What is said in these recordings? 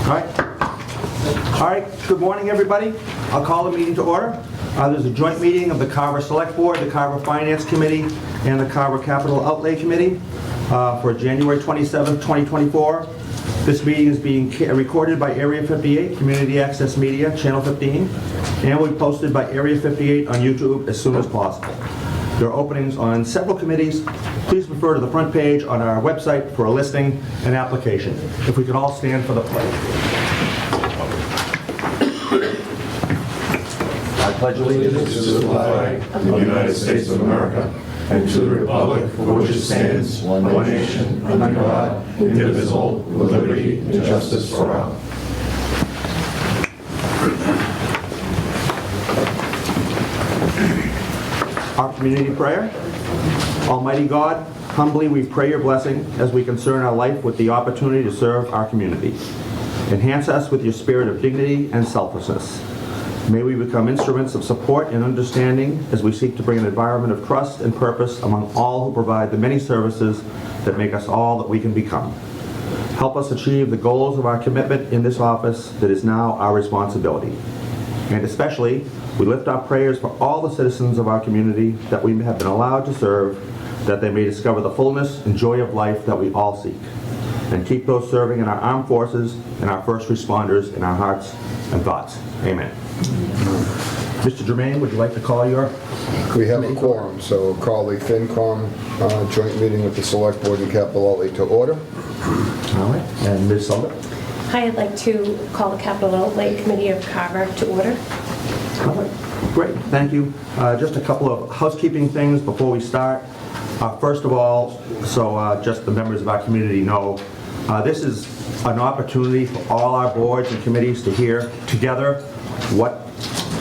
All right, good morning, everybody. I'll call the meeting to order. There's a joint meeting of the Carver Select Board, the Carver Finance Committee, and the Carver Capital Outlay Committee for January 27th, 2024. This meeting is being recorded by Area 58, Community Access Media, Channel 15, and will be posted by Area 58 on YouTube as soon as possible. There are openings on several committees. Please refer to the front page on our website for a listing and application. If we could all stand for the pledge. I pledge allegiance to the flag of the United States of America and to the republic for which it stands, one nation, under God, indivisible, with liberty and justice for all. Our community prayer. Almighty God, humbly we pray your blessing as we concern our life with the opportunity to serve our community. Enhance us with your spirit of dignity and selflessness. May we become instruments of support and understanding as we seek to bring an environment of trust and purpose among all who provide the many services that make us all that we can become. Help us achieve the goals of our commitment in this office that is now our responsibility. And especially, we lift our prayers for all the citizens of our community that we have been allowed to serve, that they may discover the fullness and joy of life that we all seek. And keep those serving in our armed forces and our first responders in our hearts and thoughts. Amen. Mr. Germain, would you like to call your... We have a quorum, so we'll call the FinCom joint meeting with the Select Board and Capital Outlay to order. All right, and Ms. Sullivan? Hi, I'd like to call the Capital Outlay Committee of Carver to order. All right, great, thank you. Just a couple of housekeeping things before we start. First of all, so just the members of our community know, this is an opportunity for all our boards and committees to hear together what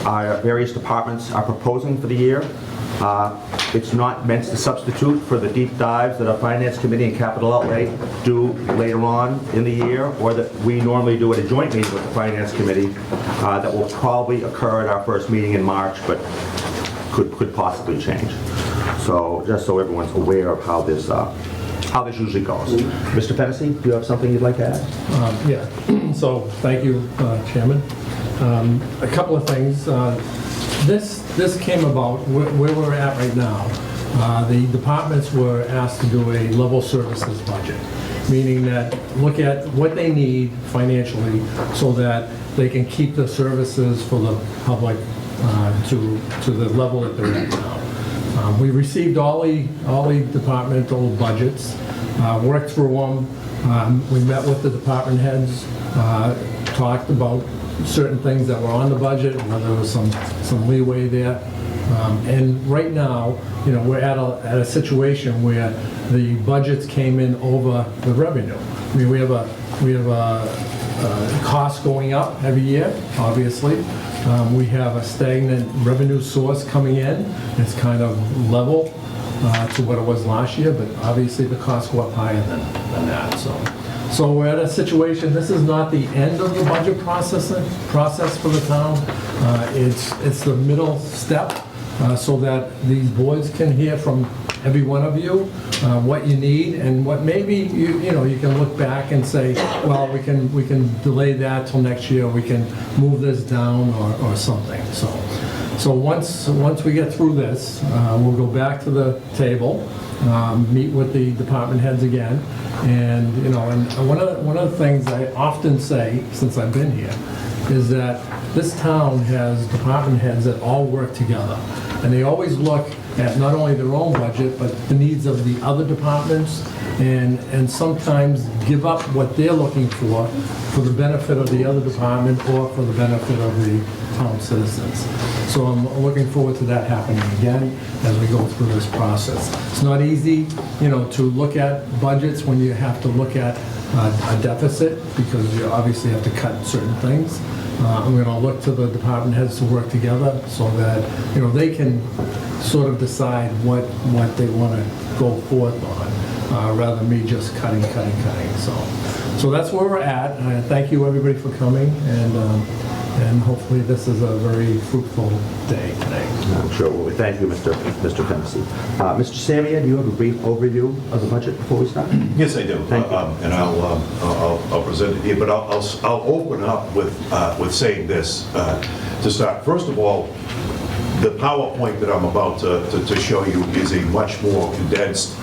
our various departments are proposing for the year. It's not meant to substitute for the deep dives that our Finance Committee and Capital Outlay do later on in the year, or that we normally do at a joint meeting with the Finance Committee that will probably occur at our first meeting in March, but could possibly change. So just so everyone's aware of how this usually goes. Mr. Fennessy, do you have something you'd like to add? Yeah, so thank you, Chairman. A couple of things. This came about where we're at right now. The departments were asked to do a level services budget, meaning that look at what they need financially so that they can keep the services for the public to the level that they're at now. We received all the departmental budgets, worked through them. We met with the department heads, talked about certain things that were on the budget, and there was some leeway there. And right now, we're at a situation where the budgets came in over the revenue. I mean, we have a cost going up every year, obviously. We have a stagnant revenue source coming in. It's kind of level to what it was last year, but obviously the costs go up higher than that. So we're at a situation. This is not the end of the budget process for the town. It's the middle step, so that these boards can hear from every one of you what you need, and what maybe you can look back and say, well, we can delay that till next year. We can move this down or something. So once we get through this, we'll go back to the table, meet with the department heads again, and and one of the things I often say since I've been here is that this town has department heads that all work together, and they always look at not only their own budget but the needs of the other departments, and sometimes give up what they're looking for the benefit of the other department or for the benefit of the town citizens. So I'm looking forward to that happening again as we go through this process. It's not easy, to look at budgets when you have to look at a deficit, because you obviously have to cut certain things. I'm going to look to the department heads to work together so that they can sort of decide what they want to go forth on, rather than me just cutting. So that's where we're at. Thank you everybody for coming, and and hopefully this is a very fruitful day today. I'm sure we will. Thank you, Mr. Fennessy. Mr. Samia, do you have a brief overview of the budget before we start? Yes, I do. Thank you. And I'll present it here, but I'll open up with saying this to start. First of all, the PowerPoint that I'm about to show you is a much more condensed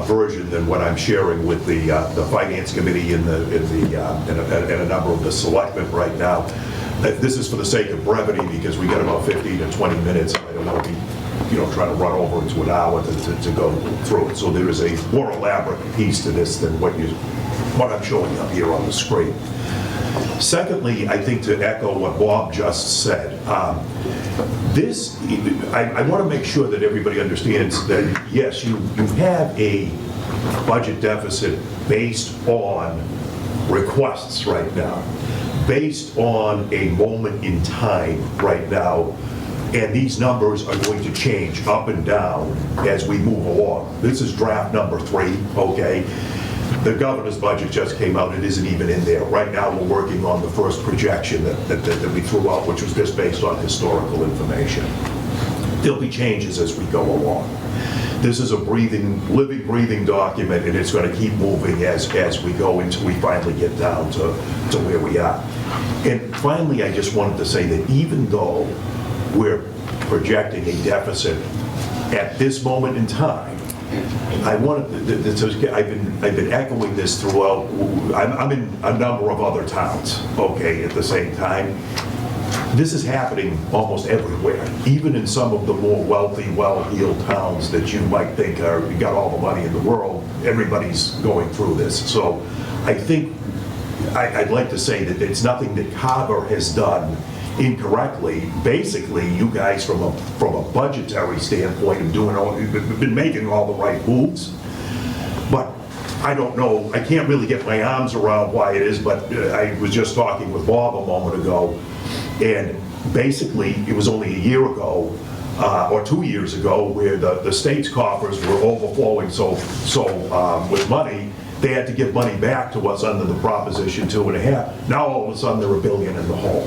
version than what I'm sharing with the Finance Committee and a number of the selectmen right now. This is for the sake of brevity because we got about 15 to 20 minutes. I don't want to be, trying to run over into an hour to go through it. So there is a more elaborate piece to this than what I'm showing up here on the screen. Secondly, I think to echo what Bob just said, I want to make sure that everybody understands that, yes, you have a budget deficit based on requests right now, based on a moment in time right now, and these numbers are going to change up and down as we move along. This is draft number 3, okay? The governor's budget just came out. It isn't even in there. Right now, we're working on the first projection that we threw out, which was just based on historical information. There'll be changes as we go along. This is a living, breathing document, and it's going to keep moving as we go until we finally get down to where we are. And finally, I just wanted to say that even though we're projecting a deficit at this moment in time, I've been echoing this throughout. I'm in a number of other towns, okay, at the same time. This is happening almost everywhere, even in some of the more wealthy, well-heeled towns that you might think got all the money in the world. Everybody's going through this. So I think I'd like to say that it's nothing that Carver has done incorrectly. Basically, you guys from a budgetary standpoint have been making all the right moves. But I don't know, I can't really get my arms around why it is, but I was just talking with Bob a moment ago, and basically it was only a year ago or 2 years ago where the state's coffers were overflowing with money. They had to give money back to us under the Proposition 2.5. Now all of a sudden they're $1 billion in the hole.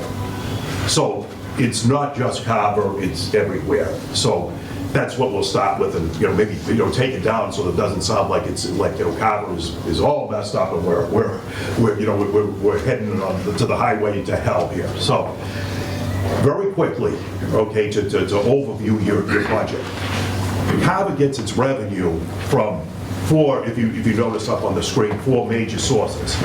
So it's not just Carver, it's everywhere. So that's what we'll start with, and maybe take it down so that it doesn't sound like it's like Carver is all messed up and we're heading to the highway to hell here. So very quickly, okay, to overview your budget. Carver gets its revenue from if you notice up on the screen, 4 major sources.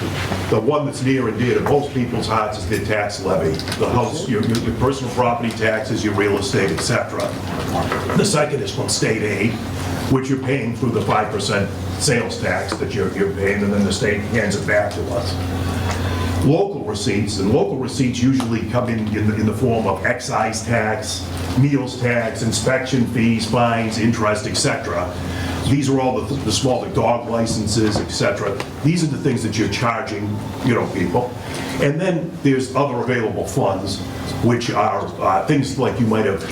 The one that's near and dear to most people's hearts is their tax levy. The house, your personal property taxes, your real estate, etc. The second is from state aid, which you're paying through the 5% sales tax that you're paying, and then the state hands it back to us. Local receipts, and local receipts usually come in the form of excise tax, meals tax, inspection fees, fines, interest, etc. These are all the small dog licenses, etc. These are the things that you're charging, people. And then there's other available funds, which are things like you might have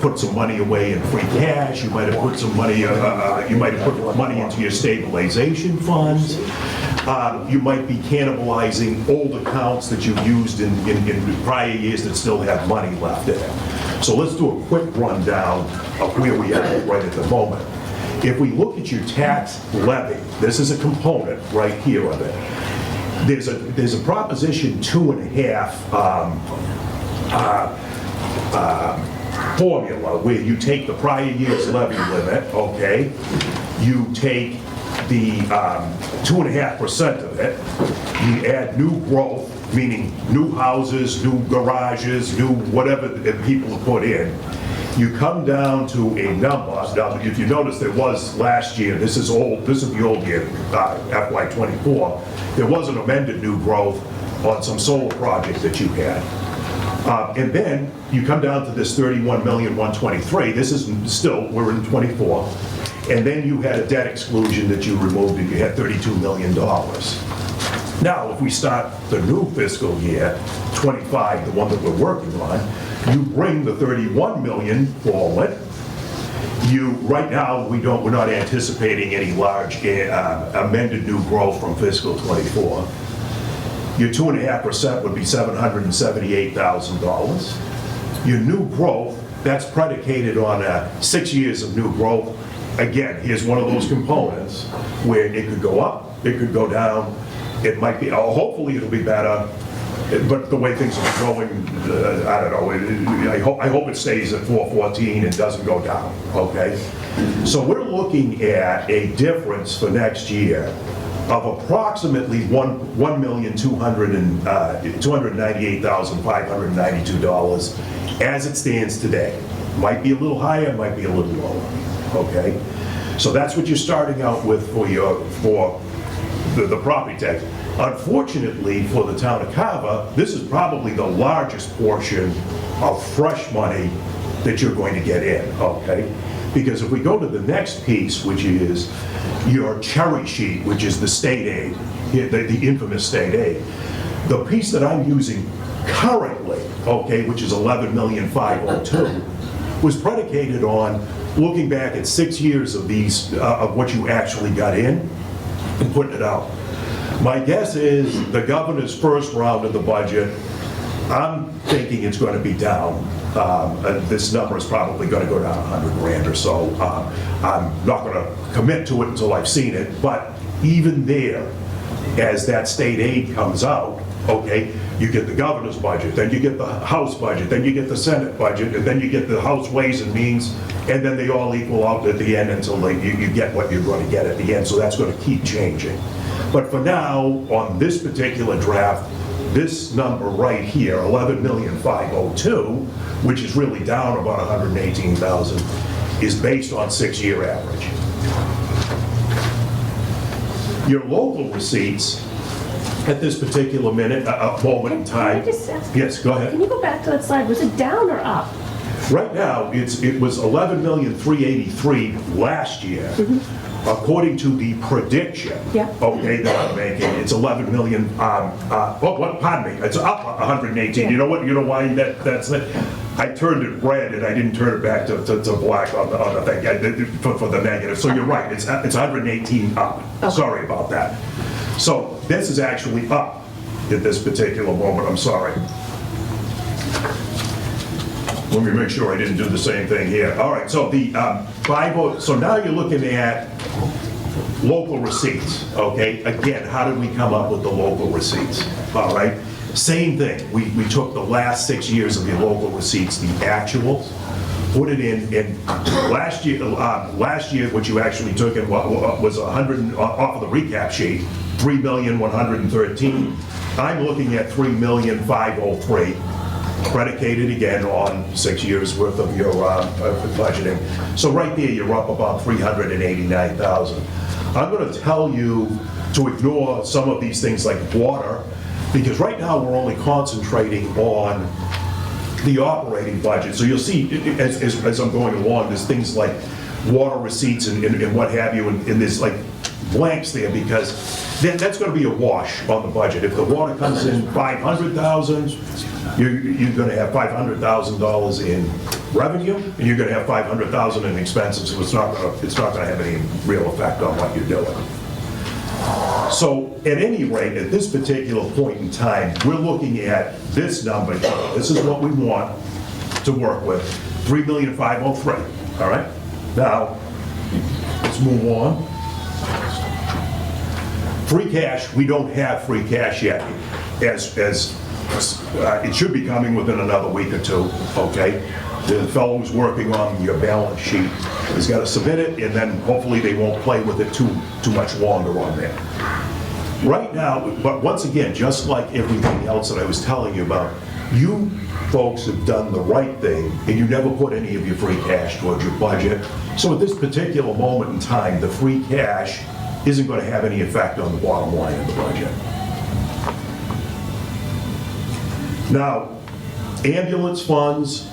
put some money away in free cash. You might have put some money. You might have put money into your stabilization funds. You might be cannibalizing old accounts that you've used in prior years that still have money left in it. So let's do a quick rundown of where we are right at the moment. If we look at your tax levy, this is a component right here of it. There's a Proposition 2.5 formula where you take the prior year's levy limit, okay? You take the 2.5% of it. You add new growth, meaning new houses, new garages, new whatever people have put in. You come down to a number. Now, if you notice, there was last year, this is the old year, FY24, there was an amended new growth on some solar projects that you had. And then you come down to this $31,123,000. This is still, we're in 24. And then you had a debt exclusion that you removed, and you had $32 million. Now, if we start the new fiscal year, 25, the one that we're working on, you bring the 31 million forward. Right now, we're not anticipating any large amended new growth from fiscal 24. Your 2.5% would be $778,000. Your new growth, that's predicated on 6 years of new growth. Again, here's one of those components where it could go up, it could go down, it might be, hopefully it'll be better, but the way things are going, I don't know, I hope it stays at 414 and doesn't go down, okay? So we're looking at a difference for next year of approximately $298,592 as it stands today. Might be a little higher, might be a little lower, okay? So that's what you're starting out with for the property tax. Unfortunately, for the town of Carver, this is probably the largest portion of fresh money that you're going to get in, okay? Because if we go to the next piece, which is your cherry sheet, which is the state aid, the infamous state aid, the piece that I'm using currently, okay, which is $11,502,000, was predicated on looking back at 6 years of these, of what you actually got in and putting it out. My guess is the governor's first round of the budget, I'm thinking it's going to be down. This number is probably going to go down 100 grand or so. I'm not going to commit to it until I've seen it, but even there, as that state aid comes out, okay, you get the governor's budget, then you get the House budget, then you get the Senate budget, and then you get the House Ways and Means, and then they all equal out at the end until you get what you're going to get at the end, so that's going to keep changing. But for now, on this particular draft, this number right here, 11,502,000, which is really down about 118,000, is based on 6-year average. Your local receipts at this particular moment in time. Can I just ask? Yes, go ahead. Can you go back to that slide? Was it down or up? Right now, it was 11,383,000 last year. According to the prediction, Yeah. okay, that I'm making, it's 11 million, pardon me, it's up 118. Yeah. You know what, you know why that's it? I turned it red and I didn't turn it back to black on the thing, for the negative. So you're right, it's 118 up. Okay. Sorry about that. So this is actually up at this particular moment, I'm sorry. Let me make sure I didn't do the same thing here. All right, so the so now you're looking at local receipts, okay? Again, how did we come up with the local receipts? All right, same thing. We took the last 6 years of the local receipts, the actuals, put it in, and last year what you actually took in was 100 off of the recap sheet, 3,113,000. I'm looking at 3,503,000. Predicated again on 6 years worth of your budgeting. So right there, you're up about 389,000. I'm going to tell you to ignore some of these things like water, because right now we're only concentrating on the operating budget. So you'll see as I'm going along, there's things like water receipts and what have you, and there's like blanks there, because then that's going to be a wash on the budget. If the water comes in 500,000, you're going to have $500,000 in revenue, and you're going to have 500,000 in expenses. So it's not going to have any real effect on what you're doing. So at any rate, at this particular point in time, we're looking at this number here. This is what we want to work with, 3,503,000. All right. Now let's move on. Free cash, we don't have free cash yet, as it should be coming within another week or two, okay? The fellow who's working on your balance sheet has got to submit it, and then hopefully they won't play with it too much longer on there. Right now, but once again, just like everything else that I was telling you about, you folks have done the right thing, and you never put any of your free cash towards your budget. So at this particular moment in time, the free cash isn't going to have any effect on the bottom line of the budget. Now, ambulance funds,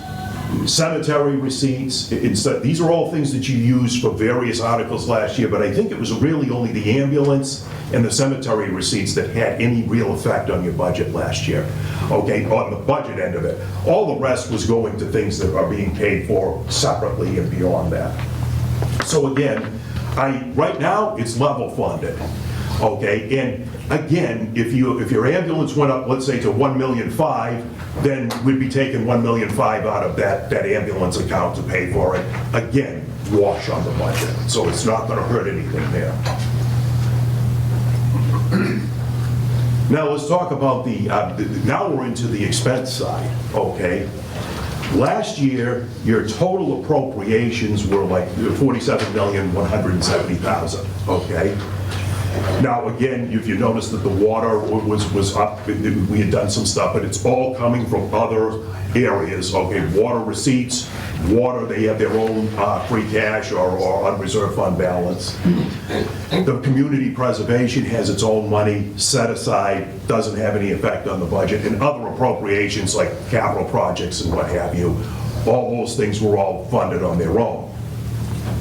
cemetery receipts, these are all things that you used for various articles last year, but I think it was really only the ambulance and the cemetery receipts that had any real effect on your budget last year, okay, on the budget end of it. All the rest was going to things that are being paid for separately and beyond that. So again, right now, it's level funded. Okay, and again, if your ambulance went up, let's say to 1.5 million, then we'd be taking 1.5 million out of that ambulance account to pay for it. Again, wash on the budget, so it's not gonna hurt anything there. Now let's talk about now we're into the expense side, okay? Last year, your total appropriations were like $47,170,000, okay? Now, again, if you notice that the water was up, we had done some stuff, but it's all coming from other areas, okay? Water receipts, water, they have their own free cash or unreserved fund balance. The community preservation has its own money set aside, doesn't have any effect on the budget, and other appropriations like capital projects and what have you, all those things were all funded on their own.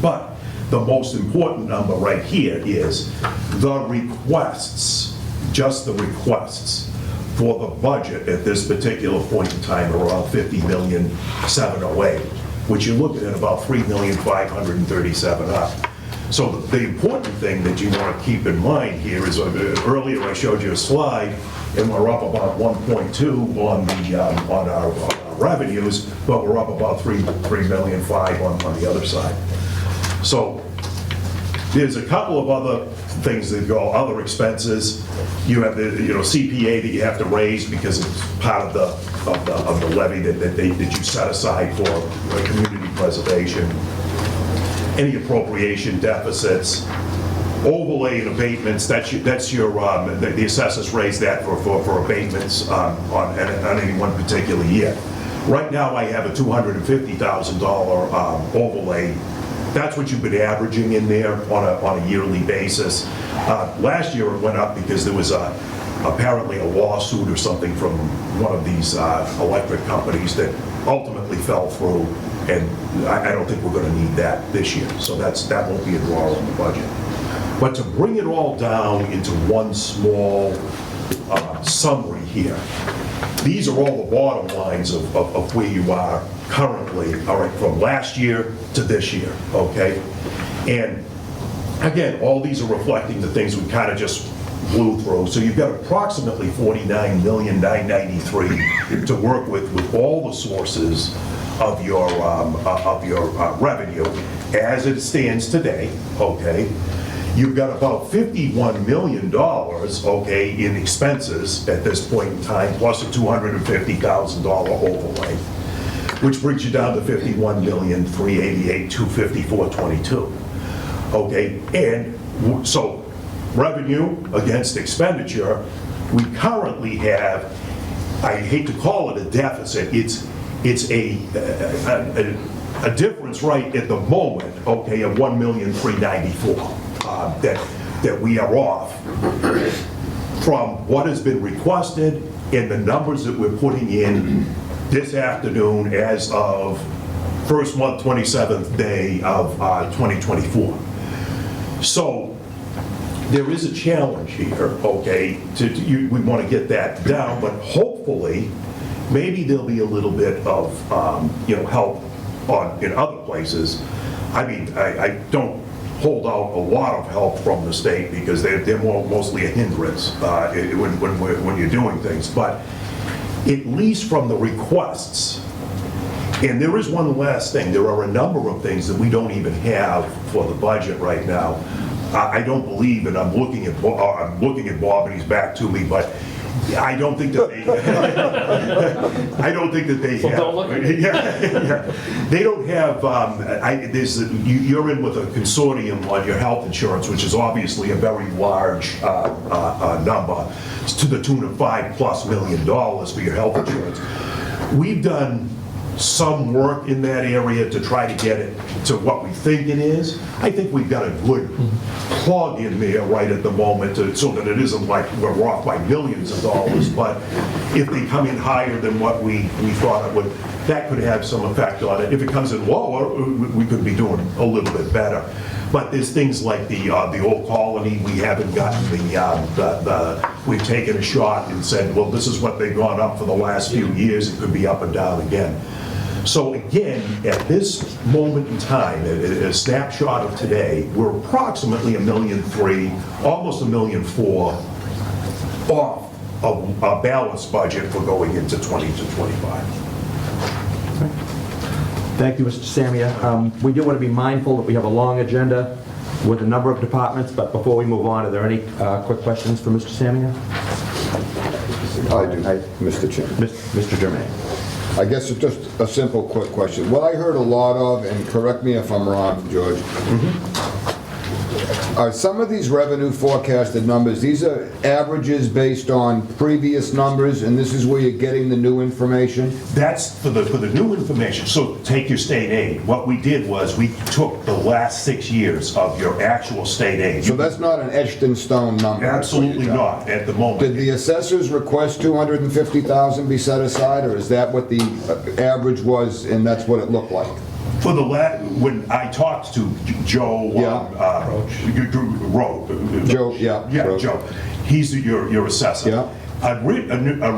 But the most important number right here is the requests, just the requests for the budget at this particular point in time are around $50,708,000, which you're looking at about $3,537,000 up. So the important thing that you want to keep in mind here is earlier I showed you a slide and we're up about 1.2 on our revenues, but we're up about $3,500,000 on the other side. So there's a couple of other things that go, other expenses. You have the CPA that you have to raise because it's part of the levy that you set aside for community preservation. Any appropriation deficits, overlay and abatements. That's your the assessors raise that for abatements on any one particular year. Right now, I have a $250,000 overlay. That's what you've been averaging in there on a yearly basis. Last year it went up because there was apparently a lawsuit or something from one of these electric companies that ultimately fell through, and I don't think we're going to need that this year. So that won't be a draw on the budget. But to bring it all down into one small summary here, these are all the bottom lines of where you are currently, all right, from last year to this year, okay? And again, all these are reflecting the things we kind of just blew through. So you've got approximately $49,993,000 to work with all the sources of your revenue as it stands today, okay? You've got about $51 million, okay, in expenses at this point in time, plus a $250,000 overlay, which brings you down to $51,388,254.22. Okay, and so revenue against expenditure, we currently have, I hate to call it a deficit, it's a difference right at the moment, okay, of $1,394,000 that we are off from what has been requested and the numbers that we're putting in this afternoon as of first month, 27th day of 2024. So there is a challenge here, okay, we want to get that down, but hopefully maybe there'll be a little bit of help in other places. I mean, I don't hold out a lot of help from the state because they're mostly a hindrance when you're doing things, but at least from the requests. And there is one last thing. There are a number of things that we don't even have for the budget right now. I don't believe, and I'm looking at Bob and he's back to me, but I don't think that they. I don't think that they have. Don't look at me. Yeah. They don't have. You're in with a consortium on your health insurance, which is obviously a very large number, to the tune of $5+ million for your health insurance. We've done some work in that area to try to get it to what we think it is. I think we've got a good plug in there right at the moment so that it isn't like we're off by millions of dollars, but if they come in higher than what we thought it would, that could have some effect on it. If it comes in lower, we could be doing a little bit better. But there's things like the old colony, we haven't gotten we've taken a shot and said, well, this is what they've gone up for the last few years, it could be up and down again. So again, at this moment in time, a snapshot of today, we're approximately $1.3 million, almost $1.4 million off of our balanced budget for going into 20 to 25. Thank you, Mr. Samia. We do want to be mindful that we have a long agenda with a number of departments, but before we move on, are there any quick questions for Mr. Samia? I do, Mr. Chairman. Mr. Germain. I guess it's just a simple, quick question. What I heard a lot of, and correct me if I'm wrong, George, are some of these revenue forecasted numbers, these are averages based on previous numbers, and this is where you're getting the new information? That's for the new information. So take your state aid. What we did was we took the last 6 years of your actual state aid. So that's not an etched in stone number? Absolutely not at the moment. Did the assessors request $250,000 be set aside, or is that what the average was, and that's what it looked like? For the when I talked to Joe, Joe, yeah. Yeah, Joe. He's your assessor. Yeah.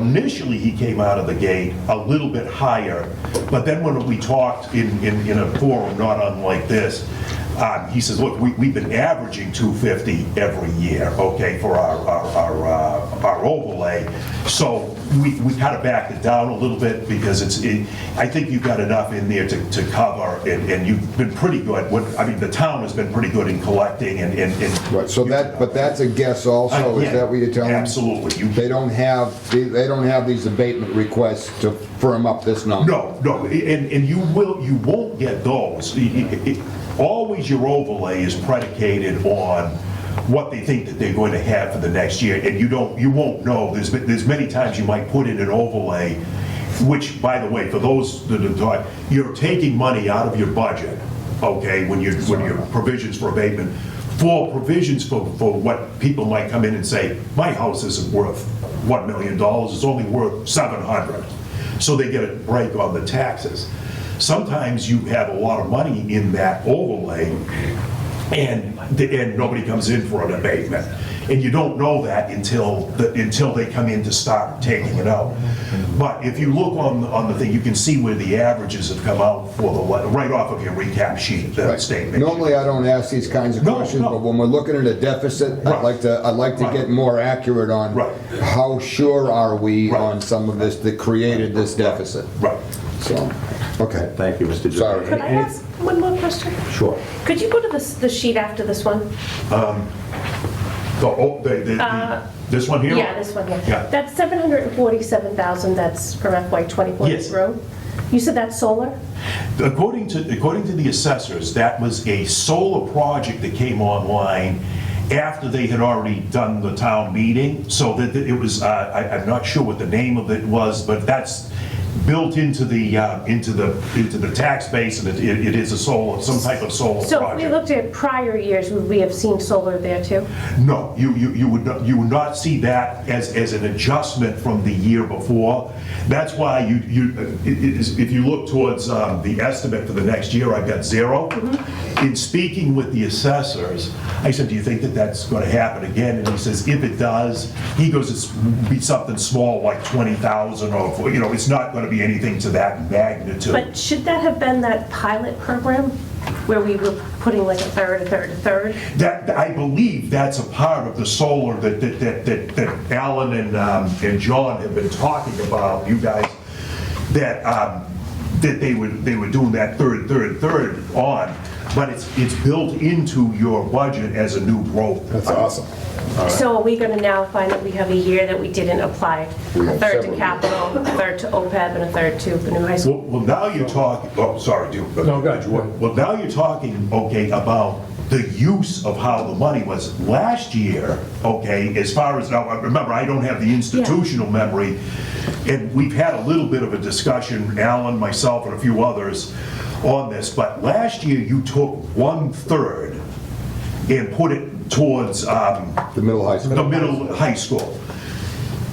Initially, he came out of the gate a little bit higher, but then when we talked in a forum not unlike this, he says, look, we've been averaging 250 every year, okay, for our overlay. So we kind of backed it down a little bit because I think you've got enough in there to cover, and you've been pretty good. The town has been pretty good in collecting and Right, so but that's a guess also, is that what you're telling me? Absolutely. They don't have these abatement requests to firm up this number? No, and you won't get those. Always your overlay is predicated on what they think that they're going to have for the next year, and you won't know. There's many times you might put in an overlay, which, by the way, for those that are taught, you're taking money out of your budget, okay, when your provisions for abatement, for provisions for what people might come in and say, my house isn't worth $1 million, it's only worth $700. So they get a break on the taxes. Sometimes you have a lot of money in that overlay, and nobody comes in for an abatement. And you don't know that until they come in to start taking it out. But if you look on the thing, you can see where the averages have come out for right off of your recap sheet, the statement. Normally, I don't ask these kinds of questions, but when we're looking at a deficit, I'd like to get more accurate on how sure are we on some of this that created this deficit. Right. So, okay. Thank you, Mr. Germain. Sorry. Could I ask one more question? Sure. Could you go to the sheet after this one? This one here? Yeah, this one here. Yeah. That's $747,000, that's from FY '24 Yes. through. You said that's solar? According to the assessors, that was a solar project that came online after they had already done the town meeting. So that it was, I'm not sure what the name of it was, but that's built into the tax base, and it is some type of solar project. So if we looked at prior years, would we have seen solar there too? No, you would not see that as an adjustment from the year before. That's why if you look towards the estimate for the next year, I've got 0. In speaking with the assessors, I said, do you think that that's going to happen again? And he says, if it does, he goes, it's be something small like 20,000, or it's not going to be anything to that magnitude. But should that have been that pilot program where we were putting like a third? That, I believe that's a part of the solar that Alan and John have been talking about, you guys, that they were doing that third on, but it's built into your budget as a new growth. That's awesome. So are we going to now find that we have a year that we didn't apply? We A have third to several capital, a third to OPEB, and a third to the new high school? Well, now you're talking, sorry, Duke. No, go ahead. Well, now you're talking, okay, about the use of how the money was last year, okay, as far as, now, remember, I don't have the institutional memory, and we've had a little bit of a discussion, Alan, myself, and a few others on this, but last year you took 1/3 and put it towards The middle high school. the middle high school.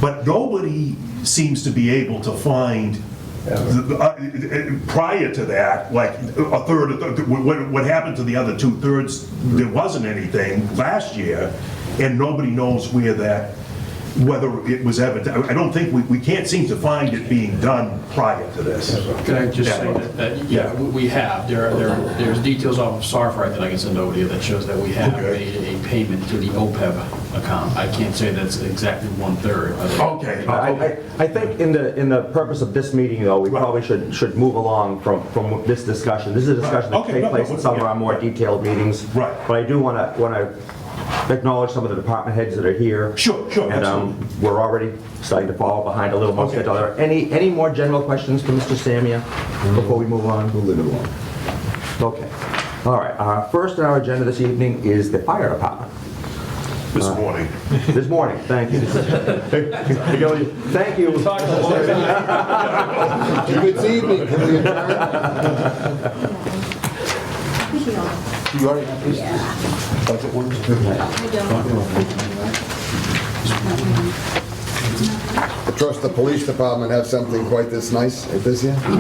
But nobody seems to be able to find, prior to that, like a third, what happened to the other 2/3, there wasn't anything last year, and nobody knows where that whether it was ever, I don't think, we can't seem to find it being done prior to this. Can I just say Yeah. that, yeah, we have. There's details off of software that I can send over to you that shows that we have Okay. made a payment to the OPEB account. I can't say that's exactly 1/3. Okay. I think in the purpose of this meeting, though, we Right. probably should move along from this discussion. This is a discussion that Okay, takes no, place in some of our more detailed meetings. Right. But I do want to acknowledge some of the department heads that are here. Sure, And absolutely. we're already starting to fall behind a little more Okay. schedule. Are there any more general questions for Mr. Samia before we move on? We'll leave it alone. Okay. All right. First on our agenda this evening is the fire department. This morning. This morning, thank you. Thank you. If it's evening, can we adjourn? You already have this? Budget ones? I trust the police department have something quite this nice this year? That's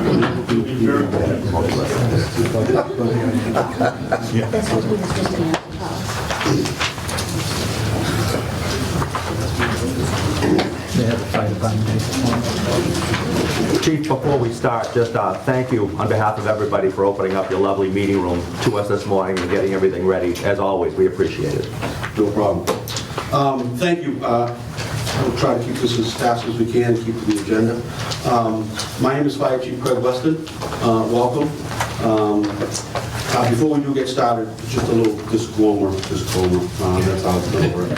what he was just going to tell us. Chief, before we start, just thank you on behalf of everybody for opening up your lovely meeting room to us this morning and getting everything ready. As always, we appreciate it. No problem. Thank you. We'll try to keep this as fast as we can, keep to the agenda. My name is Fire Chief Craig Weston. Welcome. Before we do get started, just a little disclaimer. That's how it's going to work.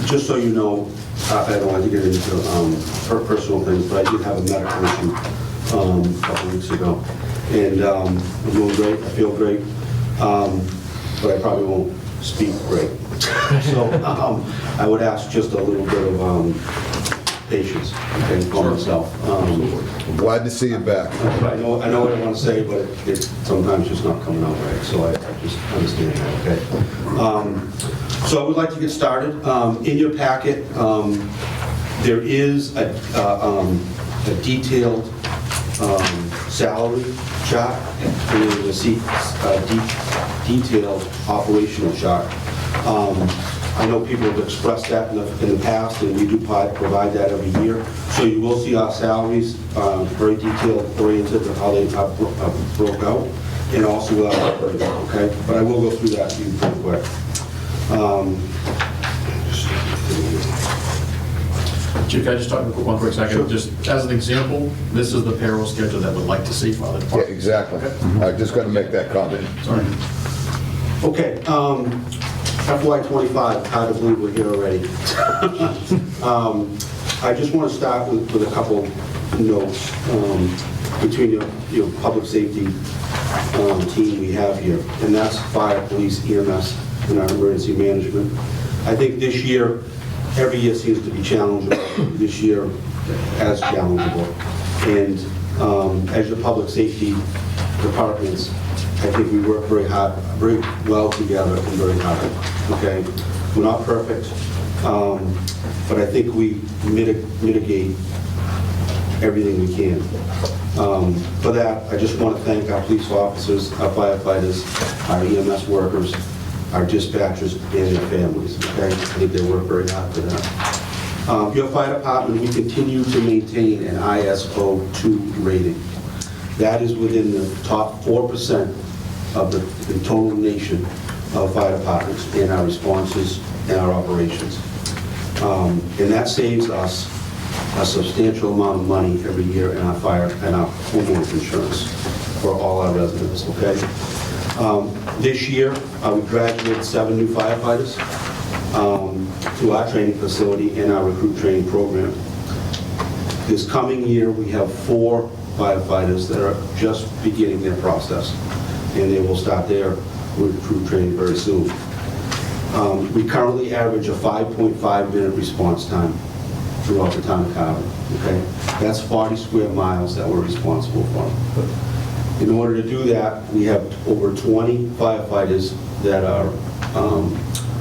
Just so you know, I don't like to get into personal things, but I did have a medical issue a couple weeks ago. And I'm doing great, I feel great, but I probably won't speak great. So I would ask just a little bit of patience, okay, for myself. I'm glad to see you back. I know what I want to say, but it's sometimes just not coming out right, so I just understand that, okay? So I would like to get started. In your packet, there is a detailed salary chart, and there's a detailed operational chart. I know people have expressed that in the past, and we do provide that every year. So you will see our salaries very detailed oriented of how they broke out, and also our operating, okay? But I will go through that with you pretty quick. Chief, can I just talk one quick second? Sure. Just as an example, this is the payroll schedule that we'd like to see for the Yeah, department. exactly. I just got to make that comment. Sorry. Okay, FY '25, hard to believe we're here already. I just want to start with a couple notes between your public safety team we have here, and that's fire, police, EMS, and our emergency management. I think this year, every year seems to be challenging. This year, as challengeable. And as your public safety departments, I think we work very hard, very well together and very hard, okay? We're not perfect, but I think we mitigate everything we can. For that, I just want to thank our police officers, our firefighters, our EMS workers, our dispatchers, and their families, okay? I think they work very hard for that. Your fire department, we continue to maintain an ISO 2 rating. That is within the top 4% of the total nation of fire departments in our responses and our operations. And that saves us a substantial amount of money every year in our fire and our homeowners insurance for all our residents, okay? This year, we graduated 7 new firefighters through our training facility and our recruit training program. This coming year, we have 4 firefighters that are just beginning their process, and they will start their recruit training very soon. We currently average a 5.5-minute response time throughout the town of Carver, okay? That's 40 square miles that we're responsible for. In order to do that, we have over 20 firefighters that are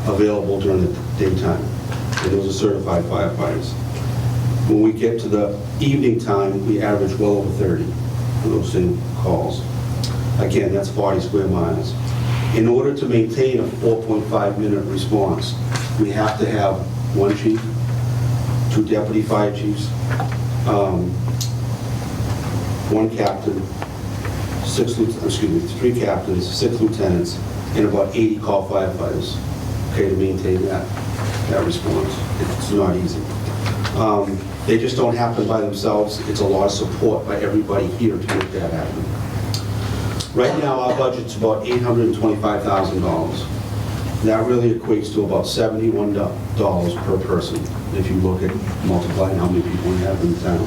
available during the daytime, and those are certified firefighters. When we get to the evening time, we average well over 30 for those same calls. Again, that's 40 square miles. In order to maintain a 4.5-minute response, we have to have 1 chief, 2 deputy fire chiefs, 1 captain, 3 captains, 6 lieutenants, and about 80 call firefighters, okay, to maintain that response. It's not easy. They just don't happen by themselves. It's a lot of support by everybody here to make that happen. Right now, our budget's about $825,000. That really equates to about $71 per person, if you look at multiplying how many people we have in the town.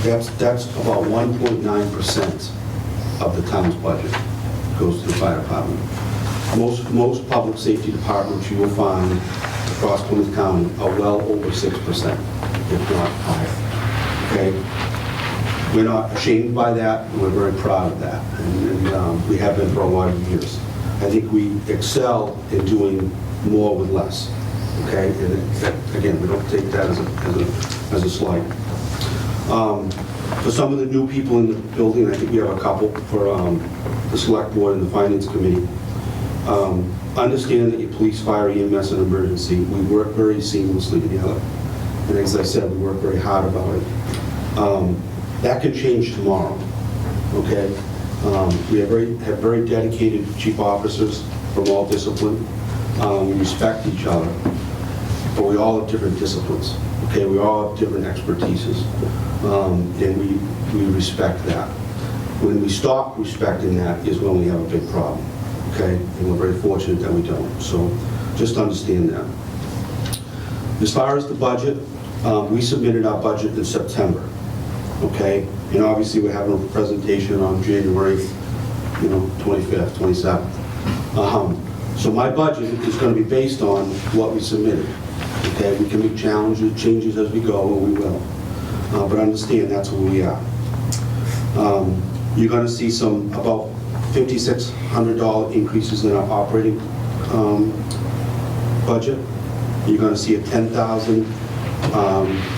That's about 1.9% of the town's budget goes to the fire department. Most public safety departments you will find across Plymouth County are well over 6%, if not higher. Okay? We're not ashamed by that. We're very proud of that, and we have been for a lot of years. I think we excel in doing more with less. Okay, and again, we don't take that as a slight. For some of the new people in the building, I think we have a couple for the select board and the finance committee. Understand that your police, fire, EMS, and emergency, we work very seamlessly together. And as I said, we work very hard about it. That could change tomorrow, okay? We have very dedicated chief officers from all disciplines. We respect each other, but we all have different disciplines, okay? We all have different expertises, and we respect that. When we stop respecting that is when we have a big problem, okay? And we're very fortunate that we don't, so just understand that. As far as the budget, we submitted our budget in September, okay? And obviously we're having a presentation on January, 25th, 27th. So my budget is going to be based on what we submitted, okay? We can make changes as we go, and we will. But understand that's where we are. You're going to see about $5,600 increases in our operating budget. You're going to see a $10,000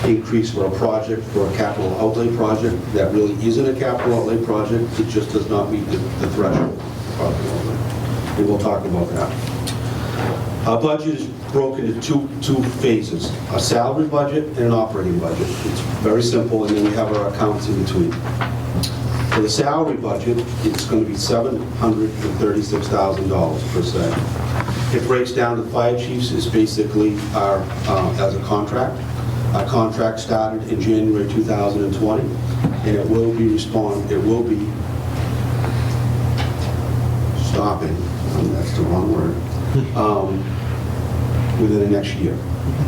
increase for a project, for a capital outlay project that really isn't a capital outlay project. It just does not meet the threshold of capital outlay. And we'll talk about that. Our budget is broken into two phases, a salary budget and an operating budget. It's very simple, and then we have our accounts in between. For the salary budget, it's going to be $736,000 per se. It breaks down to fire chiefs is basically our, as a contract. Our contract started in January 2020, and it will be stopping, that's the wrong word, within the next year.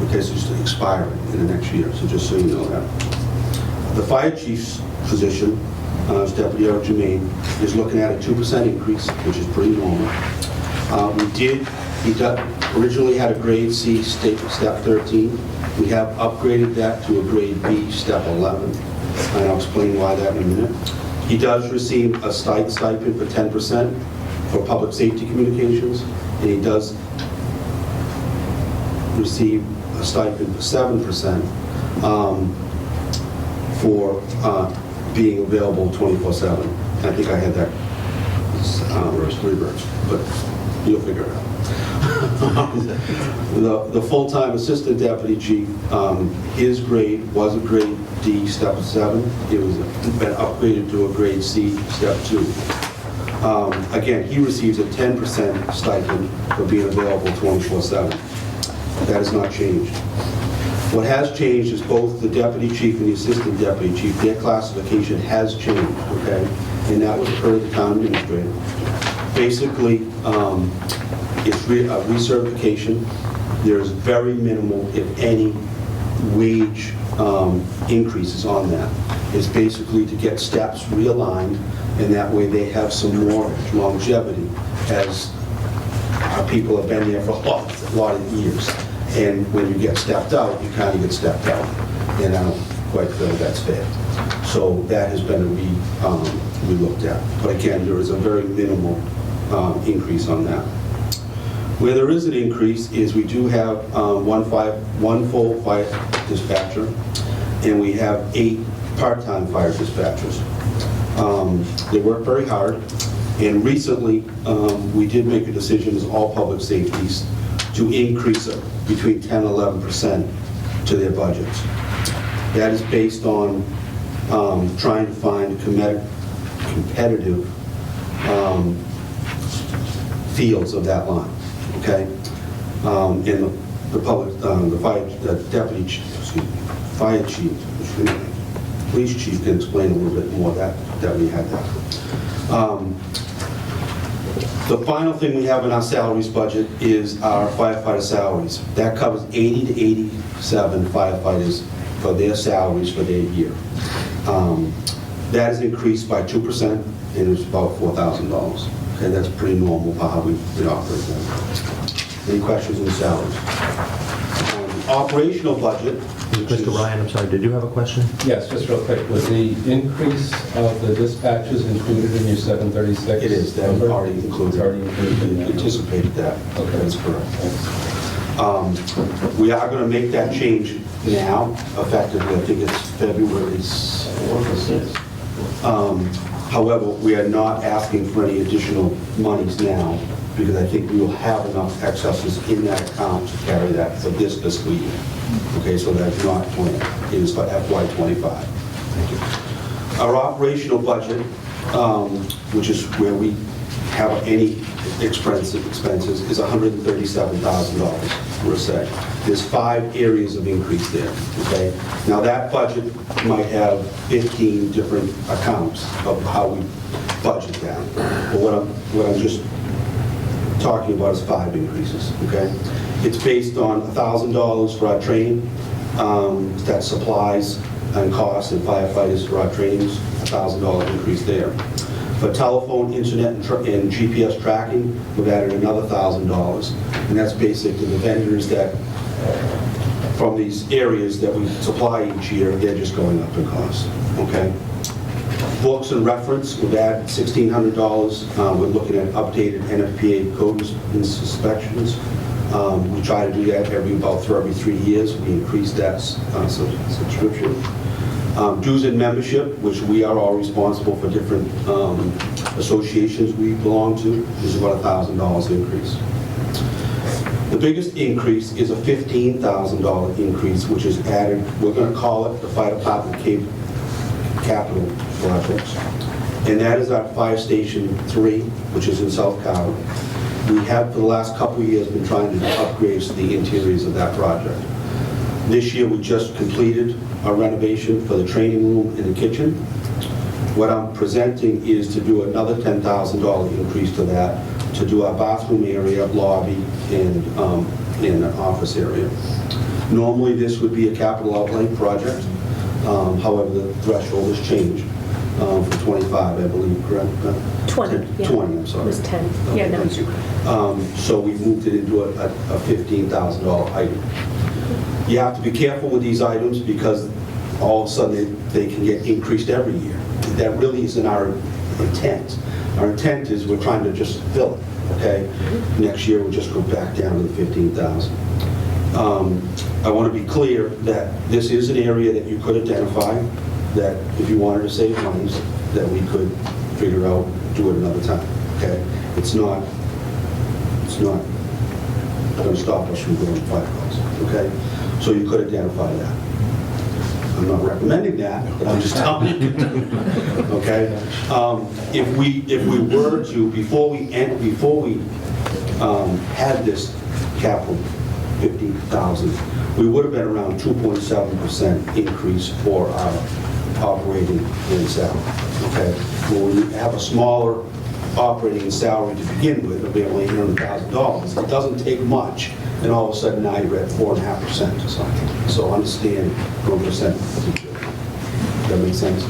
Okay, so it's expiring in the next year, so just so you know that. The fire chief's position, as Deputy Eric Jermaine, is looking at a 2% increase, which is pretty normal. He originally had a grade C, step 13. We have upgraded that to a grade B, step 11. And I'll explain why that in a minute. He does receive a stipend for 10% for public safety communications, and he does receive a stipend for 7% for being available 24/7. I think I had that reversed, but you'll figure it out. The full-time assistant deputy chief, his grade was a grade D, step 7. It was been upgraded to a grade C, step 2. Again, he receives a 10% stipend for being available 24/7. That has not changed. What has changed is both the deputy chief and the assistant deputy chief, their classification has changed, okay? And that was per the town administrator. Basically, it's a recertification. There's very minimal, if any, wage increases on that. It's basically to get steps realigned, and that way they have some more longevity as our people have been there for a lot of years. And when you get stepped out, you kind of get stepped out. And I don't quite feel that's fair. So that has been we looked at. But again, there is a very minimal increase on that. Where there is an increase is we do have one full fire dispatcher, and we have 8 part-time fire dispatchers. They work very hard, and recently we did make a decision as all public safeties to increase it between 10 and 11% to their budgets. That is based on trying to find competitive fields of that line, okay? And the public, the deputy, fire chief, police chief can explain a little bit more that we had that. The final thing we have in our salaries budget is our firefighter salaries. That covers 80 to 87 firefighters for their salaries for their year. That is increased by 2%, and it's about $4,000. Okay, that's pretty normal for how we operate that. Any questions on the salaries? Operational budget. Mr. Ryan, I'm sorry, did you have a question? Yes, just real quick, was the increase of the dispatches included in your 736? It is, that number? already included. It's already included in We that. anticipated that. Okay. That's correct. Thanks. We are going to make that change now, effectively, I think it's February 4th or 6th. However, we are not asking for any additional monies now, because I think we will have enough excesses in that account to carry that for this fiscal year. Okay, so that's not planned, it is for FY '25. Thank you. Our operational budget, which is where we have any expenses, is $137,000, we're saying. There's 5 areas of increase there, okay? Now that budget might have 15 different accounts of how we budget that. But what I'm just talking about is 5 increases, okay? It's based on $1,000 for our training, that's supplies and costs and firefighters for our trainings, $1,000 increase there. For telephone, internet, and GPS tracking, we've added another $1,000, and that's basically the vendors that, from these areas that we supply each year, they're just going up in cost, okay? Books and reference, we've added $1,600. We're looking at updated NFPA codes and inspections. We try to do that every 3 years. We increase that subscription. Dues and membership, which we are all responsible for different associations we belong to, is about $1,000 increase. The biggest increase is a $15,000 increase, which is added, we're going to call it the Fire Department Capital Projects. And that is our Fire Station 3, which is in South Carver. We have, for the last couple of years, been trying to do upgrades to the interiors of that project. This year, we just completed a renovation for the training room and the kitchen. What I'm presenting is to do another $10,000 increase to that, to do our bathroom area, lobby, and an office area. Normally, this would be a capital outlay project. However, the threshold has changed for 25, I believe, correct? 20, yeah. 20, I'm sorry. It was 10. Yeah, no. Thank you. So we moved it into a $15,000 item. You have to be careful with these items because all of a sudden they can get increased every year. That really isn't our intent. Our intent is we're trying to just fill it, okay? Next year we'll just go back down to the 15,000. I want to be clear that this is an area that you could identify, that if you wanted to save monies, that we could figure out, do it another time, okay? It's not going to stop us from going fire calls, okay? So you could identify that. I'm not recommending that, but I'm just telling you, okay? If we were to, before we had this capital 50,000, we would have been around 2.7% increase for our operating and salary, okay? When we have a smaller operating and salary to begin with, it'll be only $800,000. It doesn't take much, and all of a sudden now you're at 4.5% or something. So understand 1%. That makes sense?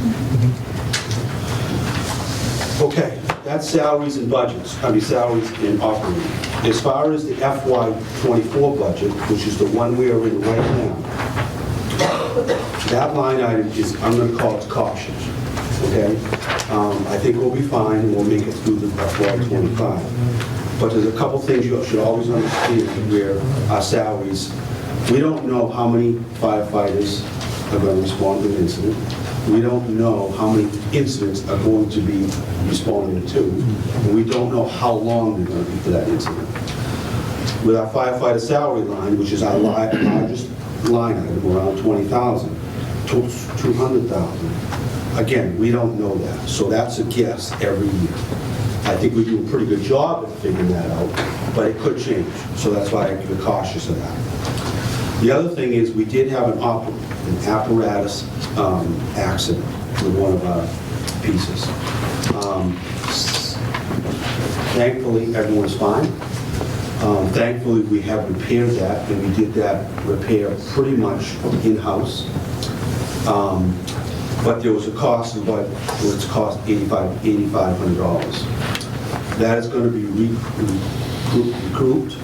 Okay, that's salaries and budgets. Salaries and operating. As far as the FY24 budget, which is the one we are in right now, that line item is, I'm going to call it cautious. Okay? I think we'll be fine, and we'll make it through the FY25. But there's a couple things you should always understand where our salaries, we don't know how many firefighters are going to respond to an incident. We don't know how many incidents are going to be responded to. And we don't know how long they're going to be for that incident. With our firefighter salary line, which is our largest line item, around 20,000, to 200,000. Again, we don't know that, so that's a guess every year. I think we do a pretty good job at figuring that out, but it could change, so that's why I'm cautious of that. The other thing is, we did have an apparatus accident with one of our pieces. Thankfully, everyone's fine. Thankfully, we have repaired that, and we did that repair pretty much in-house. But there was a cost of what's cost $8,500. That is going to be recouped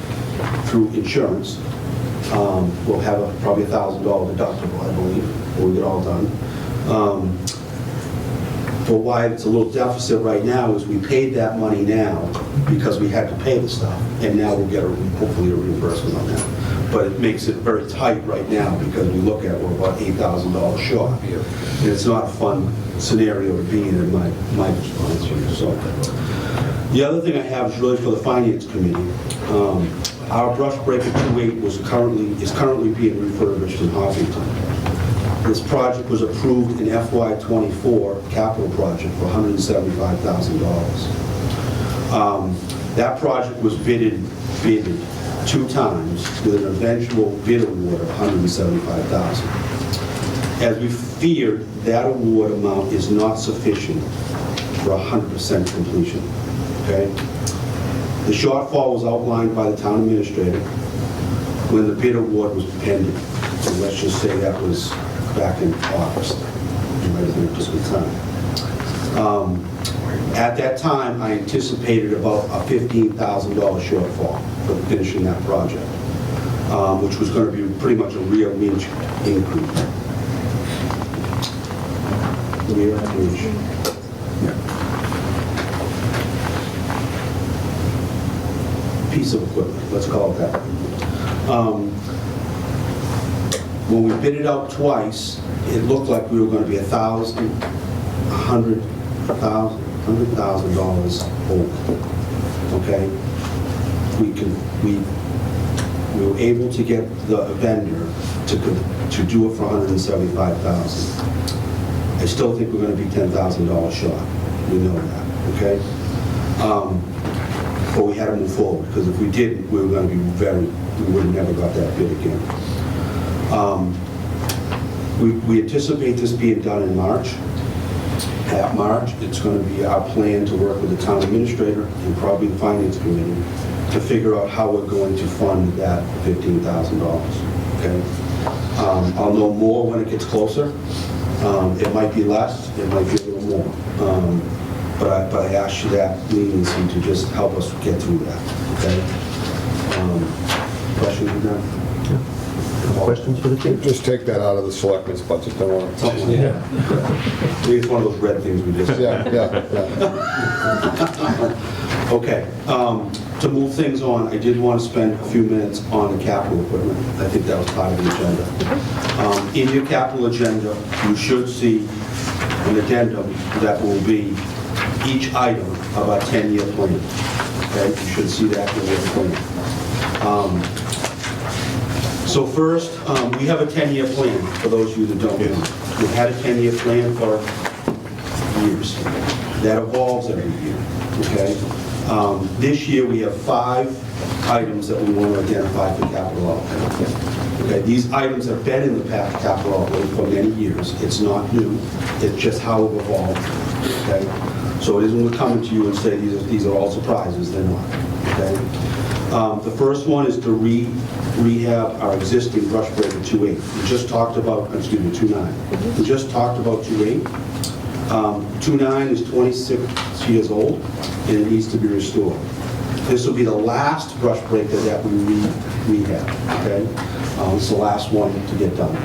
through insurance. We'll have probably $1,000 deductible, I believe, when we get all done. But why it's a little deficit right now is we paid that money now because we had to pay the stuff, and now we'll get hopefully a reimbursement on that. But it makes it very tight right now because we look at we're about $8,000 short. And it's not a fun scenario to be in my response here. So the other thing I have is really for the Finance Committee. Our brush breaker 28 is currently being refurbished in Hopkinton. This project was approved in FY24 capital project for $175,000. That project was bidded 2 times with an eventual bid award of $175,000. As we feared, that award amount is not sufficient for 100% completion. Okay? The shortfall was outlined by the town administrator when the bid award was pending. So let's just say that was back in August. It might have been just good time. At that time, I anticipated about a $15,000 shortfall for finishing that project, which was going to be pretty much a real increase. Piece of equipment, let's call it that. When we bid it out twice, it looked like we were going to be $100,000 over. Okay, we were able to get the vendor to do it for $175,000. I still think we're going to be $10,000 short. We know that. Okay, but we had to move forward because if we didn't, we were going to be we would have never got that bid again. We anticipate this being done in March. At March, it's going to be our plan to work with the town administrator and probably the Finance Committee to figure out how we're going to fund that $15,000. Okay? I'll know more when it gets closer. It might be less, it might be a little more. But I ask you that leniency to just help us get through that. Okay? Questions with that? Questions for the chief? Just take that out of the selectmen's budget, don't worry. Something like that. Maybe it's one of those red things we just... Yeah. Okay, to move things on, I did want to spend a few minutes on the capital equipment. I think that was part of the agenda. In your capital agenda, you should see an addendum that will be each item of our 10-year plan. Okay, you should see that in your plan. So first, we have a 10-year plan, for those of you that don't know. We've had a 10-year plan for years. That evolves every year, okay? This year, we have 5 items that we want to identify for capital outlay. Okay, these items have been in the past capital outlay for many years. It's not new, it's just how it evolved, okay? So it isn't coming to you and say these are all surprises, they're not, okay? The first one is to rehab our existing brush breaker 28. We just talked about, 29. We just talked about 28. 29 is 26 years old and it needs to be restored. This will be the last brush breaker that we rehab, okay? It's the last one to get done.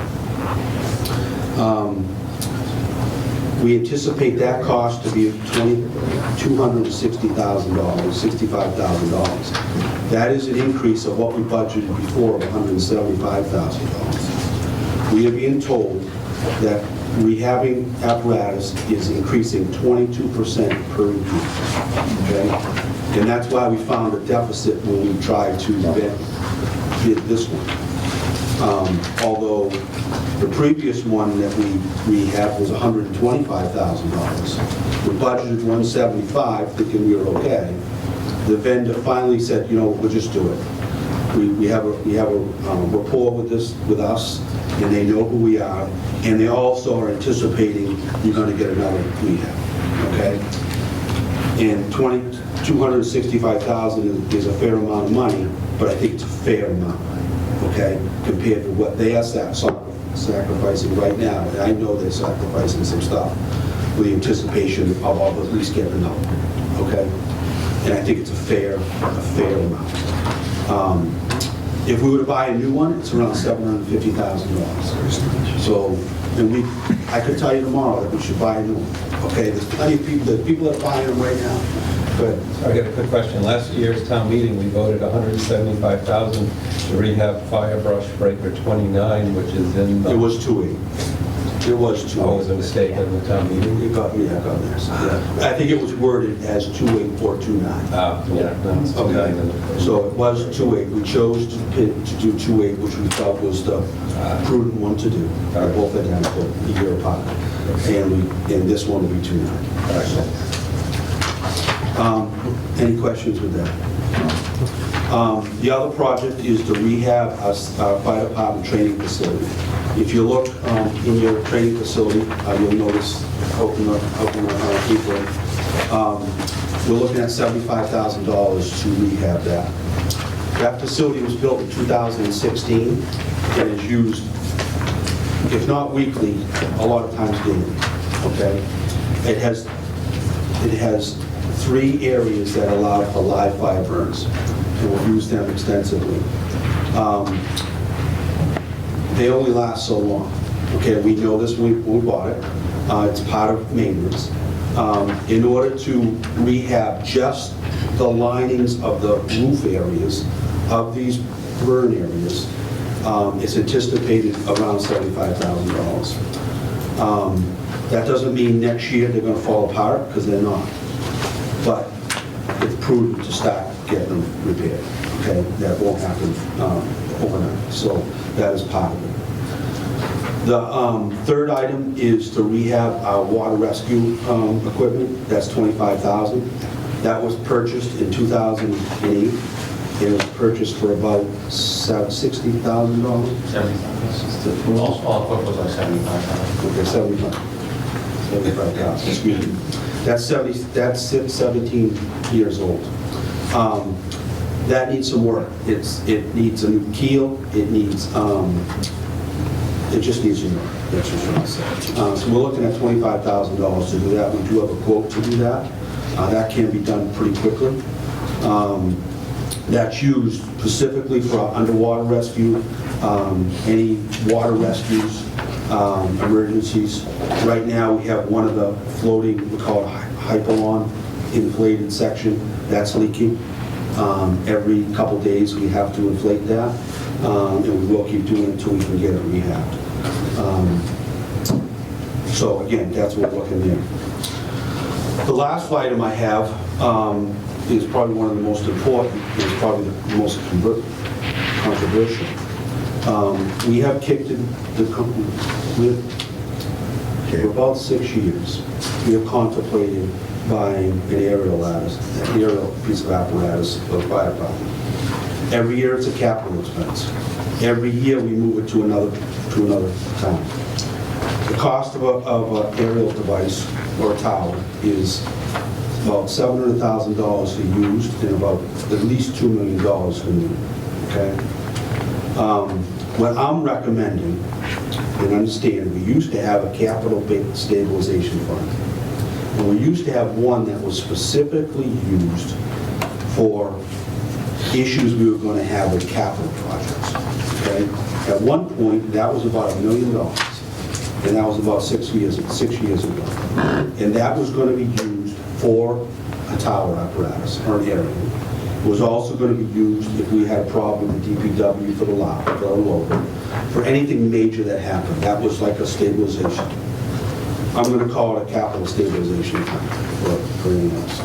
We anticipate that cost to be $260,000, $65,000. That is an increase of what we budgeted before of $175,000. We are being told that rehabbing apparatus is increasing 22% per year. Okay? And that's why we found a deficit when we tried to bid this one. Although the previous one that we had was $125,000. We budgeted $175, thinking we were okay. The vendor finally said, you know, we'll just do it. We have a rapport with us, and they know who we are, and they also are anticipating you're going to get another rehab, okay? And $265,000 is a fair amount of money, but I think it's a fair amount, okay, compared to what they are sacrificing right now. And I know they're sacrificing some stuff with the anticipation of all at least getting another, okay? And I think it's a fair amount. If we were to buy a new one, it's around $750,000. So, and I could tell you tomorrow that we should buy a new one. Okay, there's plenty of people, that are buying them right now. Good. I got a quick question. Last year's town meeting, we voted $175,000 to rehab fire brush breaker 29, which is in. It was 2.8. It was 2.8. Oh, it was a mistake in the town meeting? It got there. So, yeah. I think it was worded as 2.8 or 2.9. Yeah. No, it's 29 Okay, in the first. so it was 2.8. We chose to do 2.8, which we felt was the prudent one to do. They're both identical, a year apart. And this one will be 2.9. Any questions with that? The other project is to rehab our fire department training facility. If you look in your training facility, you'll notice out in the April, we're looking at $75,000 to rehab that. That facility was built in 2016 and is used, if not weekly, a lot of times daily. Okay, it has 3 areas that allow for live fire burns, and we'll use them extensively. They only last so long. Okay, we know this when we bought it. It's part of maintenance. In order to rehab just the linings of the roof areas of these burn areas, it's anticipated around $75,000. That doesn't mean next year they're going to fall apart, because they're not. But it's prudent to start getting them repaired. Okay, that won't happen overnight. So that is part of it. The third item is to rehab our water rescue equipment. That's $25,000. That was purchased in 2008. It was purchased for about $60,000. $70,000. All equipment was like $75,000. Okay, 75,000, excuse me. That's 17 years old. That needs some work. It needs a new keel. It just needs some work. That's just what I said. So we're looking at $25,000 to do that. We do have a quote to do that. That can be done pretty quickly. That's used specifically for our underwater rescue, any water rescues, emergencies. Right now, we have one of the floating, we call it hypalon, inflated section, that's leaking. Every couple days, we have to inflate that, and we will keep doing it until we can get it rehabbed. So again, that's what we're looking there. The last item I have is probably one of the most important, is probably the most controversial. We have kicked the company for about 6 years. We have contemplated buying an aerial piece of apparatus for the fire department. Every year it's a capital expense. Every year we move it to another town. The cost of an aerial device or a tower is about $700,000 for used and about at least $2 million for new. Okay. What I'm recommending, and understand, we used to have a capital stabilization fund. And we used to have one that was specifically used for issues we were going to have with capital projects. Okay? At one point, that was about $1 million. And that was about 6 years ago. And that was going to be used for a tower apparatus or an area. It was also going to be used if we had a problem with DPW for the local, for anything major that happened. That was like a stabilization. I'm going to call it a capital stabilization fund for anything else.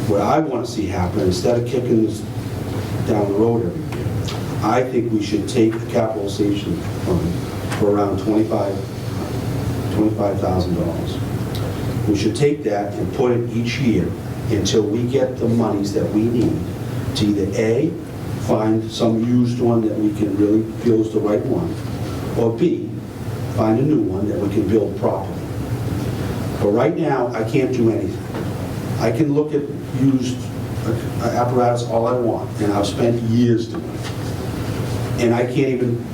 what I want to see happen, instead of kicking this down the road every year, I think we should take the capitalization fund for around $25,000. We should take that and put it each year until we get the monies that we need to either A, find some used one that we can really feel is the right one, or B, find a new one that we can build properly. But right now, I can't do anything. I can look at used apparatus all I want, and I've spent years doing it. And I can't even,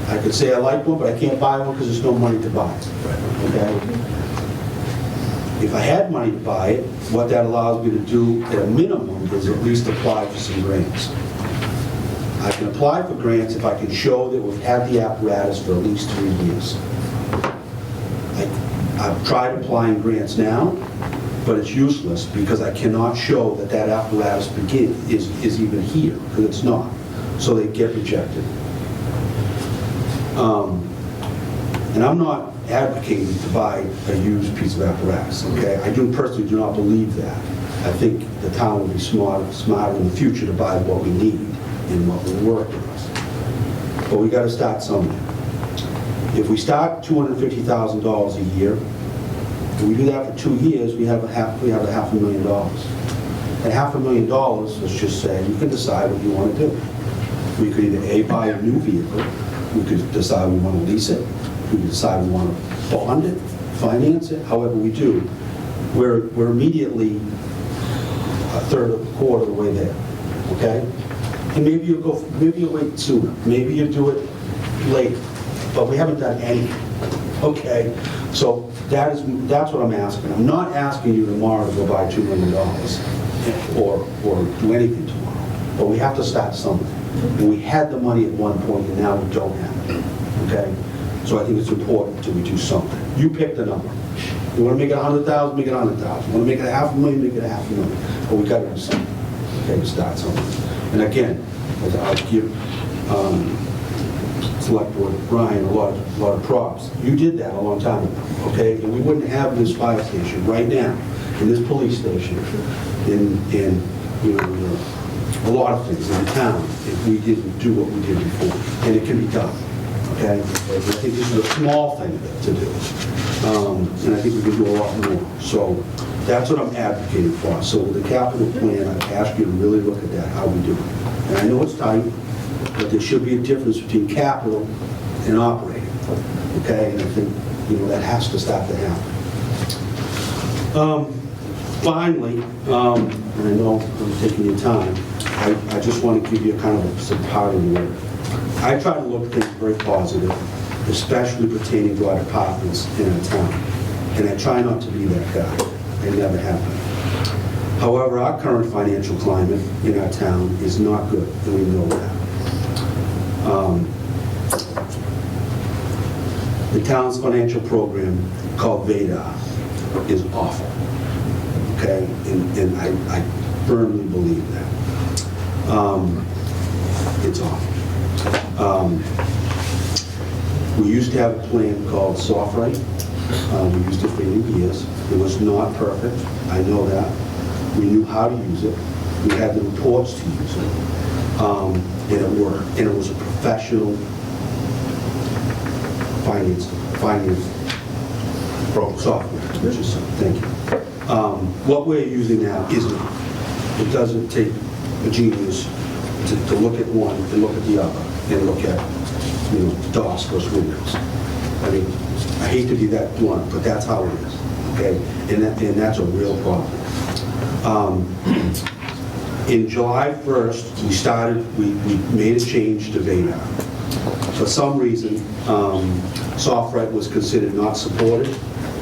I could say I like one, but I can't buy one because there's no money to buy it. Okay? If I had money to buy it, what that allows me to do at a minimum is at least apply for some grants. I can apply for grants if I can show that we've had the apparatus for at least 3 years. I've tried applying grants now, but it's useless because I cannot show that that apparatus is even here, because it's not. So they get rejected. And I'm not advocating to buy a used piece of apparatus, okay? I personally do not believe that. I think the town will be smarter in the future to buy what we need and what will work for us. But we gotta start somewhere. If we start $250,000 a year, if we do that for 2 years, we have a $500,000. At $500,000, let's just say, you can decide what you want to do. We could either A, buy a new vehicle, we could decide we want to lease it, we could decide we want to bond it, finance it, however we do. We're immediately a third of a quarter of the way there, okay? And maybe you'll wait sooner, maybe you do it later, but we haven't done anything, okay? So that's what I'm asking. I'm not asking you tomorrow to go buy $2 million or do anything tomorrow, but we have to start something. And we had the money at one point, and now we don't have it, okay? So I think it's important that we do something. You pick the number. You want to make it 100,000, make it 100,000. You want to make it $500,000, make it $500,000. But we got to do something, okay, to start something. And again, I'll give Select Board Brian a lot of props. You did that a long time ago, okay? And we wouldn't have this fire station right now, in this police station, in you know, a lot of things in the town if we didn't do what we did before. And it can be done, okay? I think this is a small thing to do. And I think we can do a lot more. So that's what I'm advocating for. So with the capital plan, I ask you to really look at that, how we do it. And I know it's tight, but there should be a difference between capital and operating, okay? And I think, you know, that has to start to happen. Finally, and I know I'm taking your time, I just want to give you a kind of some parting word. I try to look at things very positive, especially pertaining to our departments in our town. And I try not to be that guy. It never happened. However, our current financial climate in our town is not good, and we know that. The town's financial program called VEDA is awful, okay? And I firmly believe that. It's awful. We used to have a plan called Soft-Right. We used it for 8 years. It was not perfect, I know that. We knew how to use it. We had the reports to use it. And it worked. And it was a professional finance software, which is, thank you. What we're using now isn't. It doesn't take a genius to look at one and look at the other and look at, you know, DOS versus Windows. I mean, I hate to be that blunt, but that's how it is, okay? And that's a real problem. In July 1st, we made a change to VEDA. For some reason, Soft-Right was considered not supported.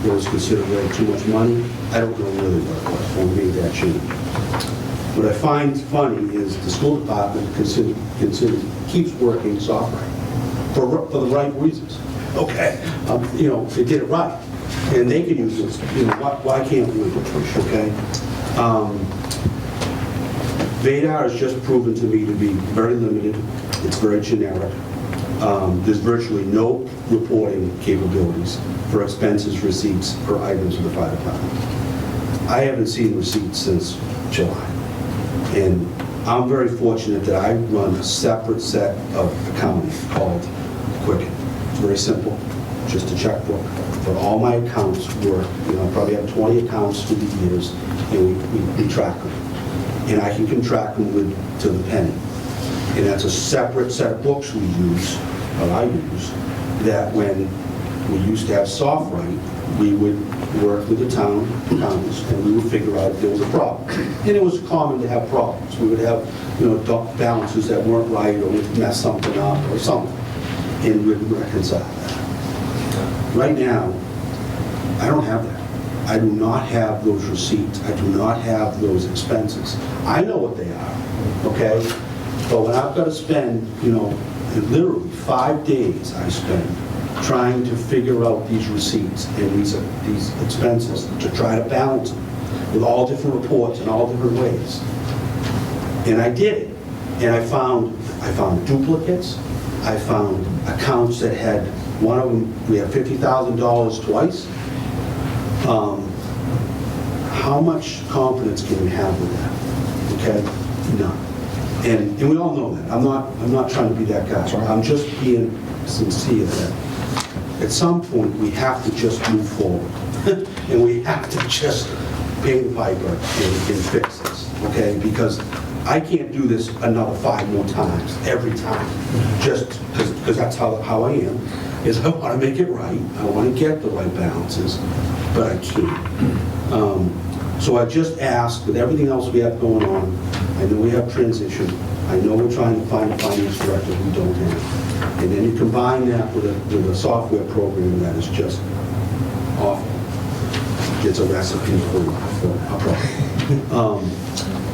It was considered way too much money. I don't know really what it was when we made that change. What I find funny is the school department keeps working Soft-Right for the right reasons. Okay, you know, they did it right, and they can use this. You know, why can't we? Okay. VEDA has just proven to me to be very limited. It's very generic. There's virtually no reporting capabilities for expenses, receipts, or items of the fire department. I haven't seen receipts since July. And I'm very fortunate that I run a separate set of accounting called Quicken. It's very simple, just a checkbook. But all my accounts work, I probably have 20 accounts through the years, and we track them. And I can contract them to the penny. And that's a separate set of books we use, or I use, that when we used to have soft right, we would work with the town accountants, and we would figure out if there was a problem. And it was common to have problems. We would have, balances that weren't right, or we'd mess something up, or something, and we would reconcile that. Right now, I don't have that. I do not have those receipts. I do not have those expenses. I know what they are, okay? But when I've got to spend, literally 5 days I spend trying to figure out these receipts and these expenses to try to balance them with all different reports in all different ways. And I did it. And I found duplicates. I found accounts that had, one of them, we had $50,000 twice. How much confidence can we have with that? Okay? None. And we all know that. I'm not trying to be that guy. I'm just being sincere that at some point we have to just move forward. And we have to just pay the piper and fix this. Okay? Because I can't do this another 5 more times, every time. Just because that's how I am, is I want to make it right. I want to get the right balances, but I can't. So I just asked, with everything else we have going on, I know we have transition, I know we're trying to find a finance director we don't have. And then you combine that with a software program that is just awful. It's a recipe for a problem.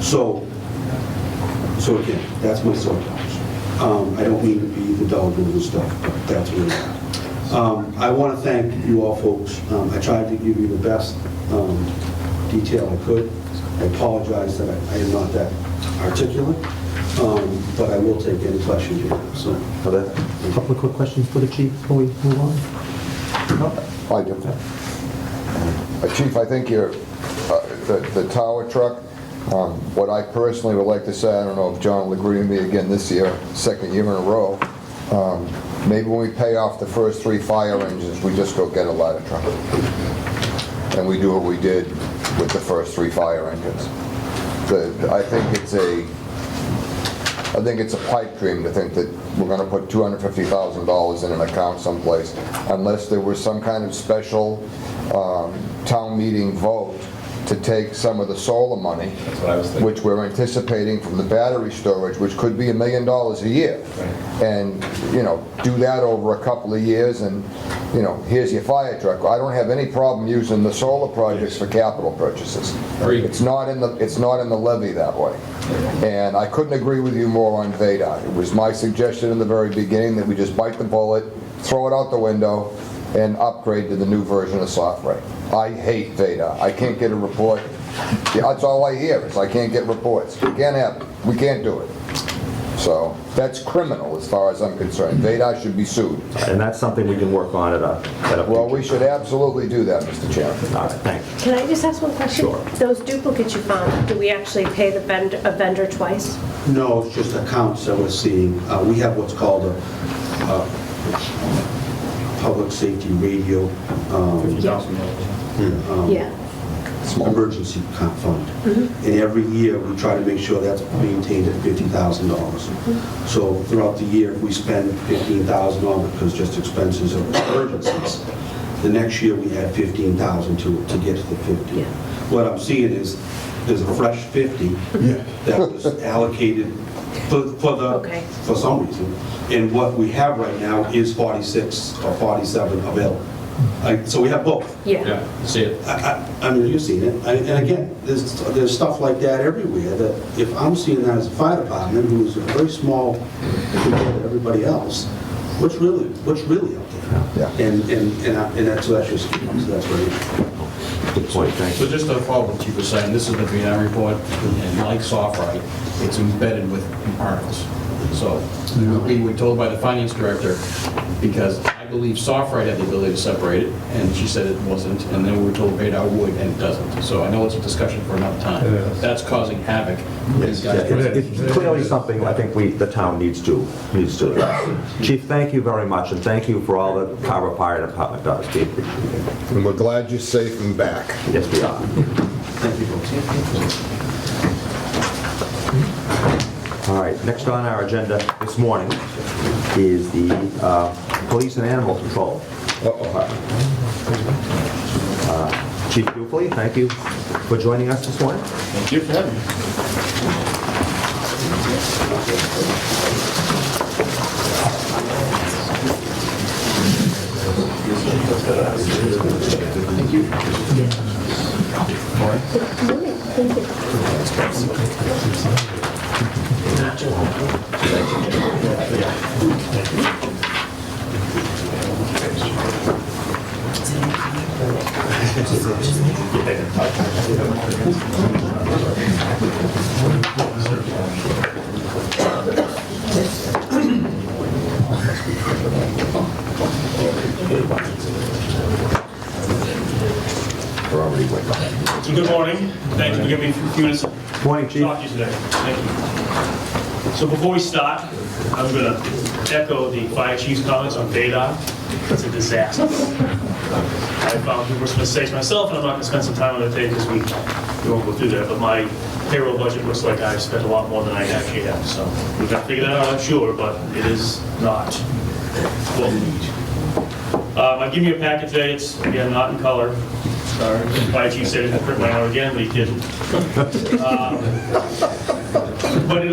So again, that's my soapbox. I don't mean to be the dog and stuff, but that's really bad. I want to thank you all folks. I tried to give you the best detail I could. I apologize that I am not that articulate, but I will take any questions you have. So, A couple of quick questions for the chief before we move on. No? I do. Chief, I think the tower truck, what I personally would like to say, I don't know if John will agree with me again this year, second year in a row, maybe when we pay off the first 3 fire engines, we just go get a ladder truck. And we do what we did with the first 3 fire engines. I think it's a pipe dream to think that we're going to put $250,000 in an account someplace unless there was some kind of special town meeting vote to take some of the solar money, which we're anticipating from the battery storage, which could be $1 million a year, and do that over a couple of years, and here's your fire truck. I don't have any problem using the solar projects for capital purchases. It's not in the levy that way, and I couldn't agree with you more on VEDA. It was my suggestion in the very beginning that we just bite the bullet, throw it out the window, and upgrade to the new version of software. I hate VEDA. I can't get a report. That's all I hear is I can't get reports. We can't have it. We can't do it. So that's criminal as far as I'm concerned. VEDA should be sued. And that's something we can work on at a Well, we should absolutely do that, Mr. Chairman. All right, thanks. Can I just ask one question? Sure. Those duplicates you found, do we actually pay the vendor twice? no, it's just accounts that we're seeing. We have what's called a public safety radio Yeah. emergency fund. And every year, we try to make sure that's maintained at $50,000. So throughout the year, if we spend $15,000 on it because just expenses or emergencies, the next year we add $15,000 to get to the 50. Yeah. What I'm seeing is there's a fresh 50 that was allocated Okay. for some reason. And what we have right now is 46 or 47 available. So we have both. Yeah. See it. I mean, you've seen it. And again, there's stuff like that everywhere, that if I'm seeing that as a fire department, who's a very small compared to everybody else, what's really out there? Yeah. And that's just, that's right. Good point, thank So you. just to follow what Chief was saying, this is the VNR report, and like SoftWrite, it's embedded with articles. So we were told by the finance director, because I believe Sofrite had the ability to separate it, and she said it wasn't, and then we were told Radar would, and it doesn't. So I know it's a discussion for another time. Yes. That's causing havoc. These Yeah, guys- it's clearly something I think the town needs to address. Chief, thank you very much, and thank you for all that Carver Fire Department does. We appreciate it. And we're glad you're safe and back. Yes, we are. All right, next on our agenda this morning is the Police and Animal Control Department. Chief Dufley, thank you for joining us this morning. Thank you for having me. So good morning. Thank you for giving me a few minutes to Morning, Chief. talk to you today. Thank you. So before we start, I'm going to echo the fire chief's comments on Vadar. It's a disaster. I found numerous mistakes myself, and I'm not going to spend some time on it today because we won't go through that. But my payroll budget looks like I've spent a lot more than I actually have. So we've got to figure that out, I'm sure, but it is not what we need. I've given you a packet today. It's, again, not in color. Sorry, the fire chief said he could print mine out again, but he didn't. But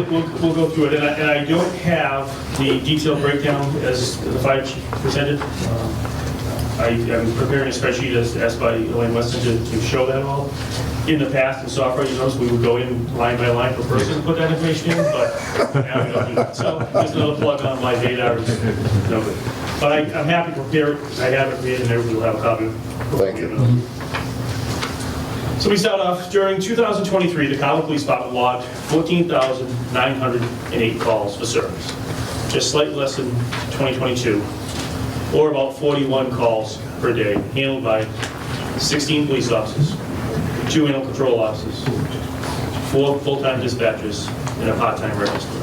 we'll go through it, and I don't have the detailed breakdown as the fire chief presented. I'm preparing a spreadsheet as asked by Elaine Weston to show that all. In the past, in software, you notice we would go in line by line per person and put that information in, but now we don't do that. So there's another plug on my data. No good. But I'm happy to prepare it. I have it prepared, and everybody will have a copy. Thank you. So we start off, during 2023, the Carver Police Department logged 14,908 calls for service, just slightly less than 2022, or about 41 calls per day, handled by 16 police officers, 2 animal control officers, 4 full-time dispatchers, and a part-time register.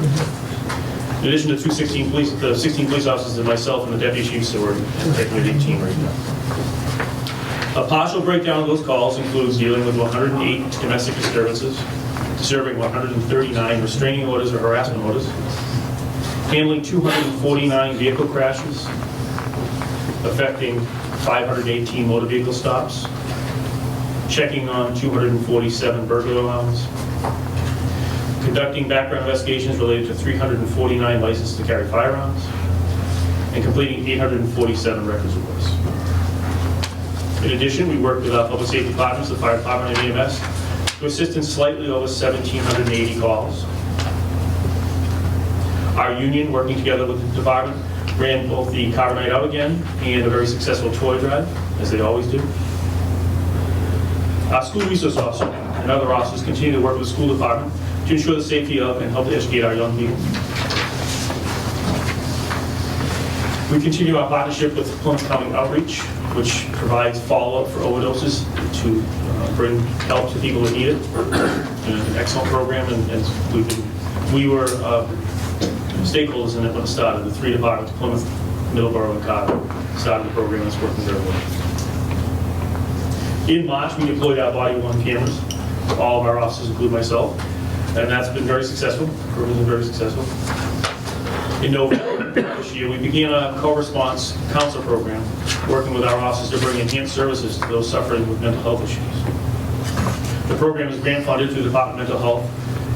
In addition to the 16 police officers and myself and the deputy chief, so we're technically 18 right now. A partial breakdown of those calls includes dealing with 108 domestic disturbances, serving 139 restraining orders or harassment orders, handling 249 vehicle crashes, affecting 518 motor vehicle stops, checking on 247 burglar alarms, conducting background investigations related to 349 licenses to carry firearms, and completing 847 records requests. In addition, we worked with our public safety departments, the fire department and EMS, to assist in slightly over 1,780 calls. Our union, working together with the department, ran both the Carver Night Out again and a very successful toy drive, as they always do. Our school resource officer and other officers continue to work with the school department to ensure the safety of and help to educate our young people. We continue our partnership with Plymouth County Outreach, which provides follow-up for overdoses to bring help to people that need it. An excellent program, and we were stakeholders in it when it started. The 3 departments, Plymouth, Middleborough, and Carver, started the program, and it's working very well. In March, we deployed our body worn cameras, all of our officers, including myself, and that's been very successful. The program has been very successful. In November this year, we began a co-response counsel program, working with our officers to bring enhanced services to those suffering with mental health issues. The program is grant funded through the Department of Mental Health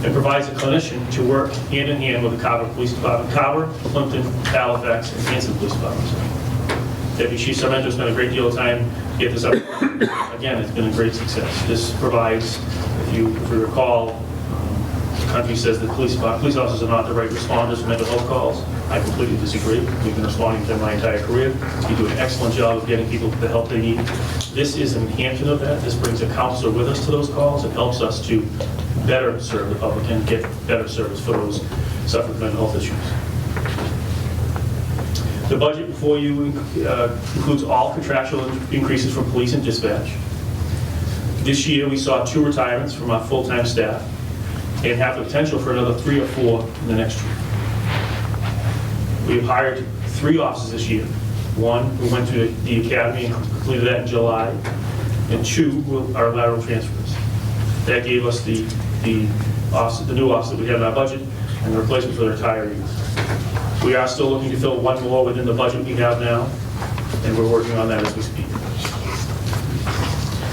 and provides a clinician to work hand in hand with the Carver Police Department, Carver, Plimpton, Halifax, and Hanson Police Departments. Deputy Chief Sarmento spent a great deal of time to get this up. Again, it's been a great success. This provides, if you recall, the country says that police officers are not the right responders for mental health calls. I completely disagree. We've been responding to them my entire career. You do an excellent job of getting people the help they need. This is an enhancement of that. This brings a counselor with us to those calls. It helps us to better serve the public and get better service for those suffering from mental health issues. The budget before you includes all contractual increases from police and dispatch. This year, we saw 2 retirements from our full-time staff and have the potential for another 3 or 4 in the next year. We've hired 3 officers this year. 1 who went to the academy and completed that in July, and 2 are lateral transfers. That gave us the new officer that we have in our budget and the replacement for the retirees. We are still looking to fill 1 more within the budget we have now, and we're working on that as we speak.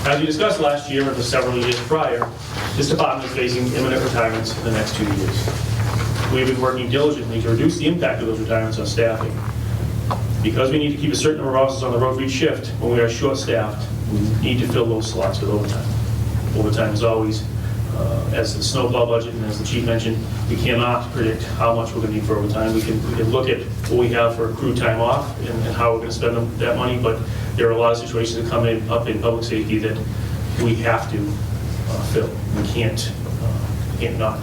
As we discussed last year and for several years prior, this department is facing imminent retirements in the next 2 years. We have been working diligently to reduce the impact of those retirements on staffing. Because we need to keep a certain number of officers on the road for each shift, when we are short-staffed, we need to fill those slots with overtime. Overtime is always, as the snowplow budget and as the chief mentioned, we cannot predict how much we're going to need for overtime. We can look at what we have for accrued time off and how we're going to spend that money, but there are a lot of situations that come up in public safety that we have to fill. We can't not.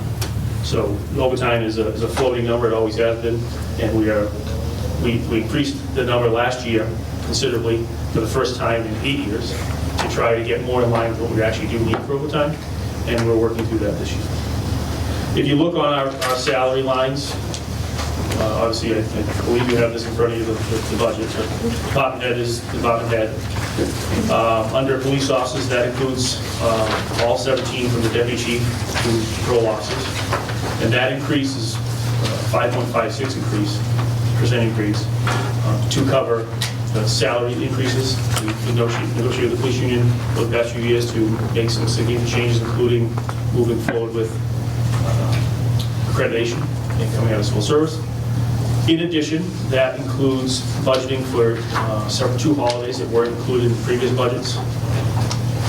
So overtime is a floating number. It always has been, and we increased the number last year considerably for the first time in 8 years to try to get more in line with what we actually do need for overtime, and we're working through that this year. If you look on our salary lines, obviously I believe you have this in front of you, the budget. Department head is department head. Under police officers, that includes all 17 from the deputy chief to patrol officers, and that increase is 5.56% increase to cover the salary increases. We negotiated with the police union for the past few years to make some significant changes, including moving forward with accreditation and coming out of civil service. In addition, that includes budgeting for 2 holidays that weren't included in previous budgets.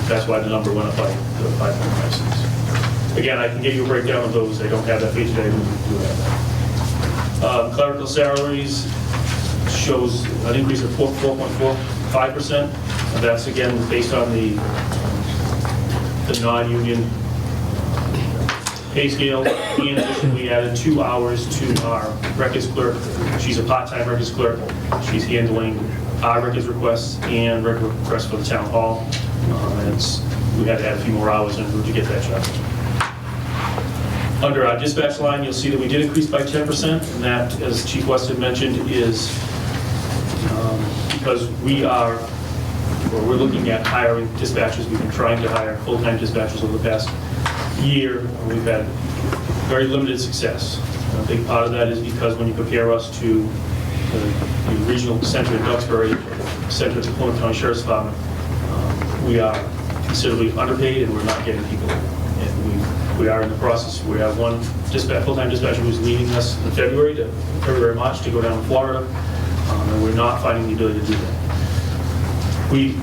That's why the number went up by 5.56. Again, I can give you a breakdown of those. I don't have that for you today. We do have that. Clerical salaries shows an increase of 4.45%. That's again based on the non-union pay scale. In addition, we added 2 hours to our records clerk. She's a part-time records clerk. She's handling our records requests and record requests for the town hall. We had to add a few more hours in order to get that job. Under our dispatch line, you'll see that we did increase by 10%, and that, as Chief Weston mentioned, is because we're looking at hiring dispatchers. We've been trying to hire full-time dispatchers over the past year. We've had very limited success. A big part of that is because when you compare us to the regional center in Duxbury, center at the Plymouth County Sheriff's Department, we are considerably underpaid and we're not getting people in. And we are in the process. We have 1 full-time dispatcher who's leaving us in February, March to go down to Florida, and we're not finding the ability to do that. We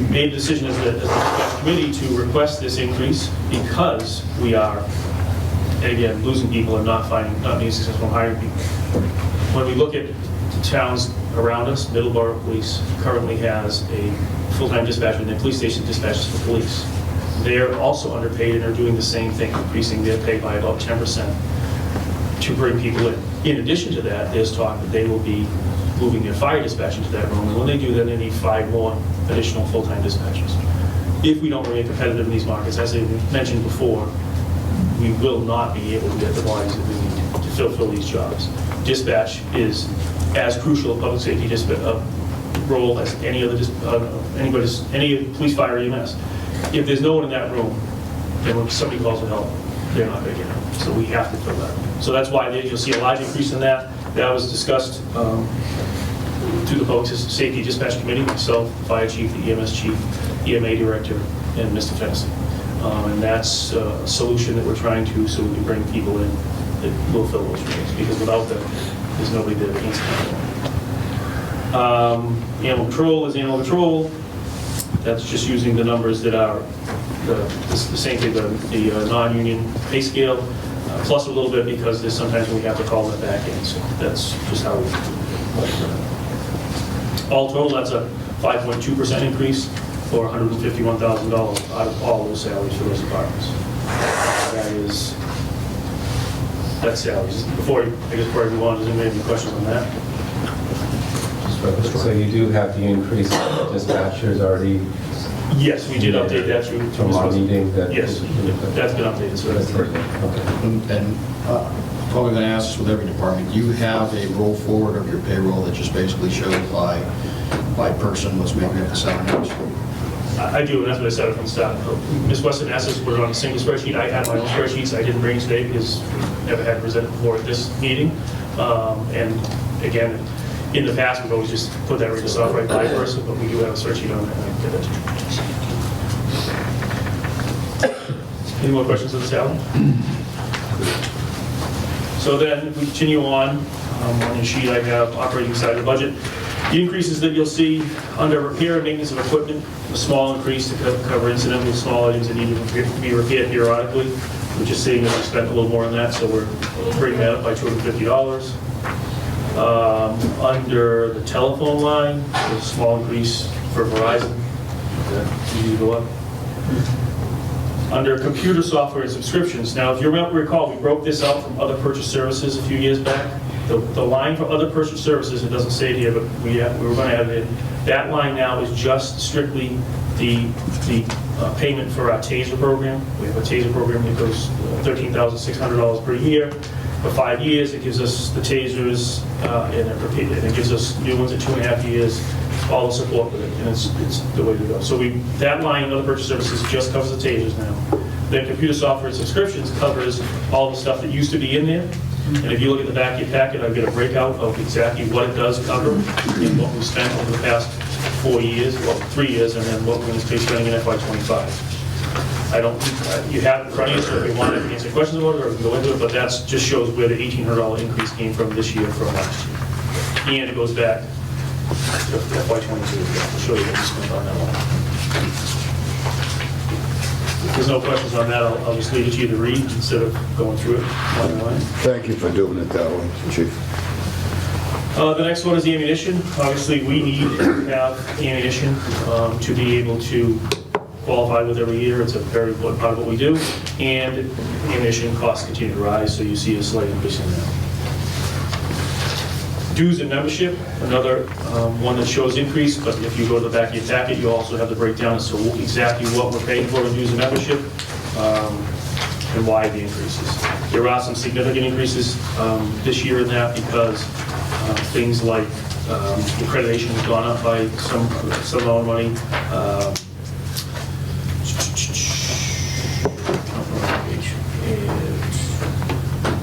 made the decision as the dispatch committee to request this increase because we are, again, losing people and not being successful in hiring people. When we look at the towns around us, Middleborough Police currently has a full-time dispatcher and then police station dispatchers for police. They're also underpaid and are doing the same thing, increasing their pay by about 10% to bring people in. In addition to that, there's talk that they will be moving their fire dispatch into that room, and when they do that, they need 5 more additional full-time dispatchers. If we don't remain competitive in these markets, as I mentioned before, we will not be able to get the bodies that we need to fulfill these jobs. Dispatch is as crucial a public safety role as any police, fire, EMS. If there's no one in that room, then when somebody calls for help, they're not going to get help. So we have to fill that room. So that's why you'll see a large increase in that. That was discussed through the Public Safety Dispatch Committee, myself, the fire chief, the EMS chief, EMA director, and Mr. Tennessee. And that's a solution that we're trying to, so we can bring people in that will fill those roles. Because without them, there's nobody that answers that. Animal control is animal control. That's just using the numbers that are the same thing, the non-union pay scale, plus a little bit because there's sometimes when we have to call that back in. So that's just how we do it. All total, that's a 5.2% increase for $151,000 out of all those salaries for those departments. That's salaries. Before I move on, does anybody have any questions on that? So you do have the increase in dispatchers already Yes, we did update that through. from our meeting? Yes, that's been updated, so that's correct. Okay. And probably going to ask this with every department, you have a roll forward of your payroll that just basically shows by person what's making up the salaries? I do, and that's what I said from the start. Ms. Weston asked us to put it on a single spreadsheet. I had my own spreadsheets. I didn't bring it today because we never had presented before at this meeting. And again, in the past, we've always just put that register off right by person, but we do have a spreadsheet on that. and I did it. Any more questions of the salary? So then, if we continue on your sheet, I have operating side of the budget. The increases that you'll see under repair and maintenance of equipment, a small increase to cover incidental small items that need to be repaired periodically. We're just seeing that we spent a little more on that, so we're bringing that up by $250. Under the telephone line, there's a small increase for Verizon. That needs to go up. Under computer software and subscriptions, now if you recall, we broke this out from other purchase services a few years back. The line for other purchase services, it doesn't say it here, but we were going to have it. That line now is just strictly the payment for our TASER program. We have a TASER program that goes $13,600 per year. For 5 years, it gives us the TASERs, and it gives us new ones at 2.5 years, all the support with it, and it's the way to go. So that line in other purchase services just covers the TASERs now. Then computer software and subscriptions covers all the stuff that used to be in there. And if you look at the back of your packet, I've got a breakout of exactly what it does cover and what we spent over the past 4 years, well, 3 years, and then what we're going to be spending in FY25. You have it in front of you, so if you want to answer questions about it or we can go into it, but that just shows where the $1,800 increase came from this year from last year. And it goes back to FY22. I'll show you what we spent on that one. If there's no questions on that, I'll just leave it to you to read instead of going through it line by line. Thank you for doing it that way, Chief. The next one is the ammunition. Obviously, we need to have ammunition to be able to qualify with every year. It's a very important part of what we do. And ammunition costs continue to rise, so you see a slight increase in that. Dues and membership, another one that shows increase, but if you go to the back of your packet, you also have the breakdown as to exactly what we're paying for in dues and membership and why the increases. There are some significant increases this year in that because things like accreditation has gone up by some amount of money.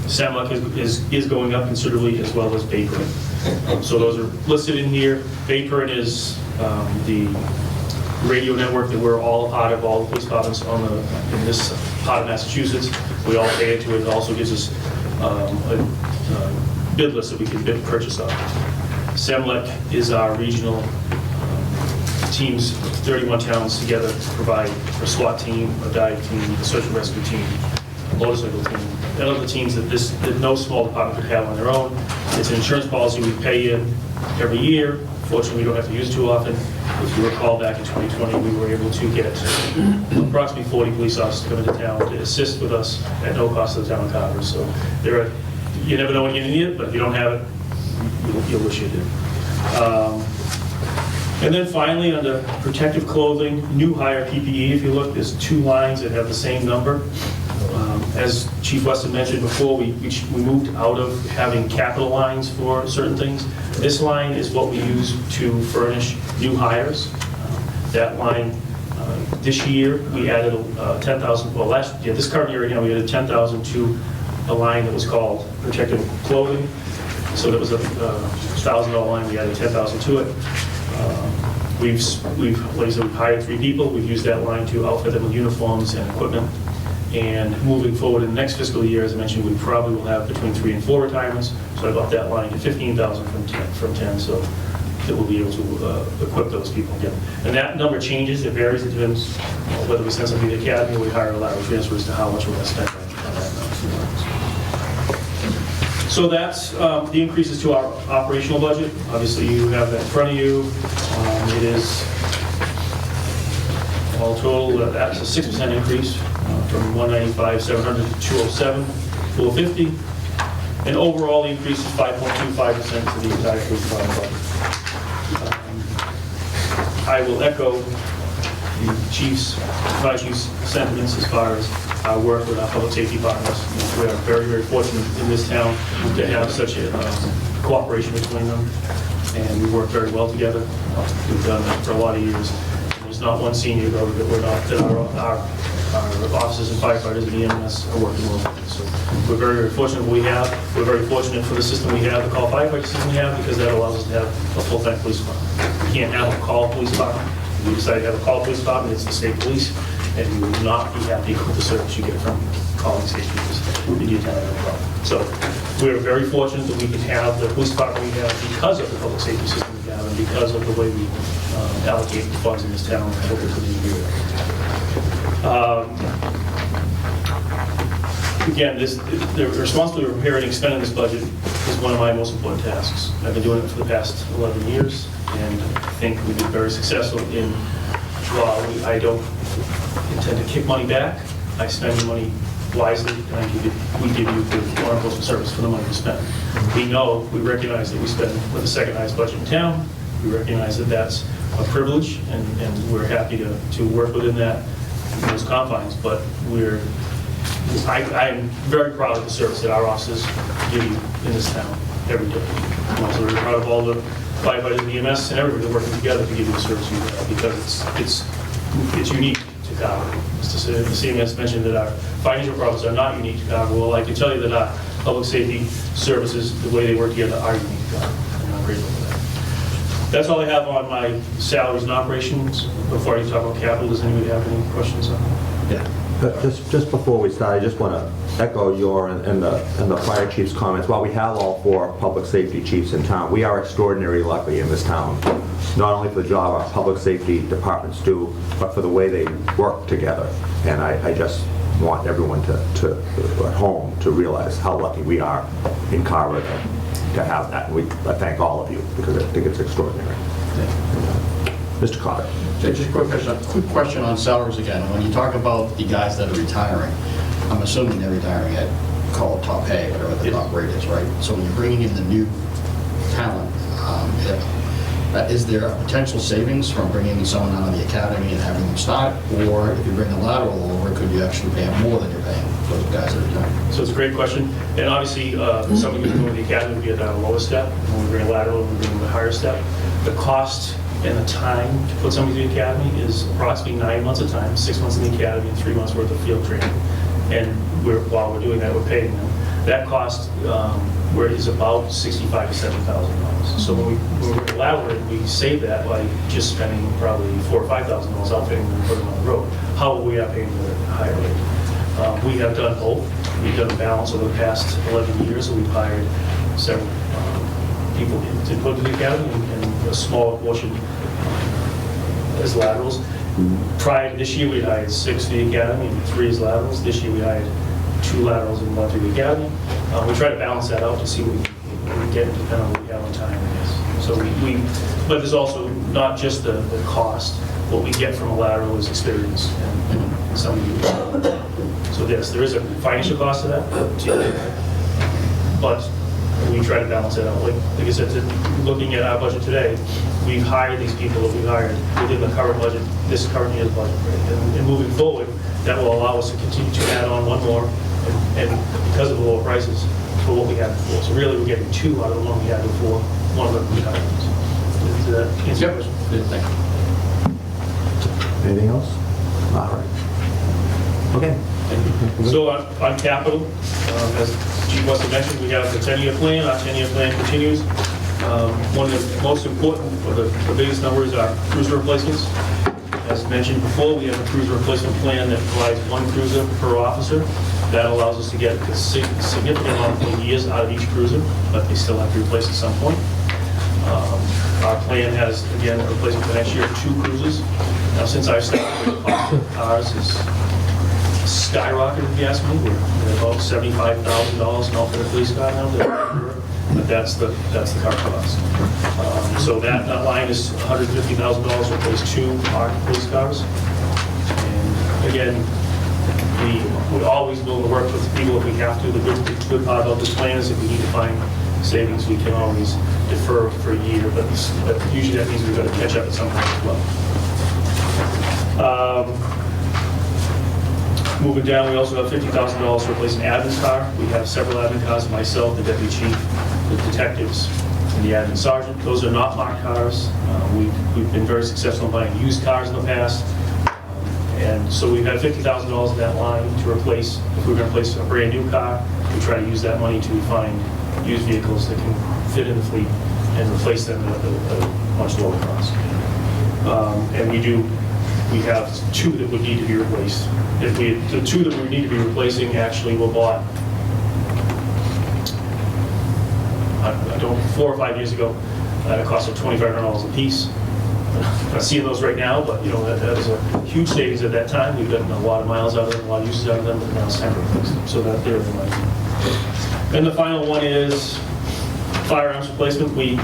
SAMLOC is going up considerably, as well as Baypern. So those are listed in here. Baypern is the radio network that we're all a part of, all the police departments in this part of Massachusetts. We all pay into it. It also gives us a bid list that we can purchase off. SAMLOC is our regional teams, 31 towns together to provide a SWAT team, a dive team, a search and rescue team, a motorcycle team, and other teams that no small department could have on their own. It's an insurance policy we pay in every year. Fortunately, we don't have to use it too often. If you recall, back in 2020, we were able to get approximately 40 police officers to come into town to assist with us at no cost to the town of Carver. So you never know when you need it, but if you don't have it, you'll wish you did. And then finally, under protective clothing, new hire PPE, if you look, there's 2 lines that have the same number. As Chief Weston mentioned before, we moved out of having capital lines for certain things. This line is what we use to furnish new hires. That line, this year, we added 10,000, well, this current year, again, we added 10,000 to a line that was called protective clothing. So that was a $1,000 line, we added 10,000 to it. Like I said, we've hired 3 people. We've used that line to outfit them with uniforms and equipment. And moving forward in the next fiscal year, as I mentioned, we probably will have between 3 and 4 retirements. So I bought that line to 15,000 from 10, so that we'll be able to equip those people again. And that number changes, it varies, it depends whether we send somebody to the academy or we hire a lateral transfer as to how much we're going to spend on that. So that's the increases to our operational budget. Obviously, you have that in front of you. It is all total, that's a 6% increase. From 195,700 to 207,450, and overall the increase is 5.25% to the entire police department budget. I will echo the fire chief's sentiments as far as our work with our public safety partners. We are very, very fortunate in this town to have such a cooperation between them, and we work very well together. We've done that for a lot of years. There's not one senior road that our officers and firefighters and EMS are working well with. So we're very, very fortunate we have. We're very fortunate for the system we have, the call firefighter system we have, because that allows us to have a full-time police department. We can't have a call police department. If we decide to have a call police department, it's the state police, and you will not be happy with the service you get from calling state police in your town as well. So we're very fortunate that we can have the police department we have because of the public safety system we have and because of the way we allocate the funds in this town. I hope we continue to do that. Again, the responsibility of preparing and expending this budget is one of my most important tasks. I've been doing it for the past 11 years, and I think we've been very successful in, while I don't intend to kick money back, I spend the money wisely, and we give you the law enforcement service for the money we spend. We recognize that we spend with the second highest budget in town. We recognize that that's a privilege, and we're happy to work within those confines, but I am very proud of the service that our officers give you in this town every day. I'm also very proud of all the firefighters and EMS and everybody working together to give you the service you have, because it's unique to Carver. The CMS mentioned that our financial problems are not unique to Carver. Well, I can tell you that our public safety services, the way they work together, are unique to Carver, and I'm grateful for that. That's all I have on my salaries and operations. Before I talk about capital, does anybody have any questions on that? Yeah. Just before we start, I just want to echo your and the fire chief's comments. While we have all 4 public safety chiefs in town, we are extraordinarily lucky in this town, not only for the job our public safety departments do, but for the way they work together. And I just want everyone at home to realize how lucky we are in Carver to have that. I thank all of you, because I think it's extraordinary. Mr. Carver. Just a quick question on salaries again. When you talk about the guys that are retiring, I'm assuming they're retiring at, call it top pay, whatever the top rate is, right? So when you're bringing in the new talent, is there a potential savings from bringing someone out of the academy and having them start? Or if you bring a lateral over, could you actually pay them more than you're paying for the guys that are retiring? So it's a great question. And obviously, something we do with the academy would be at a lower step. When we bring a lateral, we bring a higher step. The cost and the time to put somebody through the academy is approximately 9 months of time, 6 months in the academy, and 3 months worth of field training. And while we're doing that, we're paying them. That cost is about $65,000 to $70,000. So when we lateral, we save that by just spending probably $4,000 or $5,000 outfitting them and putting them on the road. However, we are paying the higher rate. We have done both. We've done a balance over the past 11 years, and we've hired several people to put in the academy, and a smaller portion as laterals. Prior to this year, we hired 6 to the academy and 3 as laterals. This year, we hired 2 laterals and 1 to the academy. We try to balance that out to see what we get, depending on what we have on time, I guess. So but there's also not just the cost. What we get from a lateral is experience and some of you. So yes, there is a financial cost to that, but we try to balance it out. Like I said, looking at our budget today, we've hired these people that we've hired within the current budget, this current year's budget, right? And moving forward, that will allow us to continue to add on 1 more, and because of the lower prices, for what we had before. So really, we're getting 2 out of the 1 we had before. 1 of them we hired. Does that answer your question? Thank you. Anything else? All right. Okay. So on capital, as Chief Weston mentioned, we have the 10-year plan. Our 10-year plan continues. One of the most important, or the biggest numbers are cruiser replacements. As mentioned before, we have a cruiser replacement plan that provides 1 cruiser per officer. That allows us to get a significant amount of years out of each cruiser, but they still have to replace at some point. Our plan has, again, a replacement for next year of 2 cruisers. Now, since I've started, the cost of cars is skyrocketed, if you ask me. We're at about $75,000 now for the police car now, but that's the car cost. So that line is $150,000 to replace 2 parked police cars. And again, we would always be able to work with people if we have to. The good part about this plan is if we need to find savings, we can always defer for a year, but usually that means we've got to catch up at some point as well. Moving down, we also have $50,000 to replace an admin car. We have several admin cars, myself, the deputy chief, the detectives, and the admin sergeant. Those are not marked cars. We've been very successful in buying used cars in the past. And so we've had $50,000 in that line to replace, if we're going to replace a brand new car, we try to use that money to find used vehicles that can fit in the fleet and replace them at a much lower cost. And we have two that would need to be replaced. The two that we need to be replacing actually were bought, 4 or 5 years ago at a cost of $2,500 a piece. I'm not seeing those right now, but that was a huge savings at that time. We've gotten a lot of miles out of them, a lot of uses out of them, but now it's time to replace them. So that they're the money. And the final one is firearms replacement. We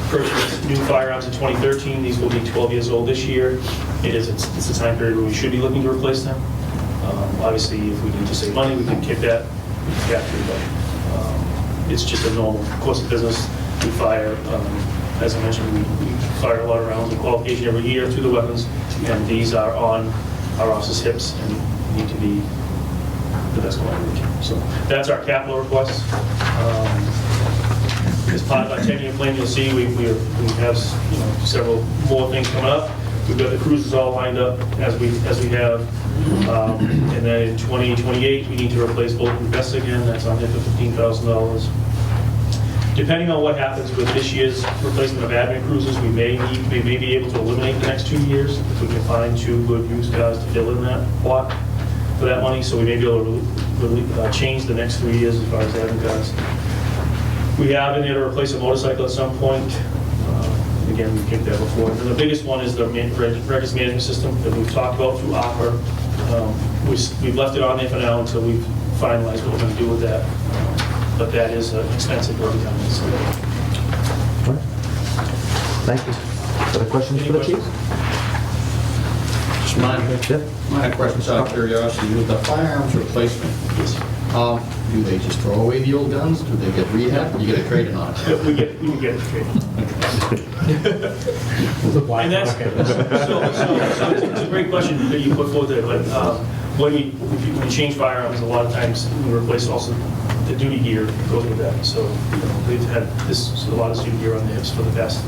purchased new firearms in 2013. These will be 12 years old this year. It's a time period where we should be looking to replace them. Obviously, if we need to save money, we can kick that factory, but it's just a normal course of business. We fire, as I mentioned, we fire a lot of rounds of qualification every year through the weapons, and these are on our officers' hips and need to be the best quality we can. So that's our capital request. As part of our 10-year plan, you'll see we have several more things coming up. We've got the cruisers all lined up as we have, and then in 2028 we need to replace bulletproof vests again. That's on there for $15,000. Depending on what happens with this year's replacement of admin cruisers, we may be able to eliminate the next 2 years if we can find 2 good used cars to fill in that plot for that money. So we may be able to change the next 3 years as far as admin cars. We have in there to replace a motorcycle at some point. Again, we kicked that before. And the biggest one is the records management system that we've talked about through Opera. We've left it on there for now until we've finalized what we're going to do with that. But that is an expensive building company. So. Thank you. Other questions for the chief? Just my question, out of curiosity, with the firearms replacement, do they just throw away the old guns? Do they get rehab? You get a trade-in on it? We get a trade-in. And that's, so it's a great question that you put forward there, but when we change firearms, a lot of times we replace also the duty gear that goes with that. So they've had a lot of duty gear on the hips for the past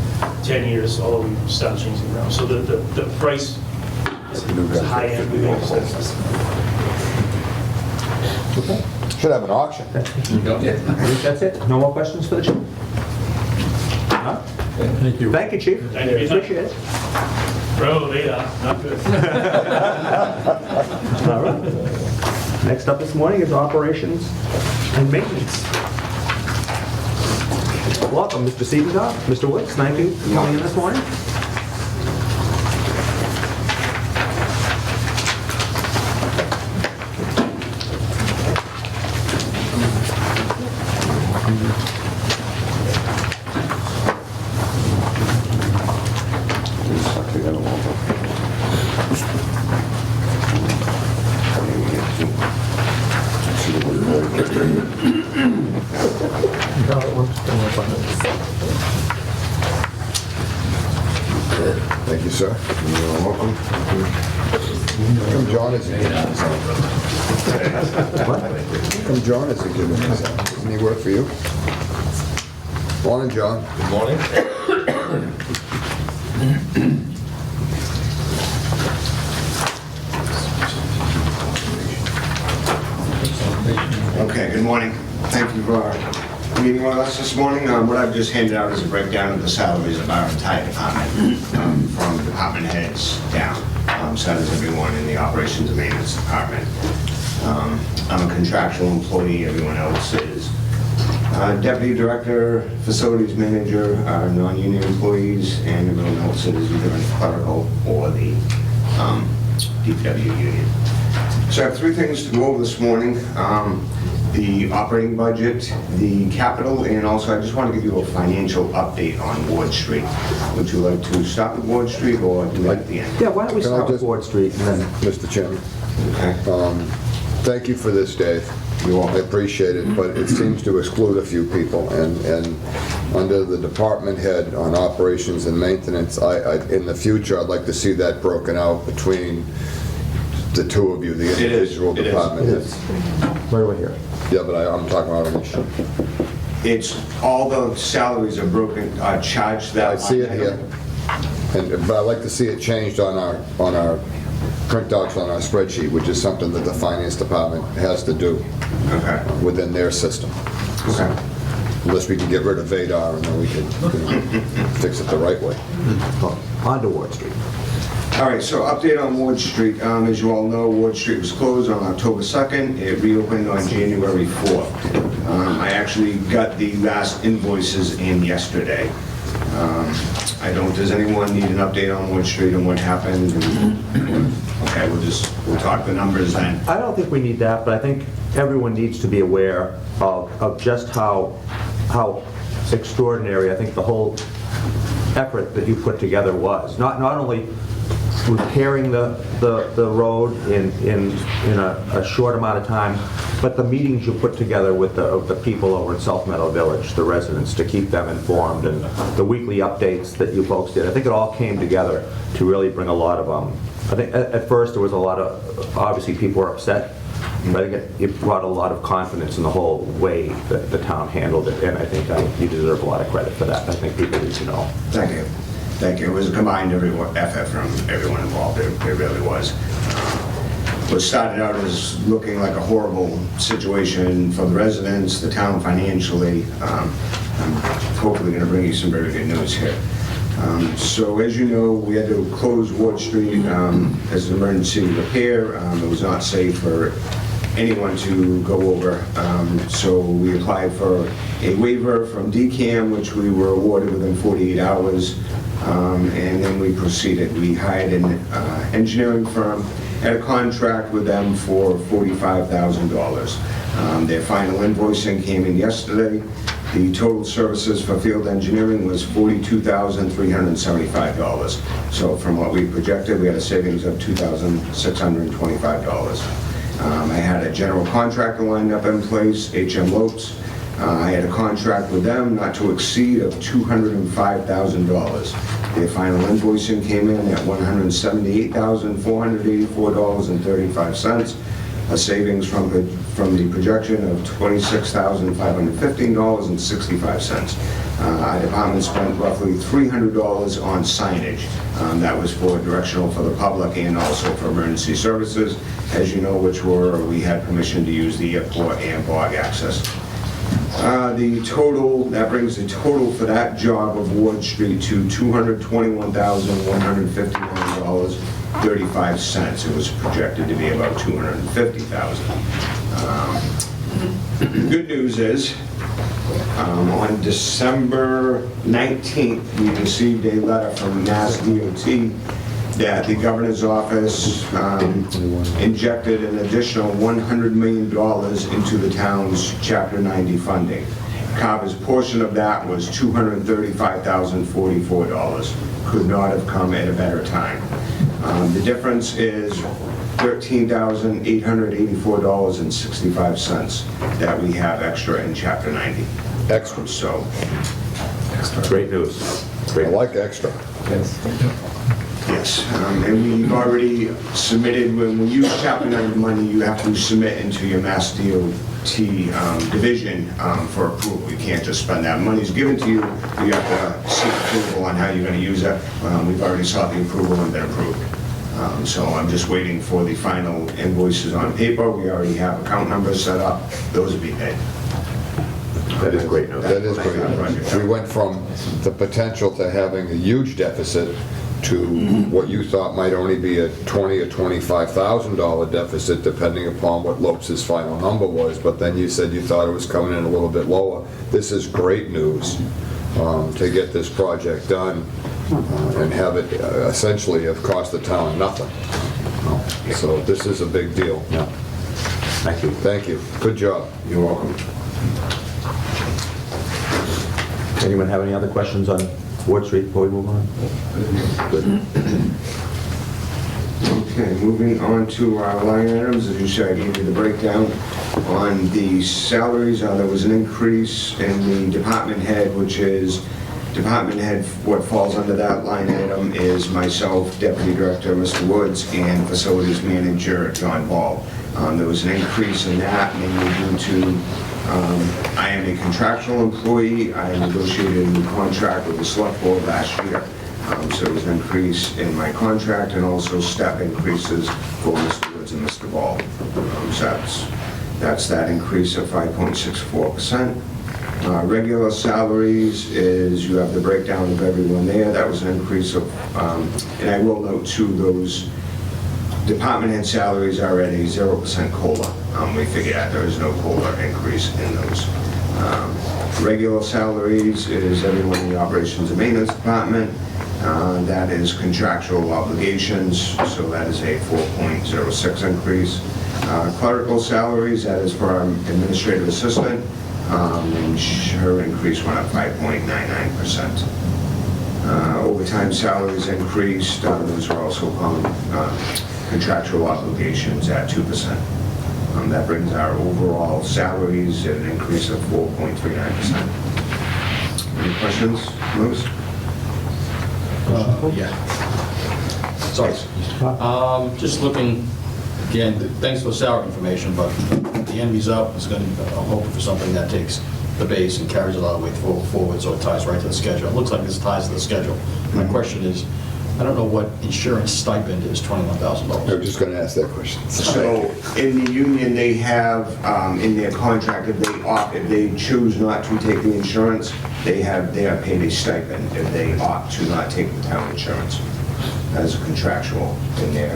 10 years, although we started changing around. So the price is high end. We make sense. Okay. Should have an auction. I think that's it. No more questions for the chief? No? Thank you. Thank you, chief. Thank you. Appreciate it. Bro, they are not good. All right. Next up this morning is operations and maintenance. Welcome, Mr. Siebendorf, Mr. Woods. Thank you for coming in this morning. Thank you, sir. You're welcome. Come John isn't giving this out. Come John isn't giving this out. Doesn't he work for you? Morning, John. Good morning. Okay, good morning. Thank you for meeting with us this morning. What I've just handed out is a breakdown of the salaries of our entire department, from department heads down. So does everyone in the operations and maintenance department. I'm a contractual employee, everyone else is deputy director, facilities manager, our non-union employees, and everyone else is either in clerical or the DPW union. So I have 3 things to go over this morning. The operating budget, the capital, and also I just want to give you a financial update on Ward Street. Would you like to start with Ward Street or do that at the end? Yeah, why don't we start with Ward Street and then... Mr. Chairman. Okay. Thank you for this, Dave. I appreciate it, but it seems to exclude a few people, and under the department head on operations and maintenance, in the future, I'd like to see that broken out between the two of you, the individual It is. department heads. Right over here. Yeah, but I'm talking about an issue. It's, all the salaries are broken, charged that. I see it here, but I'd like to see it changed on our printouts on our spreadsheet, which is something that the finance department has to do Okay. within their system. Okay. Unless we can get rid of Vadar and then we can fix it the right way. On to Ward Street. All right, so update on Ward Street. As you all know, Ward Street was closed on October 2nd. It reopened on January 4th. I actually got the last invoices in yesterday. Does anyone need an update on Ward Street and what happened? Okay, we'll talk the numbers then. I don't think we need that, but I think everyone needs to be aware of just how extraordinary I think the whole effort that you put together was. Not only repairing the road in a short amount of time, but the meetings you put together with the people over at South Meadow Village, the residents, to keep them informed, and the weekly updates that you folks did. I think it all came together to really bring a lot of, I think at first there was a lot of, obviously people were upset, but I think it brought a lot of confidence in the whole way that the town handled it, and I think you deserve a lot of credit for that. I think people need to know. Thank you. Thank you. It was a combined effort from everyone involved. It really was. What started out as looking like a horrible situation for the residents, the town financially. I'm hopefully going to bring you some very good news here. So as you know, we had to close Ward Street as an emergency repair. It was not safe for anyone to go over. So we applied for a waiver from DCAM, which we were awarded within 48 hours. And then we proceeded. We hired an engineering firm, had a contract with them for $45,000. Their final invoicing came in yesterday. The total services for field engineering was $42,375. So from what we projected, we had a savings of $2,625. I had a general contractor lined up in place, HM Lopes. I had a contract with them not to exceed of $205,000. Their final invoicing came in at $178,484.35, a savings from the projection of $26,515.65. Our department spent roughly $300 on signage. That was for directional for the public and also for emergency services, as you know, we had permission to use the airport and bog access. That brings the total for that job of Ward Street to $221,151.35. It was projected to be about $250,000. The good news is, on December 19th, we received a letter from Mass DOT that the governor's office injected an additional $100 million into the town's Chapter 90 funding. Carver's portion of that was $235,044. Could not have come at a better time. The difference is $13,884.65 that we have extra in Chapter 90. Extra. So, Great news. I like extra. yes, and we've already submitted, when we use Chapter 90 money, you have to submit into your Mass DOT division for approval. You can't just spend that. Money's given to you, you have to seek approval on how you're going to use it. We've already sought the approval and been approved. So I'm just waiting for the final invoices on paper. We already have account numbers set up. Those will be paid. That is great news. That is great. We went from the potential to having a huge deficit to what you thought might only be a $20,000 or $25,000 deficit, depending upon what Lopes' final number was, but then you said you thought it was coming in a little bit lower. This is great news to get this project done and have it essentially have cost the town nothing. So this is a big deal. Yeah. Thank you. Thank you. Good job. You're welcome. Anyone have any other questions on Ward Street before we move on? Good. Okay, moving on to our line items, as you said, I gave you the breakdown. On the salaries, there was an increase in the department head, which is, department head, what falls under that line item is myself, Deputy Director Mr. Woods, and Facilities Manager John Ball. There was an increase in that, mainly due to, I am a contractual employee. I negotiated a new contract with the select board last year. So there was an increase in my contract and also step increases for Mr. Woods and Mr. Ball. So that's that increase of 5.64%. Regular salaries is, you have the breakdown of everyone there. That was an increase of, and I will note too, those department head salaries are at a 0% COLA. We figured out there is no COLA increase in those. Regular salaries is everyone in the operations and maintenance department. That is contractual obligations, so that is a 4.06 increase. Clerical salaries, that is for our administrative assistant, and her increase went up 5.99%. Overtime salaries increased, those are also contractual obligations at 2%. That brings our overall salaries at an increase of 4.39%. Any questions, Louis? Yeah. Sorry. Just looking, again, thanks for the salary information, but the enemy's up. It's going to, I'm hoping for something that takes the base and carries it all the way forward, so it ties right to the schedule. It looks like this ties to the schedule. My question is, I don't know what insurance stipend is, $21,000. I was just going to ask that question. So in the union, they have in their contract, if they choose not to take the insurance, they are paid a stipend if they opt to not take the town insurance as a contractual in there.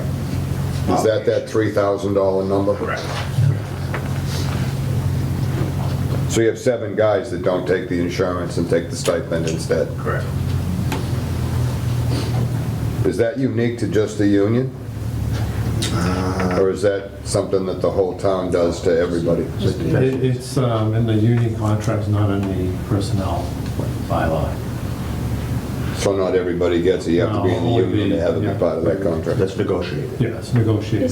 Is that $3,000 number? Correct. So you have 7 guys that don't take the insurance and take the stipend instead? Correct. Is that unique to just the union? Or is that something that the whole town does to everybody? It's in the union contracts, not in the personnel bylaw. So not everybody gets it, you have to be in the No, union to have it be yeah. part of that contract? That's negotiated. Yeah, it's negotiated.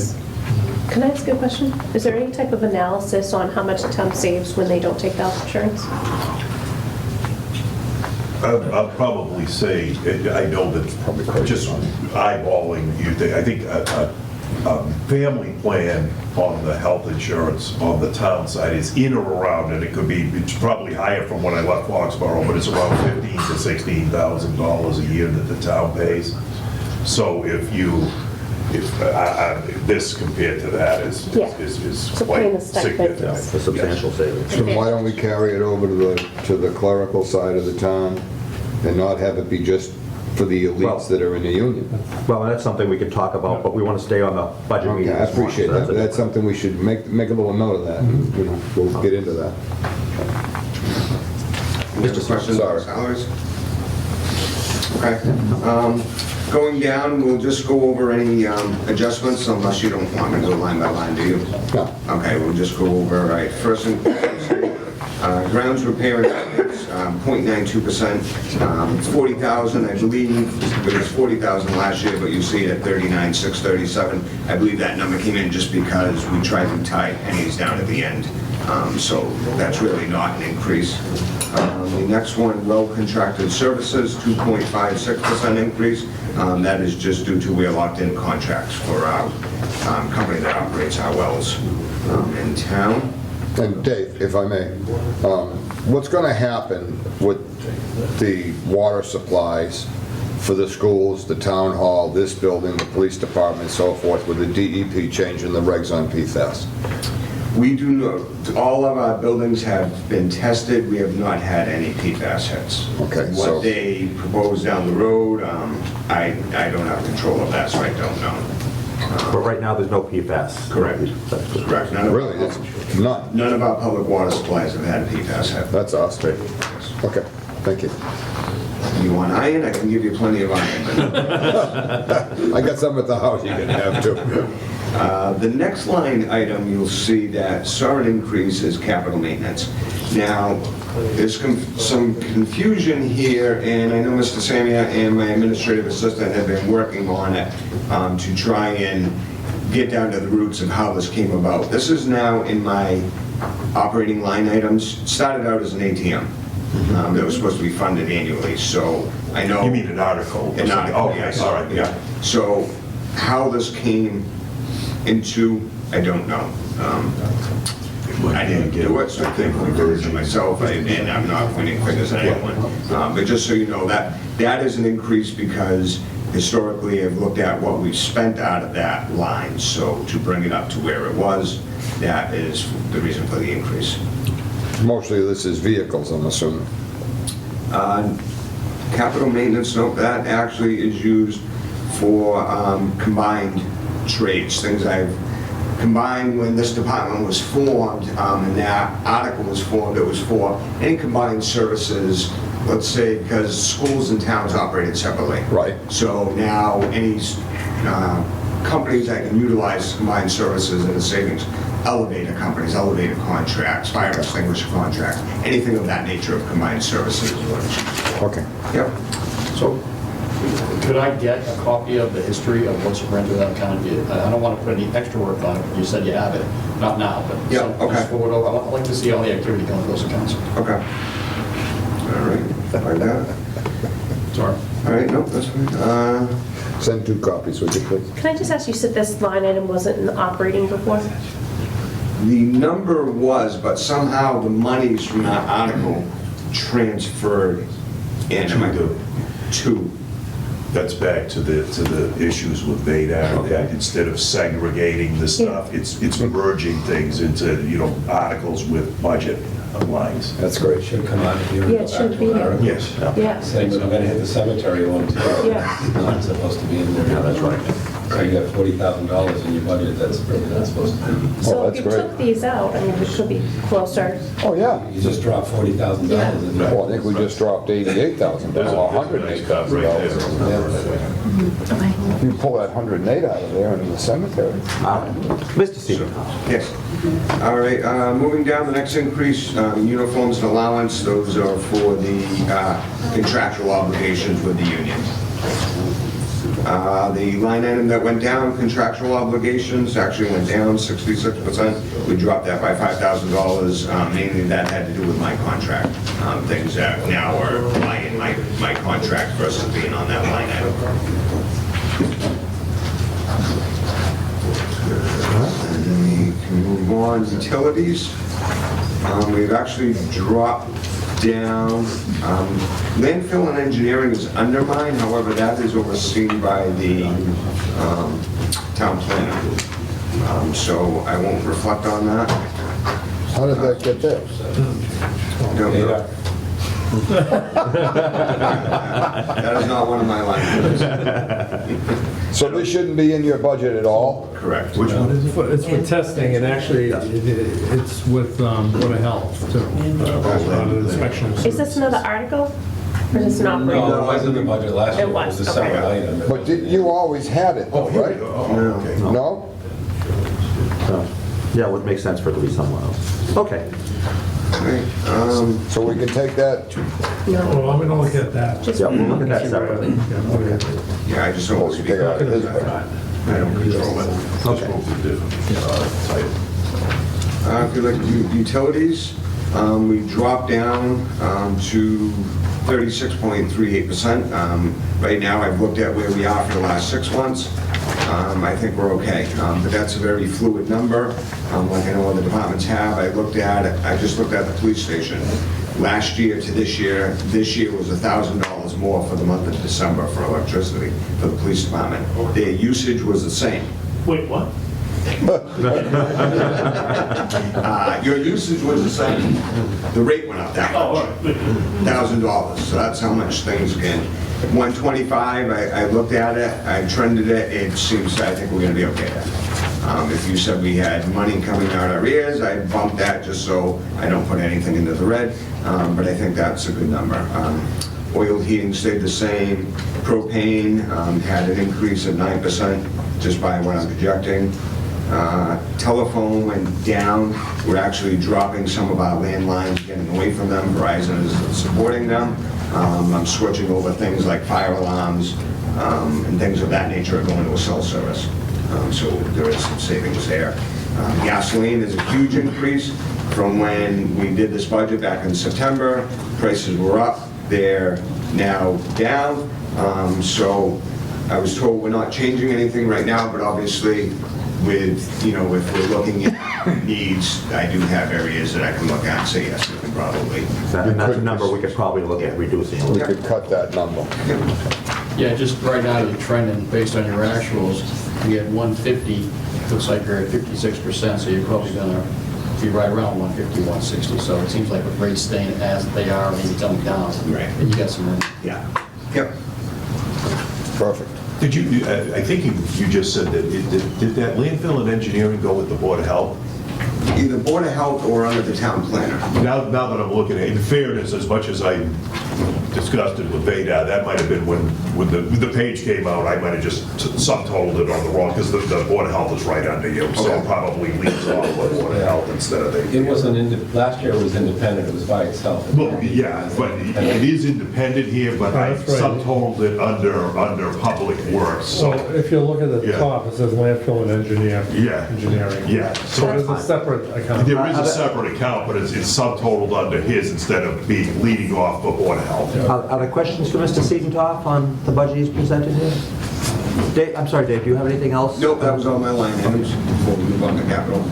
Can I ask you a question? Is there any type of analysis on how much the town saves when they don't take the health insurance? I'll probably say, I know that just eyeballing, I think a family plan on the health insurance on the town side is in or around, and it's probably higher from when I left Foxborough, but it's around $15,000 to $16,000 a year that the town pays. So if this compared to that is So paying the quite stipend significant. is- A substantial savings. So why don't we carry it over to the clerical side of the town and not have it be just for the elites that are in the union? Well, that's something we can talk about, but we want to stay on the budget Okay, meeting. I this morning, appreciate so that. a That's different- something we should make a little note of that. You know, we'll get into that. Any other questions on Sorry. salaries? Okay. Going down, we'll just go over any adjustments, unless you don't want me to go line by line, do you? No. Okay, we'll just go over, all right, first and grounds repair and maintenance, 0.92%. It's 40,000, I believe, it was 40,000 last year, but you see it at 39,637. I believe that number came in just because we tried to tie pennies down at the end. So that's really not an increase. The next one, well contracted services, 2.56% increase. That is just due to we are locked in contracts for our company that operates our wells in town. And Dave, if I may, what's going to happen with the water supplies for the schools, the town hall, this building, the police department, so forth, with the DEP changing the regs on PFAS? We do know, all of our buildings have been tested. We have not had any PFAS hits. Okay, so- What they propose down the road, I don't have control of that, so I don't know. But right now, there's no PFAS. Correct. Correct. None of- Really? It's none? None of our public water supplies have had PFAS hit. That's us. Okay, thank you. You want iron? I can give you plenty of iron. I got some at the house you can have too. The next line item you'll see that saw an increase is capital maintenance. Now, There's some confusion here, and I know Mr. Samia and my administrative assistant have been working on it to try and get down to the roots of how this came about. This is now in my operating line items. It started out as an ATM that was supposed to be funded annually, so I know... You mean an article? An article, Okay, yes. all right, yeah. So how this came into, I don't know. I didn't do it, so I think I'm version myself, and I'm not pointing fingers at anyone. But just so you know, that is an increase because historically I've looked at what we've spent out of that line, so to bring it up to where it was, that is the reason for the increase. Mostly this is vehicles, I'm assuming. Capital maintenance, no, that actually is used for combined trades, things I've combined when this department was formed, and that article was formed, it was for any combined services, let's say, because schools and towns operated separately. Right. So now any companies that can utilize combined services and the savings, elevator companies, elevator contracts, fire extinguisher contracts, anything of that nature of combined services. Okay. Yep. So, could I get a copy of the history of what's rendered that account? I don't want to put any extra work on it. You said you have it, not now, but Yeah, just okay. forward over. I'd like to see all the activity going to those accounts. Okay. All right, find out. Sorry. All right, nope, that's fine. Send 2 copies, would you please? Can I just ask, you said this line item wasn't in the operating before? The number was, but somehow the monies from that article transferred into two. That's back to the issues with VEDA. Okay. Instead of segregating the stuff, it's merging things into, articles with budget lines. That's great. Should come out of here. Yeah, it should be here. Yes. Yeah. Same, but I'm gonna hit the cemetery one too. Yeah. It's not supposed to be in there. Yeah, that's right. So you got $40,000 in your budget, that's really not supposed to be. So Oh, if that's you great. took these out, I mean, we should be closer. Oh, yeah. You just dropped $40,000 in there. Well, I think we just dropped $88,000, or $108,000. Okay. If you pull that 108 out of there into the cemetery. Mr. Seaver. Yes. All right, moving down, the next increase, uniforms and allowance, those are for the contractual obligations with the union. The line item that went down, contractual obligations, actually went down 66%. We dropped that by $5,000. Mainly that had to do with my contract. Things that now are my contract versus being on that line item. And then we can move on, utilities. We've actually dropped down. Landfill and engineering is under mine, however, that is overseen by the town planner. So I won't reflect on that. How did that get there? Don't know. That is not one of my line items. So this shouldn't be in your budget at all? Correct. Which one? It's for testing, and actually, it's with Board of Health, too. Inspection. Is this another article? Or is this an operating? No, it wasn't in the budget last year. It was, a separate okay. item. But you always had it, though, right? Oh, okay. No? Yeah, it would make sense for it to be somewhere else. Okay. Okay, So we can take that, Well, I'm gonna look at that. Yeah, we'll look at that separately. yeah, I just don't oh, want we to can speak take it out of his on budget. that. I don't control it. Okay. If you look at utilities, we dropped down to 36.38%. Right now, I've looked at where we are for the last 6 months. I think we're okay, but that's a very fluid number. Like I know other departments have. I just looked at the police station. Last year to this year was $1,000 more for the month of December for electricity for the police department. Their usage was the same. Wait, what? Your usage was the same. The rate went up that much. $1,000. So that's how much things can. 125, I looked at it, I trended it, it seems, I think we're gonna be okay there. If you said we had money coming out our ears, I'd bump that just so I don't put anything into the red, but I think that's a good number. Oil heating stayed the same. Propane had an increase of 9% just by what I'm projecting. Telephone went down. We're actually dropping some of our landlines, getting away from them. Verizon is supporting them. I'm switching over things like fire alarms and things of that nature are going to a cell service. So there is some savings there. Gasoline is a huge increase from when we did this budget back in September. Prices were up. They're now down. So I was told we're not changing anything right now, but obviously with, if we're looking at needs, I do have areas that I can look at and say, yes, we can probably. And that's a number we could probably look at reducing. We could cut that number. Yeah, just right now, you're trending based on your actuals. You had 150, looks like you're at 56%, so you're probably gonna be right around 150, 160. So it seems like with rates staying as they are, maybe coming down, Right. and you got some room. Yeah. Yep. Perfect. Did you, I think you just said that, did that landfill and engineering go with the Board of Health? Either Board of Health or under the town planner. Now that I'm looking at it, in fairness, as much as I discussed it with Veda, that might have been when the page came out, I might have just subtotaled it on the wrong, because the Board of Health is right under you, so Okay. it probably leads off the Board of Health instead of the... It wasn't, last year it was independent, it was by itself. Well, yeah, but it is independent here, but I That's right. subtotaled it under Public Works, So so... if you look at the Yeah. top, it says landfill and engineering. Yeah. So there's a separate account. There is a separate account, but it's subtotaled under his instead of being leading off the Board of Health. Are there questions for Mr. Seatontoff on the budget he's presented here? Dave, I'm sorry, Dave, do you have anything else? Nope, that was all my line items before we move on to capital.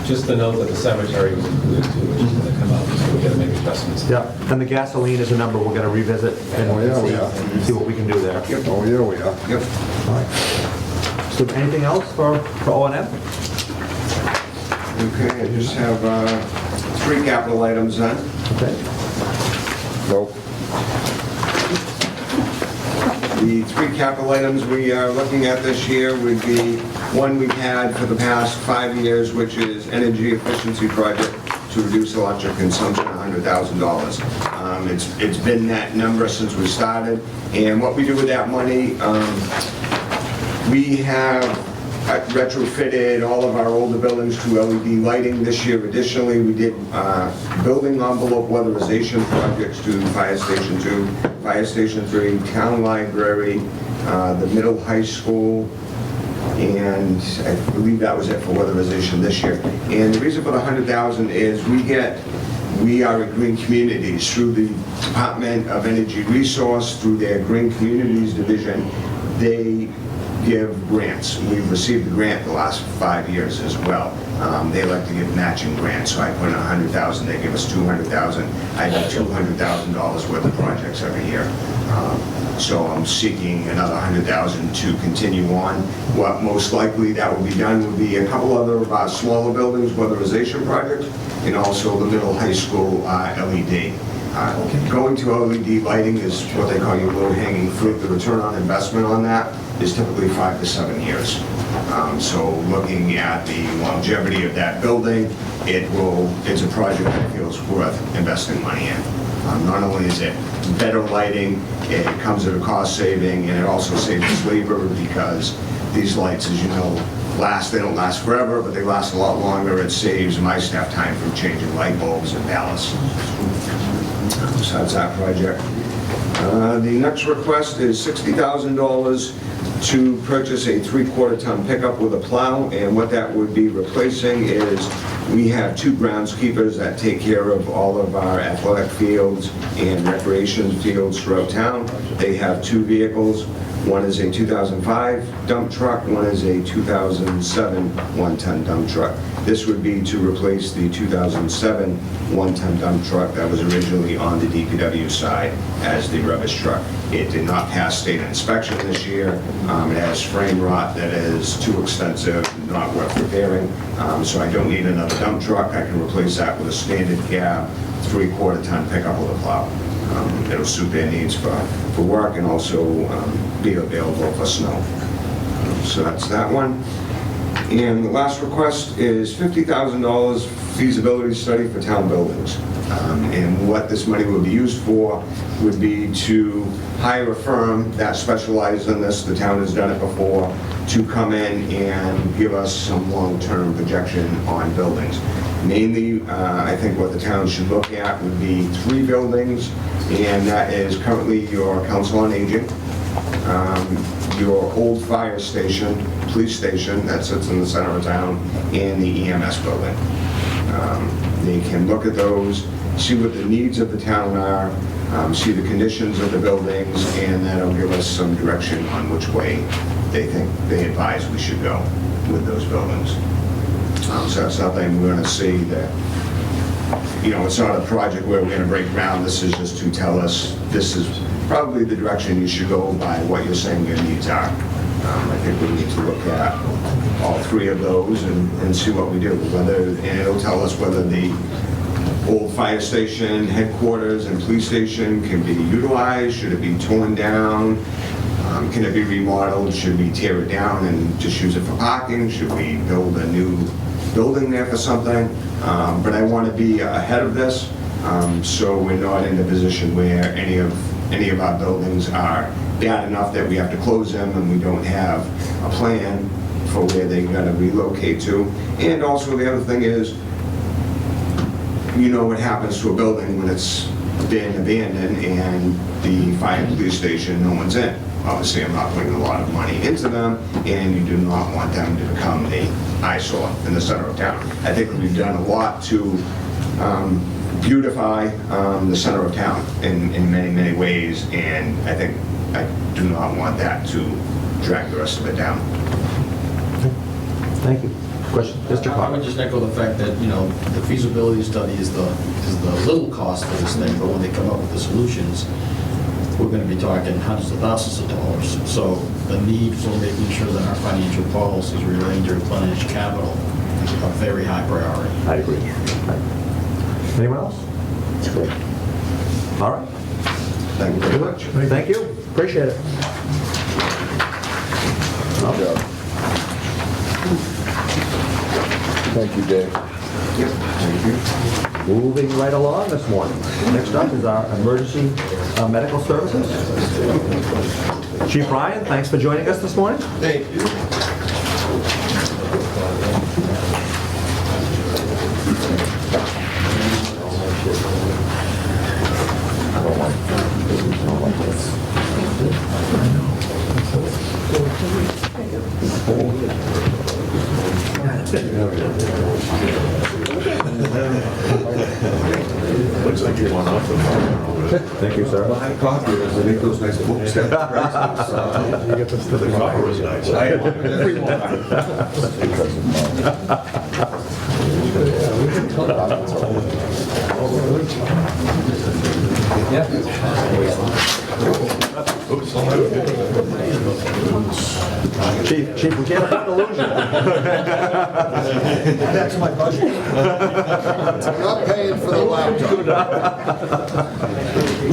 Just to note that the cemetery was included too, which is going to come out, so we got to make adjustments. Yeah, and the gasoline is a number we're gonna revisit Oh, yeah, we and see what we can do there. Oh, yeah, we are. Yep. So anything else for O&M? Okay, I just have 3 capital items then. Okay. Nope. The 3 capital items we are looking at this year would be one we've had for the past 5 years, which is energy efficiency project to reduce electric consumption, $100,000. It's been that number since we started, and what we do with that money, we have retrofitted all of our older buildings to LED lighting this year. Additionally, we did building envelope weatherization projects to Fire Station 2, Fire Station 3, Town Library, the middle high school, and I believe that was it for weatherization this year. And the reason for the $100,000 is we are at Green Communities through the Department of Energy Resource, through their Green Communities Division. They give grants. We've received a grant the last 5 years as well. They like to give matching grants, so I put in $100,000, they give us $200,000. I do $200,000 worth of projects every year. So I'm seeking another $100,000 to continue on. What most likely that will be done would be a couple other smaller buildings, weatherization projects, and also the middle high school LED. Going to LED lighting is what they call your low-hanging fruit. The return on investment on that is typically 5 to 7 years. So looking at the longevity of that building, it's a project that feels worth investing money in. Not only is it better lighting, it comes at a cost saving, and it also saves labor because these lights, as you know, they don't last forever, but they last a lot longer. It saves my staff time from changing light bulbs and ballasts. So that's that project. The next request is $60,000 to purchase a 3/4 ton pickup with a plow, and what that would be replacing is we have 2 groundskeepers that take care of all of our athletic fields and recreation fields throughout town. They have 2 vehicles. One is a 2005 dump truck, one is a 2007 one-ton dump truck. This would be to replace the 2007 one-ton dump truck that was originally on the DPW side as the rubbish truck. It did not pass state inspection this year. It has frame rot that is too extensive, not worth repairing. So I don't need another dump truck. I can replace that with a standard cab, 3/4 ton pickup with a plow. It'll suit their needs for work and also be available for snow. So that's that one. And the last request is $50,000 feasibility study for town buildings. And what this money would be used for would be to hire a firm that specializes in this. The town has done it before. to come in and give us some long-term projection on buildings. Mainly, I think what the town should look at would be 3 buildings, and that is currently your Council on Aging, your old fire station, police station that sits in the center of town, and the EMS building. They can look at those, see what the needs of the town are, see the conditions of the buildings, and that'll give us some direction on which way they advise we should go with those buildings. So it's nothing we're gonna see that, it's not a project where we're gonna break ground. This is just to tell us this is probably the direction you should go by what you're saying your needs are. I think we need to look at all 3 of those and see what we do. And it'll tell us whether the old fire station, headquarters, and police station can be utilized. Should it be torn down? Can it be remodeled? Should we tear it down and just use it for parking? Should we build a new building there for something? But I want to be ahead of this, so we're not in a position where any of our buildings are bad enough that we have to close them and we don't have a plan for where they're going to relocate to. And also the other thing is, what happens to a building when it's been abandoned and the fire and police station, no one's in. Obviously, I'm not putting a lot of money into them, and you do not want them to become the eyesore in the center of town. I think we've done a lot to beautify the center of town in many, many ways, and I do not want that to drag the rest of it down. Thank you. Question, Mr. I Carver? would just echo the fact that, the feasibility study is the little cost of this thing, but when they come up with the solutions, we're going to be talking hundreds of thousands of dollars. So the need for making sure that our financial policies relating to replenish capital is a very high priority. I agree. Anyone else? All right. Thank you very much. Thank you. Appreciate it. Good job. Thank you, Dave. Thank you. Moving right along this morning. Next up is our emergency medical services. Chief Ryan, thanks for joining us this morning. Thank you. Looks like you want off the phone. Thank you, sir. Buy copies, I make those nice books that prices. You get the cover was nice. Chief, we can't afford illusion. That's my budget. We're not paying for the laptop.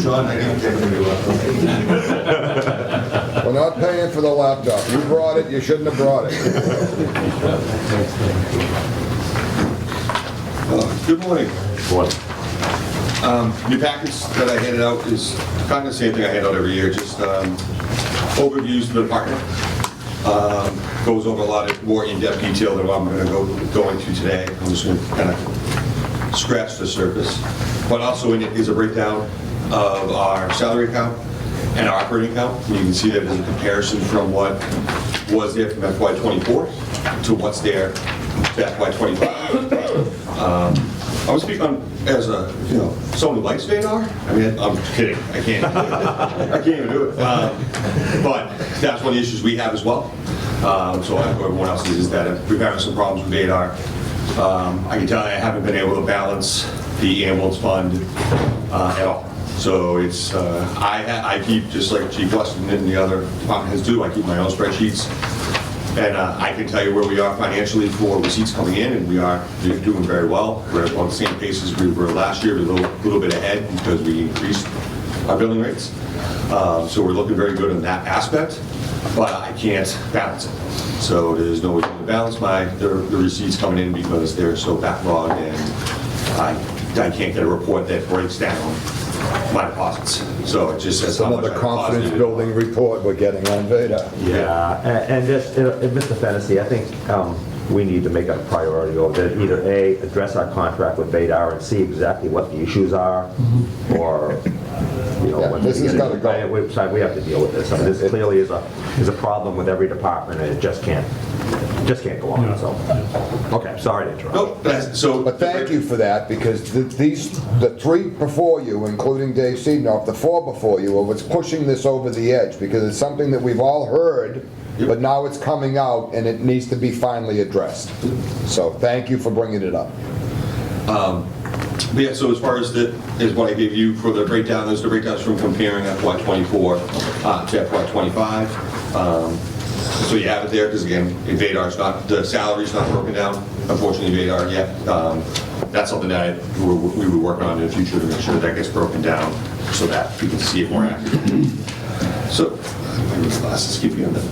John, I didn't take it. We're not paying for the laptop. You brought it, you shouldn't have brought it. Good morning. Your package that I handed out is kind of the same thing I hand out every year, just overviews of the department. Goes over a lot of more in-depth detail than what I'm going to go into today. I'm just going to kind of scratch the surface. But also in it is a breakdown of our salary account and our operating account. And you can see that there's a comparison from what was there from FY24 to what's there to FY25. I would speak on as a, someone who likes Vadar. I mean, I'm kidding. I can't even do it. But that's one of the issues we have as well. So I know everyone else is that we've had some problems with Vadar. I can tell you I haven't been able to balance the ambulance fund at all. So it's, I keep, just like Chief Weston and the other department heads do, I keep my own spreadsheets. And I can tell you where we are financially for receipts coming in, and we're doing very well. We're about the same pace as we were last year, a little bit ahead because we increased our billing rates. So we're looking very good in that aspect, but I can't balance it. So there's no way to balance the receipts coming in because they're so backlogged, and I can't get a report that breaks down my deposits. So it just says how much I Another confidence deposited. building report we're getting on Veda. Yeah, and just, Mr. Fennessy, I think we need to make a priority over there, either A, address our contract with Vadar and see exactly what the issues are, or, you know, Yeah, when this we has get gotta it, go. we have to deal with this. I mean, this clearly is a problem with every department, and it just can't go on, so. Okay, sorry to interrupt. Nope, But thank you for that, because the three before you, including Dave Seedorf, the four before you, are what's pushing this over the edge, because it's something that we've all heard, but now it's coming out, and it needs to be finally addressed. So thank you for bringing it up. But yeah, so as far as what I gave you for the breakdown, there's the breakdowns from comparing FY24 to FY25. So you have it there, because again, Vadar's not, the salary's not broken down, unfortunately, Vadar yet. That's something that we would work on in the future to make sure that gets broken down so that we can see it more accurately. So, my glasses keep me on that.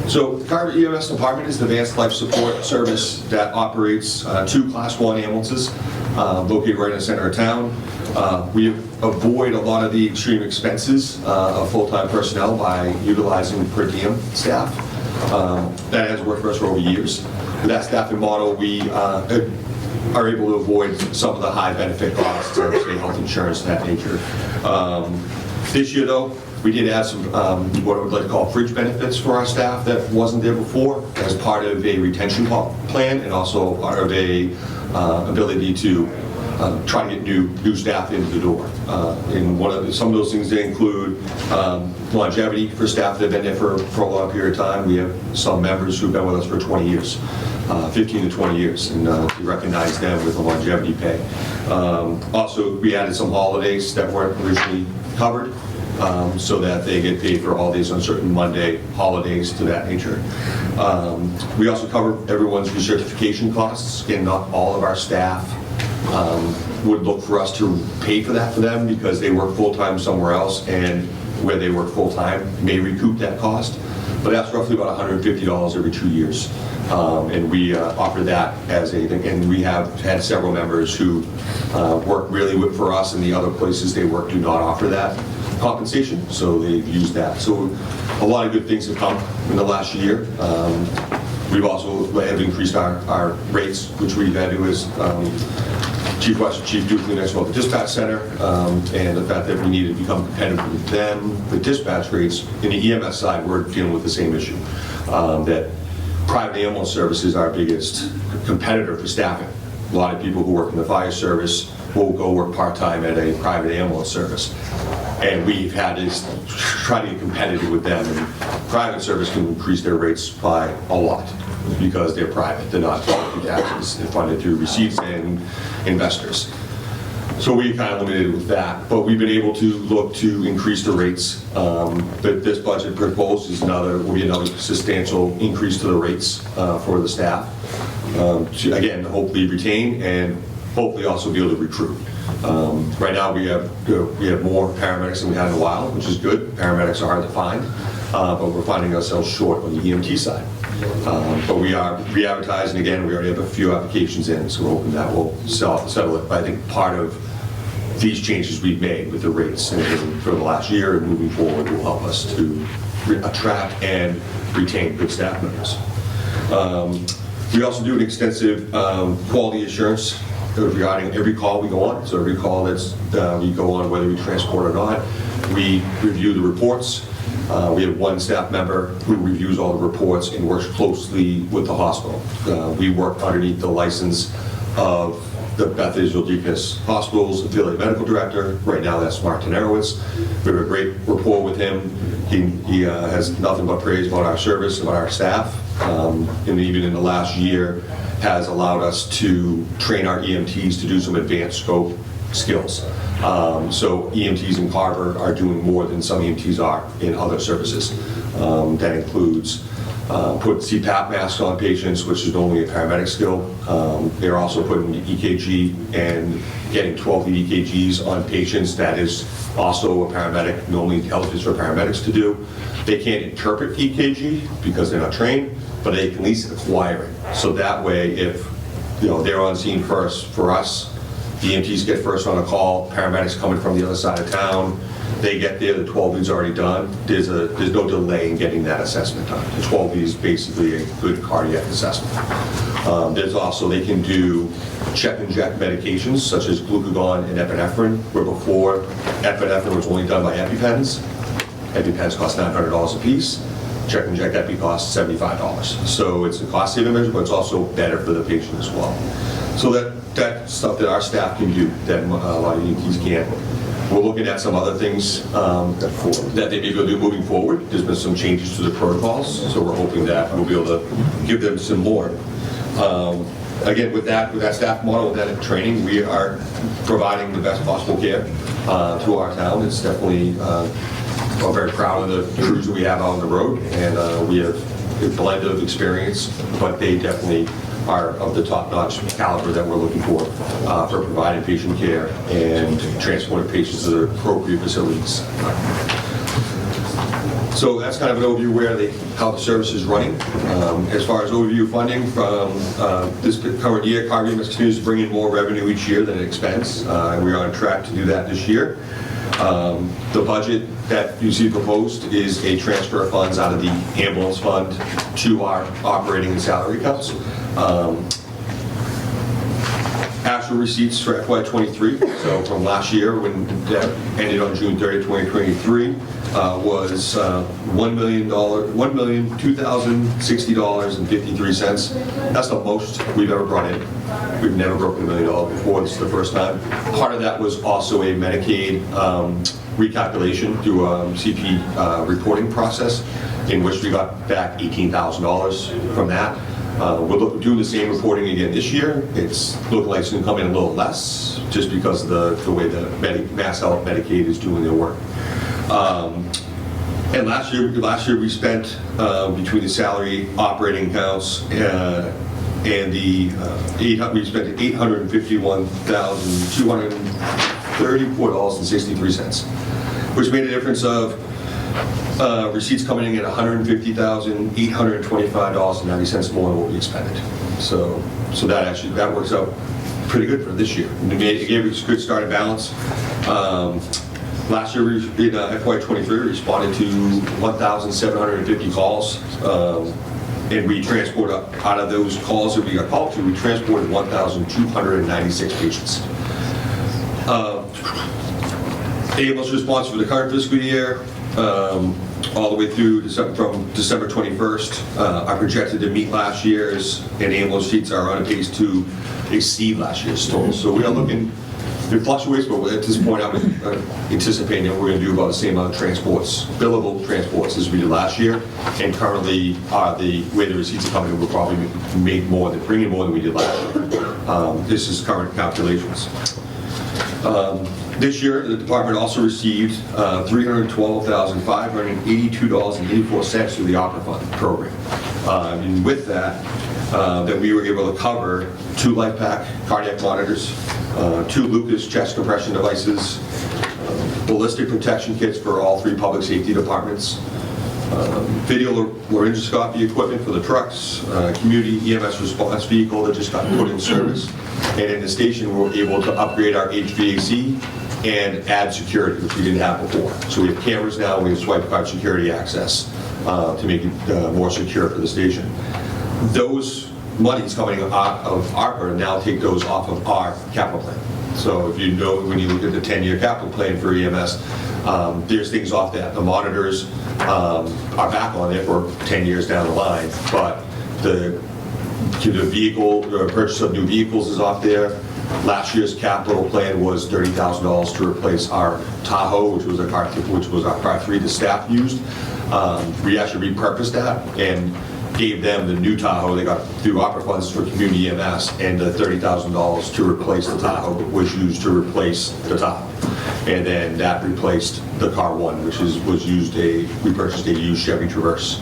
So Carver EMS Department is the advanced life support service that operates 2 Class 1 ambulances located right in the center of town. We avoid a lot of the extreme expenses of full-time personnel by utilizing per diem staff. That has worked for us for over years. With that staffing model, we are able to avoid some of the high benefit costs of state health insurance, that nature. This year, though, we did add some, what I would like to call fringe benefits for our staff that wasn't there before, as part of a retention plan, and also part of a ability to try to get new staff into the door. And some of those things, they include longevity for staff that have been there for a long period of time. We have some members who've been with us for 20 years, 15 to 20 years, and we recognize them with a longevity pay. Also, we added some holidays that weren't originally covered, so that they get paid for all these on certain Monday holidays to that nature. We also cover everyone's recertification costs. Again, not all of our staff would look for us to pay for that for them, because they work full-time somewhere else, and where they work full-time may recoup that cost. But that's roughly about $150 every 2 years. And we offer that as a thing. And we have had several members who work really for us, and the other places they work do not offer that compensation, so they've used that. So a lot of good things have come in the last year. We've also have increased our rates, which we've had to as Chief West, Chief Duke, next about the dispatch center, and the fact that we need to become competitive with them. The dispatch rates, in the EMS side, we're dealing with the same issue, that private ambulance service is our biggest competitor for staffing. A lot of people who work in the fire service will go work part-time at a private ambulance service. And we've had to try to get competitive with them. And private service can increase their rates by a lot because they're private. They're not funded through taxes. They're funded through receipts and investors. So we kind of limited with that. But we've been able to look to increase the rates. But this budget proposed is will be another substantial increase to the rates for the staff. To, again, hopefully retain and hopefully also be able to recruit. Right now we have more paramedics than we had in a while, which is good. Paramedics are hard to find, but we're finding ourselves short on the EMT side. But we are re-advertising again. We already have a few applications in, so we're hoping that will settle it. But I think part of these changes we've made with the rates and for the last year and moving forward will help us to attract and retain good staff members. We also do an extensive quality assurance regarding every call we go on. So every call that's we go on, whether we transport or not, we review the reports. We have one staff member who reviews all the reports and works closely with the hospital. We work underneath the license of the Beth Israel Deaconess Hospital's affiliate medical director. Right now that's Mark Tenerowitz. We have a great rapport with him. He has nothing but praise about our service, about our staff, and even in the last year has allowed us to train our EMTs to do some advanced scope skills. So EMTs in Carver are doing more than some EMTs are in other services. That includes put CPAP masks on patients, which is normally a paramedic skill. They're also putting EKG and getting 12 EKGs on patients. That is also a paramedic, normally intelligence for paramedics to do. They can't interpret EKG because they're not trained, but they can at least acquire it. So that way, if they're on scene first for us, The EMTs get first on a call, paramedics coming from the other side of town. They get there, the 12 V's already done. There's no delay in getting that assessment done. The 12 V is basically a good cardiac assessment. There's also, they can do check and inject medications such as glucagon and epinephrine, where before epinephrine was only done by EpiPens. EpiPens cost $900 a piece. Check and inject epi costs $75. So it's a cost saving measure, but it's also better for the patient as well. So that's stuff that our staff can do that a lot of EMTs can't. We're looking at some other things that they may go do moving forward. There's been some changes to the protocols, so we're hoping that we'll be able to give them some more. Again, with that staff model, with that training, we are providing the best possible care to our town. It's definitely, we're very proud of the crews that we have out on the road, and we have a blend of experience, but they definitely are of the top-notch caliber that we're looking for providing patient care and transporting patients to the appropriate facilities. So that's kind of an overview how the service is running. As far as overview funding from this current year, Carver EMS continues to bring in more revenue each year than it expends. And we are on track to do that this year. The budget that you see proposed is a transfer of funds out of the ambulance fund to our operating and salary accounts. Actual receipts for FY23, so from last year when that ended on June 30, 2023, was $1,002,060.53. That's the most we've ever brought in. We've never broken $1 million before. This is the first time. Part of that was also a Medicaid recalculation through a CP reporting process, in which we got back $18,000 from that. We're doing the same reporting again this year. It's looking like it's going to come in a little less, just because of the way the Mass Health Medicaid is doing their work. And last year we spent between the salary operating accounts and the we spent $851,234.63, which made a difference of receipts coming in at $150,825.90 more than what we expended. So that works out pretty good for this year. It gave us a good starting balance. Last year, in FY23, we responded to 1,750 calls, and we transported, out of those calls that we got called to, we transported 1,296 patients. Ambulance response for the current fiscal year, all the way through from December 21st, are projected to meet last year's, and ambulance seats are on a pace to exceed last year's total. So we are looking, it fluctuates, but at this point I'm anticipating that we're going to do about the same amount of transports, billable transports, as we did last year. And currently, the way the receipts are coming in, we'll probably bring in more than we did last year. This is current calculations. This year, the department also received $312,582.84 through the Opera Fund program. And with that, we were able to cover 2 LifePak cardiac monitors, 2 Lucas chest compression devices, ballistic protection kits for all 3 public safety departments, video laryngoscopy equipment for the trucks, community EMS response vehicle that just got put in service, and in the station we were able to upgrade our HVAC and add security, which we didn't have before. So we have cameras now, we have swipe card security access to make it more secure for the station. Those monies coming out of ARPA now take those off of our capital plan. So if you know, when you look at the 10-year capital plan for EMS, there's things off that. The monitors are back on it for 10 years down the line, but the purchase of new vehicles is off there. Last year's capital plan was $30,000 to replace our Tahoe, which was our car 3 the staff used. We actually repurposed that and gave them the new Tahoe. They got through opera funds for community EMS, and the $30,000 to replace the Tahoe was used to replace the Tahoe. And then that replaced the car 1, which was used. We purchased a used Chevy Traverse.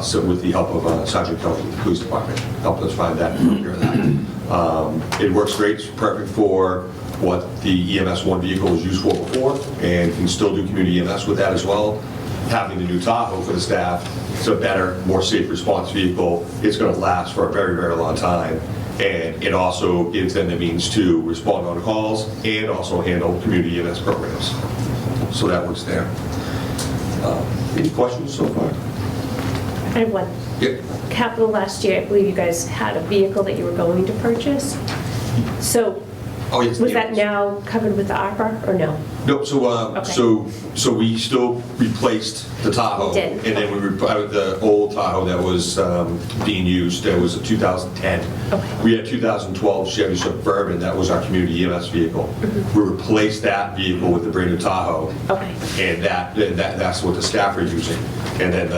So with the help of Sergeant Kelly, the police department, helped us find that and procure that. It works great. It's perfect for what the EMS 1 vehicle was used for before, and can still do community EMS with that as well. Having the new Tahoe for the staff, it's a better, more safe response vehicle. It's going to last for a very, very long time, And it also gives them the means to respond on calls and also handle community events programs. So that works there. Any questions so far? I have one. Yep. Capital last year, I believe you guys had a vehicle that you were going to purchase. So Oh, yes. was yes. that now covered with the ARPA or no? Nope, so, Okay. so we still replaced the Tahoe. You did. And then we replaced the old Tahoe that was being used, that was a 2010. Okay. We had 2012 Chevy Suburban, that was our community EMS vehicle. Mm-hmm. We replaced that vehicle with the brand new Tahoe. Okay. And that's what the staff are using. And then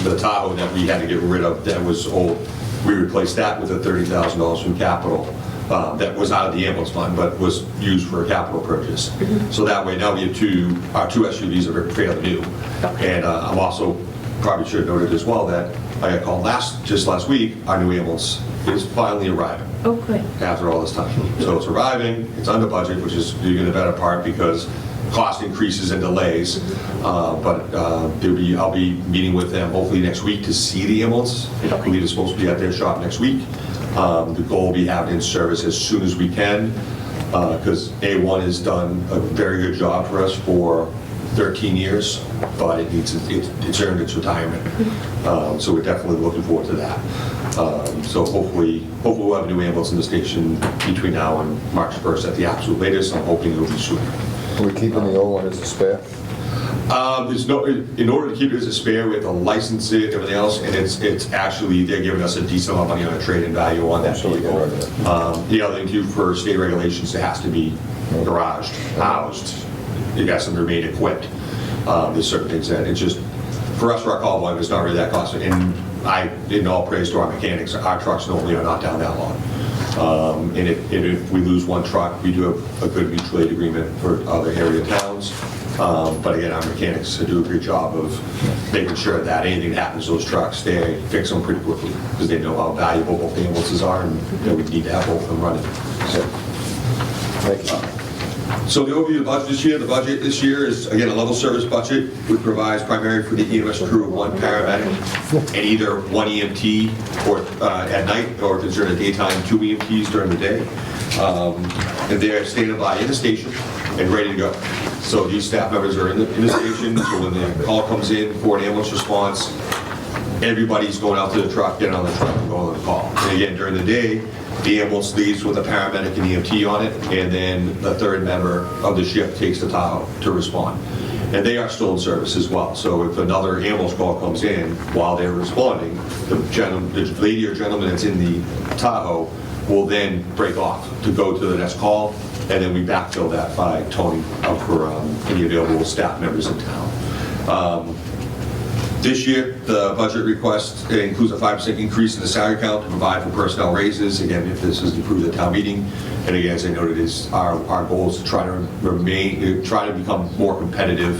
the Tahoe that we had to get rid of, that was old, we replaced that with a $30,000 from capital. That was out of the ambulance fund, but was used for a capital purchase. So that way, now we have our two SUVs are fairly new. Okay. And I'm also, probably should have noted as well, that I got called just last week, our new ambulance is finally arriving Oh, good. after all this time. So it's arriving, it's under budget, which is even the better part because cost increases and delays. But I'll be meeting with them hopefully next week to see the ambulance. I believe it's supposed to be at their shop next week. The goal will be having it in service as soon as we can, because A1 has done a very good job for us for 13 years, but it's earned its retirement. So we're definitely looking forward to that. So hopefully we'll have a new ambulance in the station between now and March 1st at the absolute latest. I'm hoping it'll be sooner. Are we keeping the old one as a spare? In order to keep it as a spare, we have to license it, everything else, and it's actually, they're giving us a decent amount of money on a trade-in value on that So we get vehicle. rid of it. The other thing too, for state regulations, it has to be garaged, housed, it has to remain equipped. There's certain things that, it's just, for us, for our call volume, it's not really that costly, and in all praise to our mechanics, our trucks normally are not down that long. And if we lose one truck, we do have a good mutual aid agreement for other area towns. But again, our mechanics do a great job of making sure that anything that happens to those trucks, they fix them pretty quickly because they know how valuable both the ambulances are and we need to have both of them running. Thank you. So the overview of the budget this year, the budget this year is, again, a level service budget, which provides primarily for the EMS crew of one paramedic and either one EMT or at night, or if it's during the daytime, two EMTs during the day. And they're standing by in the station and ready to go. So these staff members are in the station, so when the call comes in for an ambulance response, everybody's going out to the truck, getting on the truck and going on the call. And again, during the day, the ambulance leaves with a paramedic and EMT on it, and then the third member of the shift takes the Tahoe to respond. And they are still in service as well. So if another ambulance call comes in while they're responding, the lady or gentleman that's in the Tahoe will then break off to go to the next call, and then we backfill that by toning out for any available staff members in town. This year, the budget request includes a 5% increase in the salary count to provide for personnel raises. Again, if this is approved at town meeting. And again, as I noted, is our goal is to try to become more competitive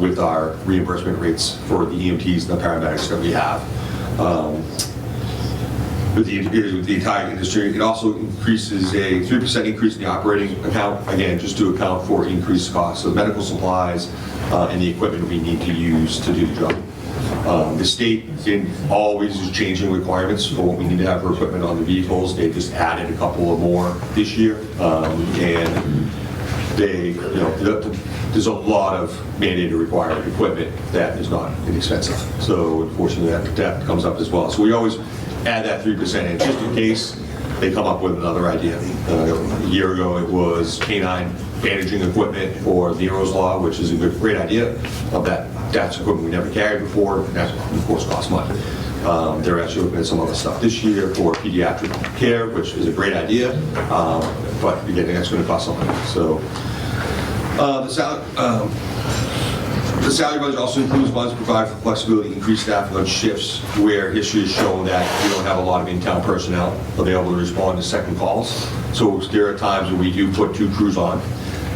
with our reimbursement rates for the EMTs and the paramedics that we have. With the entire industry, it also increases a 3% increase in the operating account, again, just to account for increased costs of medical supplies and the equipment we need to use to do the job. The state always is changing requirements for what we need to have for equipment on the vehicles. They just added a couple of more this year, and there's a lot of mandated required equipment that is not inexpensive. So unfortunately, that comes up as well. So we always add that 3% in just in case they come up with another idea. A year ago, it was canine bandaging equipment for the Heroes Law, which is a great idea. That's equipment we never carried before. That, of course, costs money. They're actually looking at some other stuff this year for pediatric care, which is a great idea. But again, that's going to cost some money. So the salary budget also includes funds provided for flexibility, increased staffing on shifts where history has shown that we don't have a lot of in-town personnel available to respond to second calls. So there are times when we do put two crews on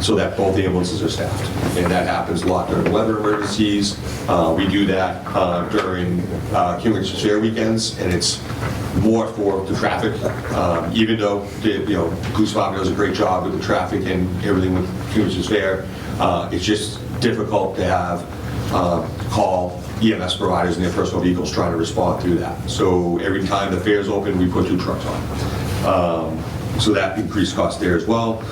so that both ambulances are staffed. And that happens a lot during weather emergencies. We do that during King Richard's Fair weekends, and it's more for the traffic. Even though the police department does a great job with the traffic and everything with King Richard's Fair, it's just difficult to have call EMS providers and their personal vehicles trying to respond through that. So every time the fair's open, we put 2 trucks on. So that increased cost there as well.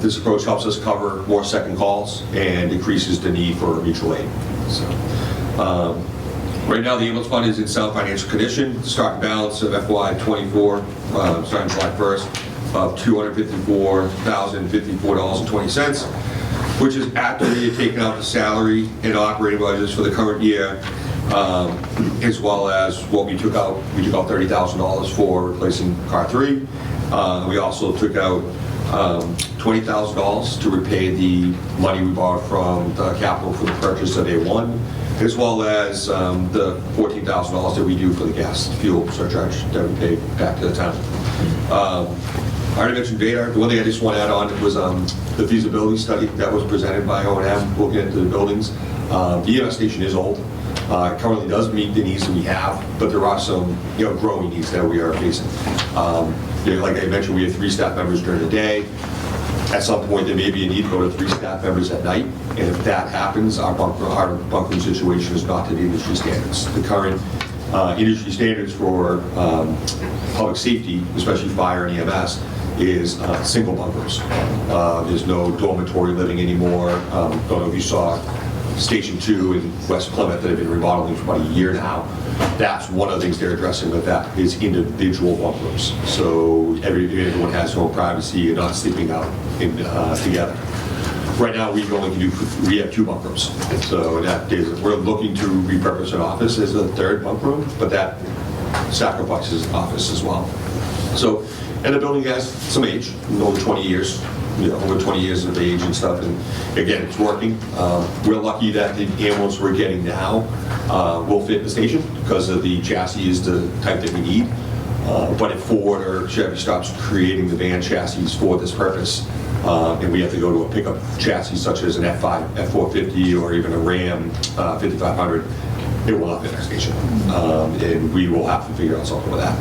This approach helps us cover more second calls and increases the need for mutual aid. So, right now, the ambulance fund is in sound financial condition. The starting balance of FY24, starting July 1st, of $254,054.20, which is after we had taken out the salary and operating budgets for the current year, as well as what we took out. We took out $30,000 for replacing car 3. We also took out $20,000 to repay the money we borrowed from the capital for the purchase of A1, as well as the $14,000 that we do for the gas fuel surcharge that we pay back to the town. I already mentioned Vadar. The one thing I just want to add on was the feasibility study that was presented by O&M looking into the buildings. The EMS station is old. It currently does meet the needs that we have, but there are some growing needs that we are facing. Like I mentioned, we have 3 staff members during the day. At some point, there may be a need to go to 3 staff members at night, and if that happens, our bunk room situation is not to the industry standards. The current industry standards for public safety, especially fire and EMS, is single bunk rooms. There's no dormitory living anymore. Don't know if you saw Station 2 in West Plymouth that have been remodeling for about a year now. That's one of the things they're addressing with that, is individual bunk rooms. So everyone has their own privacy. You're not sleeping out together. Right now, we have 2 bunk rooms. So that is, we're looking to repurpose an office as a 3rd bunk room, but that sacrifices office as well. So, and the building has some age, over 20 years. Over 20 years of age and stuff, and again, it's working. We're lucky that the ambulance we're getting now will fit the station because of the chassis is the type that we need. But if Ford or Chevy stops creating the van chassis for this purpose, and we have to go to a pickup chassis such as an F450 or even a Ram 5500, it will not fit our station. And we will have to figure out something with that.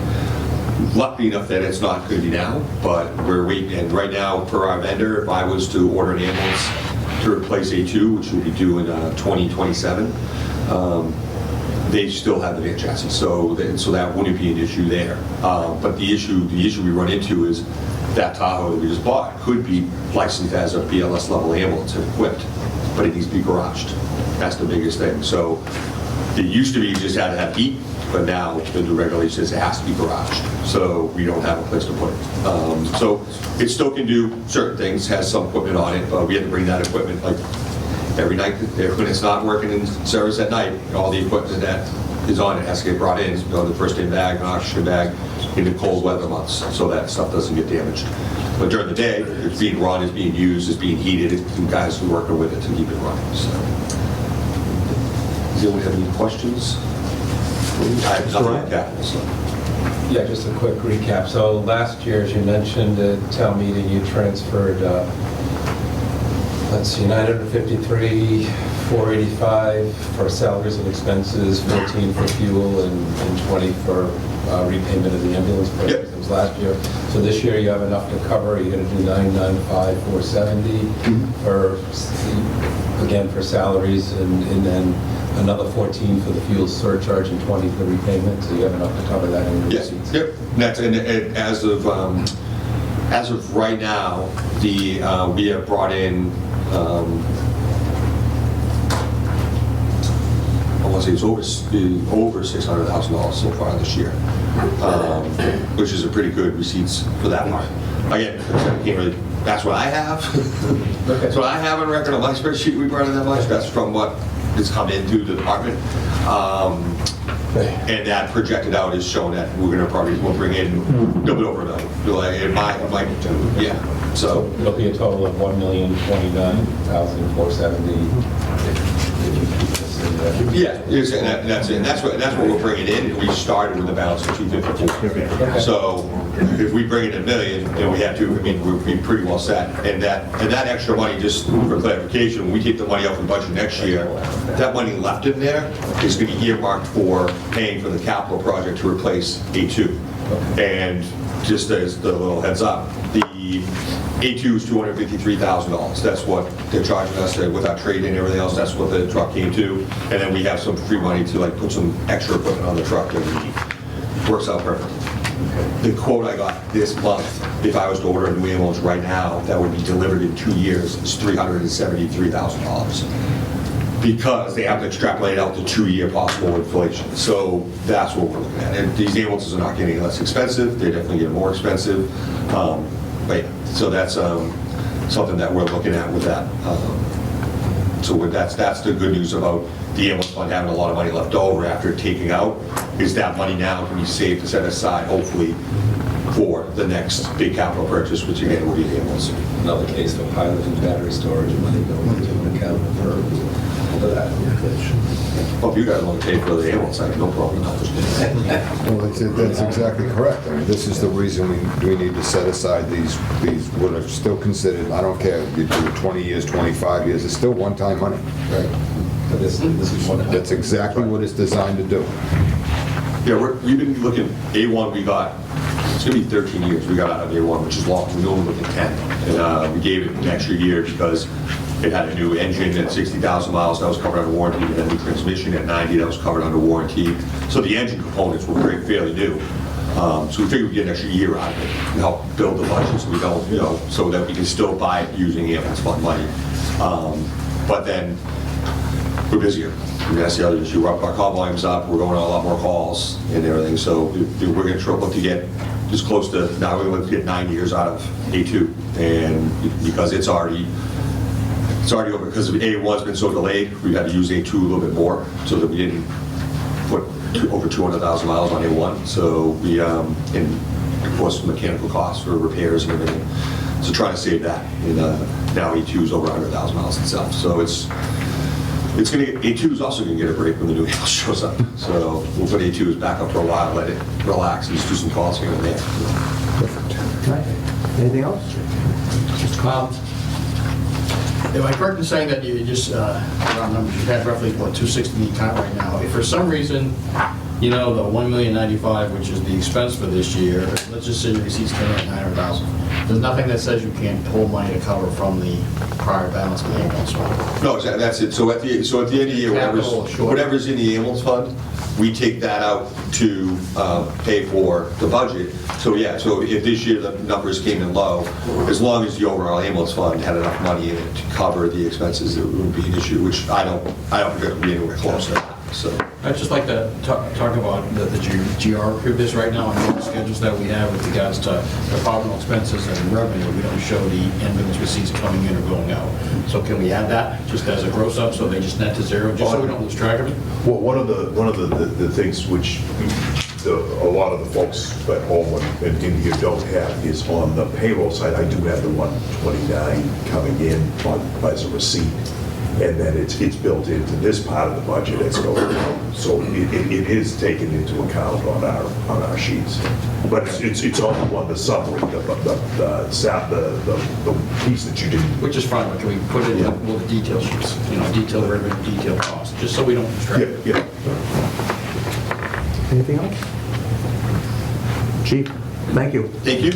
Lucky enough that it's not going to be now, but we're waiting. And right now, per our vendor, if I was to order an ambulance to replace A2, which will be due in 2027, they still have the van chassis, so that wouldn't be an issue there. But the issue we run into is that Tahoe that we just bought could be licensed as a BLS level ambulance and equipped, but it needs to be garaged. That's the biggest thing. So it used to be you just had to have heat. But now the new regulation says it has to be garaged, so we don't have a place to put it. So it still can do certain things, has some equipment on it, but we have to bring that equipment like every night. When it's not working in service at night, all the equipment that is on it has to get brought in, the first aid bag, an oxygen bag, in the cold weather months, so that stuff doesn't get damaged. But during the day, it's being run, it's being used, it's being heated, and guys are working with it to keep it running. So. Does anyone have any questions? Yeah, just a quick recap. So last year, as you mentioned at town meeting, you transferred, let's see, $953,485 for salaries and expenses, 14 for fuel, and 20 for repayment of the ambulance price. Yep. It was last year. So this year you have enough to cover. You're going to do $995,470 for, again, for salaries, and then another 14 for the fuel surcharge and 20 for repayment, so you have enough to cover that in your receipts. Yep. And as of right now, we have brought in, I want to say it's over $600,000 so far this year, which is a pretty good receipts for that part. Again, I can't really. That's what I have. Okay. That's what I have on record on my spreadsheet. We brought in that much. That's from what has come into the department, and that projected out is showing that we'll bring in a little bit over $1 million. Yeah. So it'll be a total of $1,029,470. Yeah, and that's what we're bringing in. And we started with a balance of 252. Okay. So if we bring in $1 million, and we have to, we'll be pretty well set. And that extra money, just for clarification, when we take the money out from the budget next year, that money left in there is going to be earmarked for paying for the capital project to replace A2. And just as the little heads up, A2 is $253,000. That's what they're charging us with our trade and everything else. That's what the truck came to. And then we have some free money to like put some extra equipment on the truck that we need. Works out perfect. The quote I got this month, if I was to order a new ambulance right now, that would be delivered in 2 years, is $373,000. Because they have to extrapolate out the 2-year possible inflation. So that's what we're looking at. And these ambulances are not getting less expensive. They're definitely getting more expensive. But yeah, so that's something that we're looking at with that. That's the good news about the ambulance fund having a lot of money left over after taking out, is that money now can be saved to set aside, hopefully, for the next big capital purchase, which again will be the ambulance. Another case of pilot and battery storage money going into an account for that. Well, if you guys want to pay for the ambulance, I have no problem. Well, that's exactly correct. I mean, this is the reason we need to set aside these what are still considered, I don't care, if you do it 20 years, 25 years, it's still one-time money. Right. But this is one. That's exactly what it's designed to do. Yeah, we've been looking, A1 we got, it's going to be 13 years we got out of A1, which is long. We normally look at 10. And we gave it an extra year because it had a new engine at 60,000 miles that was covered under warranty. It had a new transmission at 90 that was covered under warranty. So the engine components were fairly new. So we figured we'd get an extra year out of it and help build the budget so we don't, so that we can still buy it using ambulance fund money. But then we're busier. That's the other issue. Our call volume's up. We're going on a lot more calls and everything. So we're going to look to get just close to, now we're going to get 9 years out of A2. And because it's already over, because A1's been so delayed, we've had to use A2 a little bit more so that we didn't put over 200,000 miles on A1. So we, and of course, mechanical costs for repairs and everything. So trying to save that. And now A2 is over 100,000 miles itself. So it's going to get, A2 is also going to get a break when the new ambulance shows up. So we'll put A2s back up for a while, let it relax, and just do some calls here and there. Perfect. Right. Anything else? Am I correct in saying that you just, around numbers, you had roughly, what, 260 in the account right now? If for some reason, the $1,095,000, which is the expense for this year, let's just say your receipts came in at $900,000. There's nothing that says you can't pull money to cover from the prior balance of the ambulance fund. No, exactly, that's it. So at the end of the year, whatever's in the ambulance fund, we take that out to pay for the budget. So yeah, so if this year the numbers came in low, as long as the overall ambulance fund had enough money in it to cover the expenses, it wouldn't be an issue, which I don't think it would be anywhere close to that. So I'd just like to talk about the geography of this right now and the schedules that we have with regards to departmental expenses and revenue. We don't show the ambulance receipts coming in or going out. So can we add that just as a gross up so they just net to zero, just so we don't lose track of it? Well, one of the things which a lot of the folks at home and in here don't have is on the payroll side. I do have the 129 coming in as a receipt. And then it's built into this part of the budget as going on. So it is taken into account on our sheets. But it's all on the summary, the piece that you didn't. Which is fine, but can we put it in with the detail sheets, detailed revenue, detailed cost, just so we don't lose track. Yeah. Anything else? Chief, thank you. thank you.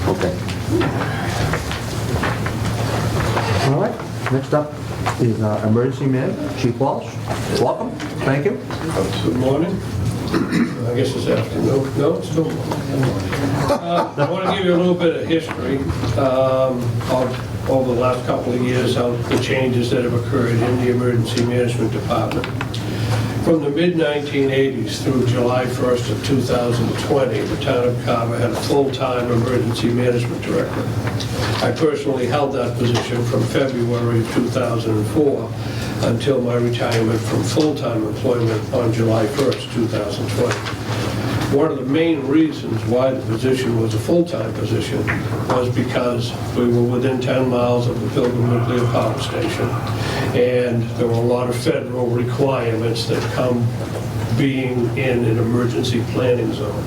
Okay. All right, next up is Emergency Manager, Chief Walsh. Welcome, thank you. Good morning. I guess it's afternoon. No, it's still morning. I want to give you a little bit of history of over the last couple of years, how the changes that have occurred in the Emergency Management Department. From the mid-1980s through July 1st of 2020, the town of Carver had a full-time emergency management director. I personally held that position from February of 2004 until my retirement from full-time employment on July 1st, 2020. One of the main reasons why the position was a full-time position was because we were within 10 miles of the Pilgrim Nuclear Power Station, and there were a lot of federal requirements that come being in an emergency planning zone.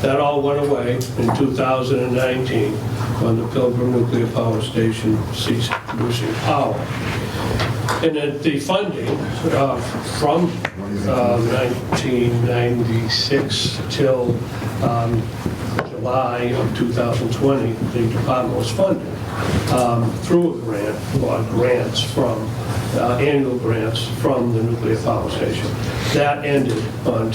That all went away in 2019 when the Pilgrim Nuclear Power Station ceased producing power. And that the funding from 1996 till July of 2020, the department was funded through a grant, or grants from, annual grants from the nuclear power station. That ended on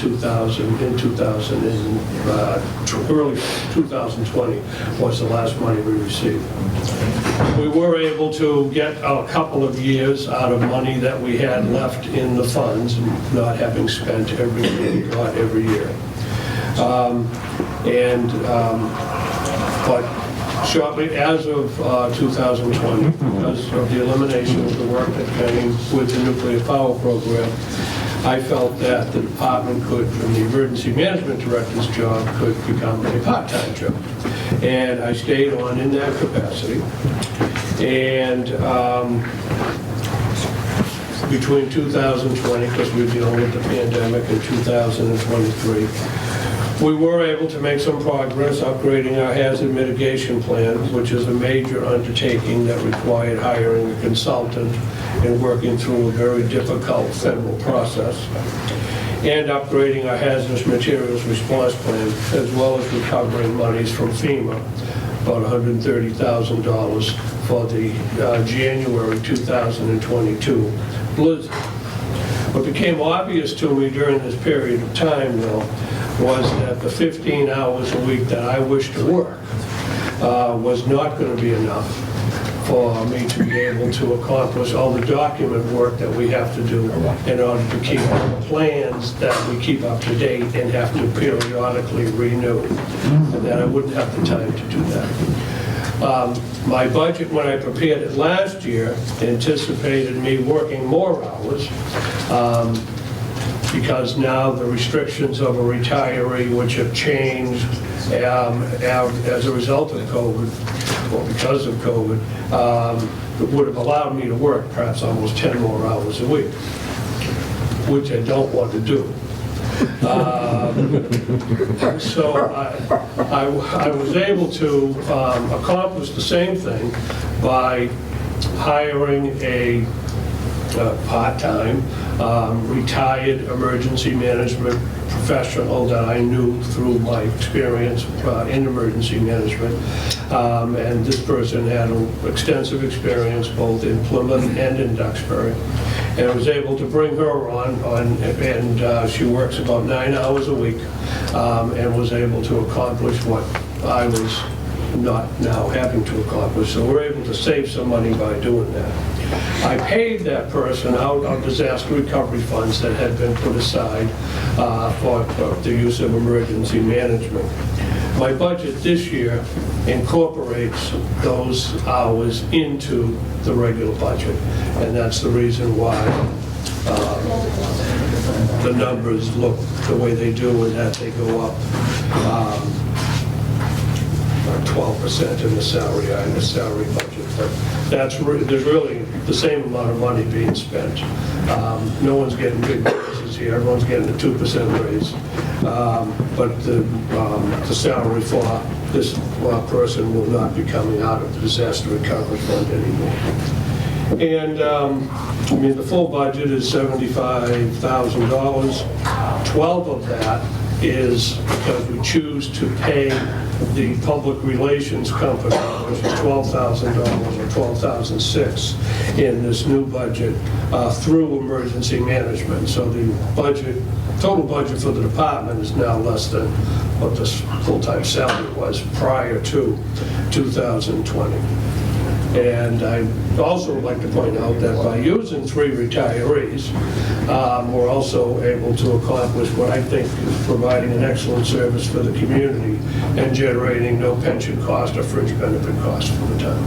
early 2020 was the last money we received. We were able to get a couple of years out of money that we had left in the funds, not having spent everything we got every year. But shortly as of 2020, because of the elimination of the work that came with the nuclear power program, I felt that the department could, from the emergency management director's job, could become a part-time job. And I stayed on in that capacity. And between 2020, because we were dealing with the pandemic, and 2023, we were able to make some progress upgrading our hazard mitigation plan, which is a major undertaking that required hiring a consultant and working through a very difficult federal process, and upgrading our hazardous materials response plan, as well as recovering monies from FEMA, about $130,000 for the January 2022 blizzard. What became obvious to me during this period of time, though, was that the 15 hours a week that I wished to work was not going to be enough for me to be able to accomplish all the document work that we have to do in order to keep the plans that we keep up to date and have to periodically renew, and that I wouldn't have the time to do that. My budget, when I prepared it last year, anticipated me working more hours, because now the restrictions of a retiree, which have changed as a result of COVID, or because of COVID, would have allowed me to work perhaps almost 10 more hours a week, which I don't want to do. So I was able to accomplish the same thing by hiring a part-time, retired emergency management professional that I knew through my experience in emergency management. And this person had extensive experience both in Plymouth and in Duxbury. And I was able to bring her on and she works about 9 hours a week, and was able to accomplish what I was not now having to accomplish. So we're able to save some money by doing that. I paid that person out of disaster recovery funds that had been put aside for the use of emergency management. My budget this year incorporates those hours into the regular budget, and that's the reason why the numbers look the way they do, and that they go up 12% in the salary budget. But there's really the same amount of money being spent. No one's getting big raises here. Everyone's getting a 2% raise. But the salary for this person will not be coming out of the disaster recovery fund anymore. And I mean, the full budget is $75,000. 12 of that is because we choose to pay the public relations company, which is $12,000 or $12,600 in this new budget through emergency management. So the total budget for the department is now less than what the full-time salary was prior to 2020. And I also would like to point out that by using 3 retirees, we're also able to accomplish what I think is providing an excellent service for the community and generating no pension cost or fringe benefit cost for the town.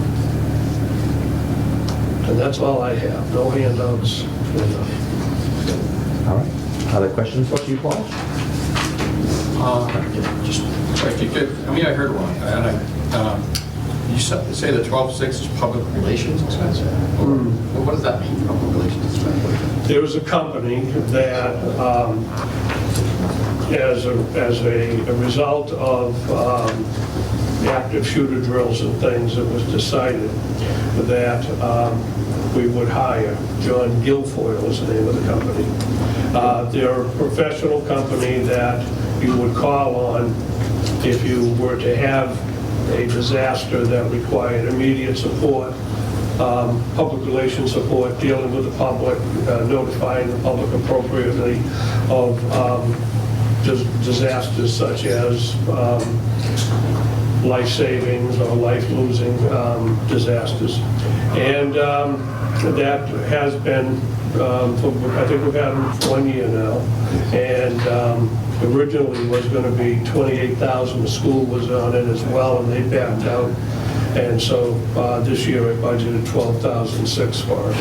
And that's all I have. No handouts. All right. Other questions for you, Paul? Just, if you could, I mean, I heard wrong. You say the 12.6 is public relations expense? Or what does that mean, public relations expense? There was a company that as a result of active shooter drills and things, it was decided that we would hire John Guilfoyle is the name of the company. They're a professional company that you would call on if you were to have a disaster that required immediate support, public relations support, dealing with the public, notifying the public appropriately of disasters such as life savings or life losing disasters. And that has been, I think we've had them for 1 year now. And originally was going to be 28,000. The school was on it as well, and they backed out. And so this year I budgeted 12,600 for it.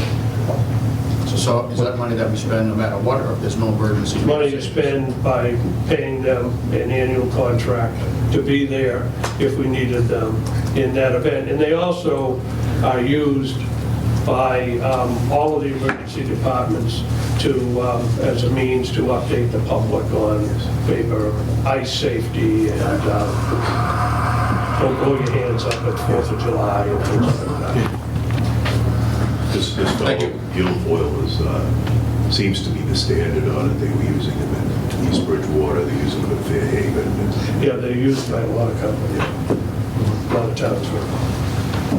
So is that money that we spend no matter what, or if there's no emergency? Money to spend by paying them an annual contract to be there if we needed them in that event. And they also are used by all of the emergency departments to, as a means to update the public on vapor, ice safety, and don't blow your hands up at 4th of July and things like that. This fellow, Guilfoyle, seems to be the standard on it. They were using them in East Bridgewater, they're using them in Fairhaven. Yeah, they're used by a lot of companies, a lot of towns.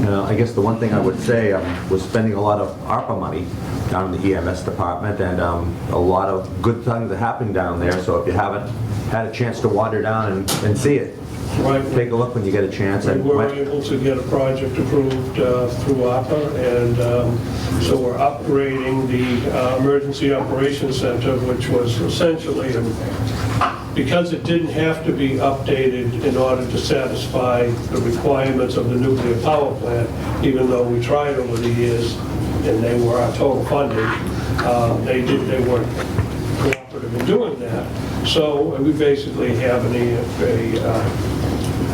I guess the one thing I would say, was spending a lot of ARPA money down in the EMS department, and a lot of good things are happening down there, so if you haven't had a chance to wander down and see it, Right. take a look when you get a chance. We were able to get a project approved through ARPA, and so we're upgrading the Emergency Operations Center, which was essentially, because it didn't have to be updated in order to satisfy the requirements of the nuclear power plant, even though we tried over the years, and they were our total funding, they weren't cooperative in doing that. So we basically have a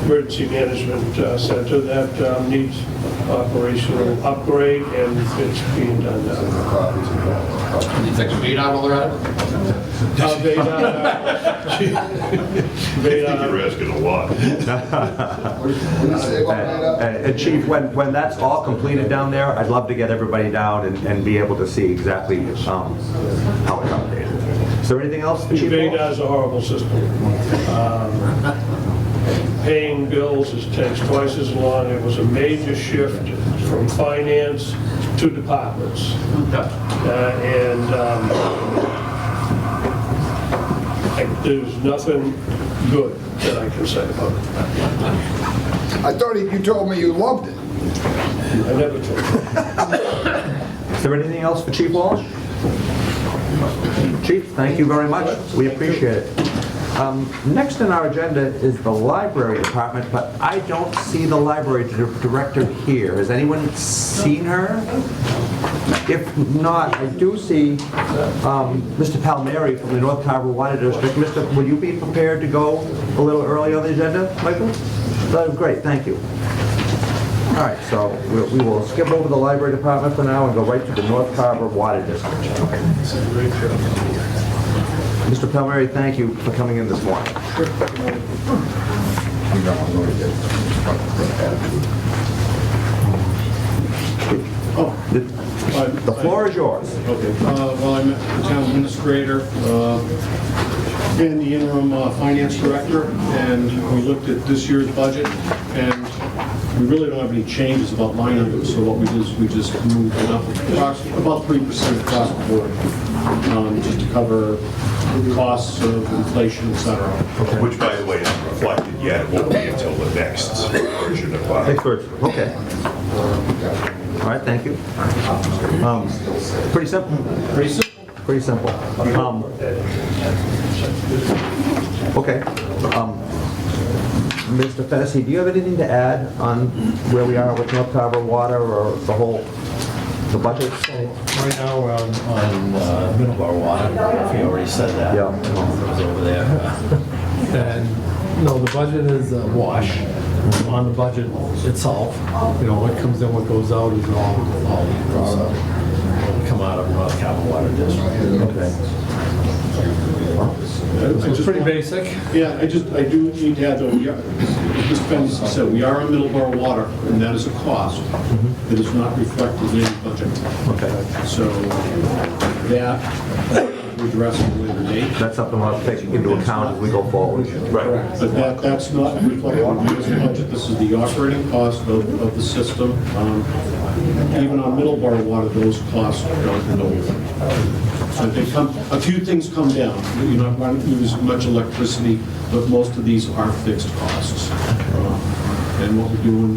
emergency management center that needs operational upgrade, and it's being done now. Do you think VDOT will run it? You're asking a lot. And Chief, when that's all completed down there, I'd love to get everybody down and be able to see exactly how it's updated. Is there anything else, Chief? VDOT is a horrible system. Paying bills takes twice as long. It was a major shift from finance to departments. There's nothing good that I can say about it. I thought you told me you loved it. I never told you. Is there anything else for Chief Walsh? Chief, thank you very much. We appreciate it. Next on our agenda is the library department, but I don't see the library director here. Has anyone seen her? If not, I do see Mr. Palmieri from the North Carver Water District. Mr., would you be prepared to go a little early on the agenda, Michael? That was great, thank you. All right, so we will skip over the library department for now and go right to the North Carver Water District. Mr. Palmieri, thank you for coming in this morning. The floor is yours. Okay. Well, I'm the town administrator and the interim finance director, and we looked at this year's budget, and we really don't have any changes about line items, so what we did is we just moved it up about 3% across the board, just to cover costs of inflation, et cetera. Which, by the way, isn't reflected yet. It won't be until the next version of Next version, okay. All right, thank you. Pretty simple. Pretty simple. Pretty simple. Okay. Mr. Fennessy, do you have anything to add on where we are with North Carver Water or the budget? Right now, we're on Middleborough Water, if you already said that. Yeah. It was over there. And, no, the budget is a wash. On the budget itself, what comes in, what goes out is all come out of North Carver Water District. Okay. It's pretty basic. Yeah, I do need to add though, Mr. Fenton said, we are on Middleborough Water, and that is a cost that is not reflected in any budget. Okay. So that we address at a later date. That's something we'll have to take into account as we go forward. Right. But that's not reflected in this budget. This is the operating cost of the system. Even on Middleborough Water, those costs don't go. So a few things come down. You're not running use much electricity, but most of these are fixed costs. And what we're doing,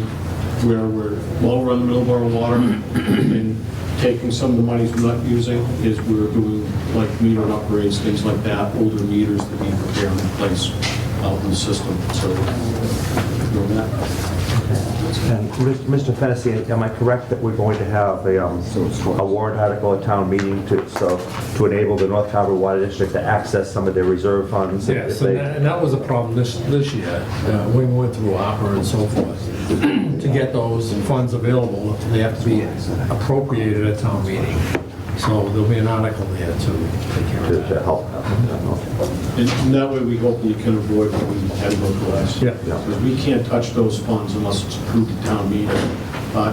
where we're lower on the Middleborough Water and taking some of the monies we're not using, is we're doing like meter upgrades, things like that, older meters that need repair and replace out in the system. So, that. And Mr. Fennessy, am I correct that we're going to have a warrant article at town meeting to enable the North Carver Water District to access some of their reserve funds? Yes, and that was a problem this year, when we went through opera and so forth. To get those funds available, they have to be appropriated at town meeting. So there'll be an article there to take care of that. To help. And that way we hope we can avoid what we had to go through last year. Yeah. Because we can't touch those funds unless it's approved at town meeting,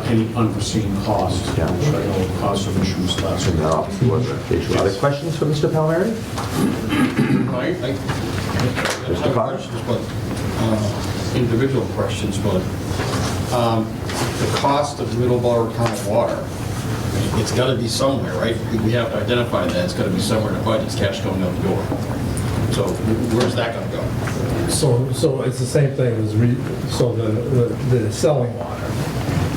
any unforeseen costs, which I know caused some issues last year. No, other questions for Mr. Palmieri? Mr. Questions, but individual questions, but the cost of Middleborough County water, it's got to be somewhere, right? We have to identify that. It's got to be somewhere in the budget. It's cash going out the door. So where's that going to go? So it's the same thing as, the selling water.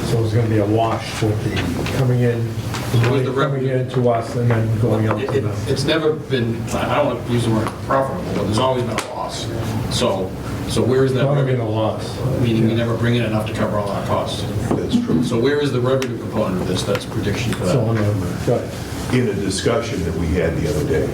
So it's going to be a wash with the coming in to us and then going out to them. It's never been, I don't want to use the word profitable, but there's always been a loss. So where is that Not revenue? been a loss. Meaning we never bring in enough to cover all our costs. That's true. So where is the revenue component of this? That's prediction for So that. go ahead. In a discussion that we had the other day,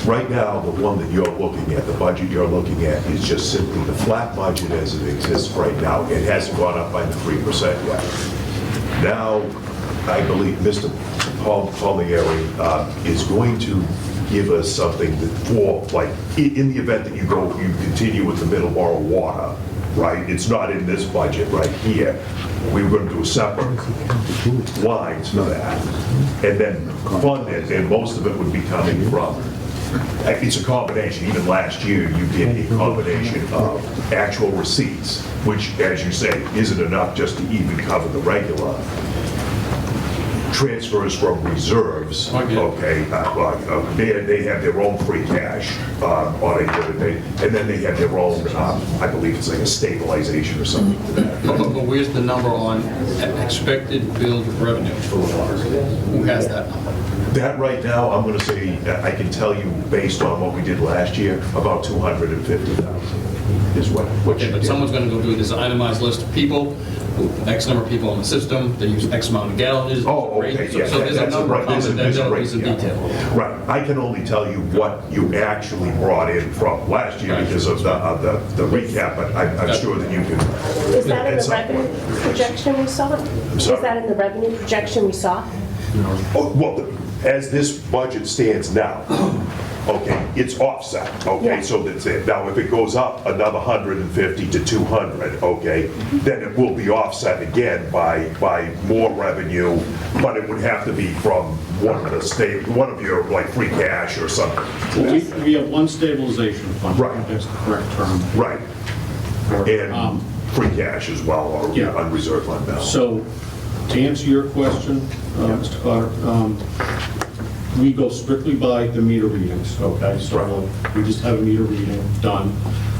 right now, the one that you're looking at, the budget you're looking at, is just simply the flat budget as it exists right now. It hasn't gone up by the 3% yet. Now, I believe Mr. Palmieri is going to give us something that for, like, in the event that you continue with the Middleborough Water, right? It's not in this budget right here. We were going to do a separate lines for that, and then fund it, and most of it would be coming from, it's a combination. Even last year, you did a combination of actual receipts, which, as you say, isn't enough just to even cover the regular transfers from reserves. Okay, they have their own free cash on a given day, and then they have their own, I believe it's like a stabilization or something to that. But where's the number on expected billed revenue for water? Who has that number? That right now, I'm going to say, I can tell you, based on what we did last year, about 250,000 is what Okay, you but did. someone's going to go do this itemized list of people, X number of people in the system, they use X amount of gallons. Oh, okay, right? yeah. So there's a that's number right, there's a- common, there's a then rate, there's a yeah. detail. Right, I can only tell you what you actually brought in from last year because of the recap, but I'm sure that you can. Is that in at the some point. revenue projection we saw? Is sorry? that in the revenue projection we saw? Oh, well, as this budget stands now, okay, it's offset, okay, Yeah. so that's it. Now, if it goes up another 150 to 200, okay, then it will be offset again by more revenue, but it would have to be from one of your, like, free cash or something. We have one stabilization fund. Right. That's the correct term. Right. And free cash as well, or Yeah. unreserved fund balance. So, to answer your question, Mr. Carter, we go strictly by the meter readings, okay? So we just have a meter reading done.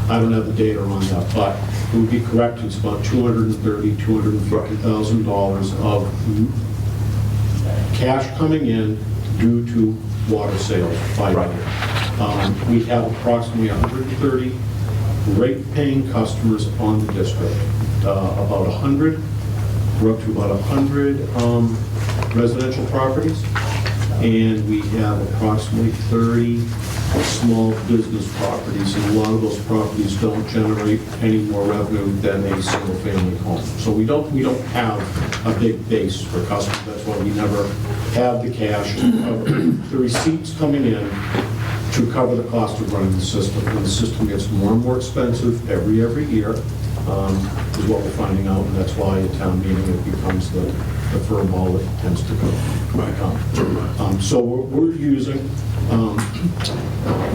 I don't have the data on that, but it would be correct, it's about $230,000, $250,000 of cash coming in due to water sales by year. We have approximately 130 rate-paying customers on the district, about 100. We're up to about 100 residential properties, and we have approximately 30 small business properties, and a lot of those properties don't generate any more revenue than a single-family home. So we don't have a big base for customers. That's why we never have the cash. The receipts coming in to cover the cost of running the system. And the system gets more and more expensive every year, is what we're finding out, and that's why at town meeting it becomes the firm ball that tends to come. So we're using,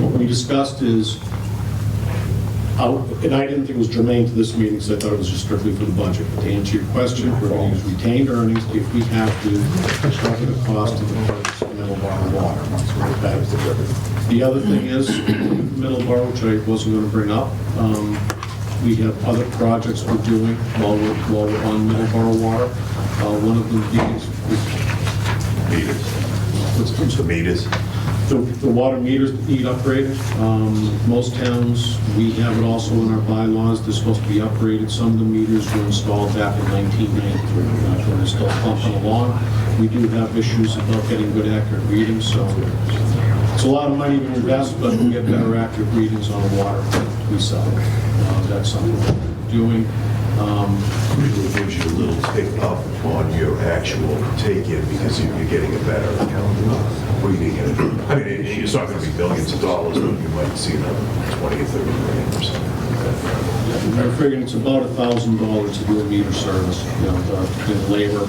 what we discussed is, and I didn't think it was germane to this meeting, so I thought it was just strictly for the budget. But to answer your question, we're going to use retained earnings if we have to cover the cost of the purchase of Middleborough water. Okay. The other thing is, Middleborough, which I wasn't going to bring up, we have other projects we're doing while we're on Middleborough water. One of them being Meters. The meters. the water meters that need upgraded. Most towns, we have it also in our bylaws, they're supposed to be upgraded. Some of the meters were installed back in 1993, when they're still pumping along. We do have issues about getting good accurate readings, so it's a lot of money to invest, but we get better accurate readings on the water that we sell. That's something we're doing. It gives you a little tick up on your actual take-in because you're getting a better reading. I mean, it's not going to be billions of dollars, but you might see another 20 or 30 grand or something. I'm figuring it's about $1,000 to do a meter service, the labor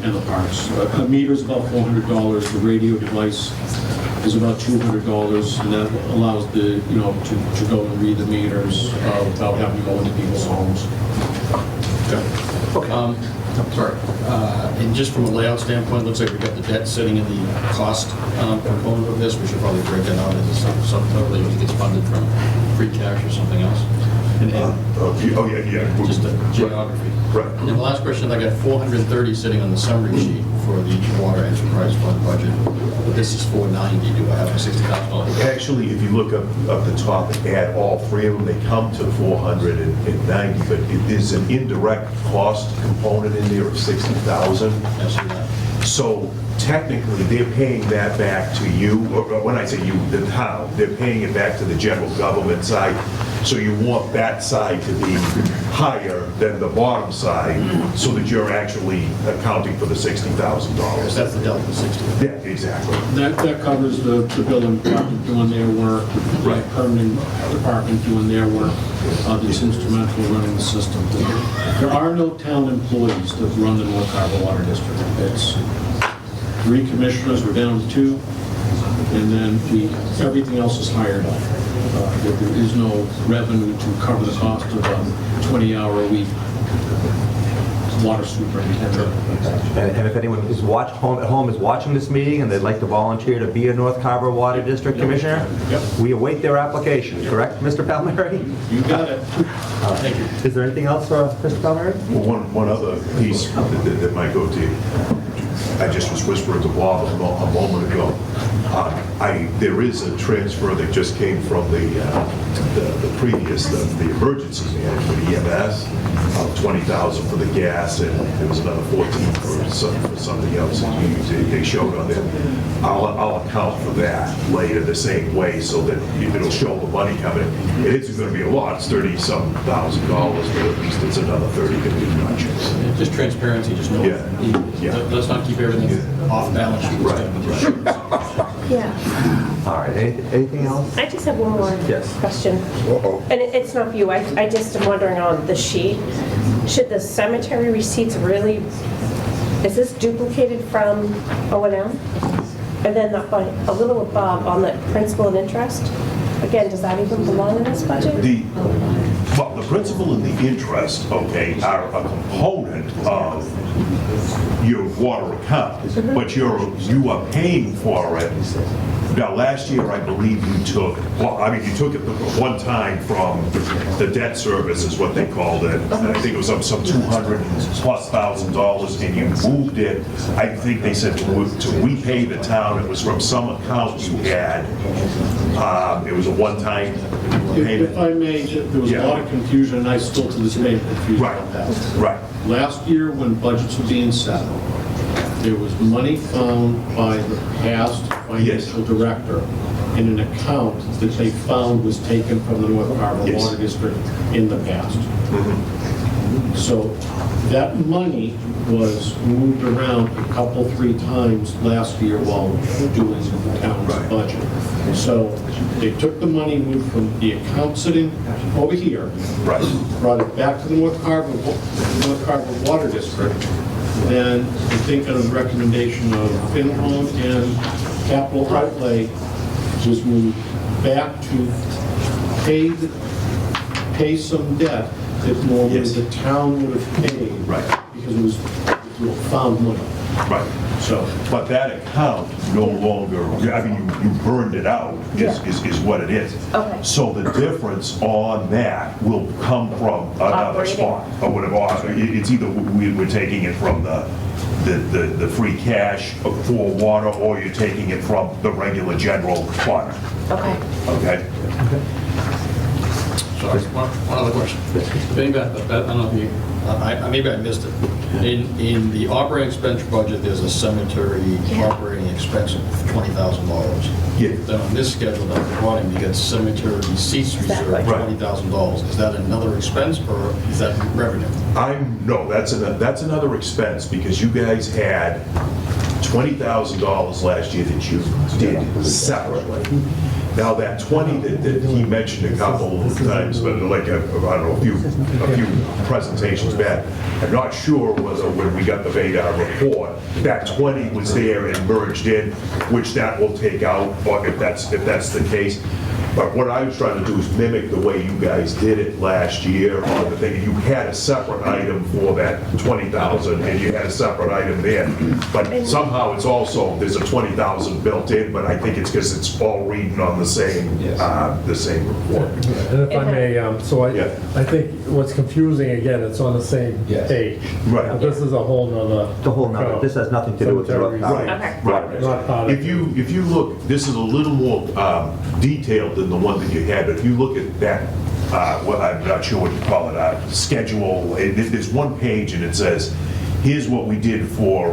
and the parts. A meter's about $400. The radio device is about $200, and that allows to go and read the meters without having to go into people's homes. Sorry. And just from a layout standpoint, it looks like we've got the debt sitting in the cost component of this. We should probably break that out into some totally if it gets funded from free cash or something else. Yeah. Just the geography. Right. And then the last question, I got 430 sitting on the summary sheet for the water enterprise fund budget. But this is 490. Do I have a $60,000? Actually, if you look up the top and add all three of them, they come to 490, but there's an indirect cost component in there of 60,000. I see that. So technically, they're paying that back to you, or when I say you, the town, they're paying it back to the general government side. So you want that side to be higher than the bottom side, so that you're actually accounting for the $60,000. That's the delta 60. Yeah, exactly. That covers the building department doing their work, the permanent department doing their work. That's instrumental in running the system. There are no town employees that run the North Carver Water District. It's 3 commissioners, we're down to 2, and then everything else is hired on. There is no revenue to cover the cost of a 20-hour-a-week water superintendent. And if anyone is at home is watching this meeting and they'd like to volunteer to be a North Carver Water District Commissioner, we await their application, correct, Mr. Palmieri? You got it. Thank you. Is there anything else for Mr. Palmieri? Well, one other piece that might go to you. I just was whispering to Bob a moment ago. There is a transfer that just came from the previous, the emergency management, EMS, of $20,000 for the gas, and there was another 14 for something else that they showed on there. I'll account for that later the same way, so that it'll show the money coming. It isn't going to be a lot, it's $30-some thousand, but at least it's another 30 that we can check. Just transparency, just know. Yeah. Let's not keep everything off balance sheet. Yeah. All right, anything else? I just have one more question. And it's not for you, I just am wondering on the sheet, should the cemetery receipts really, is this duplicated from O&M? And then a little above on the principal and interest? Again, does that even belong in this budget? Well, the principal and the interest, okay, are a component of your water account, but you are paying for it. Now, last year, I believe you took it one time from the debt service is what they called it. And I think it was up some $200,000+, and you moved it. I think they said to repay the town. It was from some account you had. It was a one-time payment. If I may, there was a lot of confusion, and I still to this day am confused about that. Right. Last year, when budgets were being set, there was money found by the past financial director in an account that they found was taken from the North Carver Water District in the past. So that money was moved around a couple, 3 times last year while doing the town's budget. So they took the money, moved from the account sitting over here, Right. brought it back to the North Carver Water District. Then, I think on the recommendation of FinCom and Capital Outlay, was moved back to pay some debt that normally Yes. the town would have paid. Right. Because it was found money. Right. So, But that account no longer, I mean, you burned it out, is what it is. Okay. So the difference on that will come from another Operating. spot. Or whatever, it's either we're taking it from the free cash for water, or you're taking it from the regular general fund, Okay. okay? Sorry, one other question. Maybe I don't know if you, maybe I missed it. In the operating expense budget, there's a cemetery operating expense of $20,000. Yeah. Then on this schedule that we're running, you get cemetery receipts reserve, Right. $20,000. Is that another expense or is that revenue? No, that's another expense, because you guys had $20,000 last year that you did separately. Now, that 20 that he mentioned a couple of times, but like, I don't know, a few presentations back, I'm not sure whether when we got the Vadar report, that 20 was there and merged in, which that will take out, or if that's the case. But what I was trying to do is mimic the way you guys did it last year on the thing. You had a separate item for that 20,000, and you had a separate item there. But somehow it's also, there's a 20,000 built in, but I think it's because it's all reading on the same report. And if I may, Yeah. I think what's confusing, again, it's on the same Yes. page. Right. This is a whole nother. The whole nother, this has nothing to do with the Cemetery North Carver. Okay. Right. Not part of If you look, this is a little more detailed than the one that you had, but if you look at that, well, I'm not sure what you call it, schedule, there's one page and it says, here's what we did for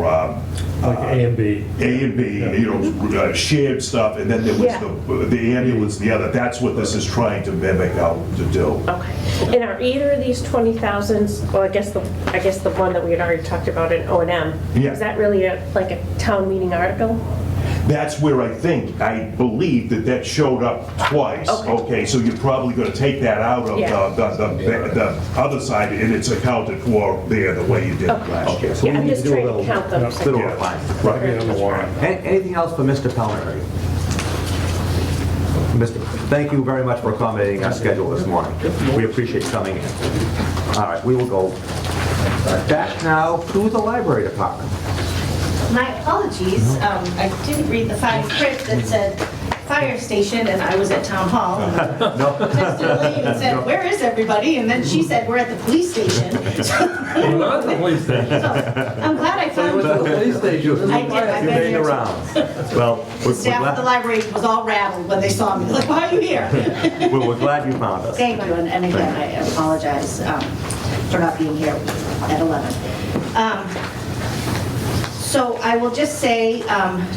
Like A and B. A and B, shared stuff, and then there was Yeah. the ambulance, the other. That's what this is trying to mimic out to do. Okay. And are either of these 20,000s, well, I guess the one that we had already talked about in O&M, Yeah. is that really like a town meeting article? That's where I believe that showed up twice. Okay. So you're probably going to take that out of Yeah. the other side, and it's accounted for there the way you did Okay. last year. So we Yeah, I'm need to just do a trying little, to count them. little Yeah. refinement. Right. On the warrant. Anything else for Mr. Pellerin? Thank you very much for accommodating our schedule this morning. We appreciate you coming in. All right, we will go back now to the library department. My apologies, I didn't read the fine print that said fire station, and I was at town hall. And texted Elaine and said, "Where is everybody?" And then she said, "We're at the police station." We're not at the police station. So, I'm glad I found The you. police station. I did, I've You been hang here. around. Well, The staff at the library was all rattled when they saw me, They're like, "Why are you here?" we're glad you found us. Thank you, and again, I apologize for not being here at 11. So I will just say,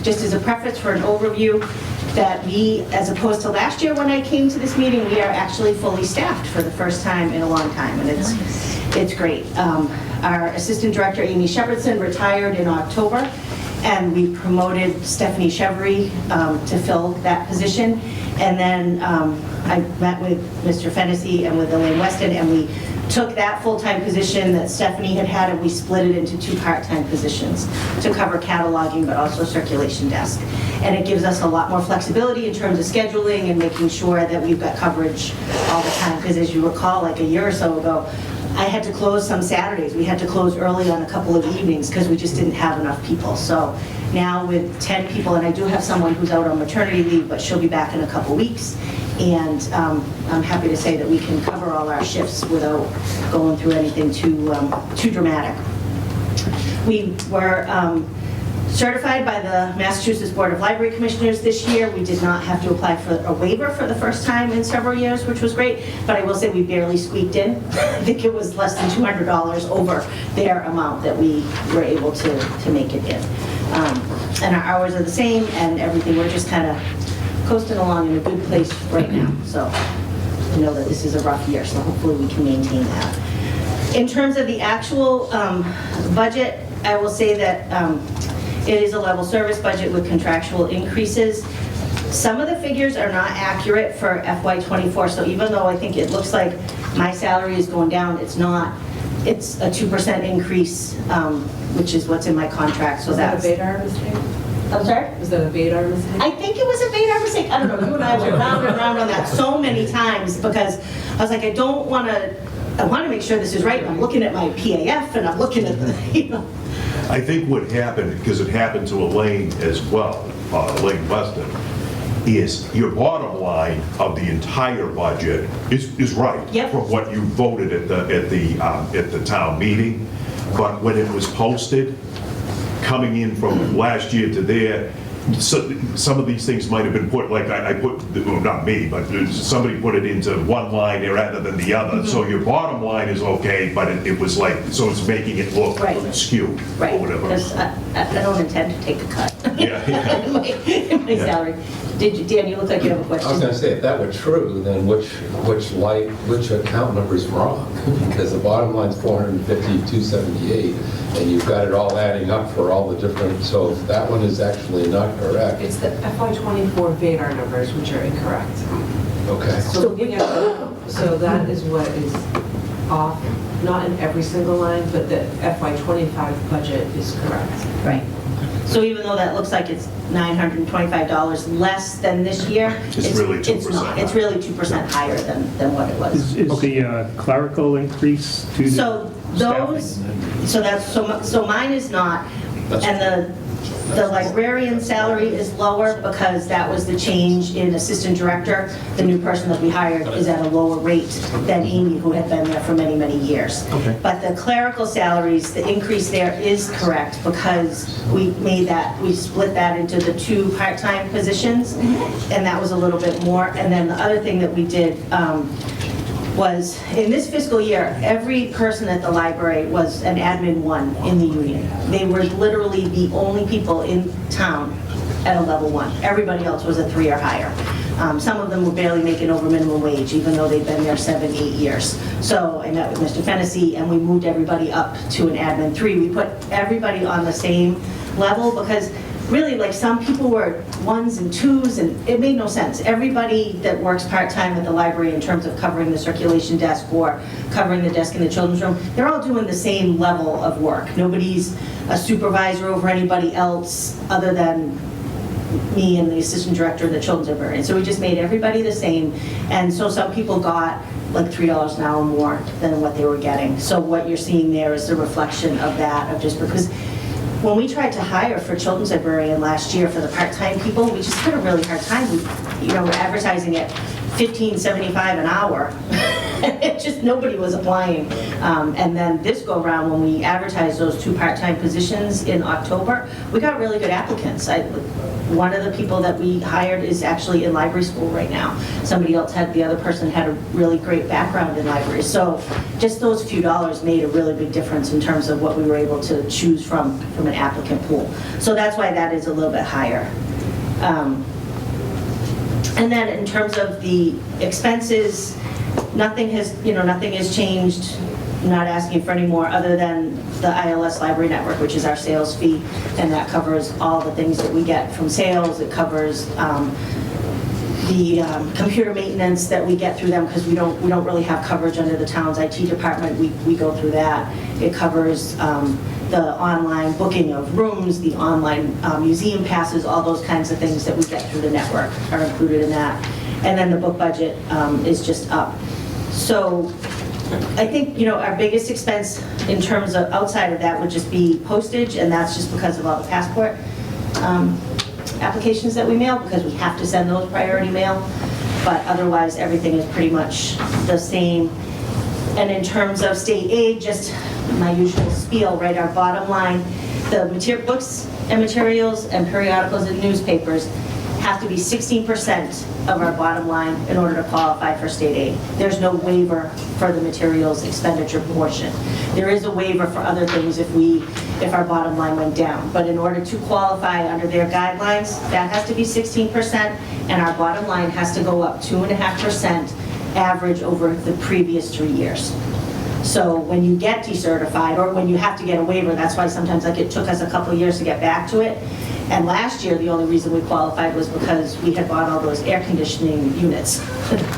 just as a preface for an overview, that we, as opposed to last year when I came to this meeting, we are actually fully staffed for the first time in a long time, and it's great. Our Assistant Director, Amy Shepherdson, retired in October, and we promoted Stephanie Chevery to fill that position. And then I met with Mr. Fennessy and with Elaine Weston, and we took that full-time position that Stephanie had, and we split it into 2 part-time positions to cover cataloging, but also circulation desk. And it gives us a lot more flexibility in terms of scheduling and making sure that we've got coverage all the time. Because as you recall, like a year or so ago, I had to close some Saturdays. We had to close early on a couple of evenings because we just didn't have enough people. So now with 10 people, and I do have someone who's out on maternity leave, but she'll be back in a couple weeks. And I'm happy to say that we can cover all our shifts without going through anything too dramatic. We were certified by the Massachusetts Board of Library Commissioners this year. We did not have to apply for a waiver for the first time in several years, which was great, but I will say we barely squeaked in. I think it was less than $200 over their amount that we were able to make it in. And our hours are the same and everything. We're just kind of coasting along in a good place right now. So I know that this is a rough year, so hopefully we can maintain that. In terms of the actual budget, I will say that it is a level service budget with contractual increases. Some of the figures are not accurate for FY24, so even though I think it looks like my salary is going down, it's not. It's a 2% increase, which is what's in my contract, so that's... Was that a Vadar mistake? I'm sorry? Was that a Vadar mistake? I think it was a Vadar mistake. I don't know, you and I went round and round on that so many times because I was like, I want to make sure this is right. I'm looking at my PAF and I'm looking at the, you know. I think what happened, because it happened to Elaine as well, Elaine Weston, is your bottom line of the entire budget is right. Yep. From what you voted at the town meeting, but when it was posted, coming in from last year to there, so, some of these things might have been put, like I put, well, not me, but somebody put it into one line rather than the other. So your bottom line is okay, but it was like, so it's making it look skewed Right, or whatever. because I don't intend to take a cut Yeah. in my salary. Dan, you look like you have a question. I was going to say, if that were true, then which account number is wrong? Because the bottom line's 450,278, and you've got it all adding up for all the different, so if that one is actually not correct. It's the FY24 Vadar numbers, which are incorrect. Okay. So that is what is off, not in every single line, but the FY25 budget is correct. Right. So even though that looks like it's $925 less than this year, It's really 2%. It's not. It's really 2% higher than what it was. Is the clerical increase to the So those, so mine is not, and the librarian salary is lower because that was the change in assistant director. The new person that we hired is at a lower rate than Amy, who had been there for many, many years. Okay. But the clerical salaries, the increase there is correct because we split that into the 2 part-time positions, and that was a little bit more. And then the other thing that we did was, in this fiscal year, every person at the library was an admin 1 in the union. They were literally the only people in town at a level 1. Everybody else was a 3 or higher. Some of them were barely making over minimum wage, even though they've been there 7, 8 years. So I met with Mr. Fennessy, and we moved everybody up to an admin 3. We put everybody on the same level because really, like, some people were 1s and 2s, and it made no sense. Everybody that works part-time at the library in terms of covering the circulation desk or covering the desk in the children's room, they're all doing the same level of work. Nobody's a supervisor over anybody else other than me and the assistant director of the children's librarian. So we just made everybody the same, and so some people got like $3 an hour more than what they were getting. So what you're seeing there is the reflection of that, of just because when we tried to hire for children's librarian last year for the part-time people, we just had a really hard time. We're advertising at $15.75 an hour. It just, nobody was applying. And then this go-around, when we advertised those 2 part-time positions in October, we got really good applicants. One of the people that we hired is actually in library school right now. The other person had a really great background in libraries. So just those few dollars made a really big difference in terms of what we were able to choose from an applicant pool. So that's why that is a little bit higher. And then in terms of the expenses, nothing has changed. I'm not asking for any more other than the ILS Library Network, which is our sales fee, and that covers all the things that we get from sales. It covers the computer maintenance that we get through them because we don't really have coverage under the town's IT department. We go through that. It covers the online booking of rooms, the online museum passes, all those kinds of things that we get through the network are included in that. And then the book budget is just up. So I think, our biggest expense in terms of outside of that would just be postage, and that's just because of all the passport applications that we mail, because we have to send those priority mail. But otherwise, everything is pretty much the same. And in terms of state aid, just my usual spiel, right, our bottom line, the books and materials and periodicals and newspapers have to be 16% of our bottom line in order to qualify for state aid. There's no waiver for the materials expenditure portion. There is a waiver for other things if our bottom line went down. But in order to qualify under their guidelines, that has to be 16%, and our bottom line has to go up 2.5% average over the previous 3 years. So when you get decertified, or when you have to get a waiver, that's why sometimes like it took us a couple of years to get back to it. And last year, the only reason we qualified was because we had bought all those air conditioning units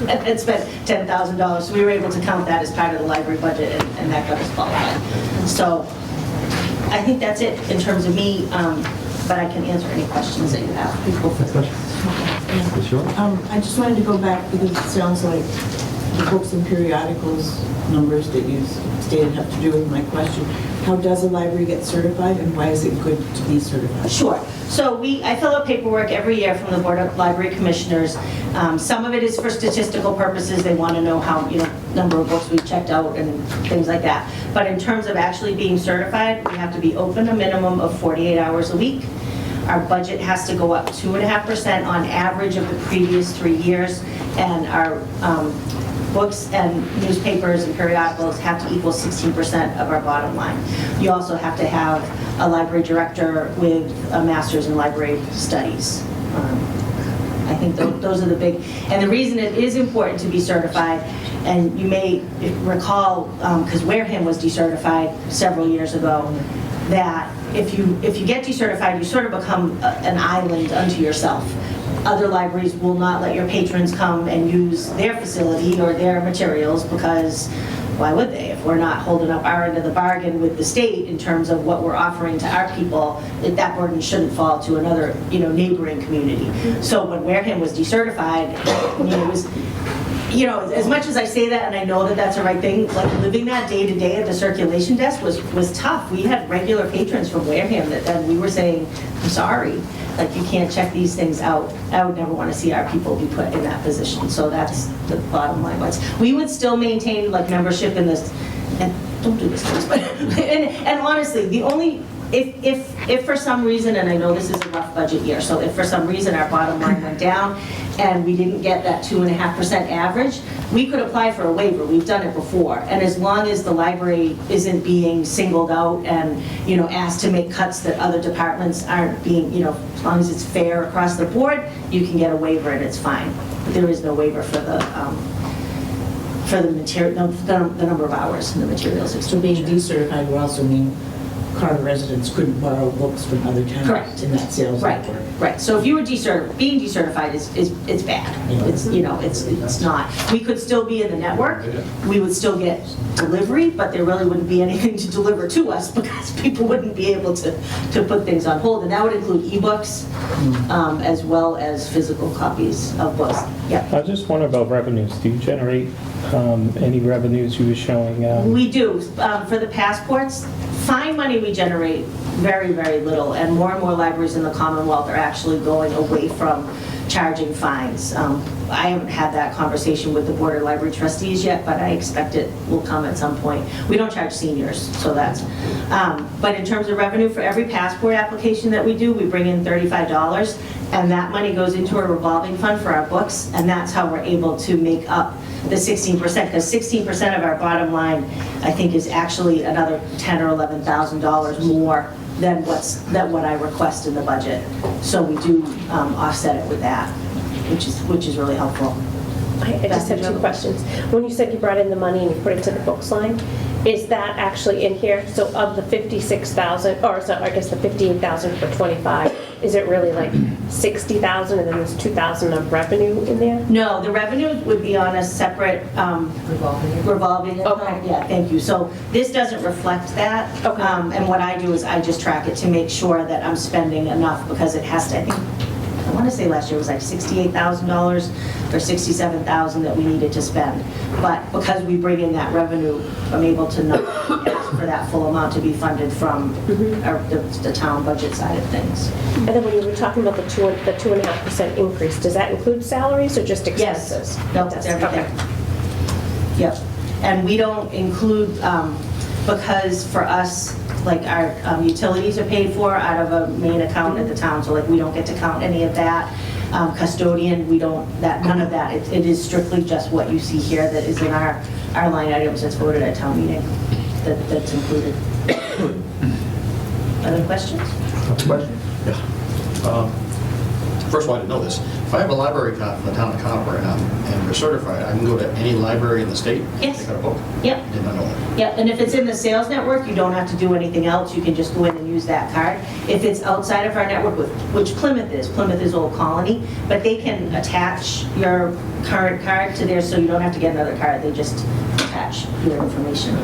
and spent $10,000. So we were able to count that as part of the library budget, and that got us qualified. So I think that's it in terms of me, but I can answer any questions that you have. People for Sure. I just wanted to go back because it sounds like the books and periodicals numbers that you stated have to do with my question. How does a library get certified, and why is it good to be certified? Sure. So I fill out paperwork every year from the Board of Library Commissioners. Some of it is for statistical purposes. They want to know how, number of books we've checked out and things like that. But in terms of actually being certified, we have to be open a minimum of 48 hours a week. Our budget has to go up 2.5% on average of the previous 3 years, and our books and newspapers and periodicals have to equal 16% of our bottom line. You also have to have a library director with a master's in library studies. I think those are the big, and the reason it is important to be certified, and you may recall, because Wareham was decertified several years ago, that if you get decertified, you sort of become an island unto yourself. Other libraries will not let your patrons come and use their facility or their materials because why would they? If we're not holding up our end of the bargain with the state in terms of what we're offering to our people, that burden shouldn't fall to another, neighboring community. So when Wareham was decertified, it was, as much as I say that and I know that that's the right thing, like living that day to day at the circulation desk was tough. We had regular patrons from Wareham that then we were saying, I'm sorry, like you can't check these things out. I would never want to see our people be put in that position. So that's the bottom line. We would still maintain like membership in this, and don't do this please, but, and honestly, the only, if for some reason, and I know this is a rough budget year, so if for some reason our bottom line went down and we didn't get that 2.5% average, we could apply for a waiver. We've done it before. And as long as the library isn't being singled out and, asked to make cuts that other departments aren't being, as long as it's fair across the board, you can get a waiver and it's fine. But there is no waiver for the material, the number of hours and the materials. So being decertified would also mean Carver residents couldn't borrow books from other towns. Correct. In that sales network. Right. So if you were being decertified is bad. It's it's not. We could still be in the network. We would still get delivery, but there really wouldn't be anything to deliver to us because people wouldn't be able to put things on hold, and that would include ebooks as well as physical copies of books. Yeah. I just wonder about revenues. Do you generate any revenues you were showing? We do. For the passports, fine money we generate very, very little, and more libraries in the Commonwealth are actually going away from charging fines. I haven't had that conversation with the Board of Library Trustees yet, but I expect it will come at some point. We don't charge seniors, so that's, but in terms of revenue, for every passport application that we do, we bring in $35, and that money goes into a revolving fund for our books, and that's how we're able to make up the 16%, because 16% of our bottom line, I think, is actually another $10,000 or $11,000 more than what I request in the budget. So we do offset it with that, which is really helpful. I just have two questions. When you said you brought in the money and you put it to the books line, is that actually in here? So of the 56,000, or so I guess the 15,000 for 25, is it really like 60,000 and then there's 2,000 of revenue in there? No, the revenue would be on a separate revolving account. Okay. Yeah, thank you. So this doesn't reflect that. Okay. And what I do is I just track it to make sure that I'm spending enough, because it has to, I want to say last year was like $68,000 or $67,000 that we needed to spend. But because we bring in that revenue, I'm able to not ask for that full amount to be funded from the town budget side of things. And then when you were talking about the 2.5% increase, does that include salaries or just expenses? Yes. No, it's everything. Okay. Yep. And we don't include, because for us, like our utilities are paid for out of a main account at the town, so like we don't get to count any of that. Custodian, we don't, none of that. It is strictly just what you see here that is in our line items that's voted at town meeting that's included. Other questions? Question? first of all, I didn't know this. If I have a library card from the town of Carver and we're certified, I can go to any library in the state? Yes. They got a book? Yep. Did not know that. Yep, and if it's in the sales network, you don't have to do anything else. You can just go in and use that card. If it's outside of our network, which Plymouth is Old Colony, but they can attach your current card to theirs, so you don't have to get another card. They just attach your information.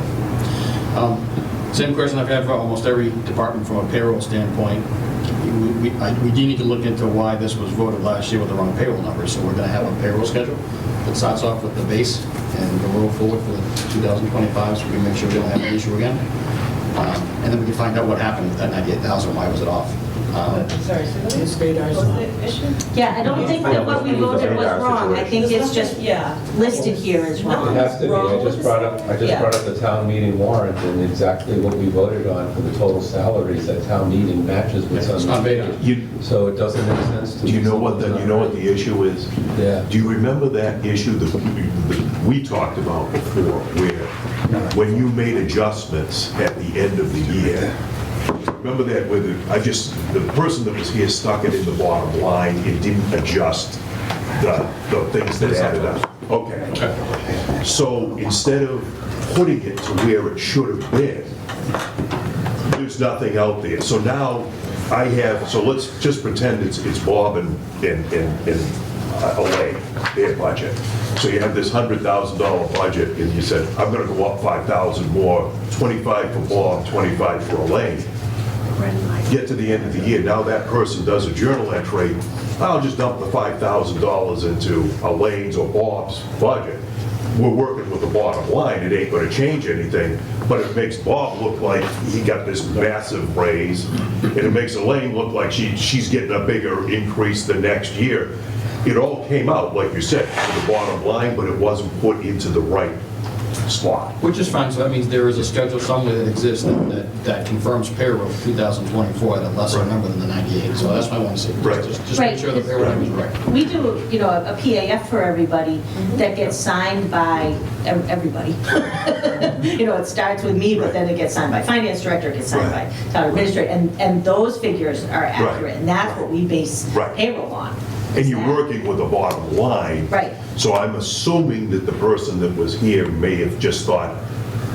Same question I've had for almost every department from a payroll standpoint. We do need to look into why this was voted last year with the wrong payroll numbers. So we're going to have a payroll schedule that starts off with the base and we'll roll forward for 2025 so we can make sure we don't have an issue again. And then we can find out what happened with that 98,000, why was it off? Sorry, It's radars. Yeah, I don't think that what we voted was wrong. I think it's just listed here as It wrong. has to be. I just brought up the town meeting warrant, and exactly what we voted on for the total salaries at town meeting matches what's on the page. So it doesn't make sense to me. Do you know what the issue is? Yeah. Do you remember that issue that we talked about before, where when you made adjustments at the end of the year, remember that where the person that was here stuck it in the bottom line and didn't adjust the things that added up? Okay. So instead of putting it to where it should have been, there's nothing out there. So now so let's just pretend it's Bob and Outlay, their budget. So you have this $100,000 budget and you said, I'm gonna go up 5,000 more, 25 for Bob, 25 for Outlay. Get to the end of the year, now that person does a journal entry, I'll just dump the $5,000 into Elaine's or Bob's budget. We're working with the bottom line, it ain't gonna change anything, but it makes Bob look like he got this massive raise, and it makes Elaine look like she's getting a bigger increase the next year. It all came out, like you said, to the bottom line, but it wasn't put into the right spot. Which is fine, so that means there is a schedule somewhere that exists that confirms payroll for 2024 at a lesser number than the 98. So that's what I want to see. Right. Just make sure the payroll number is right. We do, a PAF for everybody that gets signed by everybody. It starts with me, but then it gets signed by finance director, it gets signed by town administrator, and those figures are accurate, and that's what we base payroll on. And you're working with the bottom line. Right. So I'm assuming that the person that was here may have just thought,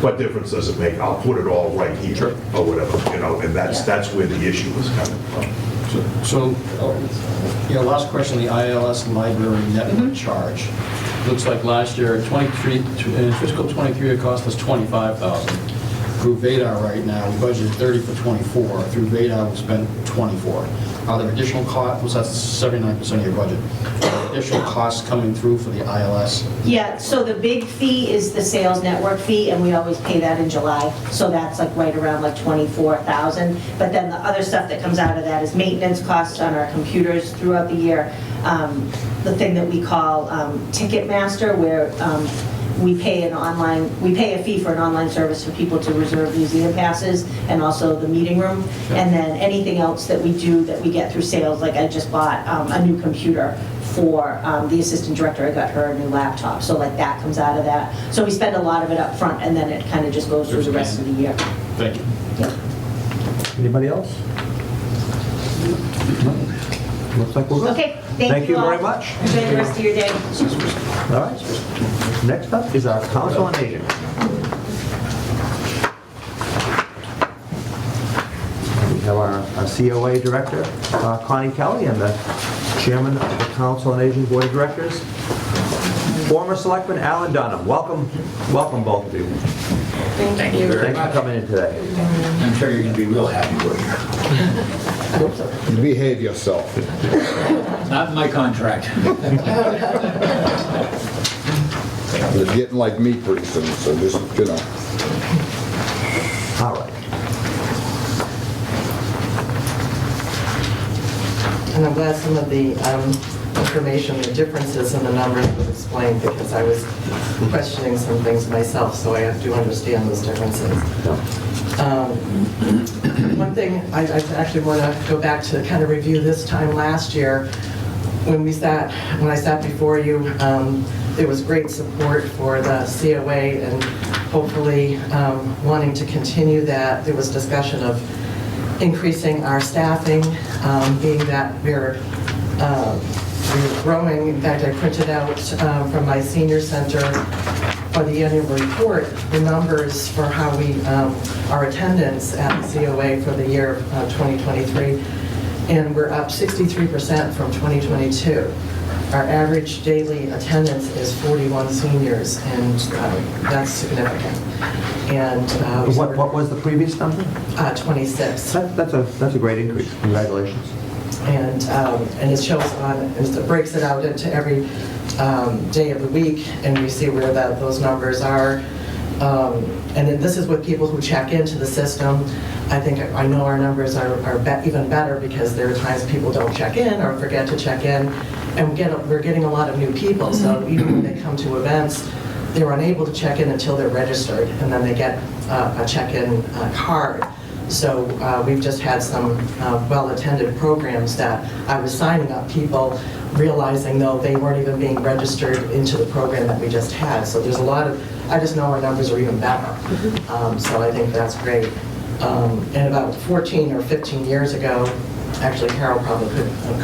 what difference does it make? I'll put it all right here, or whatever, and that's where the issue was coming from. So, last question, the ILS library network charge. Looks like last year, in fiscal 23, it cost us $25,000. Through VADAR right now, we budgeted 30 for 24. Through VADAR, we spent 24. Are there additional costs? That's 79% of your budget. Are there additional costs coming through for the ILS? Yeah, so the big fee is the sales network fee, and we always pay that in July. So that's right around $24,000. But then the other stuff that comes out of that is maintenance costs on our computers throughout the year. The thing that we call Ticketmaster, where we pay a fee for an online service for people to reserve museum passes and also the meeting room. And then anything else that we do that we get through sales, like I just bought a new computer for the assistant director. I got her a new laptop. So that comes out of that. So we spend a lot of it up front, and then it kind of just goes through the rest of the year. Thank you. Yeah. Anybody else? Looks like we're good. Okay, thank you all. very much. Enjoy the rest of your day. All right. Next up is our Council on Aging. We have our COA Director, Connie Kelly, and the Chairman of the Council on Aging Board of Directors, former Selectman Alan Dunham. Welcome both of you. Thank you. Thanks for coming in today. I'm sure you're going to be real happy with You behave yourself. Not in my contract. You're getting like me pretty soon, so just, All right. And I'm glad some of the information, the differences in the numbers was explained, because I was questioning some things myself, so I do understand those differences. One thing I actually want to go back to kind of review this time last year, when I sat before you, there was great support for the COA and hopefully wanting to continue that. There was discussion of increasing our staffing, being that we're we're growing. In fact, I printed out from my senior center for the annual report, the numbers for how we, our attendance at the COA for the year of 2023, and we're up 63% from 2022. Our average daily attendance is 41 seniors, and that's significant. And What was the previous number? 26. That's a great increase. Congratulations. And it shows on, it breaks it out into every day of the week, and we see where those numbers are. And then this is with people who check into the system. I know our numbers are even better because there are times people don't check in or forget to check in, and we're getting a lot of new people. So even when they come to events, they're unable to check in until they're registered, and then they get a check-in card. So we've just had some well-attended programs that I was signing up people, realizing though they weren't even being registered into the program that we just had. So there's a lot of, I just know our numbers are even better. So I think that's great. And about 14 or 15 years ago, actually Carol probably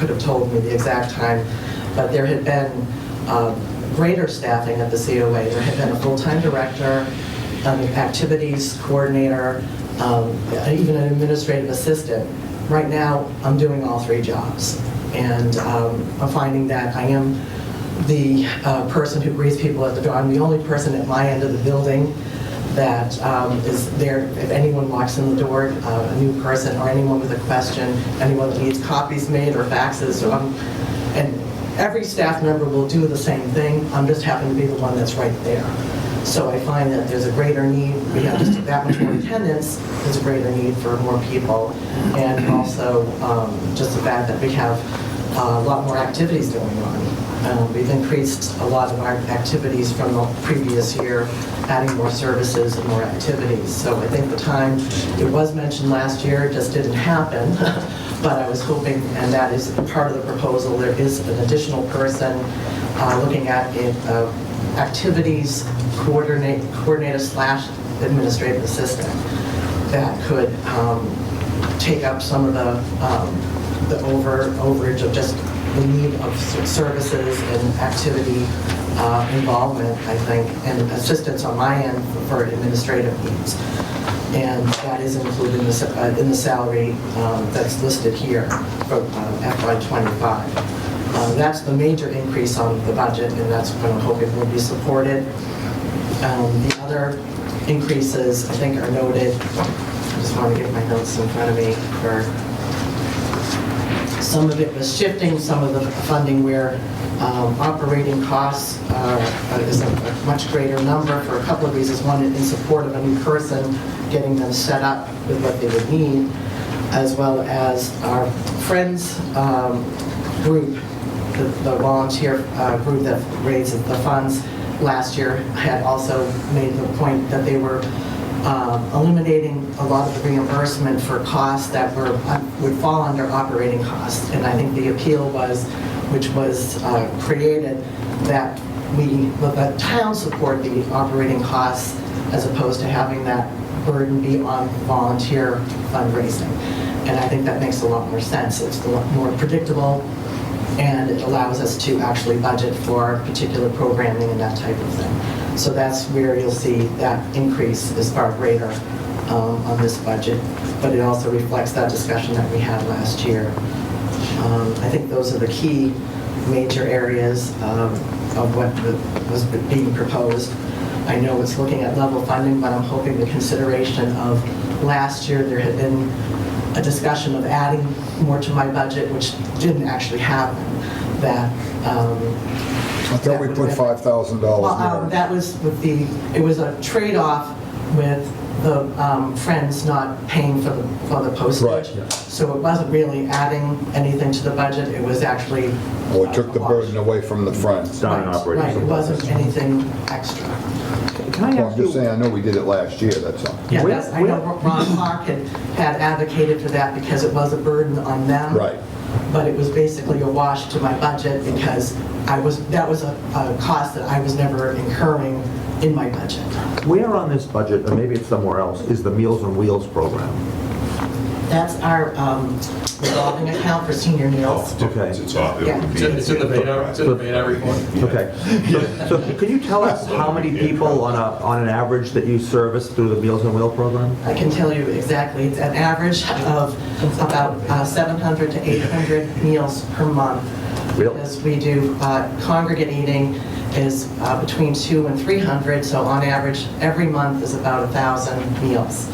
could have told me the exact time, but there had been greater staffing at the COA. There had been a full-time director, an activities coordinator, even an administrative assistant. Right now, I'm doing all three jobs. And I'm finding that I am the person who greets people at the door. I'm the only person at my end of the building that is there if anyone walks in the door, a new person or anyone with a question, anyone that needs copies made or faxes. So and every staff member will do the same thing. I'm just happen to be the one that's right there. So I find that there's a greater need. We have just that much more attendance. There's a greater need for more people, and also just the fact that we have a lot more activities going on. We've increased a lot of our activities from the previous year, adding more services and more activities. So I think the time it was mentioned last year, it just didn't happen. But I was hoping, and that is part of the proposal, there is an additional person looking at it, activities coordinator / administrative assistant that could take up some of the overage of just the need of services and activity involvement, I think, and assistance on my end for administrative needs. And that is included in the salary that's listed here for FY25. That's the major increase on the budget, and that's what I'm hoping will be supported. The other increases, I think, are noted. I just want to get my notes in front of me. Some of it was shifting, some of the funding where operating costs is a much greater number for a couple of reasons. One, in support of a new person, getting them set up with what they would need, as well as our Friends group, the volunteer group that raises the funds last year had also made the point that they were eliminating a lot of the reimbursement for costs that would fall under operating costs. And I think the appeal was, which was created, that the town support the operating costs as opposed to having that burden be on volunteer fundraising. And I think that makes a lot more sense. It's a lot more predictable, and it allows us to actually budget for particular programming and that type of thing. So that's where you'll see that increase is far greater on this budget, but it also reflects that discussion that we had last year. I think those are the key major areas of what was being proposed. I know it's looking at level funding, but I'm hoping the consideration of last year there had been a discussion of adding more to my budget, which didn't actually happen. That I thought we put $5,000 well, that was with it was a trade-off with the Friends not paying for the postage. Right. Yeah. So it wasn't really adding anything to the budget. It was actually Well, it took the burden away from the Friends. right. It wasn't anything extra. Can I Well, ask I'm just you, saying, I know we did it last year, that's all. Yeah, I know Ron Clark had advocated for that because it was a burden on them. Right. But it was basically a wash to my budget because that was a cost that I was never incurring in my budget. where on this budget, or maybe it's somewhere else, is the Meals on Wheels program? That's our revolving account for senior meals. Okay. It's off. It Yeah. would be- It's in the Beta report. Okay. So can you tell us how many people on an average that you service through the Meals on Wheels program? I can tell you exactly. It's an average of about 700 to 800 meals per month. Really? Because we do congregate eating is between 200 and 300, so on average, every month is about 1,000 meals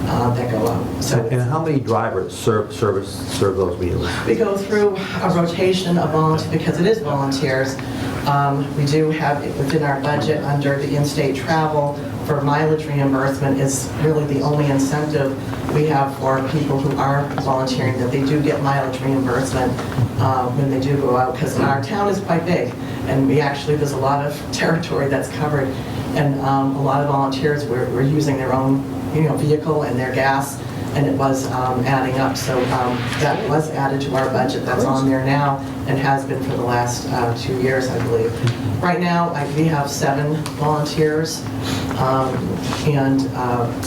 that go out. So And how many drivers serve those meals? we go through a rotation of volunteers, because it is volunteers. We do have it within our budget under the in-state travel for mileage reimbursement is really the only incentive we have for people who are volunteering, that they do get mileage reimbursement when they do go out, because our town is quite big, and there's a lot of territory that's covered, and a lot of volunteers were using their own vehicle and their gas, and it was adding up. So that was added to our budget. That's on there now and has been for the last 2 years, I believe. Right now, we have 7 volunteers, and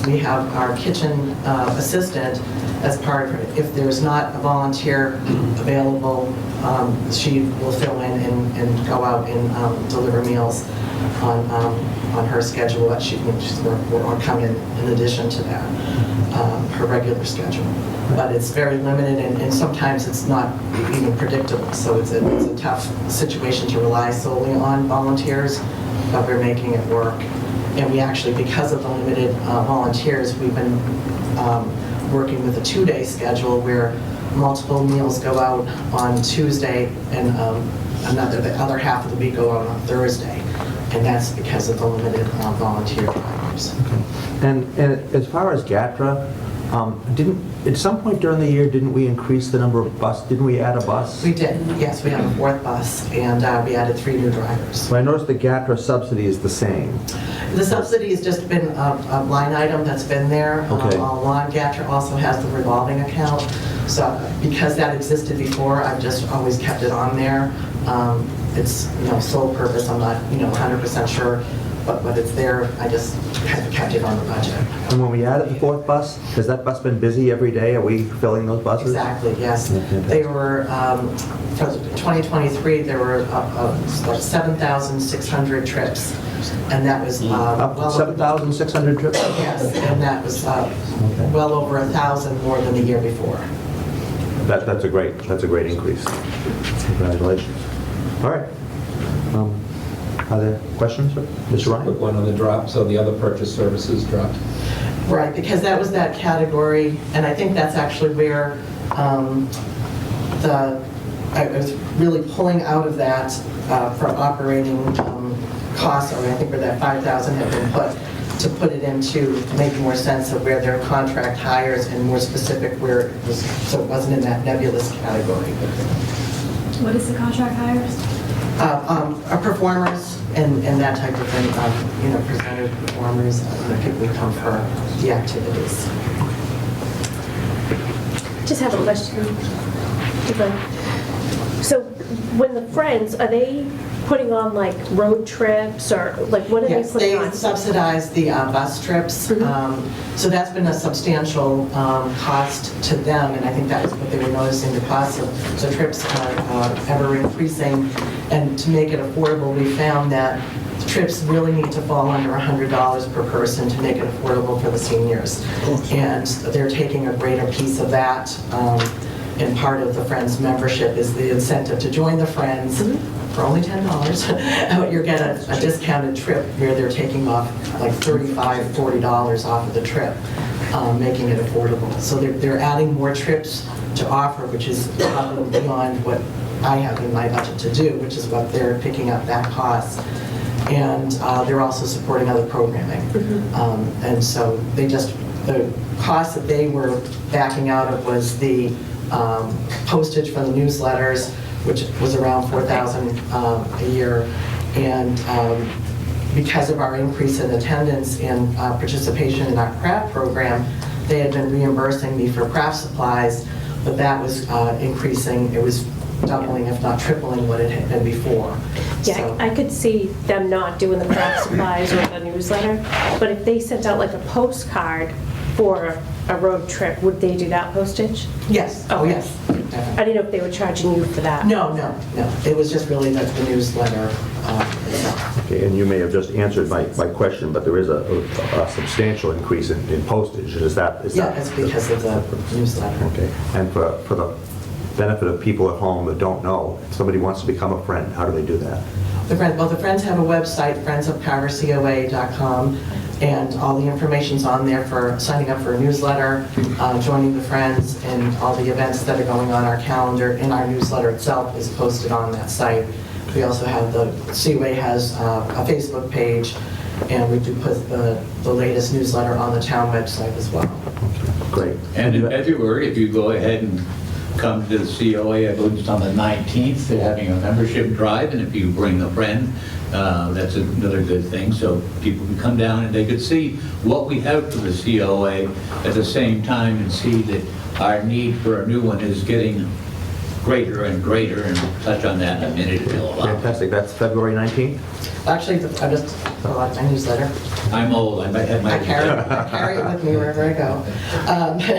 we have our kitchen assistant as part of it. If there's not a volunteer available, she will fill in and go out and deliver meals on her schedule that she's will come in addition to that, her regular schedule. But it's very limited, and sometimes it's not even predictable, so it's a tough situation to rely solely on volunteers, but we're making it work. And we actually, because of the limited volunteers, we've been working with a 2-day schedule where multiple meals go out on Tuesday and the other half of the week go out on Thursday. And that's because of the limited volunteer drivers. And as far as GATRA, at some point during the year, didn't we increase the number of buses? Didn't we add a bus? We did, yes, we have a 4th bus, and we added 3 new drivers. So I noticed the GATRA subsidy is the same. The subsidy has just been a line item that's been there Okay. all along. GATRA also has the revolving account, so because that existed before, I've just always kept it on there. It's sole purpose, I'm not 100% sure, but it's there. I just kept it on the budget. And when we added the 4th bus, has that bus been busy every day? Are we filling those buses? Exactly, yes. They were, for 2023, there were like 7,600 trips, and that was Up to 7,600 trips? Yes, and that was well over 1,000 more than the year before. That's a great increase. Congratulations. All right. Are there questions, Mr. Ryan? Quick one on the drop, so the other purchase services dropped. Right, because that was that category, and I think that's actually where I was really pulling out of that for operating costs, or I think where that 5,000 had been put, to put it into making more sense of where their contract hires and more specific where it was, so it wasn't in that nebulous category. What is the contract hires? Performers and that type of thing, presented performers, people who come for the activities. Just have a question. So when the Friends, are they putting on like road trips or like what are Yes, they putting on? they subsidize the bus trips. So that's been a substantial cost to them, and I think that was what they were noticing. The cost of the trips are ever increasing, and to make it affordable, we found that trips really need to fall under $100 per person to make it affordable for the seniors. And they're taking a greater piece of that. And part of the Friends membership is the incentive to join the Friends for only $10. You get a discounted trip where they're taking off like $35, $40 off of the trip, making it affordable. So they're adding more trips to offer, which is beyond what I have in my budget to do, which is what they're picking up that cost. And they're also supporting other programming. And so the cost that they were backing out of was the postage for the newsletters, which was around $4,000 a year. And because of our increase in attendance and participation in our craft program, they had been reimbursing me for craft supplies, but that was increasing. It was doubling, if not tripling, what it had been before. Yeah, So- I could see them not doing the craft supplies or the newsletter, but if they sent out like a postcard for a road trip, would they do that postage? Yes, oh, Okay. yes. I didn't know if they were charging you for that. No. It was just really the newsletter itself. Okay, and you may have just answered my question, but there is a substantial increase in postage. Is that? Yeah, it's because of the newsletter. Okay, and for the benefit of people at home that don't know, if somebody wants to become a friend, how do they do that? The Friends have a website, friendsofcarvercoa.com, and all the information's on there for signing up for a newsletter, joining the Friends, and all the events that are going on our calendar, and our newsletter itself is posted on that site. We also have the COA has a Facebook page, and we do put the latest newsletter on the town website as well. Great. And in February, if you go ahead and come to the COA, I believe it's on the 19th, they're having a membership drive, and if you bring a friend, that's another good thing, so people can come down and they could see what we have for the COA at the same time and see that our need for a new one is getting greater and greater, and we'll touch on that in a minute if you'll allow. Fantastic. That's February 19th? Actually, I just put a lot in my newsletter. I'm old, I might have my... I carry it with me wherever I go.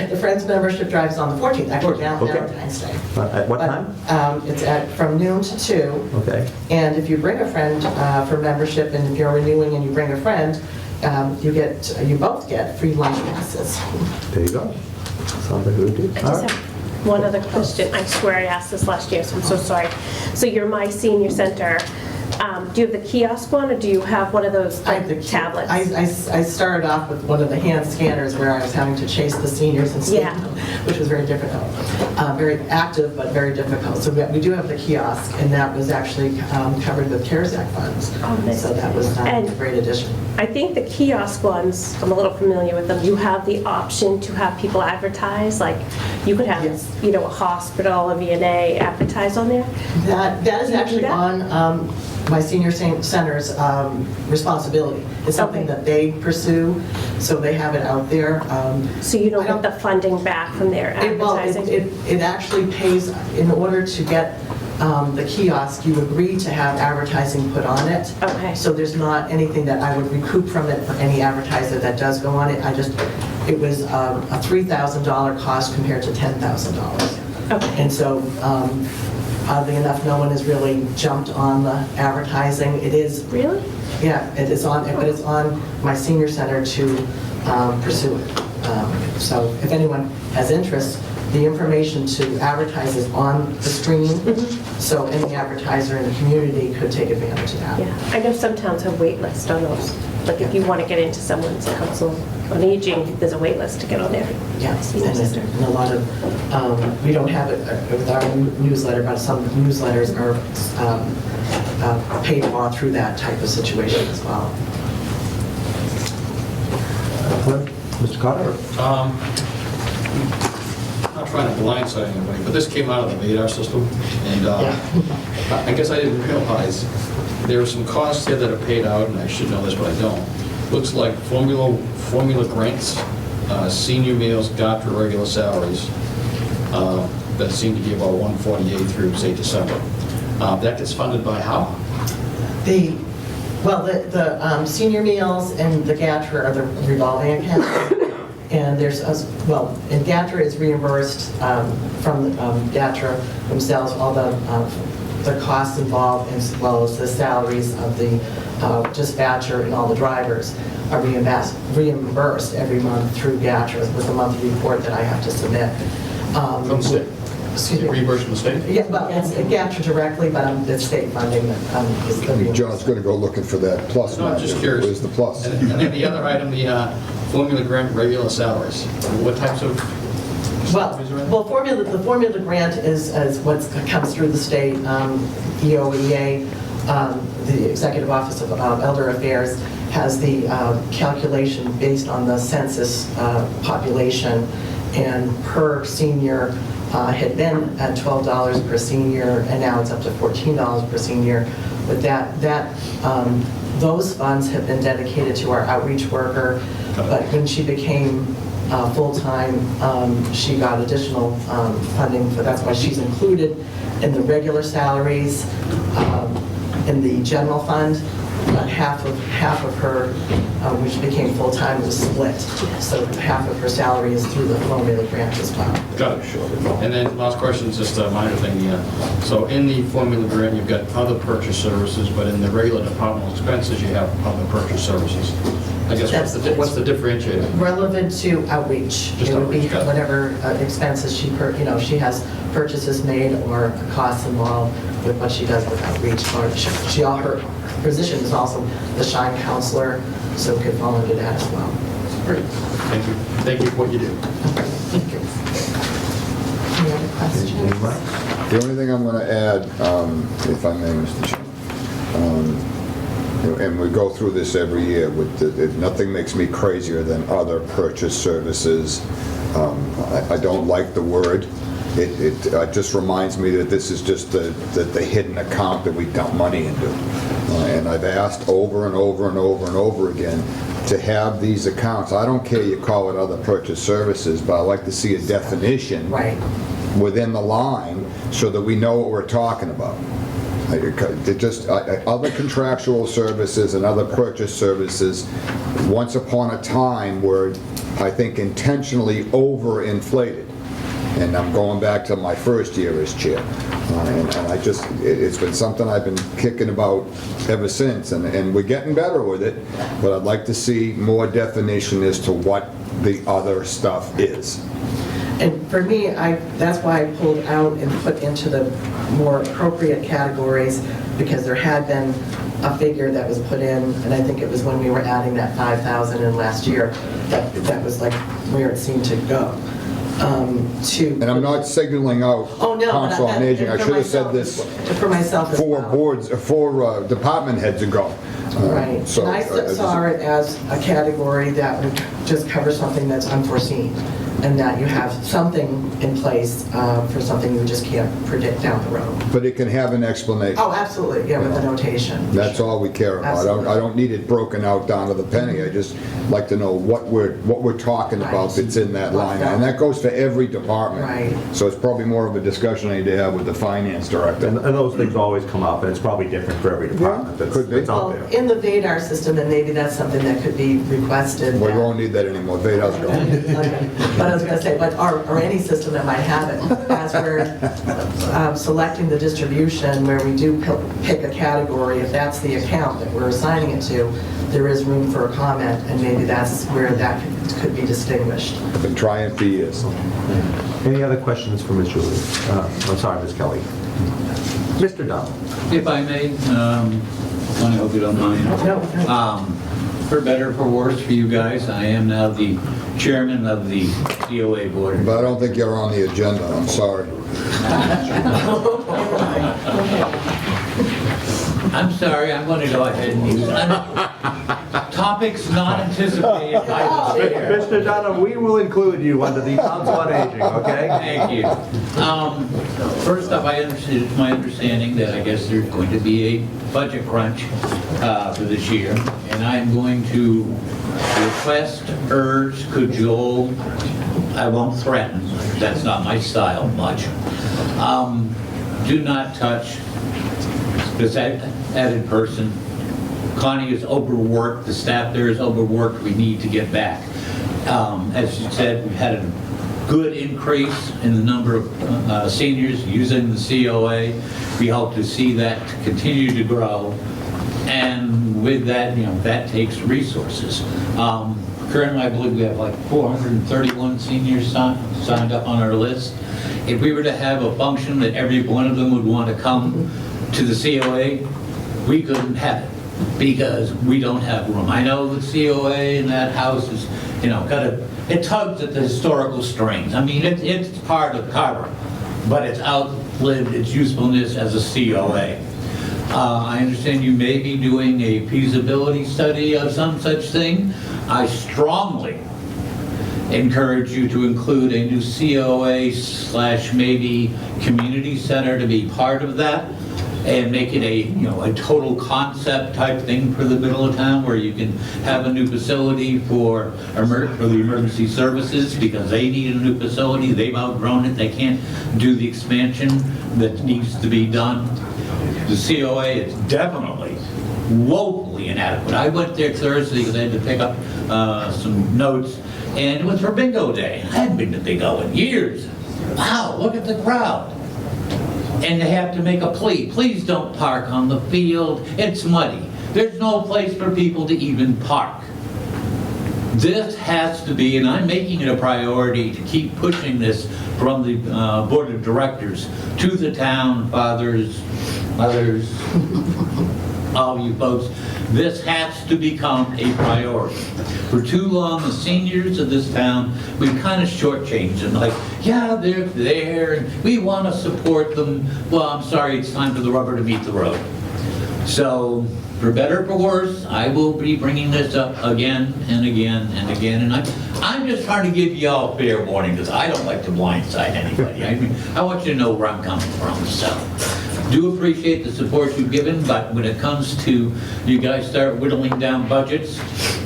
The Friends membership drive is on the 14th, actually Valentine's Day. At what time? It's from noon to 2. Okay. And if you bring a friend for membership, and if you're renewing and you bring a friend, you both get free lunch passes. There you go. Sounds like a good deal. I All just right. have one other question. I swear I asked this last year, so I'm so sorry. So you're My Senior Center. Do you have the kiosk one, or do you have one of those tablets? I started off with one of the hand scanners where I was having to chase the seniors and scan them, which was very difficult. Very active, but very difficult. So we do have the kiosk, and that was actually covered with CARES Act funds. So that was a great addition. I think the kiosk ones, I'm a little familiar with them. You have the option to have people advertise, like you could have, a hospital, a VNA advertise on there. That is actually on My Senior Center's responsibility. It's something that they pursue, so they have it out there. So you don't get the funding back from their advertising? It actually pays, in order to get the kiosk, you agree to have advertising put on it. Okay. So there's not anything that I would recoup from it for any advertiser that does go on it. It was a $3,000 cost compared to $10,000. Okay. And so, oddly enough, no one has really jumped on the advertising. It is... Really? Yeah, it is on, but it's on My Senior Center to pursue it. So if anyone has interest, the information to advertise is on the screen, so any advertiser in the community could take advantage of that. Yeah, I know some towns have wait lists on those. Like if you want to get into someone's council on aging, there's a wait list to get on there. Yeah, and a lot of, we don't have it with our newsletter, but some newsletters are paid for through that type of situation as well. Mr. Carver? Not trying to blindside anybody, but this came out of the radar system, and I guess I didn't realize there are some costs here that are paid out, and I should know this, but I don't. Looks like formula grants, senior meals, GATRA regular salaries, that seem to be about 148 through, say, December. That gets funded by how? The senior meals and the GATRA are the revolving accounts. And there's, and GATRA is reimbursed from GATRA themselves, all the costs involved, as well as the salaries of the dispatcher and all the drivers are reimbursed every month through GATRA with a monthly report that I have to submit. From the state? Excuse me? Reimbursed from the state? Yeah, well, it's GATRA directly, but it's state funding that is the reimbursement. John's going to go looking for that plus. No, I'm just curious. Where's the plus? And then the other item, the formula grant regular salaries. What types of salaries are in? Well, the formula grant is what comes through the state, EOEA, the Executive Office of Elder Affairs has the calculation based on the census population, and per senior had been at $12 per senior, and now it's up to $14 per senior. But those funds have been dedicated to our outreach worker, but when she became full-time, she got additional funding, that's why she's included in the regular salaries in the general fund, half of her, which became full-time, was split. So half of her salary is through the formula grant as well. Got it. And then last question is just a minor thing. So in the formula grant, you've got other purchase services, but in the regular departmental expenses, you have other purchase services. I guess what's the differentiator? Relevant to outreach. Just It would be outreach, got it. whatever expenses she has purchases made or costs involved with what she does with outreach. Or her position is also the Shine Counselor, so it could fall under that as well. Great. Thank you. Thank you for what you do. Any other questions? The only thing I'm going to add, if I may, Mr. Chairman, and we go through this every year, nothing makes me crazier than other purchase services. I don't like the word. It just reminds me that this is just the hidden account that we dump money into. And I've asked over and over and over and over again to have these accounts. I don't care you call it other purchase services, but I like to see a definition within the line so that we know what we're talking about. Other contractual services and other purchase services, once upon a time, were, I think, intentionally overinflated. And I'm going back to my first year as chair. It's been something I've been kicking about ever since, and we're getting better with it, but I'd like to see more definition as to what the other stuff is. And for me, that's why I pulled out and put into the more appropriate categories, because there had been a figure that was put in, and I think it was when we were adding that 5,000 in last year, that was like where it seemed to go. And I'm not signaling out Council on Aging. I should have said this for myself as well. four department heads ago. Right. So and I saw it as a category that would just cover something that's unforeseen, and that you have something in place for something you just can't predict down the road. But it can have an explanation. Oh, absolutely. Yeah, with the notation. That's all we care about. I don't need it broken out down to the penny. I just like to know what we're talking about that's in that line. And that goes for every department. Right. So it's probably more of a discussion I need to have with the finance director. And those things always come up, and it's probably different for every department that's out there. In the VADAR system, and maybe that's something that could be requested. We won't need that anymore. VADAR's gone. Okay. But I was going to say, or any system that might have it, as we're selecting the distribution where we do pick a category, if that's the account that we're assigning it to, there is room for a comment, and maybe that's where that could be distinguished. I've been trying for years. Any other questions for Ms. Julie? I'm sorry, Ms. Kelly. Mr. Dunn. If I may, I hope you don't mind. For better or for worse for you guys, I am now the chairman of the COA board. But I don't think you're on the agenda. I'm sorry. I'm sorry, I'm going to go ahead and use topics not anticipated by the chair. Mr. Dunham, we will include you under the Council on Aging, okay? Thank you. First up, it's my understanding that I guess there's going to be a budget crunch for this year, and I'm going to request, urge, cajole, I won't threaten, that's not my style much. Do not touch this added person. Connie is overworked, the staff there is overworked, we need to get back. As you said, we've had a good increase in the number of seniors using the COA. We hope to see that continue to grow. And with that, that takes resources. Currently, I believe we have like 431 seniors signed up on our list. If we were to have a function that every one of them would want to come to the COA, we couldn't have it because we don't have room. I know the COA in that house is, it tugs at the historical strings. I mean, it's part of Carver, but it's outlived its usefulness as a COA. I understand you may be doing a feasibility study of some such thing. I strongly encourage you to include a new COA / maybe community center to be part of that, and make it a total concept type thing for the middle of town where you can have a new facility for the emergency services because they need a new facility. They've outgrown it. They can't do the expansion that needs to be done. The COA is definitely woefully inadequate. I went there Thursday because I had to pick up some notes, and it was for bingo day. I hadn't been to bingo in years. Wow, look at the crowd. And they have to make a plea. Please don't park on the field. It's muddy. There's no place for people to even park. This has to be, and I'm making it a priority to keep pushing this from the board of directors to the town, fathers, mothers, all you folks. This has to become a priority. For too long, the seniors of this town, we've kind of shortchanged them. Like, yeah, they're there, and we want to support them. Well, I'm sorry, it's time for the rubber to meet the road. So, for better or for worse, I will be bringing this up again and again and again. And I'm just trying to give you all fair warning because I don't like to blindside anybody. I mean, I want you to know where I'm coming from. So, do appreciate the support you've given, but when it comes to you guys start whittling down budgets,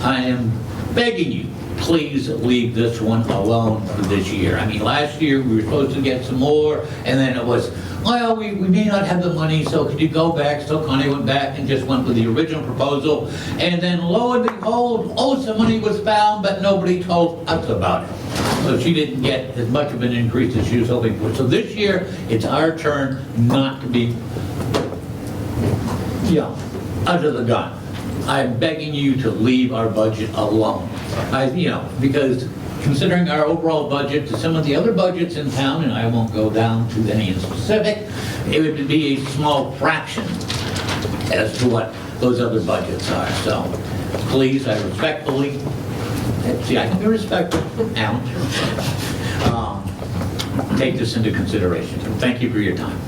I am begging you, please leave this one alone for this year. I mean, last year we were supposed to get some more, and then it was, well, we may not have the money, so could you go back? So Connie went back and just went with the original proposal, and then lo and behold, oh, some money was found, but nobody told us about it. So she didn't get as much of an increase as she was hoping for. So this year, it's our turn not to be, under the gun. I'm begging you to leave our budget alone. Because considering our overall budget to some of the other budgets in town, and I won't go down to any in specific, it would be a small fraction as to what those other budgets are. So please, I respectfully, see, I can be respectful, Alan, take this into consideration. Thank you for your time.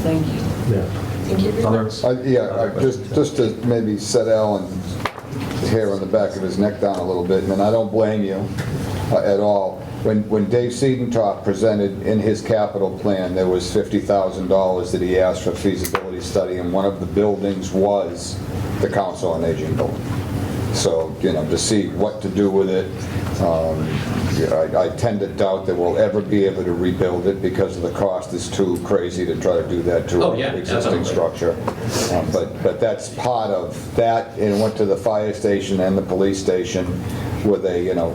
Thank you. Yeah. Just to maybe set Alan's hair on the back of his neck down a little bit, and I don't blame you at all. When Dave Seidentop presented in his capital plan, there was $50,000 that he asked for feasibility study, and one of the buildings was the Council on Aging building. So, to see what to do with it, I tend to doubt that we'll ever be able to rebuild it because the cost is too crazy to try to do that to an existing structure. But that's part of that, and it went to the fire station and the police station with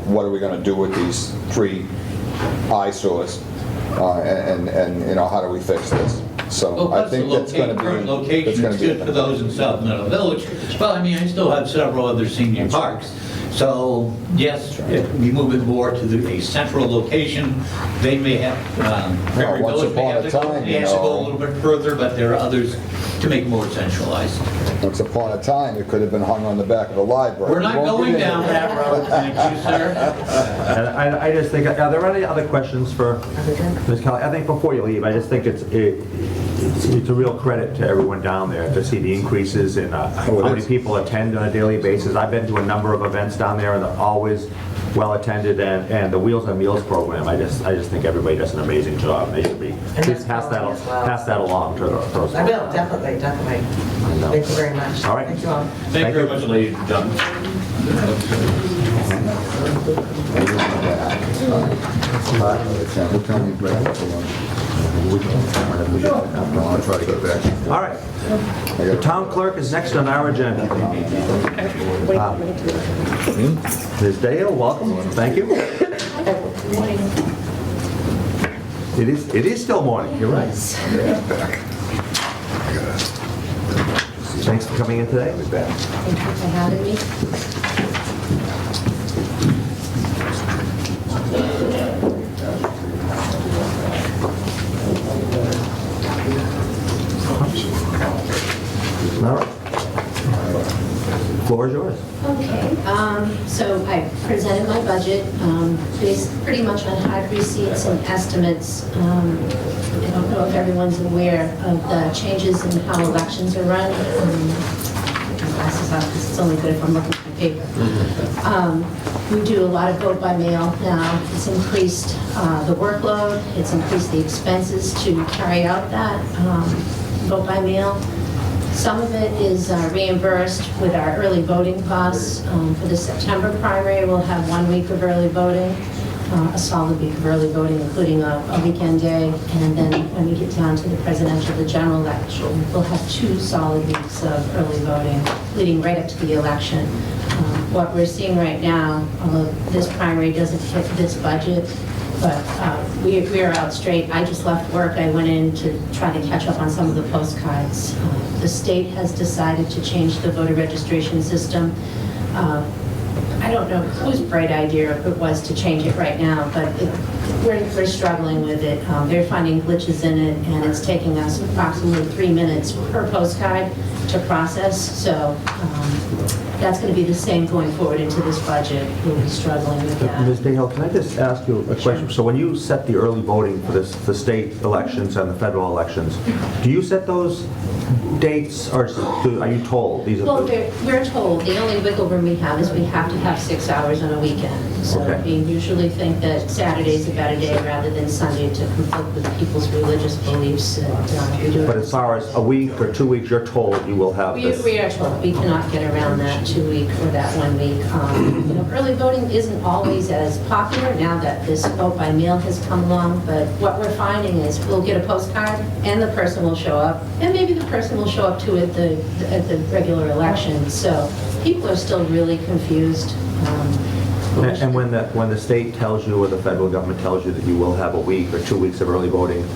what are we going to do with these 3 eyesores, and how do we fix this? So I think that's going to be location is good for those in South Meadow Village. Well, I mean, I still have several other senior parks. So yes, if we move it more to a central location, they may have, Prairie Village may have to go a little bit further, but there are others to make more centralized. Once upon a time, it could have been hung on the back of the library. We're not going down that road, thank you, sir. I just think, are there any other questions for Ms. Kelly? I think before you leave, I just think it's a real credit to everyone down there to see the increases in how many people attend on a daily basis. I've been to a number of events down there, and they're always well attended, and the Wheels on Meals program, I just think everybody does an amazing job. They should be, please pass that along to those. I will, definitely. Thank you very much. All right. Thank you all. Thank you very much, ladies and gentlemen. All right. The town clerk is next on our agenda. Ms. Dale, welcome. Thank you. It is still morning. You're right. Thanks for coming in today. Thank you for having me. All right. Floor is yours. Okay, so I presented my budget based pretty much on hard receipts and estimates. I don't know if everyone's aware of the changes in how elections are run. My glasses off, because it's only good if I'm looking at the paper. We do a lot of vote by mail now. It's increased the workload. It's increased the expenses to carry out that vote by mail. Some of it is reimbursed with our early voting costs. For the September primary, we'll have 1 week of early voting. a solid week of early voting, including a weekend day. And then when we get down to the presidential, the general election, we'll have 2 solid weeks of early voting leading right up to the election. What we're seeing right now, although this primary doesn't hit this budget, but we are out straight. I just left work. I went in to try to catch up on some of the postcards. The state has decided to change the voter registration system. I don't know whose bright idea it was to change it right now, but we're struggling with it. They're finding glitches in it, and it's taking us approximately 3 minutes per postcard to process. So that's going to be the same going forward into this budget. We'll be struggling with that. Ms. Dayhill, can I just ask you a question? So when you set the early voting for the state elections and the federal elections, do you set those dates, or are you told these are? Well, we're told the only wiggle room we have is we have to have 6 hours on a weekend. So Okay. we usually think that Saturday's a better day rather than Sunday to conflict with people's religious beliefs. We do it. But as far as a week or 2 weeks, you're told you will have this. We are told we cannot get around that 2 week or that 1 week. Early voting isn't always as popular now that this vote by mail has come along, but what we're finding is we'll get a postcard and the person will show up, and maybe the person will show up too at the regular election. So people are still really confused. And when the state tells you or the federal government tells you that you will have a week or 2 weeks of early voting,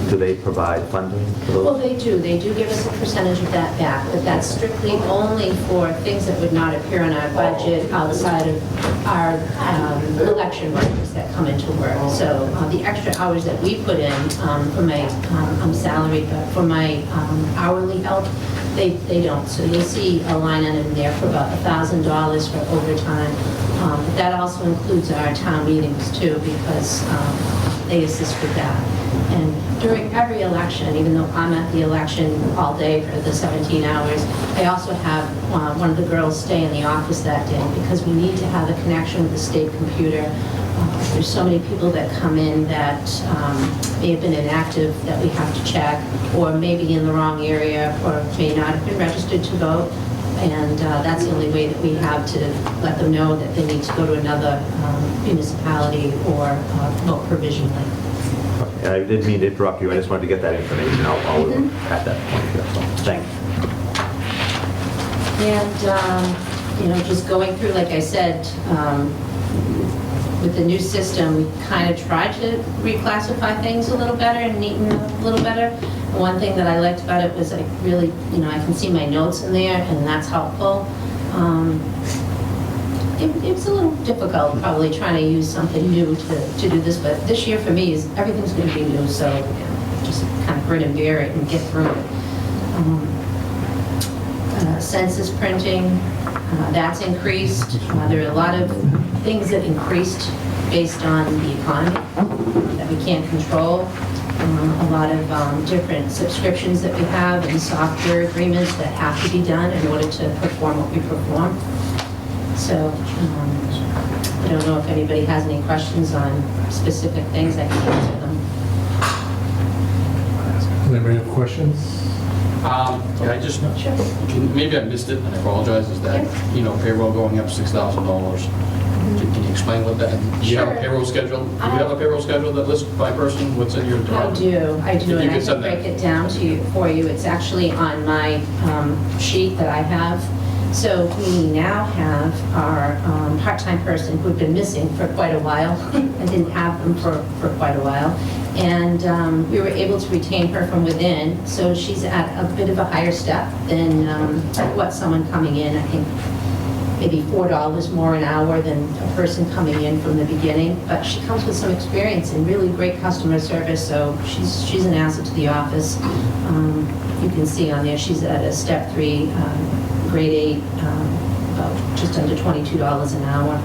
do they provide funding for those? Well, they do. They do give us a percentage of that back, but that's strictly only for things that would not appear in our budget outside of our election workers that come into work. So the extra hours that we put in for my, I'm salaried, but for my hourly help, they don't. So you'll see a line item there for about $1,000 for overtime. But that also includes our town meetings too, because they assist with that. And during every election, even though I'm at the election all day for the 17 hours, I also have one of the girls stay in the office that day because we need to have a connection with the state computer. There's so many people that come in that may have been inactive that we have to check, or maybe in the wrong area, or may not have been registered to vote. And that's the only way that we have to let them know that they need to go to another municipality or vote provisionally. Okay, I didn't mean to interrupt you. I just wanted to get that information out while we were at that point. So, thank you. And, just going through, like I said, with the new system, we kind of tried to reclassify things a little better and neaten them a little better. One thing that I liked about it was I really, I can see my notes in there, and that's helpful. It was a little difficult probably trying to use something new to do this, but this year for me is everything's going to be new, so just kind of grin and bear it and get through it. Census printing, that's increased. There are a lot of things that increased based on the economy that we can't control. A lot of different subscriptions that we have and software agreements that have to be done in order to perform what we perform. So I don't know if anybody has any questions on specific things. I can answer them. Anybody have questions? Yeah, I just, maybe I missed it, and I apologize, is that, payroll going up $6,000. Can you explain what that, do you have a payroll schedule? Do you have a payroll schedule that lists by person what's in your department? I do, If you and I could can send break that. it down for you. It's actually on my sheet that I have. So we now have our part-time person who had been missing for quite a while. I didn't have them for quite a while. And we were able to retain her from within, so she's at a bit of a higher step than what someone coming in, I think maybe $4 more an hour than a person coming in from the beginning. But she comes with some experience and really great customer service, so she's an asset to the office. You can see on there she's at a step 3, grade 8, about just under $22 an hour.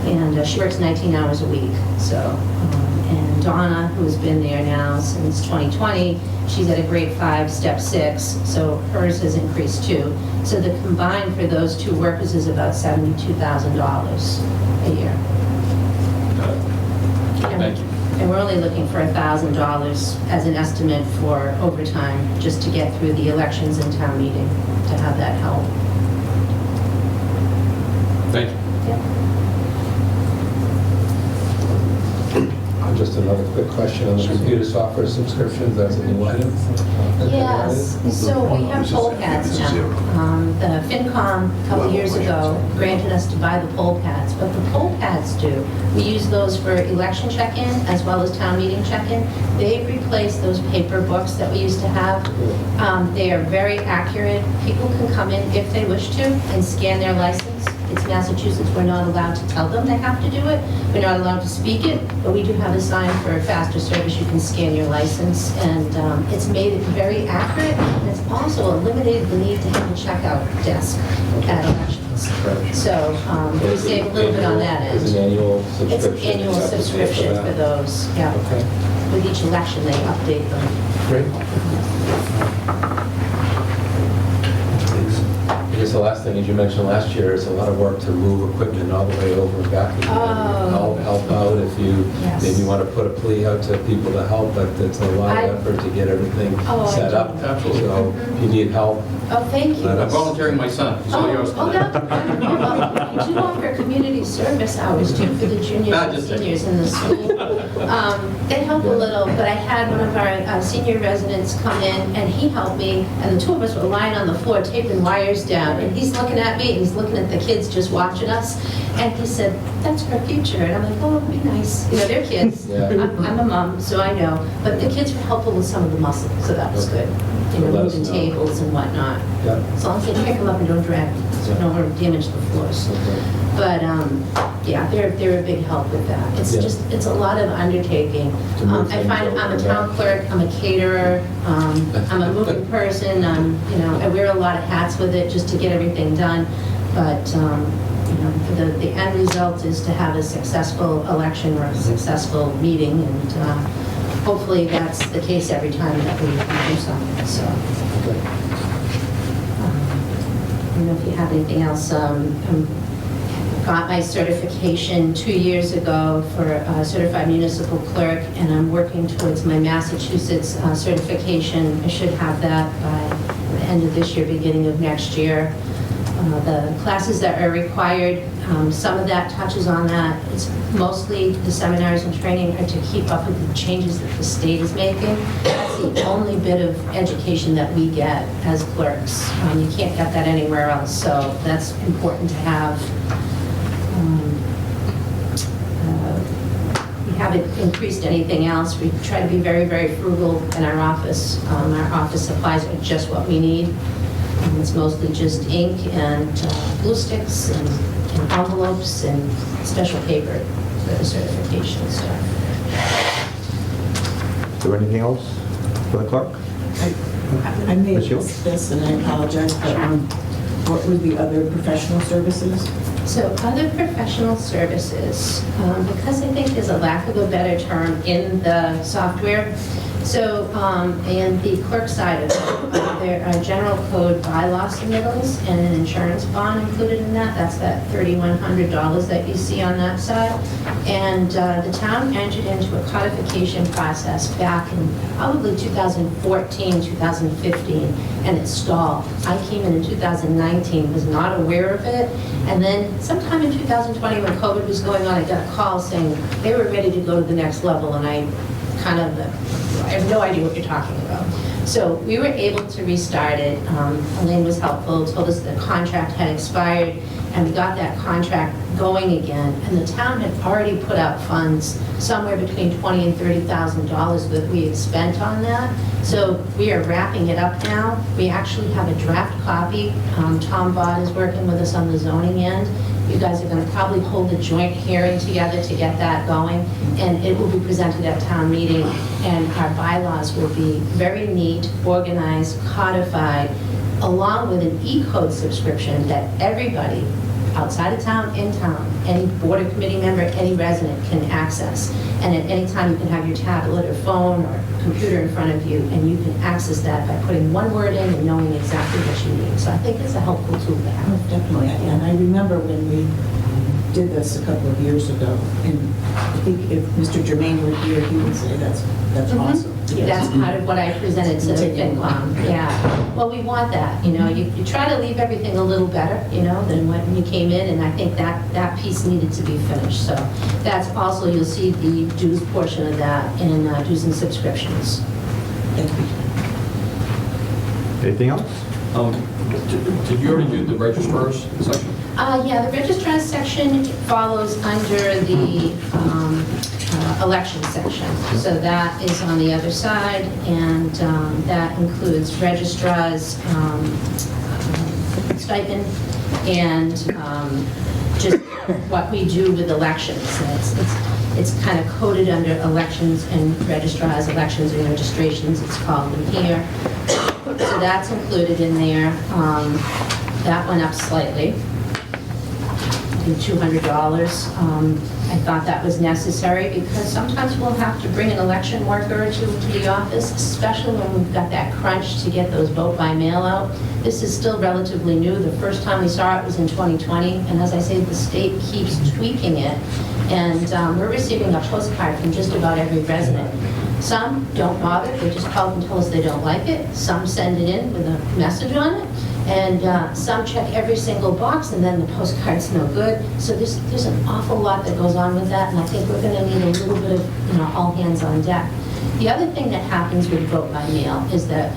And she works 19 hours a week. So, and Donna, who's been there now since 2020, she's at a grade 5, step 6, so hers has increased too. So the combined for those two workers is about $72,000 a year. Thank you. And we're only looking for $1,000 as an estimate for overtime, just to get through the elections and town meeting, to have that help. Thank you. Yep. Just another quick question on the computer software subscriptions, that's a new item? Yes, so we have poll pads now. The FinCom, a couple years ago, granted us to buy the poll pads. What the poll pads do, we use those for election check-in as well as town meeting check-in. They've replaced those paper books that we used to have. They are very accurate. People can come in if they wish to and scan their license. It's Massachusetts, we're not allowed to tell them they have to do it. We're not allowed to speak it, but we do have a sign for faster service. You can scan your license, and it's made it very accurate. And it's also eliminated the need to have a checkout desk at elections. So we save a little bit on that end. It's an annual subscription? It's an annual subscription for those, yeah. Okay. With each election, they update them. Great. I guess the last thing, as you mentioned last year, is a lot of work to move equipment all the way over and back again. Oh. Help out if you Yes. maybe want to put a plea out to people to help, but it's a lot of effort to get everything Oh, I set do. up. Absolutely. So if you need help, Oh, thank you. I'm volunteering my son. It's all yours. Oh, no. We do offer community service hours too for the juniors and just seniors in the school. They help a little, but I had one of our senior residents come in and he helped me, and the two of us were lying on the floor taping wires down, and he's looking at me, and he's looking at the kids just watching us, and he said, "That's our future." And I'm like, "Oh, it'd be nice." You know, they're kids. Yeah. I'm a mom, so I know. But the kids were helpful with some of the muscle, so that was good. You know, Let us moving know. tables and whatnot. yeah. As long as they pick them up and don't drag them, so Yeah. no more damage the floors. But, yeah, they're a big help with that. It's Yeah. just, it's a lot of undertaking. To move I find things I'm a over town back. clerk, I'm a caterer, I'm a moving person, you know, I wear a lot of hats with it just to get everything done. But, you know, the end result is to have a successful election or a successful meeting, and hopefully that's the case every time that we do something, so. I don't know if you have anything else. Got my certification 2 years ago for a certified municipal clerk, and I'm working towards my Massachusetts certification. I should have that by the end of this year, beginning of next year. The classes that are required, some of that touches on that. It's mostly the seminars and training are to keep up with the changes that the state is making. That's the only bit of education that we get as clerks. You can't get that anywhere else, so that's important to have. We haven't increased anything else. We try to be very, very frugal in our office. Our office supplies are just what we need. It's mostly just ink and glue sticks and envelopes and special paper for the certification stuff. Is there anything else for the clerk? I may have Ms. Hewitt? missed this, and I apologize, but what were the other professional services? So other professional services, because I think there's a lack of a better term in the software, so in the clerk side of it, there are general code bylaw submittals and an insurance bond included in that. That's that $3,100 that you see on that side. And the town entered into a codification process back in probably 2014, 2015, and it stalled. I came in 2019, was not aware of it, and then sometime in 2020 when COVID was going on, I got a call saying they were ready to go to the next level, and I have no idea what you're talking about. So we were able to restart it. Elaine was helpful, told us the contract had expired, and we got that contract going again. And the town had already put out funds, somewhere between $20,000 and $30,000 that we had spent on that. So we are wrapping it up now. We actually have a draft copy. Tom Vaught is working with us on the zoning end. You guys are going to probably hold a joint hearing together to get that going, and it will be presented at town meeting, and our bylaws will be very neat, organized, codified, along with an e-code subscription that everybody outside of town, in town, any board or committee member, any resident can access. And at any time, you can have your tablet or phone or computer in front of you, and you can access that by putting one word in and knowing exactly what you need. So I think it's a helpful tool to have. Oh, definitely, and I remember when we did this a couple of years ago, and I think if Mr. Germain were here, he would say that's awesome. That's part of what I presented to FinCom, yeah. Well, we want that, you know, you try to leave everything a little better, you know, than when you came in, and I think that piece needed to be finished. So that's also, you'll see the dues portion of that in dues and subscriptions. Thank you. Anything else? Did you already do the registrars section? Yeah, the registrar's section follows under the election section. So that is on the other side, and that includes registrar's stipend and just what we do with elections. It's kind of coded under elections and registrars, elections and registrations, it's called in here. So that's included in there. That went up slightly, $200. I thought that was necessary because sometimes we'll have to bring an election worker to the office, especially when we've got that crunch to get those vote by mail out. This is still relatively new. The first time we saw it was in 2020, and as I say, the state keeps tweaking it. And we're receiving a postcard from just about every resident. Some don't bother, they just call and tell us they don't like it. Some send it in with a message on it. And some check every single box, and then the postcard's no good. So there's an awful lot that goes on with that, and I think we're going to need a little bit of, you know, all hands on deck. The other thing that happens with vote by mail is that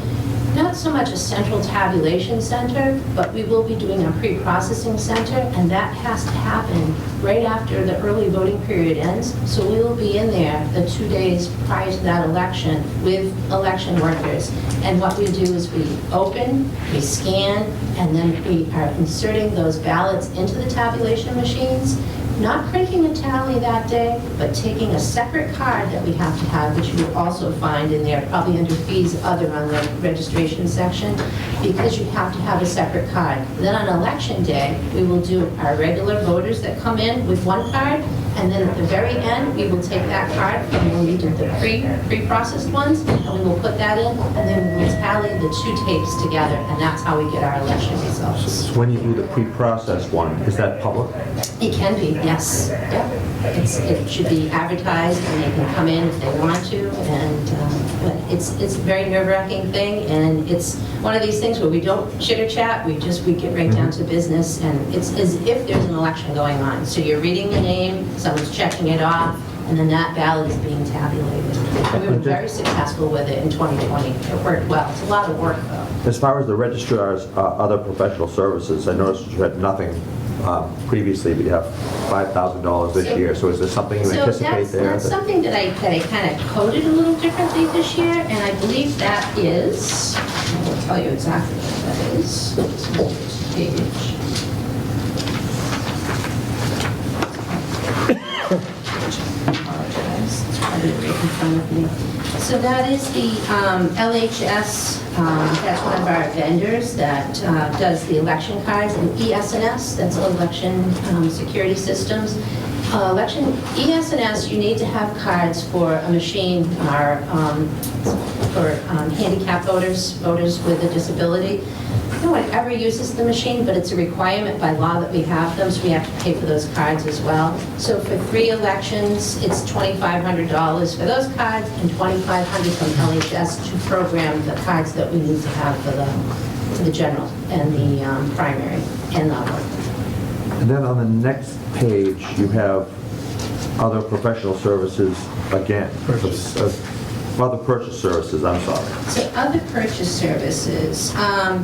not so much a central tabulation center, but we will be doing a pre-processing center, and that has to happen right after the early voting period ends. So we will be in there the 2 days prior to that election with election workers. And what we do is we open, we scan, and then we are inserting those ballots into the tabulation machines. Not printing a tally that day, but taking a separate card that we have to have, which you will also find in there, probably under fees other on the registration section, because you have to have a separate card. Then on election day, we will do our regular voters that come in with one card, and then at the very end, we will take that card, and when we do the pre-processed ones, and we will put that in, and then we will tally the two tapes together, and that's how we get our election results. So when you do the pre-processed one, is that public? It can be, yes. Yep. It should be advertised, and they can come in if they want to, and but it's a very nerve-wracking thing, and it's one of these things where we don't chitter-chat, we get right down to business, and it's as if there's an election going on. So you're reading the name, someone's checking it off, and then that ballot is being tabulated. And we were very successful with it in 2020. It worked well. It's a lot of work, though. As far as the registrar's other professional services, I noticed you had nothing previously, but you have $5,000 this year. So is there something you anticipate there? That's something that I kind of coded a little differently this year, and I believe that is, I will tell you exactly what that is. This page. Apologize, it's probably right in front of me. So that is the LHS, that's one of our vendors that does the election cards, and ES&S, that's Election Security Systems. ES&S, you need to have cards for a machine for handicapped voters with a disability. No one ever uses the machine, but it's a requirement by law that we have them, so we have to pay for those cards as well. So for 3 elections, it's $2,500 for those cards and $2,500 from LHS to program the cards that we need to have for the general and the primary and the local. And then on the next page, you have other professional services again. Other purchase services, I'm sorry. So other purchase services,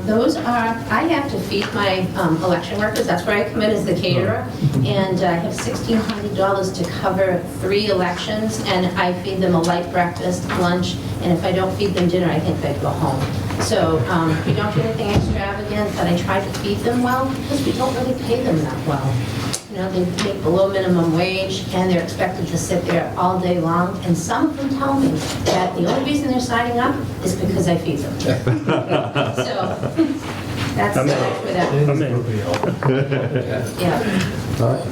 those are, I have to feed my election workers. That's where I come in as the caterer. And I have $1,600 to cover 3 elections, and I feed them a light breakfast, lunch, and if I don't feed them dinner, I think they'd go home. So we don't do anything extravagant, but I try to feed them well because we don't really pay them that well. You know, they make below minimum wage, and they're expected to sit there all day long. And some of them tell me that the only reason they're signing up is because I feed them. So that's where that. Yeah. All right.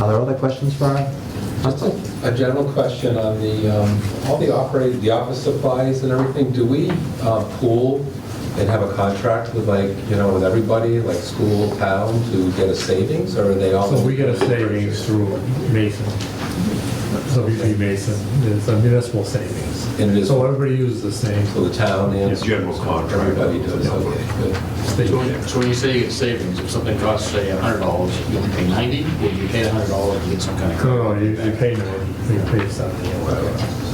Are there other questions for Just a general question on the all the office supplies and everything. Do we pool and have a contract with like, with everybody, like school, town, to get a savings, or are they all? So we get a savings through Mason. So we pay Mason, it's a municipal savings. And it is- So everybody uses the same. So the town and. General contract. Everybody does, okay, good. So when you say you get savings, if something costs, say, $100, you only pay 90, or you pay $100, you get some kind of... No, you pay more, you pay something.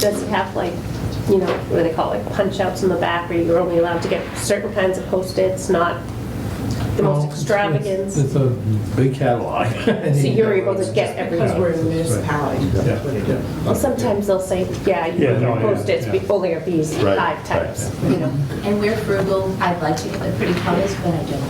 Does it have like, what do they call it, like punch outs in the back where you're only allowed to get certain kinds of Post-its, not the most extravagant? It's a big catalog. So you're able to get everything. Because we're a municipality, that's what it is. Well, sometimes they'll say, you can get Post-its, but only of these 5 types, And we're frugal. I'd like to get the pretty colors, but I don't.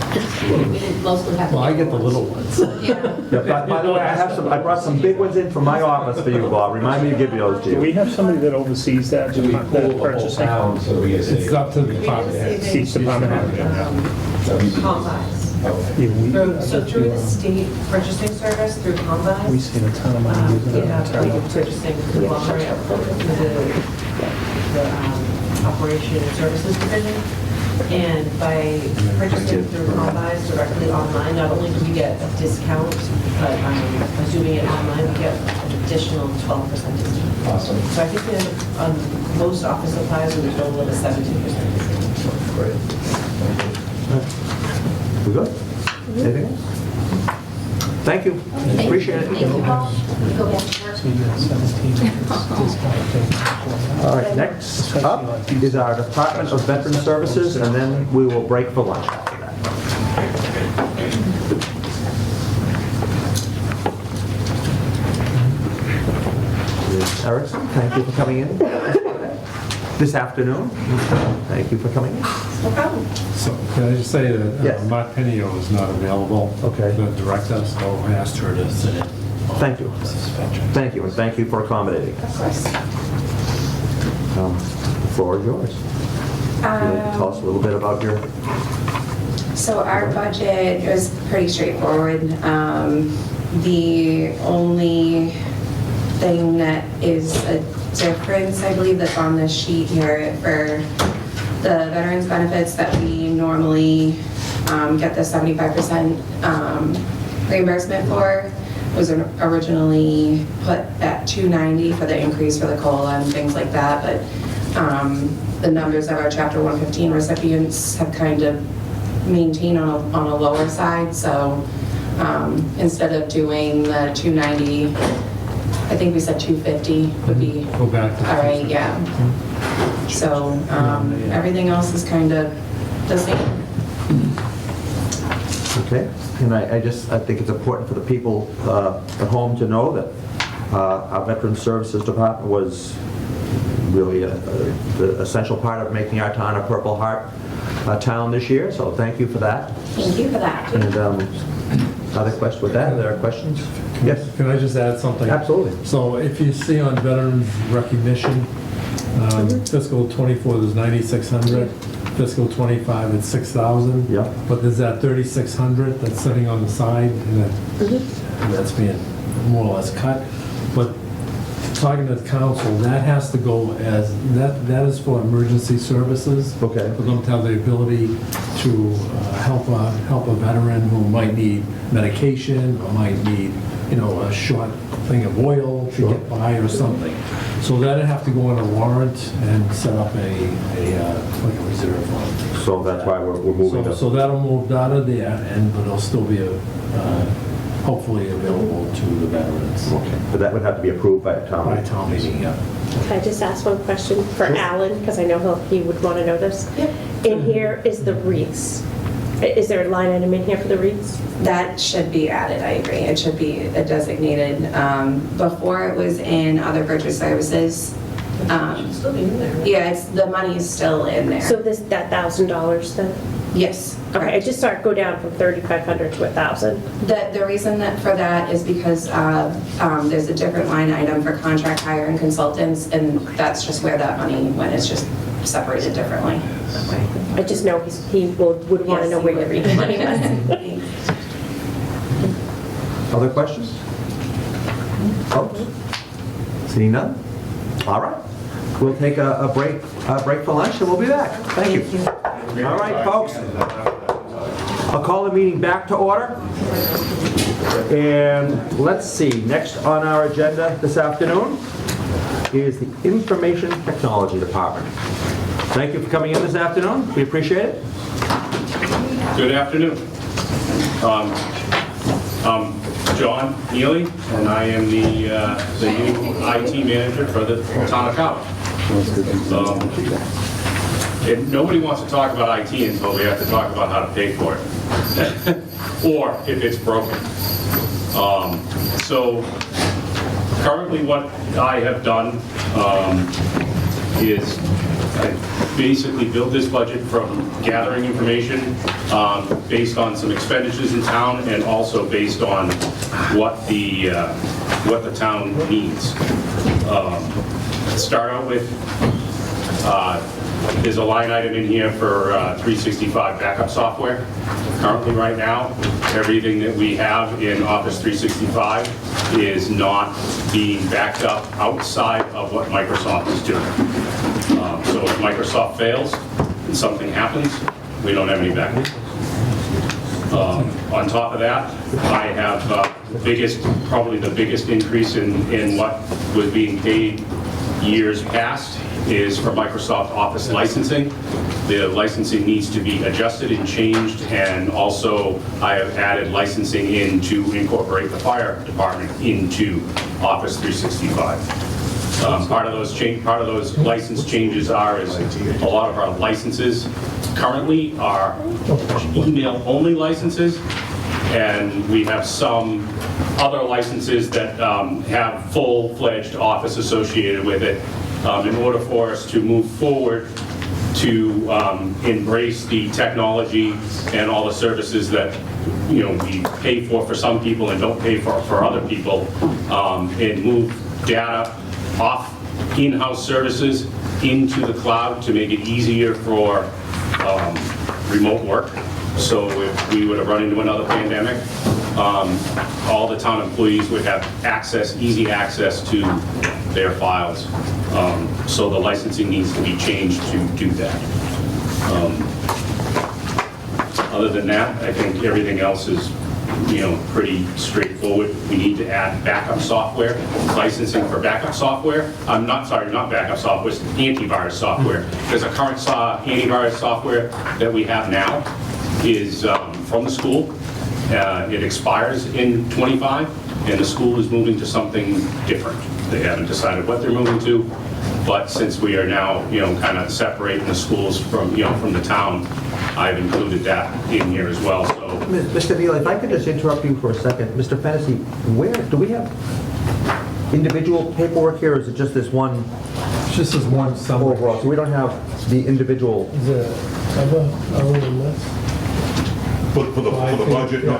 We mostly have. Well, I get the little ones. Yeah, by the way, I brought some big ones in from my office for you, Bob. Remind me to give those to Do we you. have somebody that oversees that, Do we pull the that whole purchasing? town so we get savings? It's up to the department head. Each department head. Combines. Yeah, So through the state purchasing service, through Combines, we save a ton of money using you it. have like a purchasing conglomerate the operation and services division. And by purchasing through Combines directly online, not only do we get a discount, but by doing it online, we get an additional 12% discount. Awesome. So I think we have, on most office supplies, we total of a 17% discount. Great. We good? Anything else? Thank you. Appreciate Thank it. you, Paul. Go back to work. So you got 17 discount. All right, next up is our Department of Veteran Services, and then we will break for lunch after that. Ms. Erickson, thank you for coming in this afternoon. Thank you for coming in. No problem. So can I just say that Yes. Mark Penio is not available. Okay. The director, so I asked her to sit in. Thank you. Thank you, and thank you for accommodating. Of course. The floor is yours. Tell us a little bit about your... So our budget was pretty straightforward. The only thing that is a difference, I believe, that's on this sheet here for the veterans benefits that we normally get the 75% reimbursement for was originally put at $290 for the increase for the COLA and things like that, but the numbers of our Chapter 115 recipients have kind of maintained on a lower side, so instead of doing the $290, I think we said $250 would be, Go back to... all right, yeah. So everything else is kind of the same. Okay, and I think it's important for the people at home to know that our Veteran Services Department was really the essential part of making our town a Purple Heart town this year, so thank you for that. Thank you for that. And other questions with that? Are there questions? Yes? Can I just add something? Absolutely. So if you see on veterans recognition, fiscal '24, there's 9,600. Fiscal '25, it's 6,000. Yeah. But there's that 3,600 that's sitting on the side, and that's being more or less cut. But talking to the council, that has to go as, that is for emergency services. Okay. For them to have the ability to help a veteran who might need medication or might need, a short thing of oil to get by or something. So that'd have to go on a warrant and set up like a reserve fund. So that's why we're moving to... So that'll move out of there, but it'll still be hopefully available to the veterans. Okay, but that would have to be approved by a town By meeting. town meeting, yeah. Can I just ask one question for Alan, because I know he would want to know this? In here is the wreaths. Is there a line item in here for the wreaths? That should be added, I agree. It should be a designated. Before it was in other purchase services. Still be in there, right? Yeah, the money is still in there. So that $1,000 then? Yes. Okay, I just saw it go down from 3,500 to 1,000. The reason for that is because there's a different line item for contract hire and consultants, and that's just where that money went. It's just separated differently. I just know he would want to know where the money was. Other questions? Folks? Seeing none? All right. We'll take a break for lunch, and we'll be back. Thank you. All right, folks. I'll call the meeting back to order. And let's see, next on our agenda this afternoon is the Information Technology Department. Thank you for coming in this afternoon. We appreciate it. Good afternoon. I'm John Neely, and I am the new IT manager for the town of Carver. Nobody wants to talk about IT until we have to talk about how to pay for it, or if it's broken. So currently what I have done is I basically built this budget from gathering information based on some expenditures in town and also based on what the town needs. Start out with, there's a line item in here for 365 backup software. Currently right now, everything that we have in Office 365 is not being backed up outside of what Microsoft is doing. So if Microsoft fails and something happens, we don't have any backup. On top of that, I have probably the biggest increase in what was being paid years past is for Microsoft Office licensing. The licensing needs to be adjusted and changed, and also I have added licensing in to incorporate the fire department into Office 365. Part of those license changes is a lot of our licenses currently are email-only licenses, and we have some other licenses that have full-fledged Office associated with it. In order for us to move forward to embrace the technology and all the services that we pay for some people and don't pay for other people, and move data off in-house services into the cloud to make it easier for remote work. So if we were to run into another pandemic, all the town employees would have easy access to their files. So the licensing needs to be changed to do that. Other than that, I think everything else is pretty straightforward. We need to add backup software, licensing for backup software. Not backup software, it's antivirus software. There's a current antivirus software that we have now is from the school. It expires in '25, and the school is moving to something different. They haven't decided what they're moving to, but since we are now, kind of separating the schools from the town, I've included that in here as well. So, Mr. Neal, if I could just interrupt you for a second. Mr. Fennessy, where do we have individual paperwork here, or is it just this one? It's just this one summary. Overall, so we don't have the individual. Is it other than this? For the budget, no,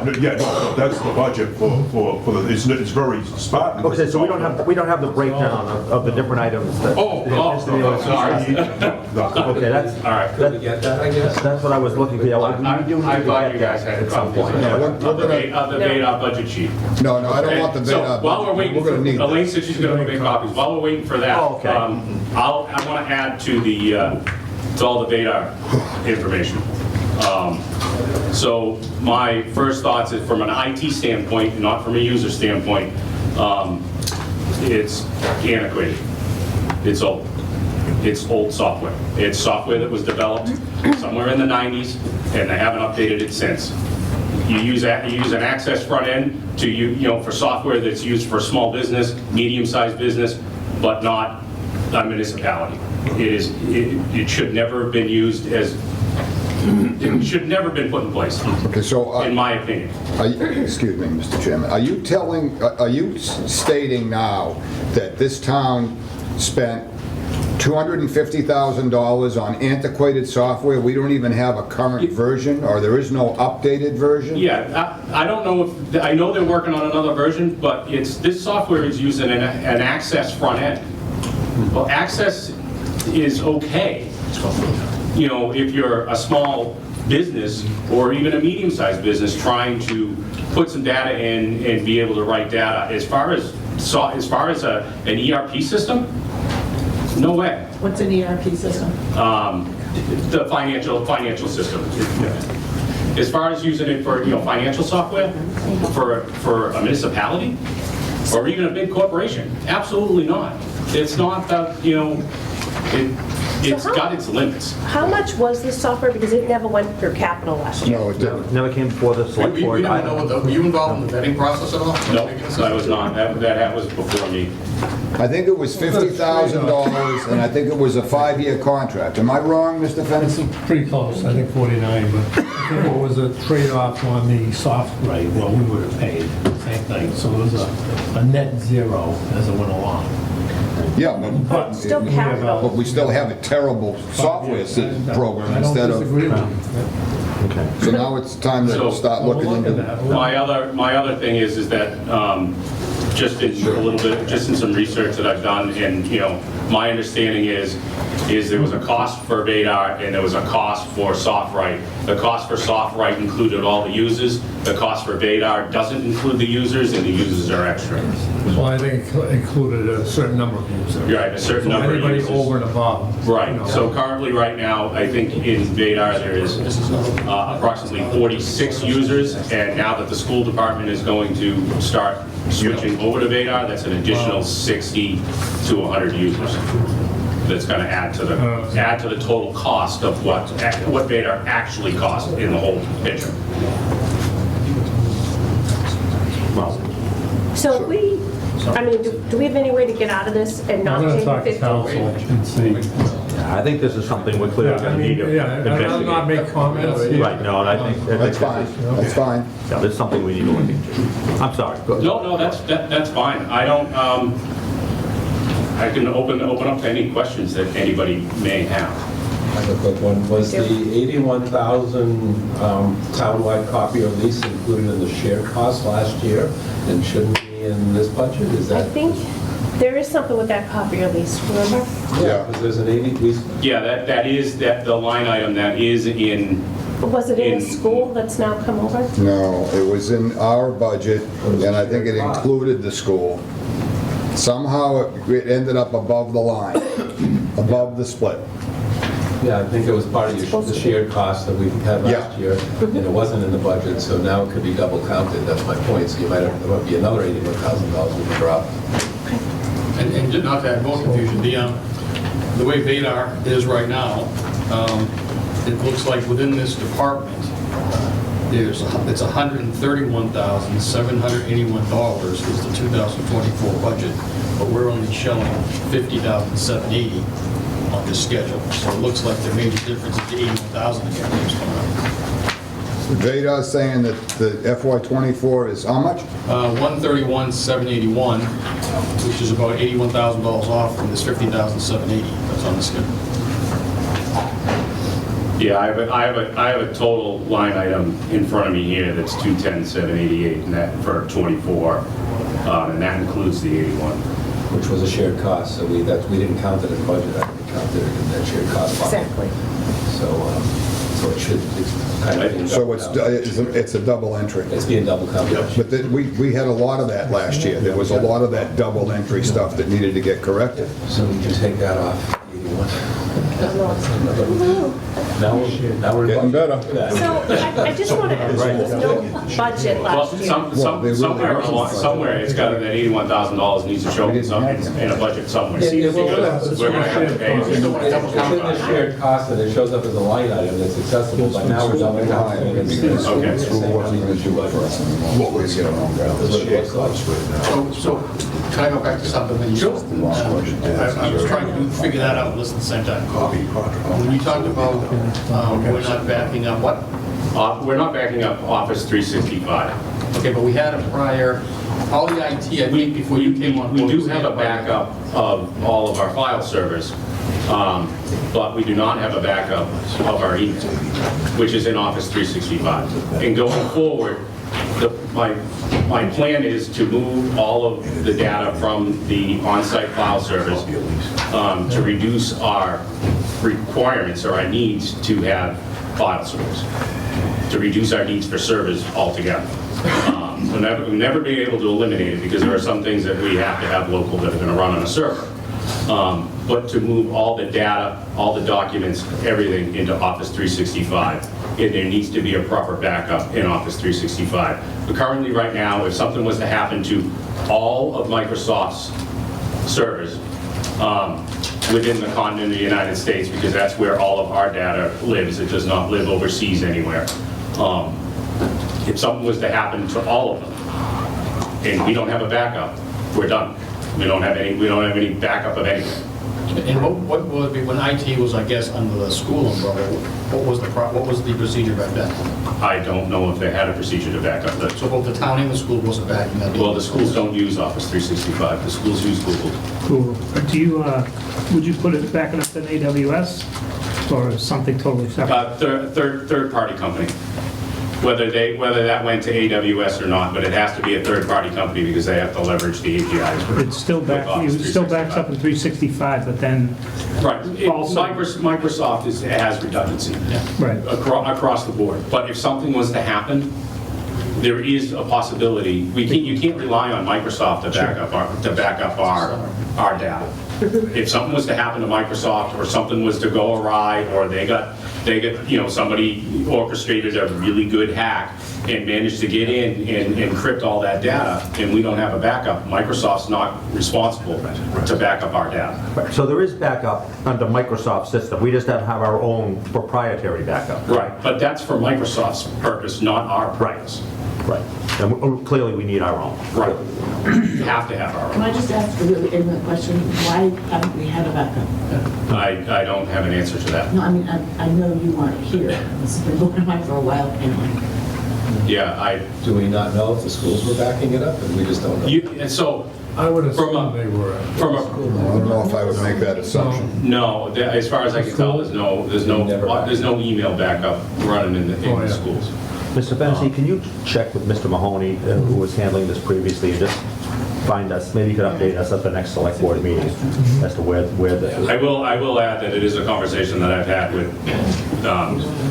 that's the budget for the, it's very spartan. Okay, so we don't have the breakdown of the different items that. Sorry. Okay, that's, all right. Could we get that, I guess? that's what I was looking for. Yeah, we do need I to thought get you guys that had at some point. of the VEDA budget sheet. No, I don't want the So VEDA. while we're waiting, We're gonna need Elaine that. said she's going to make copies. While we're waiting for that, Oh, okay. I want to add to all the VEDA information. So my first thoughts is from an IT standpoint, not from a user standpoint, it's antiquated. It's old. It's old software. It's software that was developed somewhere in the 90s, and they haven't updated it since. You use an Access front end for software that's used for small business, medium-sized business, but not a municipality. It should never have been used as. It should never have been put in place. Okay, so in my opinion. Excuse me, Mr. Chairman. Are you stating now that this town spent $250,000 on antiquated software? We don't even have a current version, or there is no updated version? Yeah, I don't know I know they're working on another version, but this software is using an Access front end. Well, Access is okay. If you're a small business or even a medium-sized business trying to put some data in and be able to write data. As far as an ERP system, No way. What's an ERP system? The financial system. As far as using it for, financial software, for a municipality, or even a big corporation, absolutely not. It's not that, it's got its limits. How much was this software? Because it never went through capital last year. No, it didn't. Never came before the select We board. don't know were you involved in the vetting process at all? No, I was not. That was before me. I think it was $50,000, and I think it was a 5-year contract. Am I wrong, Mr. Fennessy? Pretty close, I think 49, but I think it was a trade-off on the software, well, we would have paid, same thing. So it was a net zero as it went along. Yeah, But Still capital. but we still have a terrible software program instead I don't disagree of... with you. Okay. So now it's time to So- start We'll looking look at into... that. My other thing is that just in a little bit, just in some research that I've done, and my understanding is there was a cost for Vadar and there was a cost for SoftWrite. The cost for SoftWrite included all the users. The cost for Vadar doesn't include the users, and the users are extra. Well, I think it included a certain number of users. Right, a certain So number of anybody users. over and above. Right, so currently, right now, I think in Vadar, there is approximately 46 users, and now that the school department is going to start switching over to Vadar, that's an additional 60 to 100 users. That's going to add to the total cost of what Vadar actually costs in the whole picture. So if we, do we have any way to get out of this and not I'm going pay to talk the to 50? council and see. Yeah, I think this is something we're clearly Yeah, I going to need mean, to yeah, I'd rather not make comments. Right, no, and I think... That's fine, that's fine. Yeah, there's something we need to look into. I'm sorry, go ahead. No, that's fine. I don't, I can open up to any questions that anybody may have. I have a quick one. Was the 81,000 townwide copy of lease included in the shared cost last year and shouldn't be in this budget? Is I that? think there is something with that copy at least, remember? Yeah. Because there's an 80, we Yeah, that is the line item that is in, Was it in In- the school that's now come over? No, it was in our budget, and I think it included the school. Somehow it ended up above the line, above the split. Yeah, I think it was part of the shared cost that we had last Yeah. year, and it wasn't in the budget, so now it could be double counted, that's my point. So you might have, there might be another $81,000 we could drop. And not to add more confusion, the way Vadar is right now, it looks like within this department, it's $131,781 is the 2024 budget, but we're only showing $50,780 on this schedule. So it looks like the major difference is the $81,000 again. Vadar's saying that the FY24 is how much? 131,781, which is about $81,000 off from this 50,780 that's on the schedule. yeah, I have a total line item in front of me here that's 210,788, and that for 24, and that includes the 81. Which was a shared cost, so we didn't count it in the budget, I think we counted it in that shared cost line. Exactly. So it should, it's kind of. So it's a double entry. It's being double counted. But then we had a lot of that last year. There was a lot of that double entry stuff that needed to get corrected. So we can take that off. 81. Now we're Getting better. So I just want to ask, there was no budget Well, last year. somewhere it's got that $81,000 needs to show up in a budget somewhere. It will. Because we're going to have to pay. It's in the shared cost, and it shows up as a line item that's accessible, but now we're double counting it. Okay. What was it on So can I go back to something that you I was trying to figure that out, listen at the same time. When you talked about we're not backing up what? We're not backing up Office 365. Okay, but we had a prior, all the IT, I think before you came on We board. do have a backup of all of our file servers, but we do not have a backup of our email, which is in Office 365. And going forward, my plan is to move all of the data from the on-site file servers to reduce our requirements or our needs to have file servers, to reduce our needs for servers altogether. We'll never be able to eliminate it because there are some things that we have to have local that are going to run on a server. But to move all the data, all the documents, everything into Office 365, there needs to be a proper backup in Office 365. But currently, right now, if something was to happen to all of Microsoft's servers within the continent of the United States, because that's where all of our data lives, it does not live overseas anywhere. If something was to happen to all of them, and we don't have a backup, we're done. We don't have any backup of anything. And what would be, when IT was, I guess, under the school umbrella, what was the procedure back then? I don't know if they had a procedure to back up that. So both the town and the school wasn't backing that? Well, the schools don't use Office 365. The schools use Google. Cool. Do you, would you put it back up in AWS or something totally separate? Third-party company. Whether that went to AWS or not, but it has to be a third-party company because they have to leverage the APIs. It's still still backs up in 365, but then right. Also, Microsoft has redundancy right across the board. But if something was to happen, there is a possibility. You can't rely on Microsoft to back up our data. If something was to happen to Microsoft, or something was to go awry, or they got somebody orchestrated a really good hack and managed to get in and encrypt all that data, and we don't have a backup, Microsoft's not responsible to back up our data. Right. So there is backup under Microsoft's system. We just have to have our own proprietary backup. Right, but that's for Microsoft's purpose, not our purpose. Right. And clearly we need our own. Right. You have to have our own. Can I just ask a really ignorant question? Why haven't we had a backup? I don't have an answer to that. No, I mean, I know you weren't here. This has been going on for a while, apparently. Yeah, Do we not know if the schools were backing it up, and we just don't know? And so, I would assume they were. I don't know if I would make that assumption. no, as far as I can tell, there's no email backup running in the schools. Mr. Fennessy, can you check with Mr. Mahoney, who was handling this previously, and just find us, maybe you could update us at the next select board meeting as to where the... I will add that it is a conversation that I've had with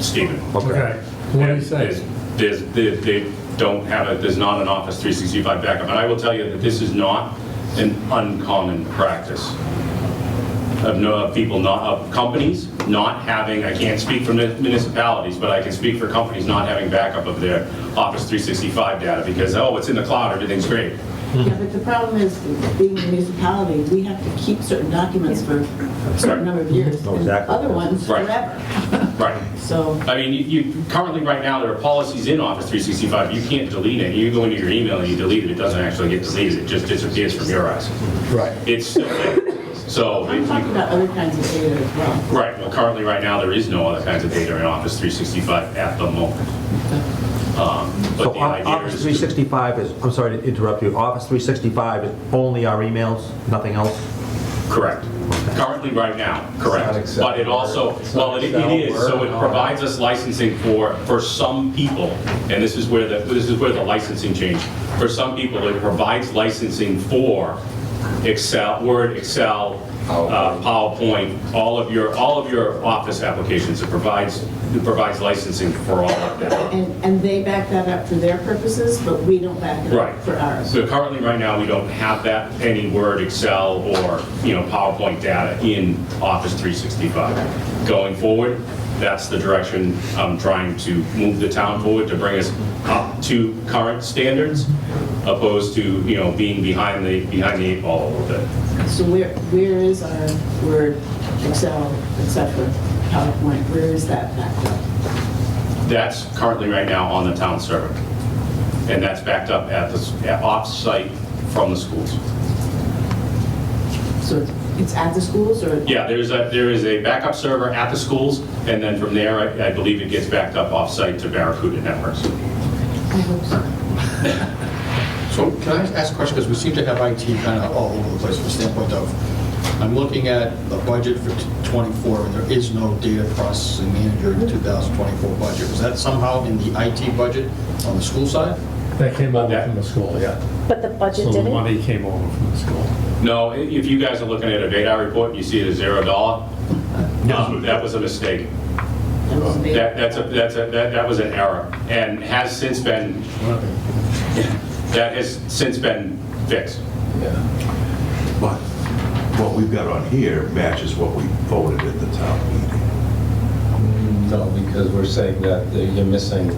Stephen. Okay. What do you say? They don't have there's not an Office 365 backup. And I will tell you that this is not an uncommon practice of companies not having, I can't speak for municipalities, but I can speak for companies not having backup of their Office 365 data because, it's in the cloud, everything's great. Yeah, but the problem is, being a municipality, we have to keep certain documents for a certain number of years. Oh, exactly. And other ones forever. Right. So, I mean, you currently right now there are policies in Office 365. You can't delete it. You go into your email and you delete it. It doesn't actually get deleted. It just disappears from your eyes. Right. It's still there. So I'm talking about other kinds of data as well. right. Well, currently right now there is no other kinds of data in Office 365 at the moment. But So the idea Office is 365 is, I'm sorry to interrupt you, Office 365 is only our emails, nothing else? correct. Currently, right now, correct. Excel. But it also, well, it is, so it provides us licensing for some people, and this is where the licensing change. For some people, it provides licensing for Excel, Word, Excel, PowerPoint, all of your Office applications. It provides licensing for all of them. And they back that up for their purposes, but we don't back it Right. up for ours. So currently, right now, we don't have that, any Word, Excel, or, PowerPoint data in Office 365. Going forward, that's the direction I'm trying to move the town forward, to bring us up to current standards, opposed to, being behind the eight ball a little bit. So where is our Word, Excel, et cetera, PowerPoint, where is that backed up? That's currently right now on the town server. And that's backed up at off-site from the schools. So it's at the schools, or? Yeah, there is a backup server at the schools, and then from there, I believe it gets backed up off-site to Barracuda Networks. I hope so. So can I ask a question, because we seem to have IT kind of all over the place from the standpoint of, I'm looking at the budget for 24, and there is no data processing manager in the 2024 budget. Was that somehow in the IT budget on the school side? That came over from the school, yeah. But the budget So the didn't? money came over from the school. No, if you guys are looking at a data report, you see it as $0, that was a mistake. That was a big- That was an error, and has since been That has since been fixed. But what we've got on here matches what we voted at the town meeting. No, because we're saying that you're missing,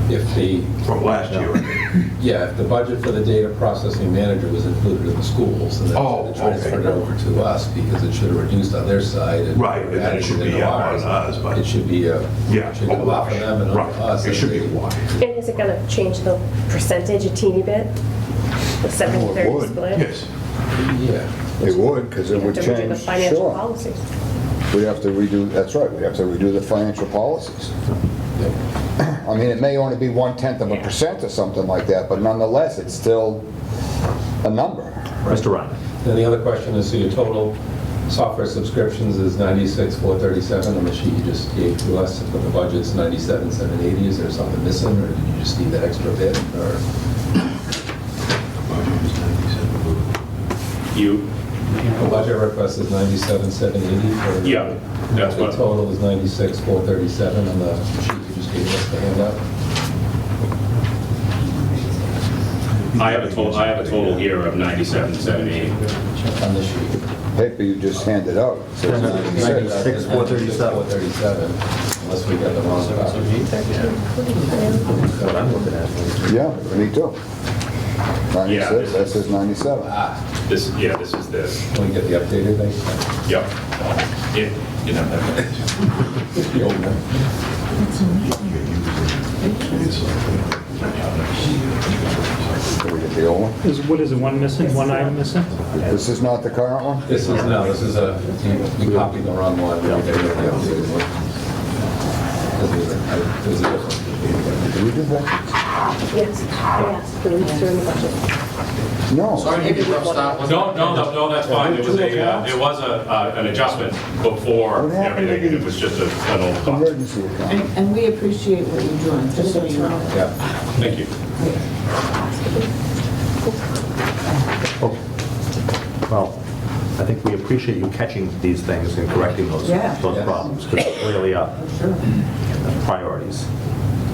if the... From last year, I mean. Yeah, if the budget for the data processing manager was included in the schools, and then Oh, it transferred okay. over to us, because it should have reduced on their side. And Right, and then it should be up on us, but... It should be, Yeah, it should go off of them and on right. us. It should be wide. And is it gonna change the percentage a teeny bit? The 70-30 would. split? Yes. Yeah. It would, because it You have would to redo the change, financial sure. policies. We have to redo, that's right, we have to redo the financial policies. I mean, it may only be 0.1% or something like that, but nonetheless, it's still a number. Mr. Ryan. Then the other question is, so your total software subscriptions is 96,437 on the sheet you just gave to us, but the budget's 97,780. Is there something missing, or did you just need that extra bit, or? The budget request is 97,780 for... Yeah, that's the what... total is 96,437 on the sheet you just gave us, the handout. I have a total here of 97,780. On the sheet. Paper you just handed out, it says 96. 437, unless we got the wrong copy. That's what I'm looking at. Yeah, me too. 96, that says 97. This is this. Can we get the updated thing? Yep. You know that. The old one. Can we get the old one? What is it, one missing, one item missing? This is not the current one? This is we copied the wrong one. We gotta get the updated one. There's a difference. Did we do that? Yes, yes, the leaks are in the budget. No. Sorry to give you a rough start. No, that's fine. It was an adjustment before What happened to everything. It was just an old cost. Emergency account. And we appreciate what you're doing, just so you know. Yeah. Thank you. Well, I think we appreciate you catching these things and correcting those Yeah. problems, because they clearly are priorities.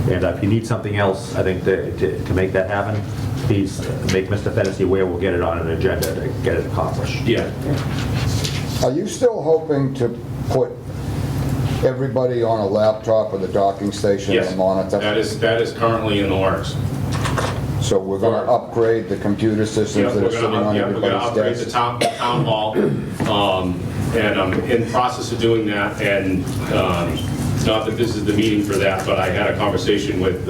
And if you need something else, I think to make that happen, please make Mr. Fennessy aware, we'll get it on an agenda to get it accomplished. Yeah. Are you still hoping to put everybody on a laptop with a docking station and Yes. a monitor? That is currently in the works. So we're going to upgrade the computer systems that are sitting on We're gonna everybody's upgrade the desk? town hall, and I'm in the process of doing that, and not that this is the meeting for that, but I had a conversation with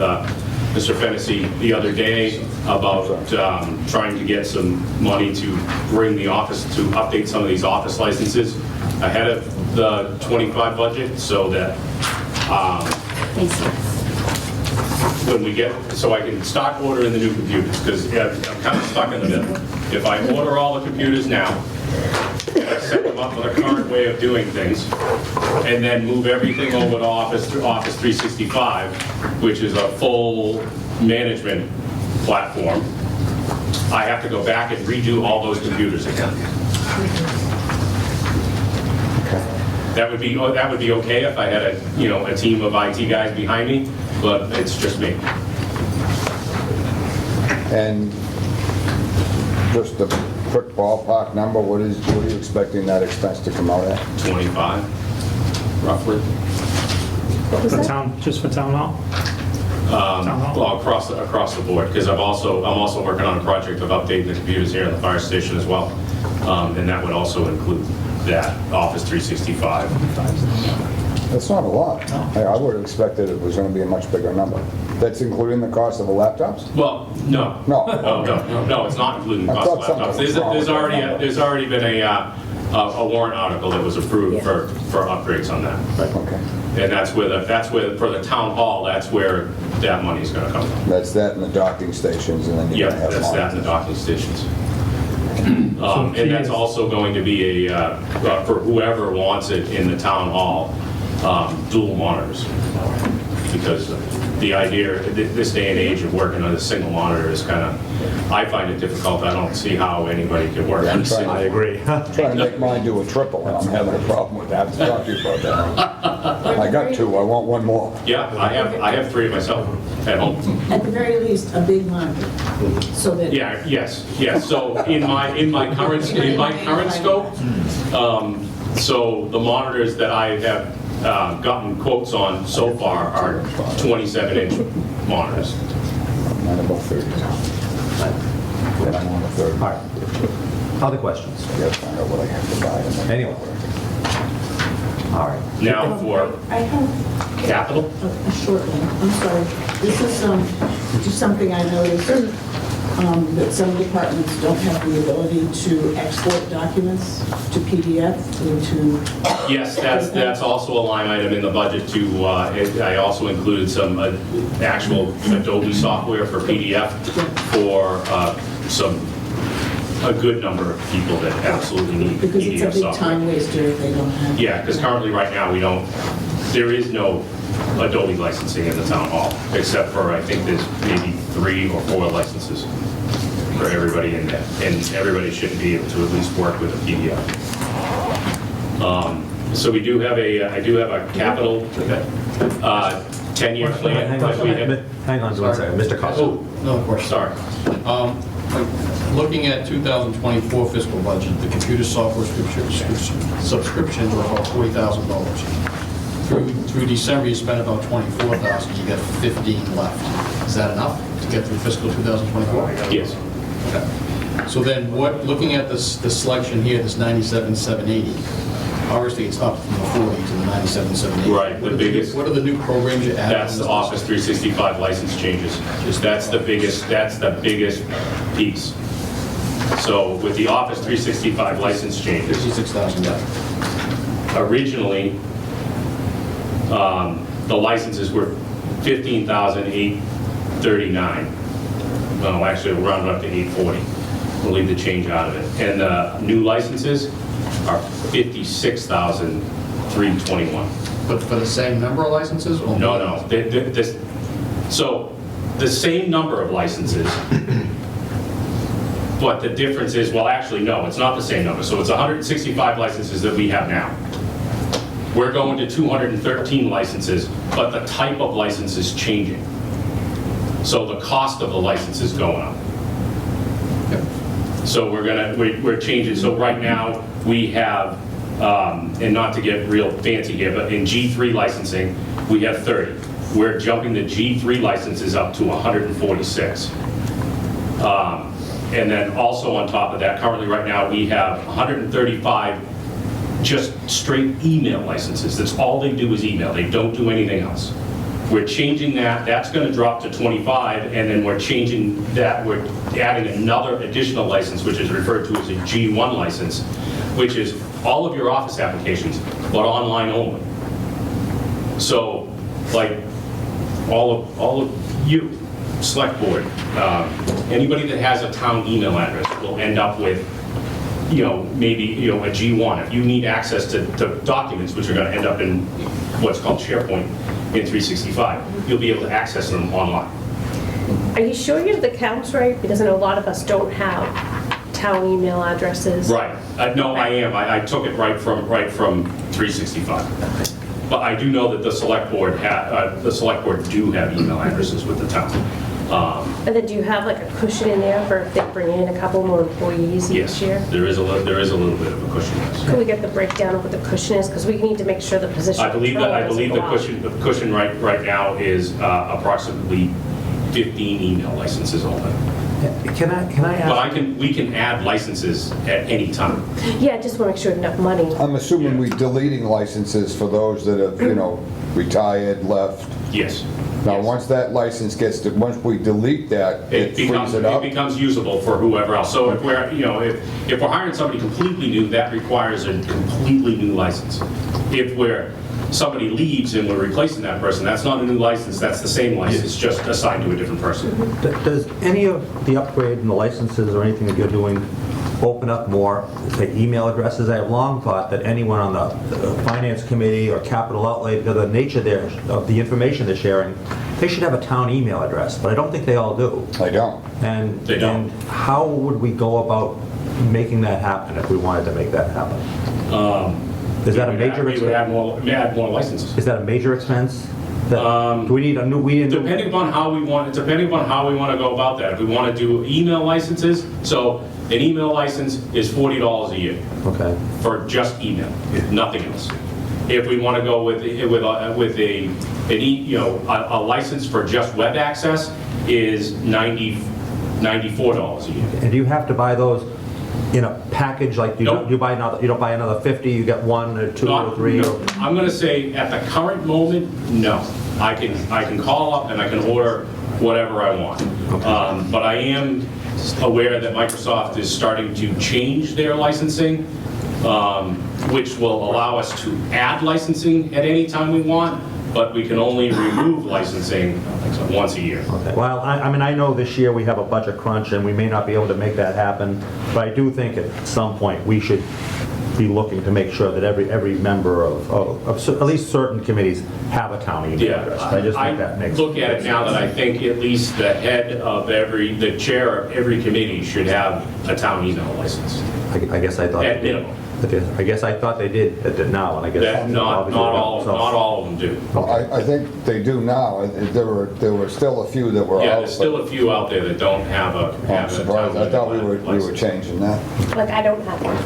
Mr. Fennessy the other day about trying to get some money to bring the office, to update some of these office licenses ahead of the 25 budget, so that when we get, so I can start ordering the new computers, because I'm kind of stuck in the middle. If I order all the computers now, and I set them up with a current way of doing things, and then move everything over to Office 365, which is a full management platform, I have to go back and redo all those computers again. That would be okay if I had a team of IT guys behind me, but it's just me. And just a quick ballpark number, what are you expecting that expense to come out at? 25, roughly. For town, just for town hall? Well, across the board, because I'm also working on a project of updating the computers here in the fire station as well, and that would also include that Office 365. That's not a lot. Hey, I would have expected it was going to be a much bigger number. That's including the cost of the laptops? Well, no. No. No, it's not including the I cost of thought laptops. something was wrong There's with that there's already been a warrant article that was approved for upgrades on that. Okay. And that's where for the town hall, that's where that money's gonna come from. That's that and the docking stations, and then you're Yeah, going to have that's that and the monitors. docking stations. And that's also going to be for whoever wants it in the town hall, dual monitors. because the idea, this day and age of working on a single monitor is kind of, I find it difficult. I don't see how anybody can work on a single. I agree. Trying to make mine do a triple, and I'm having a problem with that. Talk to you about that. I got 2, I want 1 more. Yeah, I have 3 of myself at home. At the very least, a big monitor, so that. Yeah, yes. So in my current scope, so the monitors that I have gotten quotes on so far are 27-inch monitors. Mine about 30. Then I'm on the 3rd. All right. Other questions? I gotta find out what I have to buy. and then- Anyway. All right. Now for I have capital? a short one, I'm sorry. This is just something I noticed, that some departments don't have the ability to export documents to PDF into. Yes, that's also a line item in the budget to, I also included some actual Adobe software for PDF for a good number of people that absolutely need Because it's a PDF big software. time waster if they don't have. Yeah, because currently, right now, there is no Adobe licensing in the town hall, except for, I think there's maybe 3 or 4 licenses for everybody in there, and everybody should be able to at least work with a PDF. So we do have I do have a capital 10-year plan that we have. Hang on one second, Mr. Costa. Oh, no question. Sorry. Looking at 2024 fiscal budget, the computer software subscriptions are about $40,000. Through December, you spent about $24,000, you got 15 left. Is that enough to get through fiscal 2024? Yes. Okay. So then looking at this selection here, this 97,780, obviously it's up from the 40 to the 97,780. Right, the biggest. What are the new programs you added? That's the Office 365 license changes. That's the biggest piece. So with the Office 365 license changes, $56,000. originally, the licenses were $15,839. No, actually, we'll round it up to $840. We'll leave the change out of it. And the new licenses are $56,321. But for the same number of licenses? Or No. So the same number of licenses, but the difference is, well, actually, no, it's not the same number. So it's 165 licenses that we have now. We're going to 213 licenses, but the type of license is changing. So the cost of the license is going up. So we're changing. So right now we have, and not to get real fancy here, but in G3 licensing, we have 30. We're jumping the G3 licenses up to 146. And then also on top of that, currently right now, we have 135 just straight email licenses. That's all they do is email. They don't do anything else. We're changing that. That's going to drop to 25, and then we're changing that. We're adding another additional license, which is referred to as a G1 license, which is all of your Office applications, but online only. So, like all of you, Select Board, anybody that has a town email address will end up with, maybe, a G1. If you need access to documents, which are going to end up in what's called SharePoint in 365, you'll be able to access them online. Are you sure you have the counts right? Because I know a lot of us don't have town email addresses. Right. No, I am. I took it right from 365. But I do know that the Select Board do have email addresses with the town. And then do you have like a cushion in there for if they bring in a couple more employees each year? There is a little bit of a cushion. Yes. Could we get the breakdown of what the cushion is? Because we need to make sure the position. I believe the cushion right now is approximately 15 email licenses only. Can I ask? But we can add licenses at any time. Yeah, I just want to make sure we have enough money. I'm assuming we're deleting licenses for those that have, retired, left. Yes. Now, once that license once we delete that, it frees it up? It becomes usable for whoever else. So if we're, if we're hiring somebody completely new, that requires a completely new license. If somebody leaves and we're replacing that person, that's not a new license, that's the same license, just assigned to a different person. Does any of the upgrade in the licenses or anything that you're doing open up more, say, email addresses. I have long thought that anyone on the finance committee or capital outlay, because of the nature of the information they're sharing, they should have a town email address, but I don't think they all do. I don't. And They don't. and how would we go about making that happen if we wanted to make that happen? Is that a major We would add expense? add more licenses. Is that a major expense? Do we need a new, Depending upon how we want to go about that. If we want to do email licenses, so an email license is $40 a year. Okay. For just email, nothing else. If we want to go with a license for just web access is $94 a year. And do you have to buy those in a package, like you Nope. you don't buy another 50, you get 1 or 2 or 3? No. I'm going to say at the current moment, no. I can call up and I can order whatever I want. But I am aware that Microsoft is starting to change their licensing, which will allow us to add licensing at any time we want, but we can only remove licensing once a year. Okay. Well, I mean, I know this year we have a budget crunch and we may not be able to make that happen, but I do think at some point we should be looking to make sure that every member of at least certain committees have a town email address. I just think that makes look at it now that I think at least the head of the chair of every committee should have a town email license. I guess I thought At they did. minimum. I guess I thought they did now, and I guess That not all of them do. I think they do now. There were still a few that were out. Yeah, there's still a few out there that don't have a. I'm surprised. I thought we were changing that. Like, I don't have one.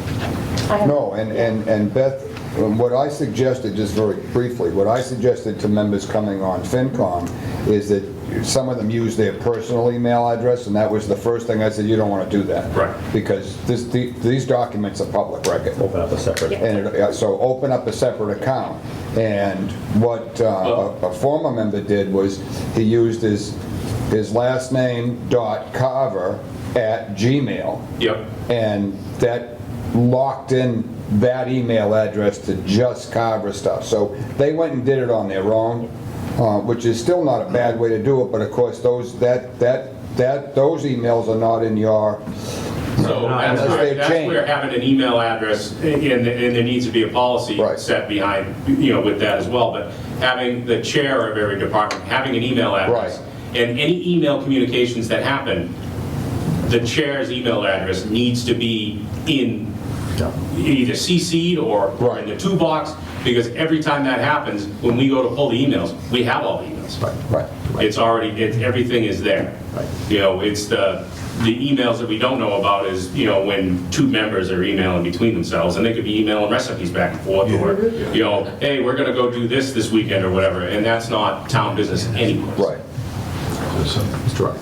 I have No, and Beth, what I suggested, just very briefly, what I suggested to members coming on FinCom is that some of them use their personal email address, and that was the first thing I said, you don't want to do that. Right. Because these documents are public record. Open up a separate. And so open up a separate account. And what a former member did was he used his last name .carver@gmail. Yep. And that locked in that email address to just Carver stuff. So they went and did it on their own, which is still not a bad way to do it, but of course those emails are not in your. So that's where having an email address, and there needs to be a policy set behind, with that as well, but having the chair of every department, having an email address, and any email communications that happen, the chair's email address needs to be in either CC'd or in the to box, because every time that happens, when we go to pull the emails, we have all the emails. Right. It's already, everything is there. It's the emails that we don't know about is, when two members are emailing between themselves, and they could be emailing recipes back and forth, or, hey, we're gonna go do this weekend or whatever, and that's not town business anymore. Right. Mr. Rock.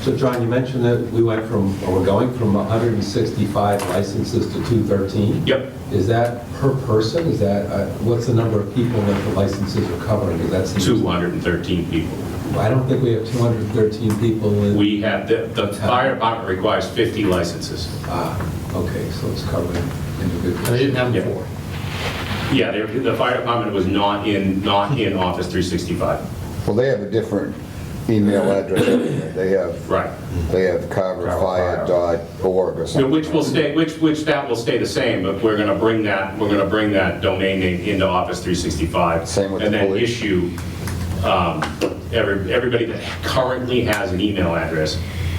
So John, you mentioned that we're going from 165 licenses to 213? Yep. Is that per person? Is that, what's the number of people that the licenses are covering? Because that's 213 people. I don't think we have 213 people in. We have, the fire department requires 50 licenses. Okay, so it's covering individuals. They didn't have them before. Yeah, the fire department was not in Office 365. Well, they have a different email address. They have carverfire.org or something. Which will stay, which that will stay the same, but we're gonna bring that domain name into Office 365. Same with and the then police. issue everybody that currently has an email address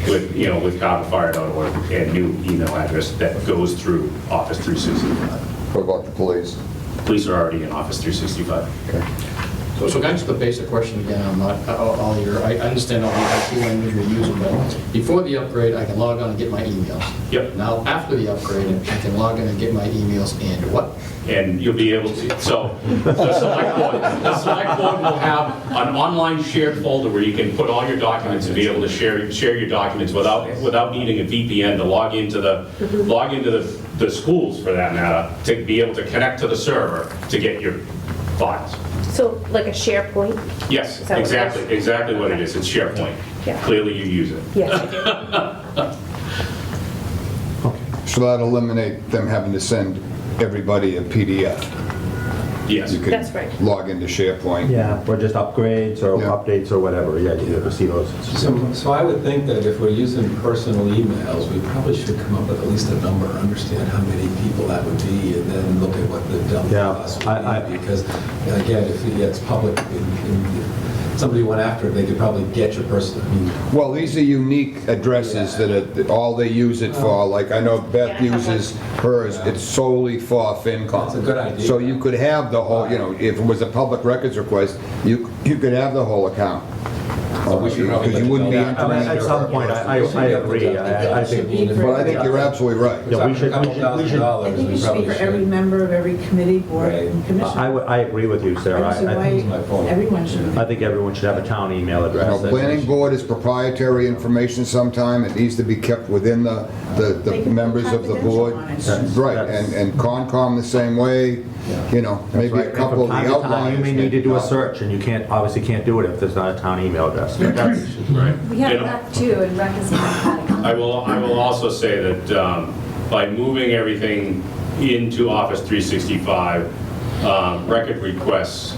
with carverfire.org and new email address that goes through Office 365. What about the police? Police are already in Office 365. Okay. So can I just the basic question again, I'm not, I understand all the IT language you're using, but before the upgrade, I can log on and get my emails. Yep. Now, after the upgrade, I can log in and get my emails and what? And you'll be able to, so the select board will have an online shared folder where you can put all your documents and be able to share your documents without needing a VPN to log into the schools, for that matter, to be able to connect to the server to get your files. So like a SharePoint? Yes, Is that what it is? exactly what it is. It's SharePoint. Yeah. Clearly you use it. Yes, I do. So that eliminate them having to send everybody a PDF. Yes. You could That's right. log into SharePoint. Yeah, or just upgrades or Yeah. updates or whatever, yeah, you ever see those. So I would think that if we're using personal emails, we probably should come up with at least a number, understand how many people that would be, and then look at what the dump Yeah, cost would be. Because, again, if it gets public, and somebody went after it, they could probably get your personal, I mean, Well, these are unique addresses that are, all they use it for, like I know Beth uses hers, it's solely for FinCom. That's a good idea. So you could have the whole, if it was a public records request, you could have the whole account. we should probably Because you wouldn't be I mean, entering. at some point, I agree, I think. But I think you're absolutely right. Yeah, we should, I think it should be for every member of every committee, board, and commission. I agree with you, I Sarah. don't see why everyone should. I think everyone should have a town email You address. know, planning board is proprietary information sometime, it needs to be kept within the They can members put of the board. confidential on it. Right, and Concom the same way, maybe a Right. couple of From the time to time, outliers. you may need to do a search, and you can't, obviously can't do it if there's not a town email address. That's- Right. We have You know, that too, and rec is not I will also say that by moving everything into Office 365, record requests,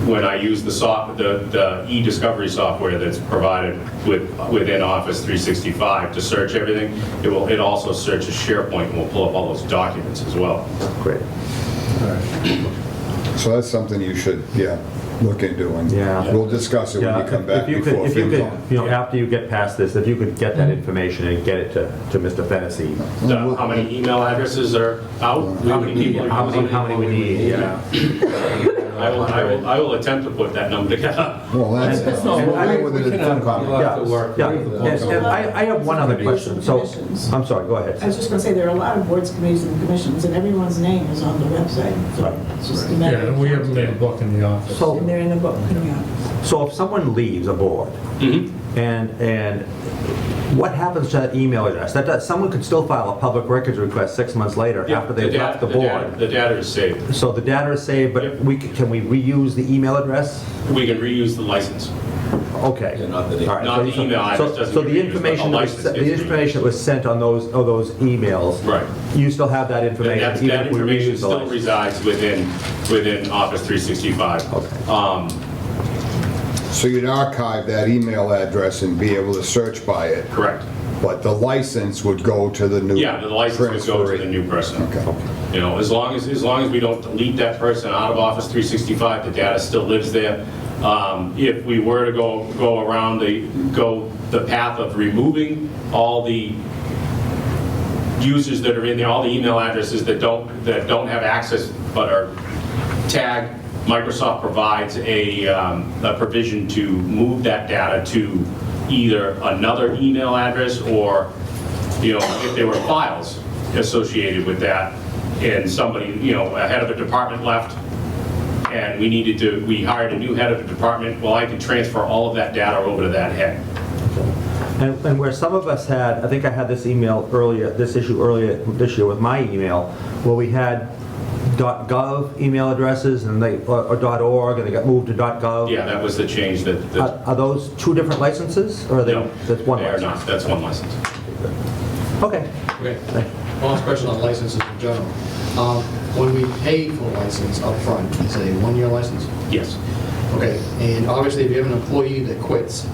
when I use the e-discovery software that's provided within Office 365 to search everything, it also searches SharePoint and will pull up all those documents as well. Great. So that's something you should, look into, and Yeah. we'll discuss it when you come back If you could, before if you could, FinCom. after you get past this, if you could get that information and get it to Mr. Fennessy. How many email addresses are out? How many people are using it? How many we need, yeah. I will attempt to put that number together. Well, that's, And- we'll and I- deal with it at FinCom. Yeah, and I have one other question, so, I'm sorry, go ahead. I was just going to say, there are a lot of boards, committees, and commissions, and everyone's name is on the website. So it's just a matter Yeah, of... we have them in a book in the office. So, And they're in the book. Yeah. so if someone leaves a board, and what happens to that email address? Someone could still file a public records request 6 months later after they've left the board. The data is saved. So the data is saved, but can we reuse the email address? We can reuse the license. Okay. Yeah, not the name. All right, Not so- the email address doesn't So get the reused, but information, the that was- license the gets information that was sent on those emails. Right. You still have that And information, even that if we information reuse the still license. resides within Office 365. Okay. So you'd archive that email address and be able to search by it, Correct. but the license would go to the new Yeah, the license would go to the transferee. new person. Okay. You know, as long as we don't delete that person out of Office 365, the data still lives there. If we were to go around the path of removing all the users that are in there, all the email addresses that don't have access but are tagged, Microsoft provides a provision to move that data to either another email address, or, if there were files associated with that, and somebody, a head of a department left, and we hired a new head of the department, well, I could transfer all of that data over to that head. And where some of us had, I think I had this issue earlier this year with my email, where we had .gov email addresses and or .org, and they got moved to .gov. Yeah, that was the change that. Are those two different licenses, or are they? No, That's one they are license? not. That's one license. Okay. Okay. One last question on licenses in general. When we pay for a license up front, is it a one-year license? Yes. Okay, and obviously if you have an employee that quits,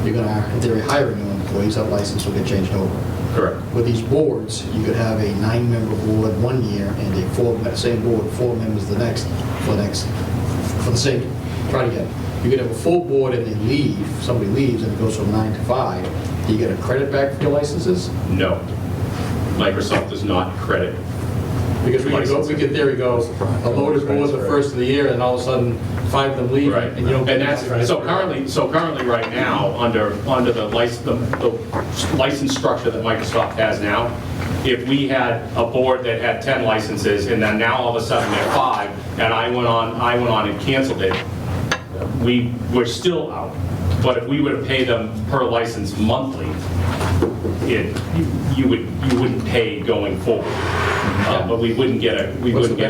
you're gonna, in theory, hire new employees, that license will get changed over. Correct. With these boards, you could have a 9-member board 1 year and same board, 4 members the next, for the same, try it again. You could have a full board and they leave, somebody leaves and it goes from 9 to 5. Do you get a credit back for your licenses? No. Microsoft does not credit. Because we could in theory go, a loaded board the first of the year and all of a sudden 5 of them leave Right. and you don't get And that. so currently right now, under the license structure that Microsoft has now, if we had a board that had 10 licenses and then now all of a sudden they're 5, and I went on and canceled it, we're still out. But if we were to pay them per license monthly, you wouldn't pay going forward. But we wouldn't get a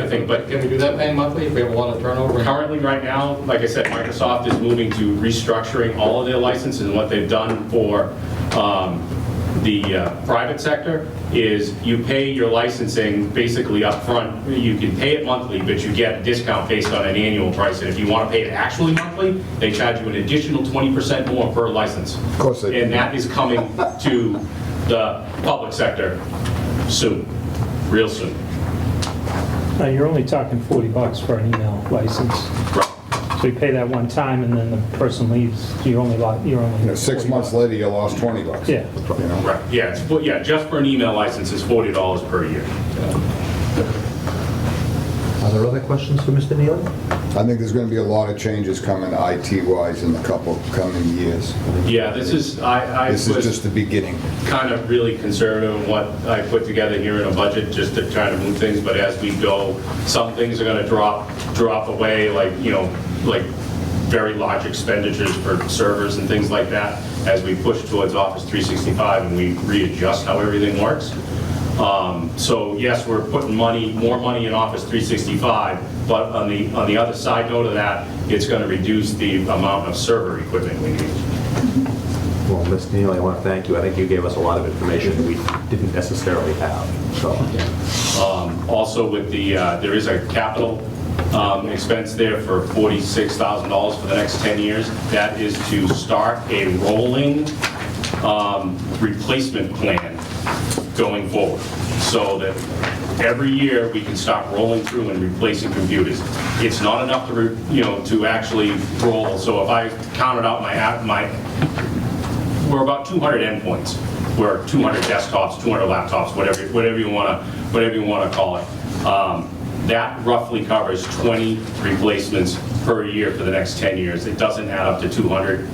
thing. But Can we do that paying monthly if we have a lot of turnover? currently, right now, like I said, Microsoft is moving to restructuring all of their licenses, and what they've done for The private sector is you pay your licensing basically upfront. You can pay it monthly, but you get a discount based on an annual price. And if you want to pay it actually monthly, they charge you an additional 20% more per license. Of course they do. And that is coming to the public sector soon, real soon. You're only talking $40 for an email license. Right. So you pay that one time and then the person leaves, you're only 6 months later, you lost $20. Yeah. You know? Right, yeah, just for an email license is $40 per year. Are there other questions for Mr. Neely? I think there's going to be a lot of changes coming IT-wise in the couple coming years. Yeah, this is, This is was just the beginning. kind of really conservative in what I put together here in a budget, just to try to move things, but as we go, some things are gonna drop away, like, like very large expenditures for servers and things like that, as we push towards Office 365 and we readjust how everything works. So yes, we're putting more money in Office 365, but on the other side note of that, it's going to reduce the amount of server equipment we need. Well, Mr. Neely, I want to thank you. I think you gave us a lot of information that we didn't necessarily have. So, Also with the, there is a capital expense there for $46,000 for the next 10 years. That is to start a rolling replacement plan going forward, so that every year we can start rolling through and replacing computers. It's not enough to, to actually roll. So if I counted out we're about 200 endpoints. We're 200 desktops, 200 laptops, whatever you want to call it. That roughly covers 20 replacements per year for the next 10 years. It doesn't add up to 200.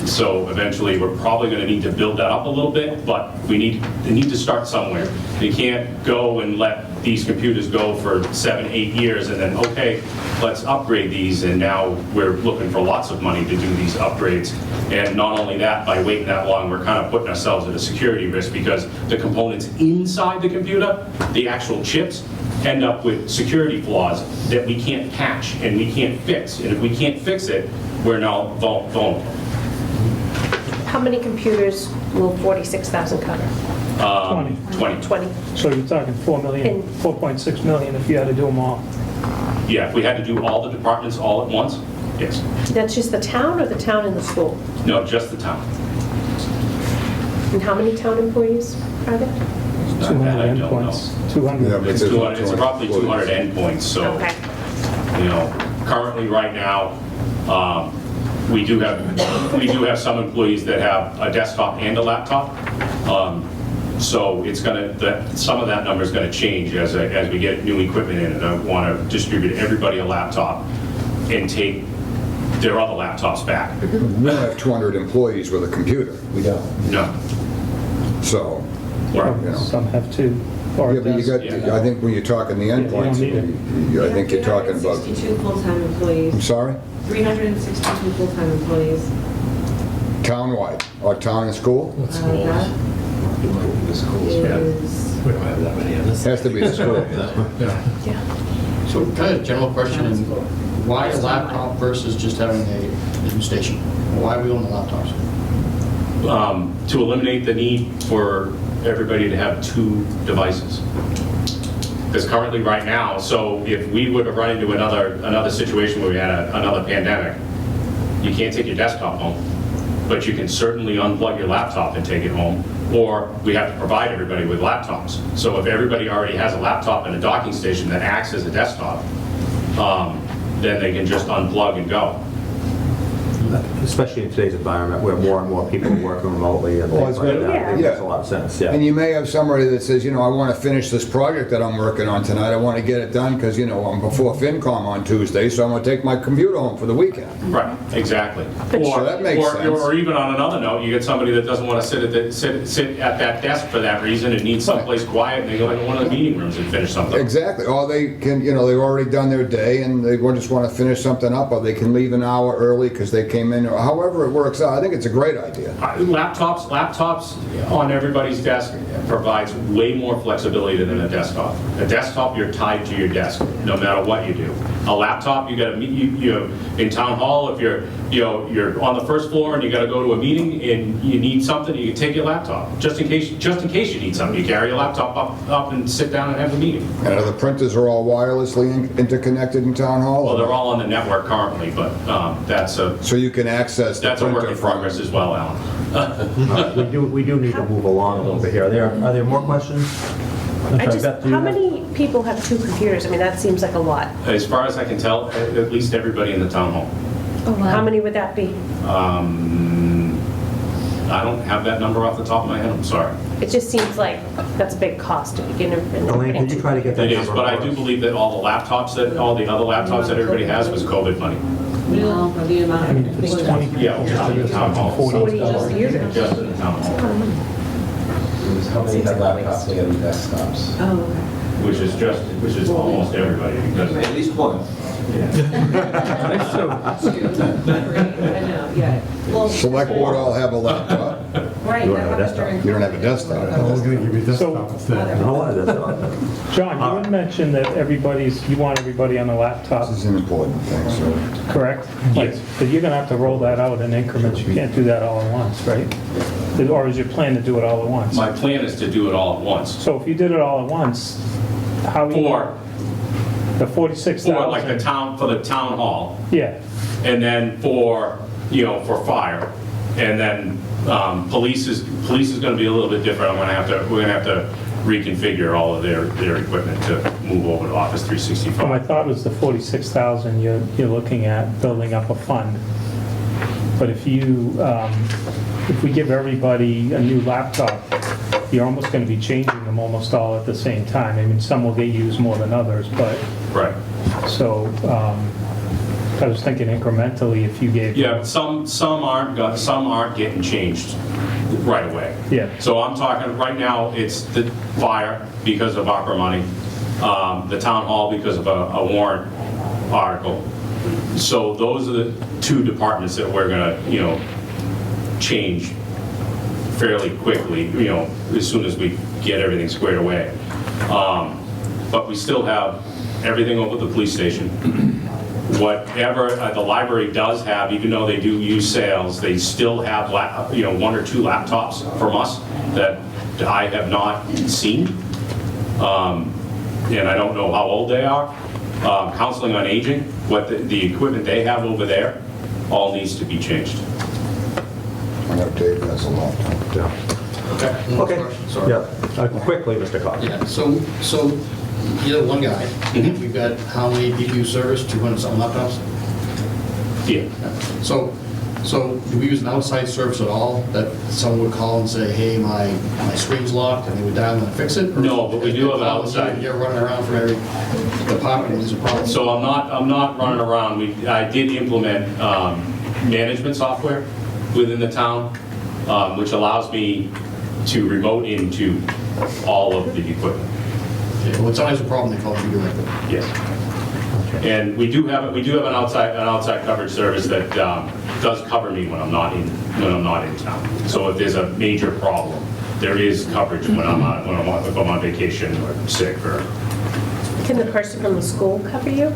So eventually, we're probably going to need to build that up a little bit, but they need to start somewhere. You can't go and let these computers go for 7-8 years and then, okay, let's upgrade these, and now we're looking for lots of money to do these upgrades. And not only that, by waiting that long, we're kind of putting ourselves at a security risk, because the components inside the computer, the actual chips, end up with security flaws that we can't patch and we can't fix. And if we can't fix it, we're now vulnerable. How many computers will 46,000 cover? 20. So you're talking 4.6 million if you had to do them all. Yeah, if we had to do all the departments all at once, yes. That's just the town or the town and the school? No, just the town. And how many town employees are there? 200 endpoints. 200. Yeah, but It's roughly 200 endpoints, so, Okay. Currently right now, we do have some employees that have a desktop and a laptop. So it's some of that number is going to change as we get new equipment in, and I want to distribute everybody a laptop and take their other laptops back. We don't have 200 employees with a computer. We don't. No. So, Some have two. Or yeah, but you got, I think when you're talking the endpoints, I think you're talking about, 362 full-time employees. I'm sorry? 362 full-time employees. Townwide, or town and school? That is, We don't have that many of us. Has to be the school. So kind of general question, why a laptop versus just having a new station? Why we own the laptops? To eliminate the need for everybody to have two devices. Because currently, right now, so if we were to run into another situation where we had another pandemic, you can't take your desktop home, but you can certainly unplug your laptop and take it home, or we have to provide everybody with laptops. So if everybody already has a laptop and a docking station that acts as a desktop, then they can just unplug and go. especially in today's environment where more and more people are working remotely and things like that. I think makes a lot of sense, yeah. And you may have somebody that says, I want to finish this project that I'm working on tonight. I want to get it done because, I'm before FinCom on Tuesday, so I'm going to take my computer home for the weekend. Right, exactly. So that makes sense. Or even on another note, you get somebody that doesn't want to sit at that desk for that reason and needs someplace quiet, and they go into one of the meeting rooms and finish something. Exactly. Or they can, they've already done their day and they just want to finish something up, or they can leave an hour early because they came in however it works out, I think it's a great idea. Laptops on everybody's desk provides way more flexibility than a desktop. A desktop, you're tied to your desk, no matter what you do. A laptop, you got to meet, in town hall, if you're on the first floor and you got to go to a meeting and you need something, you can take your laptop. Just in case you need something, you carry your laptop up and sit down and have the meeting. And the printers are all wirelessly interconnected in town hall? Well, they're all on the network currently, but that's a... So you can access the That's a work printer in from... progress as well, Alan. We do need to move along a little bit here. Are there more questions? How many people have 2 computers? I mean, that seems like a lot. As far as I can tell, at least everybody in the town hall. How many would that be? I don't have that number off the top of my head, I'm sorry. It just seems like that's a big cost to begin with. Elaine, could you try to get that It number? is, but I do believe that all the other laptops that everybody has was COVID money. No, for the amount of... Yeah, just in the town hall. 40 just users. Just in the town hall. It was how many had laptops, they had desktops. Oh, okay. Which is almost everybody. Because At least one. I know, yeah. Well, Select board all have a laptop. right. You don't have a desktop. You don't have a desktop. John, you had mentioned that you want everybody on a laptop, This is an important thing, so... correct? Yes. But you're gonna have to roll that out in increments. You can't do that all at once, right? Or is your plan to do it all at once? my plan is to do it all at once. So if you did it all at once, how are you... The 46,000... For like the town hall. Yeah. And then for fire, and then police is going to be a little bit different. We're going to have to reconfigure all of their equipment to move over to Office 365. Well, my thought was the 46,000, you're looking at building up a fund. But if we give everybody a new laptop, you're almost going to be changing them almost all at the same time. I mean, some will get used more than others, but... Right. So, I was thinking incrementally if you gave... Yeah, some aren't getting changed right away. Yeah. So I'm talking, right now, it's the fire because of ARPA money, the town hall because of a warrant article. So those are the 2 departments that we're gonna, change fairly quickly, as soon as we get everything squared away. But we still have everything over at the police station. Whatever the library does have, even though they do use sales, they still have 1 or 2 laptops from us that I have not seen. And I don't know how old they are. Counseling on Aging, what the equipment they have over there, all needs to be changed. I know Dave has a laptop. Okay. Sorry. Yeah. Quickly, Mr. Cox. Yeah, so you're one guy. We've got how many people you service? 200-something laptops? Yeah. So do we use an outside service at all that someone would call and say, hey, my screen's locked, and they would dial in and fix it? Or No, but we do have an outside. You're running around for every department and there's a problem? So I'm not running around. I did implement management software within the town, which allows me to remote into all of the equipment. Okay, well, it's always a problem, they call you directly. Yes. And we do have an outside coverage service that does cover me when I'm not in town. So if there's a major problem, there is coverage if I'm on vacation or sick or. Can the person from the school cover you?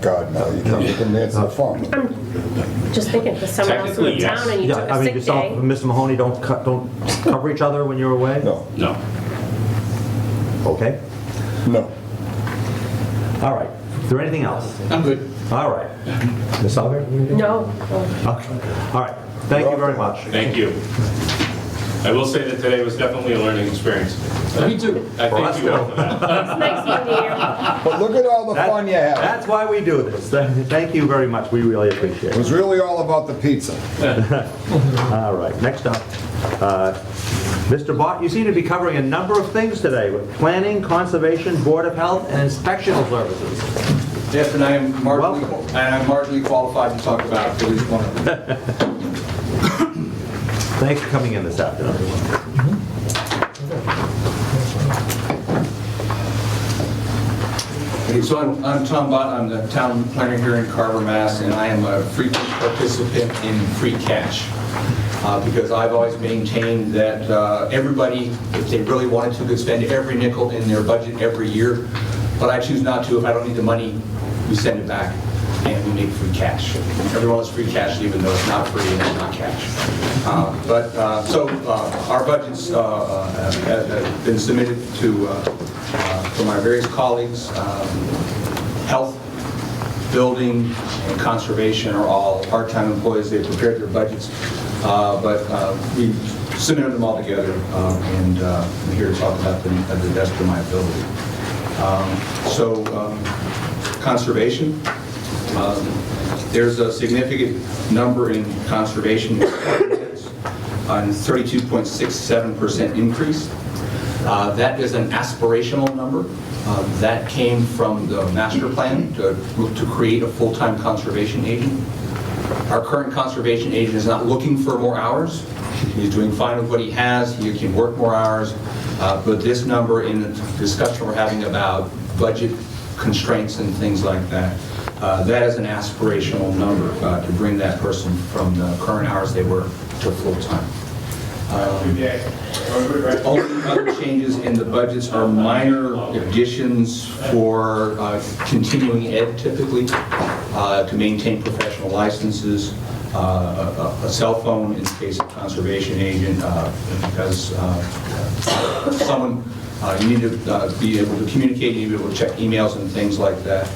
God, no, you can answer the phone. I'm just thinking, because someone else in the Technically, yes. town and you took a sick yourself day. and Mr. Mahoney don't cover each other when you're away? No. No. Okay. No. All right. Is there anything else? I'm good. All right. Ms. Sullivan? No. Okay. All right. Thank you very much. Thank you. I will say that today was definitely a learning experience. Me too. I thank you all for that. It's nice meeting you. But look at all the fun you have. That's why we do this. Thank you very much. We really appreciate It it. was really all about the pizza. All right. Next up, Mr. Bott, you seem to be covering a number of things today with planning, conservation, board of health, and inspectional services. Yes, and I'm Welcome. marginally qualified to talk about at least one of them. Thanks for coming in this afternoon. Okay, so I'm Tom Bott, I'm the town planner here in Carver, Mass, and I am a frequent participant in free cash. Because I've always maintained that everybody, if they really wanted to, could spend every nickel in their budget every year. But I choose not to. If I don't need the money, we send it back and we make free cash. Everyone is free cash even though it's not free and it's not cash. Our budgets have been submitted to my various colleagues. Health, building, and conservation are all part-time employees. They've prepared their budgets, but we submitted them all together, and I'm here to talk about them at the best of my ability. Conservation. There's a significant number in conservation, on 32.67% increase. That is an aspirational number. That came from the master plan to create a full-time conservation agent. Our current conservation agent is not looking for more hours. He's doing fine with what he has. He can work more hours. But this number, in the discussion we're having about budget constraints and things like that, that is an aspirational number to bring that person from the current hours they work to full-time. Only other changes in the budgets are minor additions for continuing ed, typically, to maintain professional licenses, a cell phone in the case of conservation agent, because someone, you need to be able to communicate, you need to be able to check emails and things like that.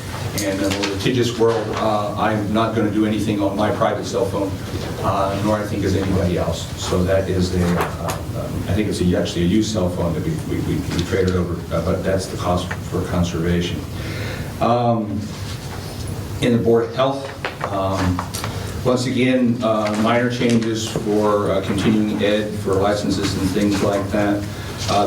And in a litigious world, I'm not going to do anything on my private cell phone, nor I think is anybody else. So that is I think it's actually a used cell phone that we traded over, but that's the cost for conservation. In the Board of Health, once again, minor changes for continuing ed, for licenses and things like that.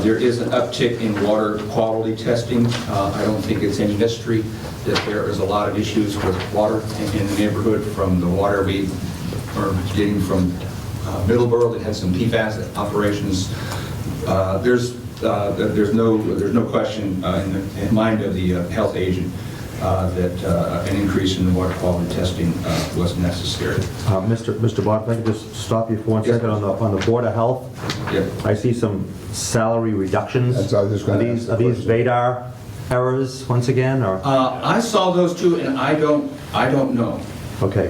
There is an uptick in water quality testing. I don't think it's any mystery that there is a lot of issues with water in the neighborhood from the water we are getting from Middleborough that had some PFAS operations. There's no question in the mind of the health agent that an increase in the water quality testing was necessary. Mr. Bott, if I could just stop you for 1 second on the Board of Health. Yep. I see some salary reductions. Are these Vadar errors once again, or? I saw those too, and I don't know. Okay.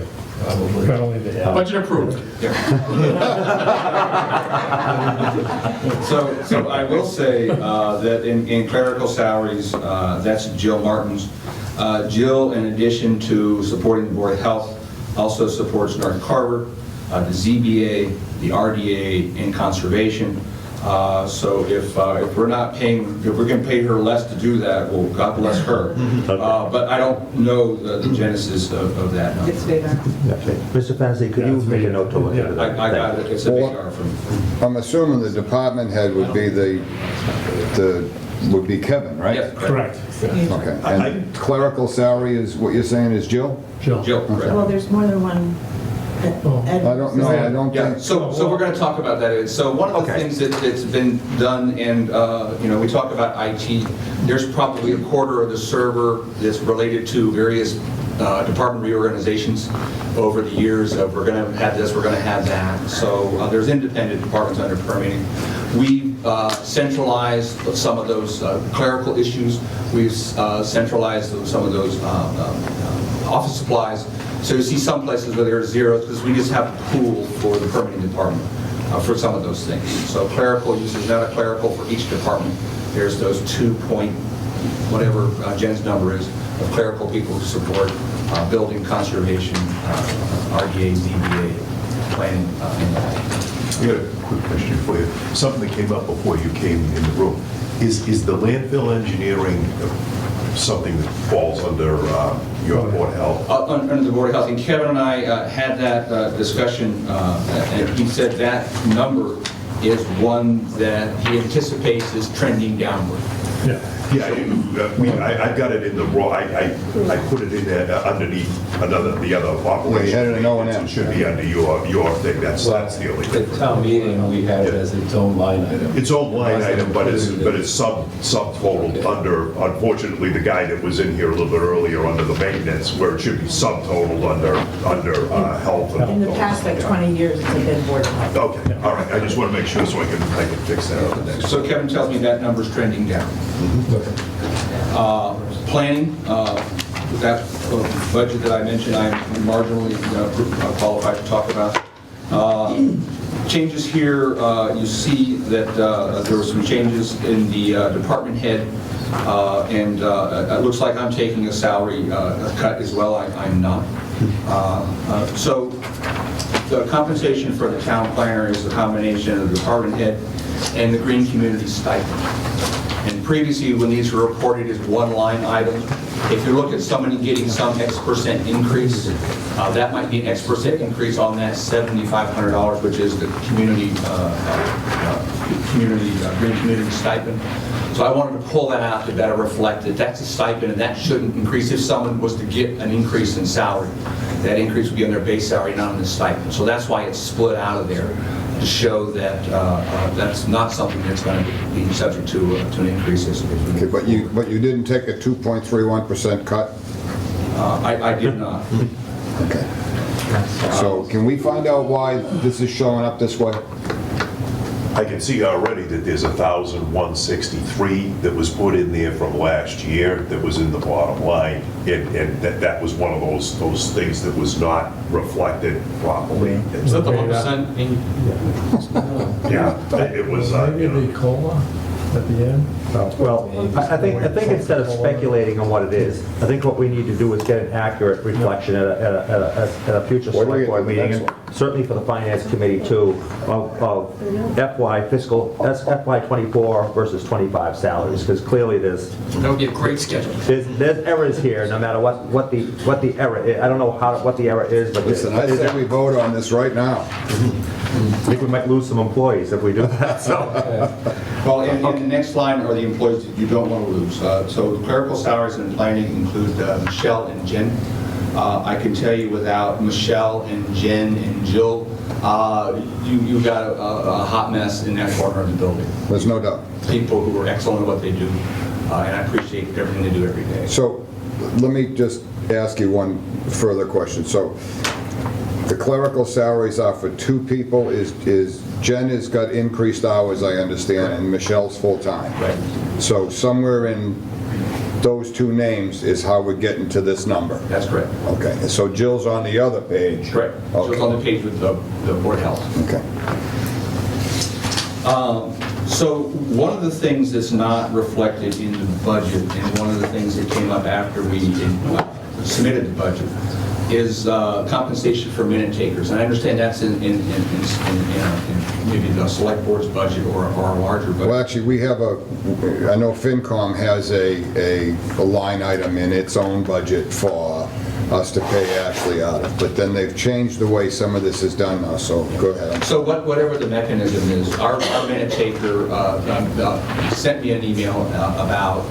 Budget approved. So I will say that in clerical salaries, that's Jill Martin's. Jill, in addition to supporting the Board of Health, also supports North Carver, the ZBA, the RDA, and Conservation. So if we're not paying, if we're going to pay her less to do that, well, God bless her. But I don't know the genesis of that number. It's Vadar. Mr. Fennessy, could you make a note to look into that? I got it. It's a Vadar from. I'm assuming the department head would be would be Kevin, right? Yes, Correct. Okay. And clerical salary is what you're saying is Jill? Jill, correct. Well, there's more than one. I don't know. I don't Yeah, think. so we're going to talk about that. So one of the things that's been done, and we talk about IT, there's probably a quarter of the server that's related to various department reorganizations over the years of we're going to have this, we're going to have that. So there's independent departments under permitting. We've centralized some of those clerical issues. We've centralized some of those office supplies. So you see some places where there are zeros because we just have a pool for the permitting department for some of those things. So clerical uses, not a clerical for each department. There's those 2 point, whatever Jen's number is, of clerical people who support building, conservation, RDA, ZBA, planning, and that. We got a quick question for you. Something that came up before you came in the room. Is the landfill engineering something that falls under your Board of Health? Under the Board of Health, and Kevin and I had that discussion, and he said that number is one that he anticipates is trending downward. Yeah. Yeah, I've got it in the raw, I put it in there underneath the other operation. you had it in O&M. It should be under your thing, that's the only thing. At town meeting, we had it as its own line item. Its own line item, but it's subtotaled under, unfortunately, the guy that was in here a little bit earlier under the maintenance, where it should be subtotaled under health. In the past, like 20 years, it's been board. Okay, all right, I just want to make sure so I can fix that out next. So Kevin tells me that number's trending down. Planning, that budget that I mentioned, I'm marginally qualified to talk about. Changes here, you see that there were some changes in the department head, and it looks like I'm taking a salary cut as well. I'm not. So the compensation for the town planner is the combination of the department head and the green community stipend. And previously, when these were reported as one line item, if you look at somebody getting some X% increase, that might be an X% increase on that $7,500, which is the green community stipend. So I wanted to pull that out to better reflect that that's a stipend and that shouldn't increase. If someone was to get an increase in salary, that increase would be on their base salary, not on the stipend. So that's why it's split out of there, to show that that's not something that's going to be subject to an increase. Okay, but you didn't take a 2.31% cut? I did not. Okay. So can we find out why this is showing up this way? I can see already that there's 1,163 that was put in there from last year that was in the bottom line, and that was one of those things that was not reflected properly. Is that the 1%? Yeah, it was. Maybe the COLA at the end? Well, I think instead of speculating on what it is, I think what we need to do is get an accurate reflection at a future select board meeting, and certainly for the finance committee too, of FY 24 versus 25 salaries, because clearly there's That would be a great schedule. there's errors here, no matter what the error is. I don't know what the error is, but Listen, I say we vote on this right now. I think we might lose some employees if we do that, so. Well, in the next line are the employees that you don't want to lose. So clerical salaries and planning include Michelle and Jen. I can tell you without Michelle and Jen and Jill, you've got a hot mess in that corner of the building. There's no doubt. People who are excellent at what they do, and I appreciate everything they do every day. So let me just ask you one further question. So the clerical salaries are for two people. Is Jen has got increased hours, I understand, and Michelle's full-time. Right. So somewhere in those two names is how we're getting to this number. That's correct. Okay, so Jill's on the other page. Correct. Jill's on the page with the Board of Health. Okay. So one of the things that's not reflected in the budget, and one of the things that came up after we submitted the budget, is compensation for minute takers. And I understand that's in maybe the select board's budget or a larger budget. Well, actually, we have I know FinCom has a line item in its own budget for us to pay Ashley out of, but then they've changed the way some of this is done now, so go ahead. So whatever the mechanism is, our minute taker sent me an email about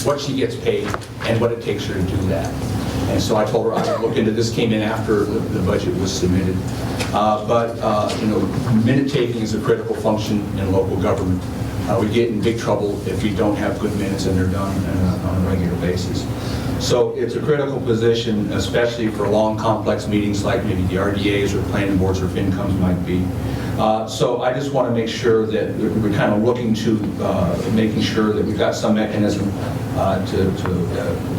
what she gets paid and what it takes her to do that. And so I told her I would look into this. Came in after the budget was submitted. Minute taking is a critical function in local government. We get in big trouble if we don't have good minutes and they're done on a regular basis. So it's a critical position, especially for long, complex meetings like maybe the RDAs or planning boards or FinComs might be. So I just want to make sure that we're kind of looking to making sure that we've got some mechanism to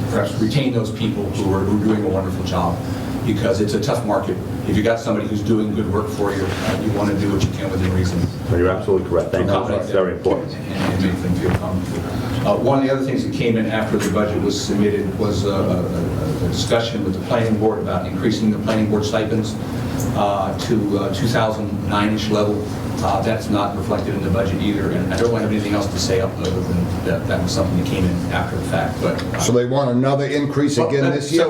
perhaps retain those people who are doing a wonderful job, because it's a tough market. If you got somebody who's doing good work for you, you want to do what you can within reason. You're absolutely correct. Thank you. That's very important. And make them feel comfortable. One of the other things that came in after the budget was submitted was a discussion with the planning board about increasing the planning board stipends to 2009-ish level. That's not reflected in the budget either, and I don't have anything else to say other than that was something that came in after the fact. But so they want another increase again this year?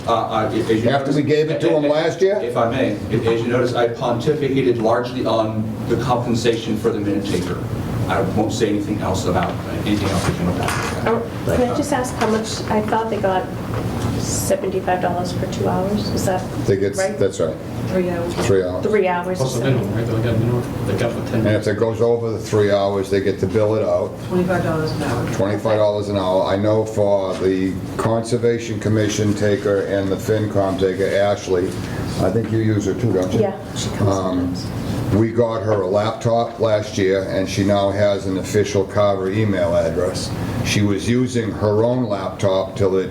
After we gave it to them last year? If I may, as you notice, I pontificated largely on the compensation for the minute taker. I won't say anything else about anything else that came about. Can I just ask how much, I thought they got $75 for 2 hours, is that They get, right? that's right, 3 hours. 3 hours. 3 hours. Plus the minimum, right? They got minimum, they got for 10 And minutes. if it goes over the 3 hours, they get to bill it out, $25 an hour. $25 an hour. I know for the Conservation Commission taker and the FinCom taker, Ashley, I think you use her too, don't you? Yeah, she comes sometimes. We got her a laptop last year, and she now has an official Carver email address. She was using her own laptop till it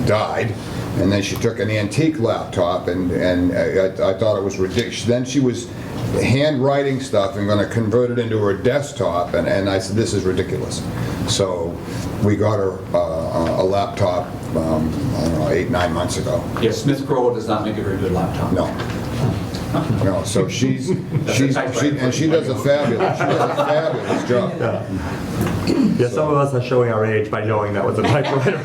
died, and then she took an antique laptop, and I thought it was ridiculous. Then she was handwriting stuff and going to convert it into her desktop, and I said, this is ridiculous. So we got her a laptop, I don't know, 8-9 months ago. Yeah, Smith Crowell does not make a very good laptop. No. No, so she does a fabulous job. Yeah, some of us are showing our age by knowing that was a typewriter.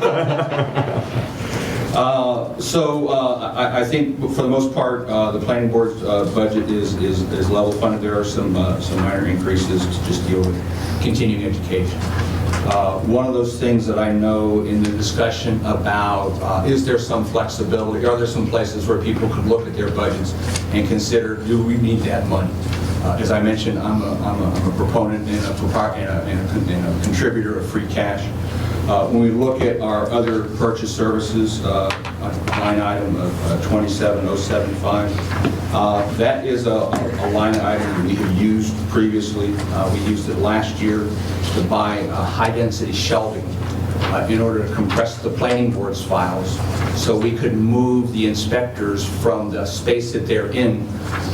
I think for the most part, the planning board's budget is level funded. There are some minor increases to just deal with continuing education. One of those things that I know in the discussion about, is there some flexibility? Are there some places where people could look at their budgets and consider, do we need that money? As I mentioned, I'm a proponent and a contributor of free cash. When we look at our other purchase services, line item of 27075, that is a line item we have used previously. We used it last year to buy high-density shelving in order to compress the planning board's files so we could move the inspectors from the space that they're in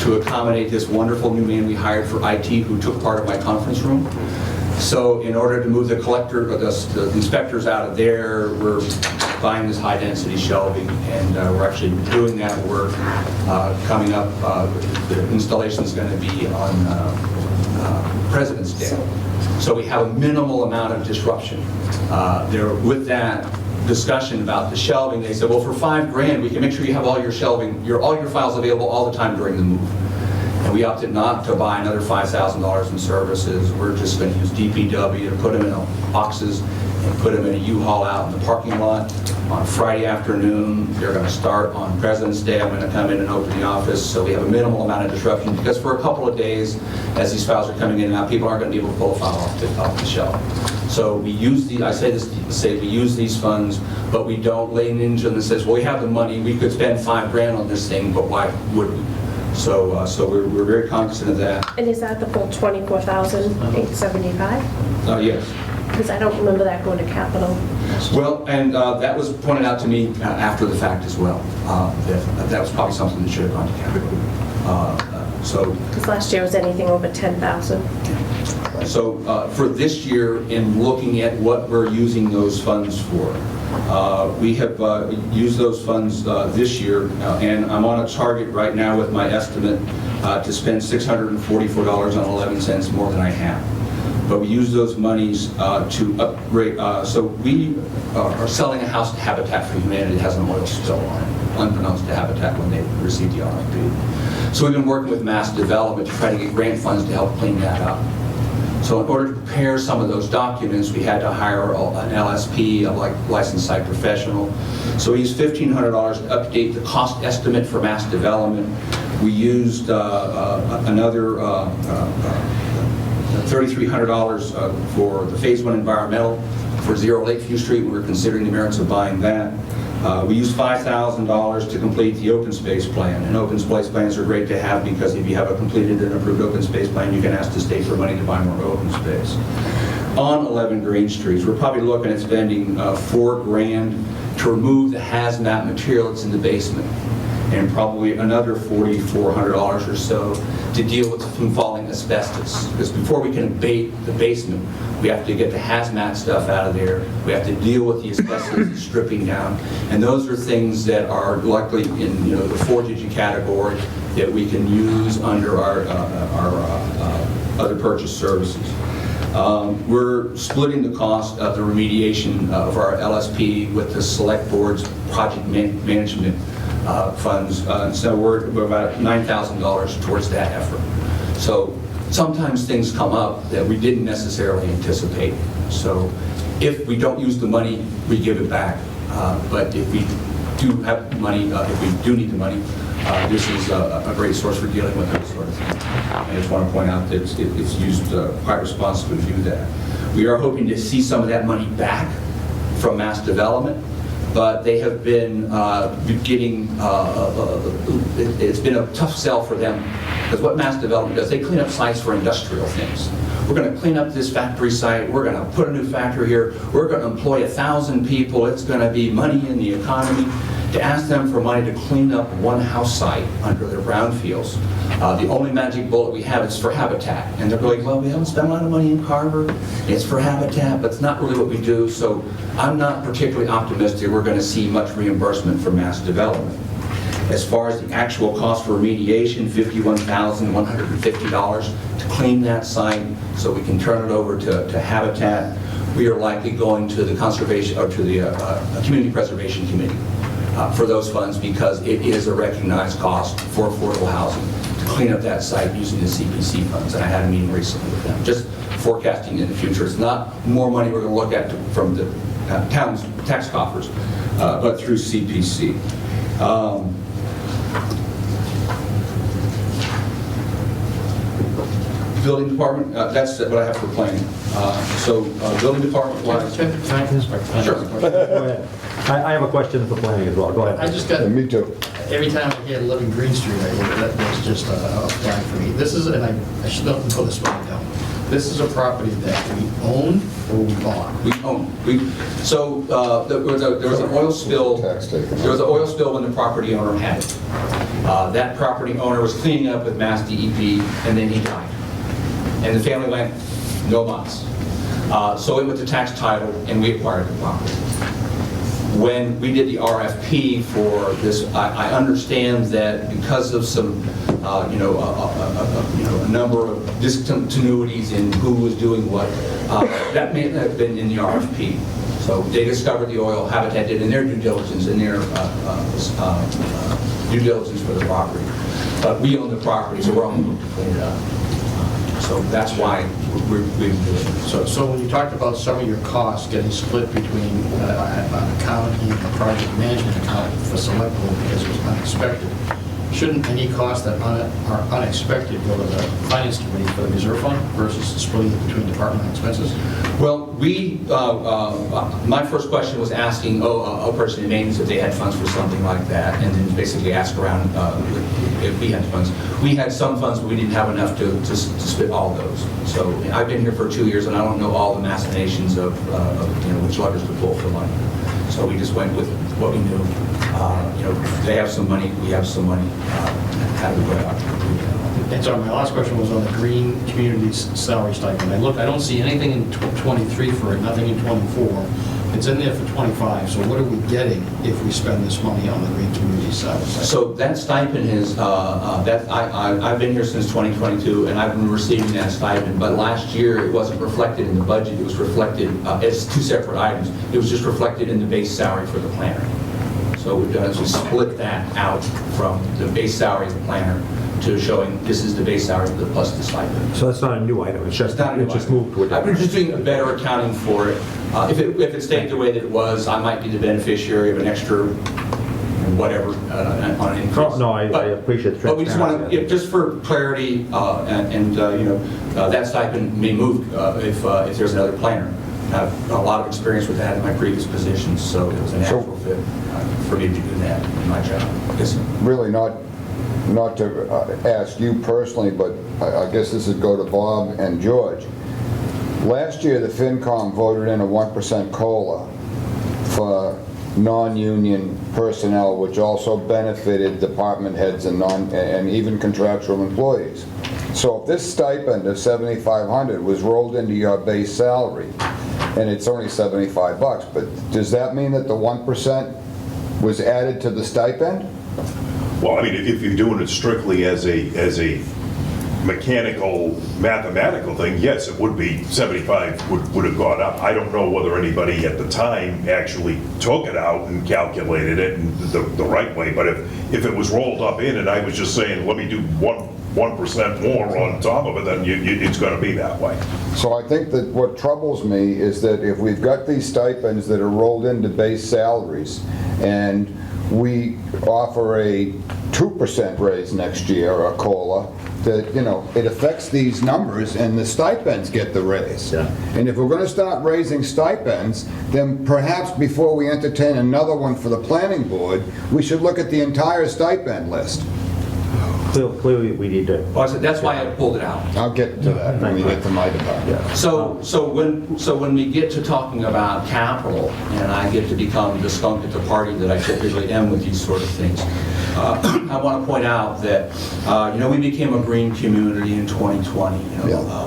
to accommodate this wonderful new man we hired for IT who took part of my conference room. So in order to move the the inspectors out of there, we're buying this high-density shelving, and we're actually doing that work coming up. The installation is going to be on President's Day. So we have a minimal amount of disruption. With that discussion about the shelving, they said, well, for $5,000, we can make sure you have all your shelving, all your files available all the time during the move. And we opted not to buy another $5,000 in services. We're just going to use DPW to put them in boxes and put them in a U-Haul out in the parking lot. On Friday afternoon, they're going to start on President's Day. I'm going to come in and open the office, so we have a minimal amount of disruption, because for a couple of days, as these files are coming in and out, people aren't going to be able to pull a file off the shelf. So we use we use these funds, but we don't lean into them and says, well, we have the money, we could spend $5,000 on this thing, but why would we? So we're very cognizant of that. And is that the full $24,875? Yes. Because I don't remember that going to capital. Well, and that was pointed out to me after the fact as well. That was probably something that should have gone to capital. Because last year was anything over 10,000. So for this year, in looking at what we're using those funds for, we have used those funds this year, and I'm on a target right now with my estimate to spend $644.11 more than I have. But we use those monies to upgrade. So we are selling a house to Habitat for Humanity that has an oil spill on it, unbeknownst to Habitat when they received the RFP. So we've been working with Mass Development to try to get grant funds to help clean that up. So in order to prepare some of those documents, we had to hire an LSP, a licensed site professional. So we used $1,500 to update the cost estimate for Mass Development. We used another $3,300 for the Phase 1 environmental for 0 Lakeview Street. We were considering the merits of buying that. We used $5,000 to complete the open space plan. And open space plans are great to have, because if you have a completed and approved open space plan, you can ask the state for money to buy more open space. On 11 Green Streets, we're probably looking at spending $4,000 to remove the hazmat material that's in the basement, and probably another $4,400 or so to deal with some falling asbestos. Because before we can abate the basement, we have to get the hazmat stuff out of there. We have to deal with the asbestos stripping down. And those are things that are likely in the 4-digit category that we can use under our other purchase services. We're splitting the cost of the remediation of our LSP with the Select Board's project management funds. So we're about $9,000 towards that effort. So sometimes things come up that we didn't necessarily anticipate. So if we don't use the money, we give it back. But if we do have money, if we do need the money, this is a great source for dealing with this sort of thing. I just want to point out that it's used quite responsibly to do that. We are hoping to see some of that money back from mass development, but they have been getting, it's been a tough sell for them, because what mass development does, they clean up sites for industrial things. We're going to clean up this factory site, we're going to put a new factory here, we're going to employ 1,000 people, it's going to be money in the economy. To ask them for money to clean up one house site under their brownfields, the only magic bullet we have is for habitat. And they're going, well, we haven't spent a lot of money in Carver, it's for habitat, but it's not really what we do, so I'm not particularly optimistic we're going to see much reimbursement for mass development. As far as the actual cost for remediation, $51,150 to clean that site so we can turn it over to habitat. We are likely going to the conservation, or to the community preservation committee for those funds, because it is a recognized cost for affordable housing to clean up that site using the CPC funds. And I had a meeting recently with them, just forecasting in the future. It's not more money we're going to look at from the town's tax coffers, but through CPC. Building department, that's what I have for planning. Building department, Sure. Go ahead. I have a question for planning as well. Go ahead. I just got, Me too. every time I hear 11 Green Street, that's just a flag for me. This is, and I should not know this one down. This is a property that we own or we bought? We own. There was an oil spill. There was an oil spill when the property owner had it. That property owner was cleaning up with Mass DEP, and then he died. And the family went, no mas. So it went to tax title, and we acquired the property. When we did the RFP for this, I understand that because of some, a number of discontinuities in who was doing what, that may have been in the RFP. So they discovered the oil, Habitat did in their due diligence, due diligence for the property. But we own the property, so we're on the hook to clean it up. So that's why we're doing it. So when you talked about some of your costs getting split between an accountant and a project management accountant for Selectmen because it was unexpected, shouldn't any costs that are unexpected go to the finance committee for the reserve fund versus splitting it between department expenses? Well, my first question was asking a person in maintenance if they had funds for something like that, and then basically ask around if we had funds. We had some funds, but we didn't have enough to split all those. So I've been here for 2 years, and I don't know all the machinations of which levers to pull for money. So we just went with what we knew. They have some money, we have some money. How do we go out? And so my last question was on the green communities salary stipend. I don't see anything in 23 for it, nothing in 24. It's in there for 25, so what are we getting if we spend this money on the green communities salary stipend? So that stipend is, I've been here since 2022, and I've been receiving that stipend, but last year it wasn't reflected in the budget, it was reflected as two separate items. It was just reflected in the base salary for the planner. So what we've done is we split that out from the base salary of the planner to showing this is the base salary plus the stipend. So that's not a new item, it's just moved to a I've been just doing a better accounting for it. If it stayed the way that it was, I might be the beneficiary of an extra whatever on an increase. No, I appreciate the transparency. But we just want to, just for clarity, that stipend may move if there's another planner. I have a lot of experience with that in my previous positions, so it was a natural fit for me to do that in my job. Yes, sir. Really not to ask you personally, but I guess this would go to Bob and George. Last year, the FinCom voted in a 1% COLA for non-union personnel, which also benefited department heads and even contractual employees. So if this stipend of $7,500 was rolled into your base salary, and it's only $75, but does that mean that the 1% was added to the stipend? Well, I mean, if you're doing it strictly as a mechanical, mathematical thing, yes, it would be 75 would have gone up. I don't know whether anybody at the time actually took it out and calculated it in the right way, but if it was rolled up in and I was just saying, let me do 1% more on top of it, then it's going to be that way. So I think that what troubles me is that if we've got these stipends that are rolled into base salaries, and we offer a 2% raise next year, or a COLA, that, you know, it affects these numbers and the stipends get the raise. Yeah. And if we're going to start raising stipends, then perhaps before we entertain another one for the planning board, we should look at the entire stipend list. Clearly, we need to. Well, that's why I pulled it out. I'll get to that when we get to my department. So when we get to talking about capital, and I get to become the skunk at the party that I typically am with these sort of things, I want to point out that, we became a green community in 2020.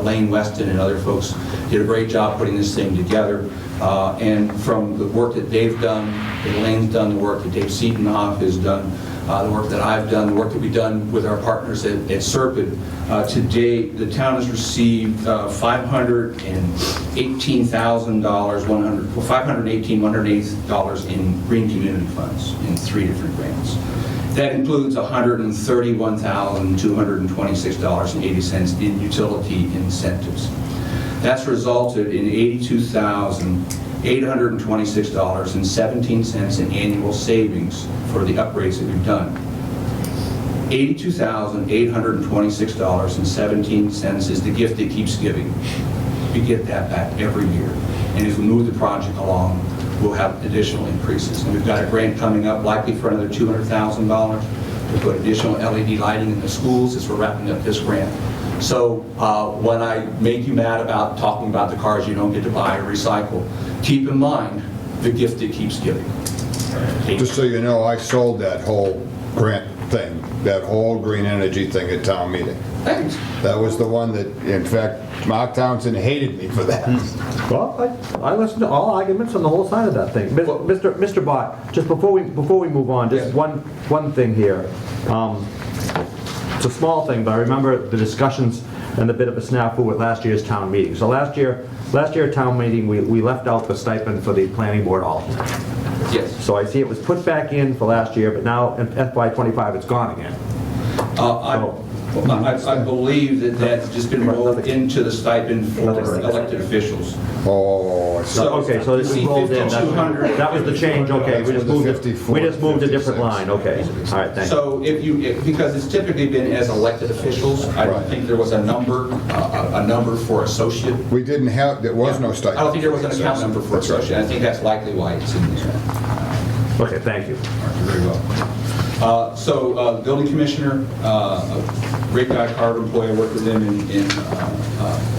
Lane Weston and other folks did a great job putting this thing together. And from the work that they've done, that Lane's done, the work that Dave Seatonoff has done, the work that I've done, the work that we've done with our partners at Serpent, to date, the town has received $518,180 in green community funds in 3 different grants. That includes $131,226.80 in utility incentives. That's resulted in $82,826.17 in annual savings for the upgrades that we've done. $82,826.17 is the gift that keeps giving. We get that back every year. And as we move the project along, we'll have additional increases. And we've got a grant coming up likely for another $200,000 to put additional LED lighting in the schools as we're wrapping up this grant. So when I make you mad about talking about the cars you don't get to buy or recycle, keep in mind the gift that keeps giving. Just so you know, I sold that whole grant thing, that whole green energy thing at town meeting. Thanks. That was the one that, in fact, Mark Townsend hated me for that. Well, I listened to all arguments on the whole side of that thing. Mr. Bott, just before we move on, just one thing here. It's a small thing, but I remember the discussions and a bit of a snafu with last year's town meeting. So last year town meeting, we left out the stipend for the planning board alternate. Yes. So I see it was put back in for last year, but now in FY25 it's gone again. I believe that that's just been rolled into the stipend for elected officials. Oh, okay, so this is rolled in. That was the change. Okay, we just moved a different line. Okay, all right, thanks. So because it's typically been as elected officials, I don't think there was a number for associate. We didn't have, there was no stipend. I don't think there was an account number for associate. I think that's likely why it's in there. Okay, thank you. Very well. The building commissioner, a great guy, Carver employee, I worked with him in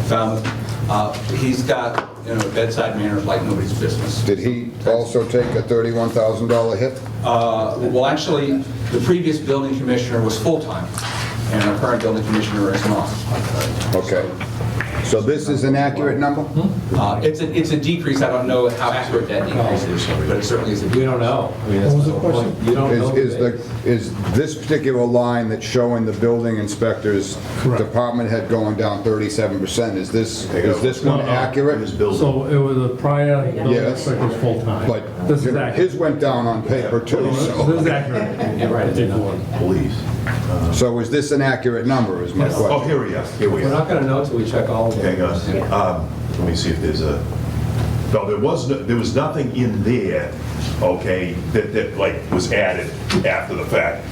Falmouth. He's got bedside manners like nobody's business. Did he also take a $31,000 hit? Well, actually, the previous building commissioner was full-time, and our current building commissioner is not. Okay. So this is an accurate number? It's a decrease. I don't know how accurate that decrease is, but it certainly is a decrease. We don't know. I mean, that's the point. You don't know. Is this particular line that's showing the building inspector's department head going down 37%, is this one accurate? So it was a prior building inspector was full-time. But This is accurate. his went down on paper too, This so. is accurate. Yeah, right. Police. So is this an accurate number, is my question? Oh, here we are. We're not going to know until we check all of them. Hang on. Let me see if there's a, no, there was nothing in there, okay, that like was added after the fact,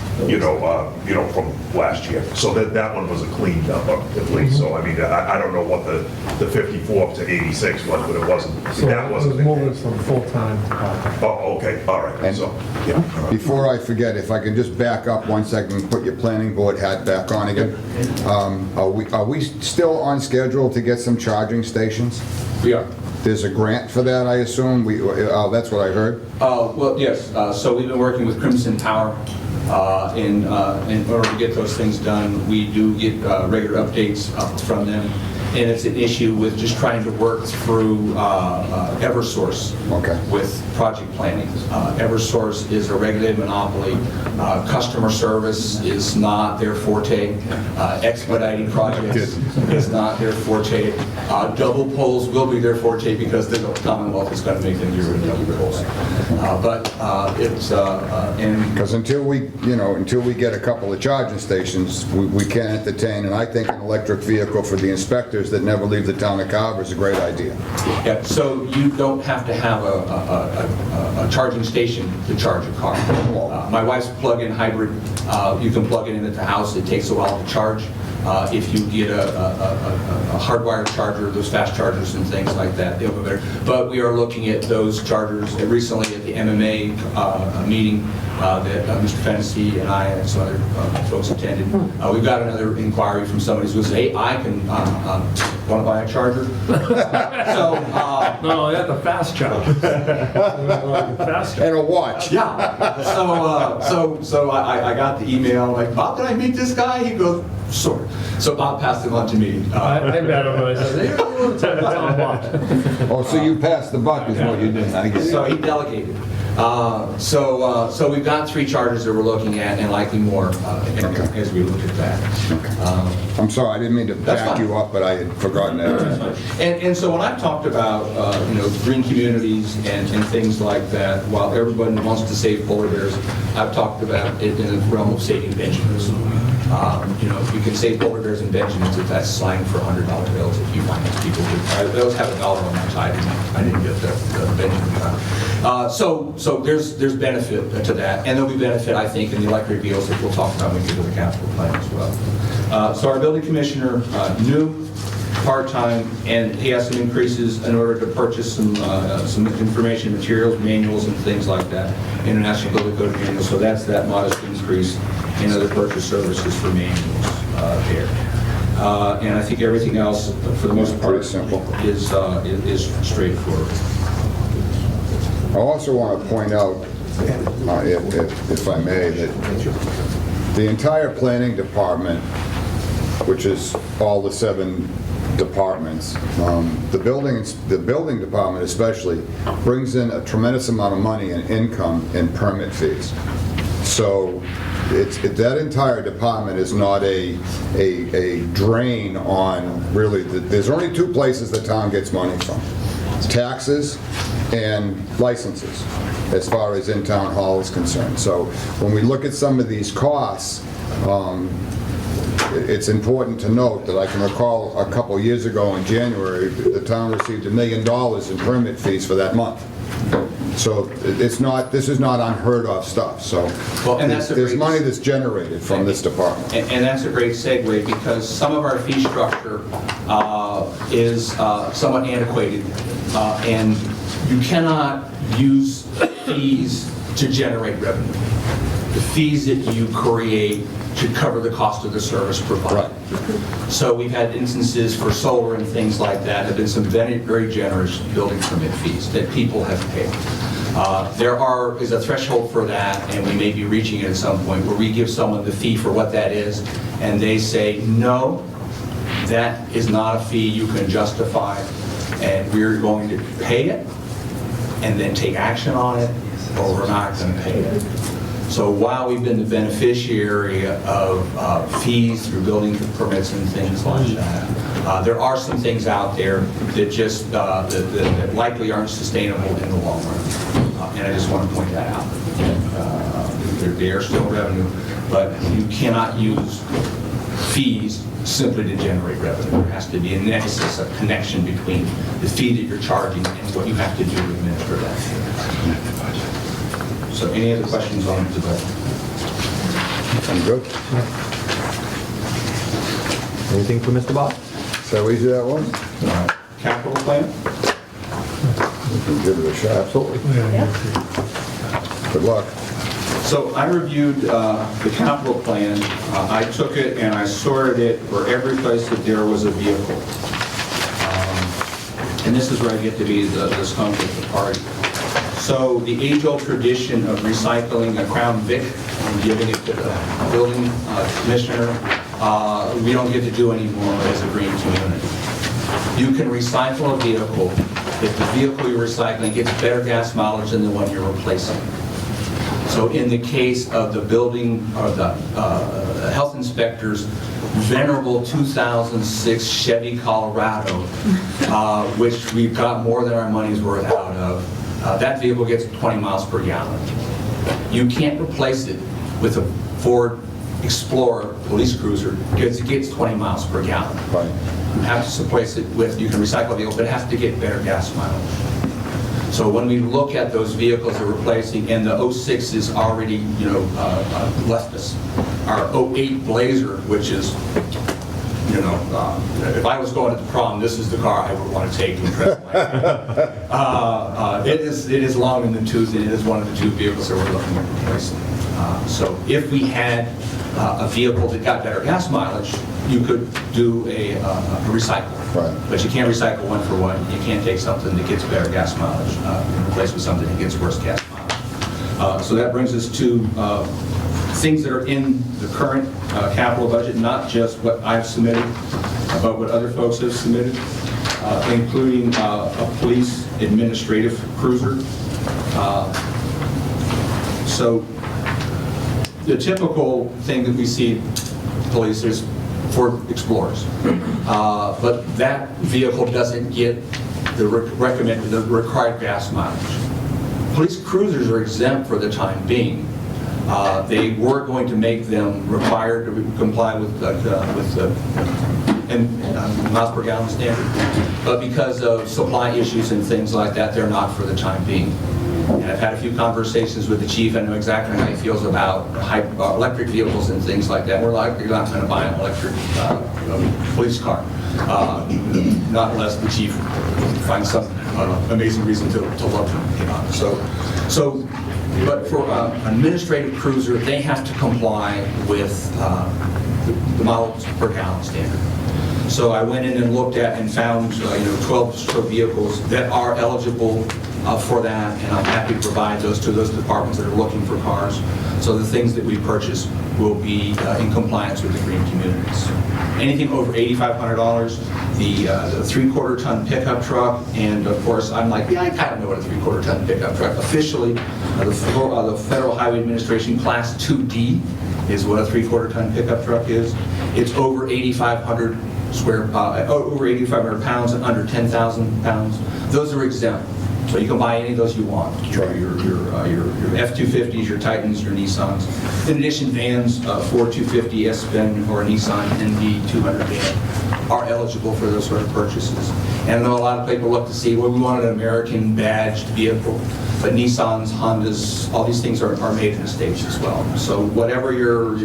from last year. So that one was a clean number at least. So I mean, I don't know what the 54 to 86 was, but it wasn't. So That it was wasn't. moving from full-time to part-time. Oh, okay, all right. And So, yeah. all right. Before I forget, if I can just back up 1 second and put your planning board hat back on again. Are we still on schedule to get some charging stations? We are. There's a grant for that, I assume? That's what I heard? Well, yes. So we've been working with Crimson Power in order to get those things done. We do get regular updates from them. and it's an issue with just trying to work through Eversource with project planning. Eversource is a regulated monopoly. Customer service is not their forte. Expediting projects is not their forte. Double polls will be their forte because the Commonwealth is going to make them do double polls. Because until we get a couple of charging stations, we can't entertain, and I think an electric vehicle for the inspectors that never leave the town of Carver is a great idea. Yeah, so you don't have to have a charging station to charge a car. My wife's plug-in hybrid, you can plug it in at the house. It takes a while to charge. If you get a hardwired charger, those fast chargers and things like that, they'll go better. But we are looking at those chargers recently at the MMA meeting that Mr. Fennessy and I and some other folks attended. We've got another inquiry from somebody who says, hey, I can want to buy a charger. No, that's a fast charger. And a watch. Yeah. So I got the email, like, Bob, did I meet this guy? He goes, sure. So Bob passed him on to me. I met him and I said, hey, you want to tell me about it? Oh, so you passed the buck is what you did. I get it. So he delegated. So we've got 3 chargers that we're looking at and likely more as we look at that. I'm sorry, I didn't mean to back you up, but I had forgotten that. And so when I've talked about green communities and things like that, while everybody wants to save polar bears, I've talked about it in the realm of saving Benjamins. You can save polar bears and Benjamins if that's slang for $100 bills if you find those people. I always have a dollar on my side. I didn't get the Benjamin. So there's benefit to that, and there'll be benefit, I think, in the electric vehicles that we'll talk about when we get to the capital plan as well. So our building commissioner, new, part-time, and he has some increases in order to purchase some information materials, manuals, and things like that, International Building Code manuals. So that's that modest increase in other purchase services for manuals there. And I think everything else, for the most part, is straightforward. I also want to point out, if I may, that the entire planning department, which is all the 7 departments, the building department especially, brings in a tremendous amount of money in income in permit fees. So that entire department is not a drain on really, there's only 2 places the town gets money from: taxes and licenses, as far as in-town hall is concerned. So when we look at some of these costs, it's important to note that I can recall a couple years ago in January, the town received $1 million in permit fees for that month. So this is not unheard of stuff. So there's money that's generated from this department. And that's a great segue, because some of our fee structure is somewhat antiquated, and you cannot use fees to generate revenue. The fees that you create should cover the cost of the service provided. Right. So we've had instances for solar and things like that have been some very, very generous building permit fees that people have paid. There is a threshold for that, and we may be reaching it at some point, where we give someone the fee for what that is, and they say, no, that is not a fee you can justify, and we're going to pay it, and then take action on it, or we're not going to pay it. So while we've been the beneficiary of fees through building permits and things like that, there are some things out there that just that likely aren't sustainable in the long run. And I just want to point that out. They are still revenue, but you cannot use fees simply to generate revenue. There has to be a nexus, a connection between the fee that you're charging and what you have to do to administer that. So any other questions on the budget? I'm good. Anything for Mr. Bob? So easy that was? Capital plan? Give it a shot. Absolutely. Good luck. So I reviewed the capital plan. I took it and I sorted it for every place that there was a vehicle. And this is where I get to be the skunk at the party. So the age-old tradition of recycling a Crown Vic and giving it to the building commissioner, we don't get to do anymore as a green community. You can recycle a vehicle if the vehicle you're recycling gets better gas mileage than the one you're replacing. So in the case of the building, or the health inspector's venerable 2006 Chevy Colorado, which we've got more than our money's worth out of, that vehicle gets 20 miles per gallon. You can't replace it with a Ford Explorer police cruiser because it gets 20 miles per gallon. Right. You have to replace it with, you can recycle a vehicle, but it has to get better gas mileage. So when we look at those vehicles that we're replacing, and the 06 is already, left us. Our 08 Blazer, which is, if I was going to the prom, this is the car I would want to take to impress my family. It is long in the tooth, and it is one of the two vehicles that we're looking at replacing. So if we had a vehicle that got better gas mileage, you could do a recycle. Right. But you can't recycle one for one. You can't take something that gets better gas mileage and replace with something that gets worse gas mileage. So that brings us to things that are in the current capital budget, not just what I've submitted, but what other folks have submitted, including a police administrative cruiser. So the typical thing that we see police is Ford Explorers, but that vehicle doesn't get the required gas mileage. Police cruisers are exempt for the time being. They were going to make them required to comply with the miles per gallon standard, but because of supply issues and things like that, they're not for the time being. And I've had a few conversations with the chief. I know exactly how he feels about electric vehicles and things like that. We're likely not going to buy an electric police car, not unless the chief finds some amazing reason to love them. But for an administrative cruiser, they have to comply with the miles per gallon standard. So I went in and looked at and found 12 vehicles that are eligible for that, and I'm happy to provide those to those departments that are looking for cars. So the things that we purchase will be in compliance with the green communities. Anything over $8,500, the 3/4 ton pickup truck, and of course I'm like, yeah, I kind of know what a 3/4 ton pickup truck. Officially, the Federal Highway Administration Class 2D is what a 3/4 ton pickup truck is. It's over 8,500 pounds and under 10,000 pounds. Those are exempt. So you can buy any of those you want. Your F-250s, your Titans, your Nissans. In addition, vans, Ford 250 S-Pen or Nissan NV 200 van are eligible for those sort of purchases. And I know a lot of people look to see, well, we want an American badged vehicle, but Nissans, Hondas, all these things are made in the States as well. So whatever your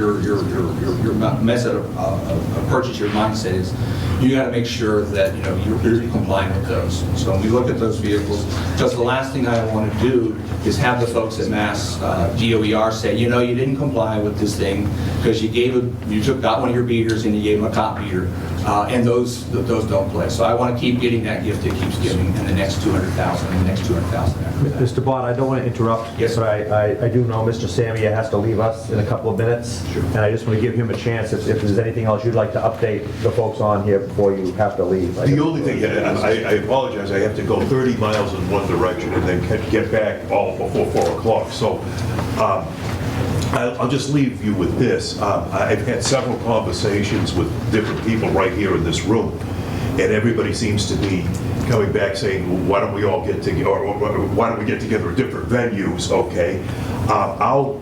method of purchase, your mindset is, you got to make sure that you're compliant with those. So when we look at those vehicles, because the last thing I want to do is have the folks at Mass DOER say, you didn't comply with this thing because you got one of your beaters and you gave them a top beater, and those don't play. So I want to keep getting that gift that keeps giving in the next 200,000 and the next 200,000 after that. Mr. Bott, I don't want to interrupt, yes, but I do know Mr. Samia has to leave us in a couple of minutes. Sure. And I just want to give him a chance if there's anything else you'd like to update the folks on here before you have to leave. The only thing, I apologize, I have to go 30 miles in one direction and then get back all before 4 o'clock. So I'll just leave you with this. I've had several conversations with different people right here in this room, and everybody seems to be coming back saying, well, why don't we all get together, or why don't we get together at different venues, okay? I'll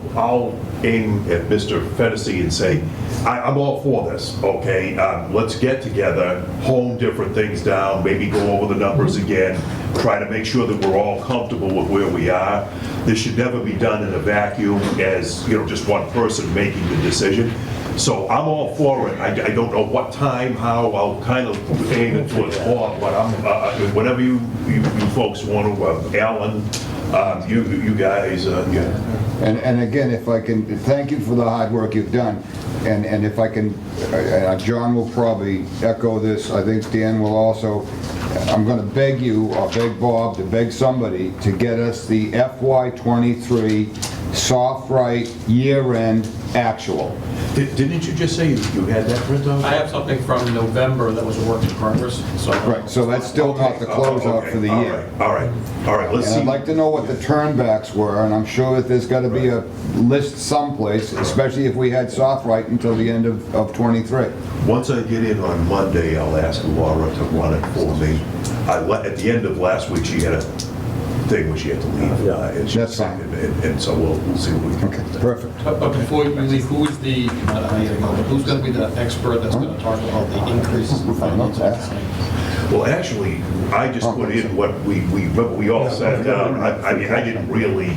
aim at Mr. Fennessy and say, I'm all for this, okay? Let's get together, hone different things down, maybe go over the numbers again, try to make sure that we're all comfortable with where we are. This should never be done in a vacuum as, just one person making the decision. So I'm all for it. I don't know what time, how, I'll kind of aim it towards Bob, but I'm, whatever you folks want to, Alan, you guys, yeah. And again, if I can, thank you for the hard work you've done. And if I can, John will probably echo this, I think Dan will also, I'm going to beg you, or beg Bob, to beg somebody to get us the FY23 soft right year-end actual. Didn't you just say you had that printout? I have something from November that was a work in progress, so. Right, so that's still not the closeout for the year. All right, let's And see. I'd like to know what the turnbacks were, and I'm sure that there's gotta be a list someplace, especially if we had soft right until the end of '23. Once I get in on Monday, I'll ask Laura to run it for me. At the end of last week, she had a thing where she had to leave. And she That's fine. And so we'll see what we can do. Okay, perfect. But before you leave, who's going to be the expert that's going to talk about the increases in finance and accounting? Well, actually, I just put in what we all sat down. I mean, I didn't really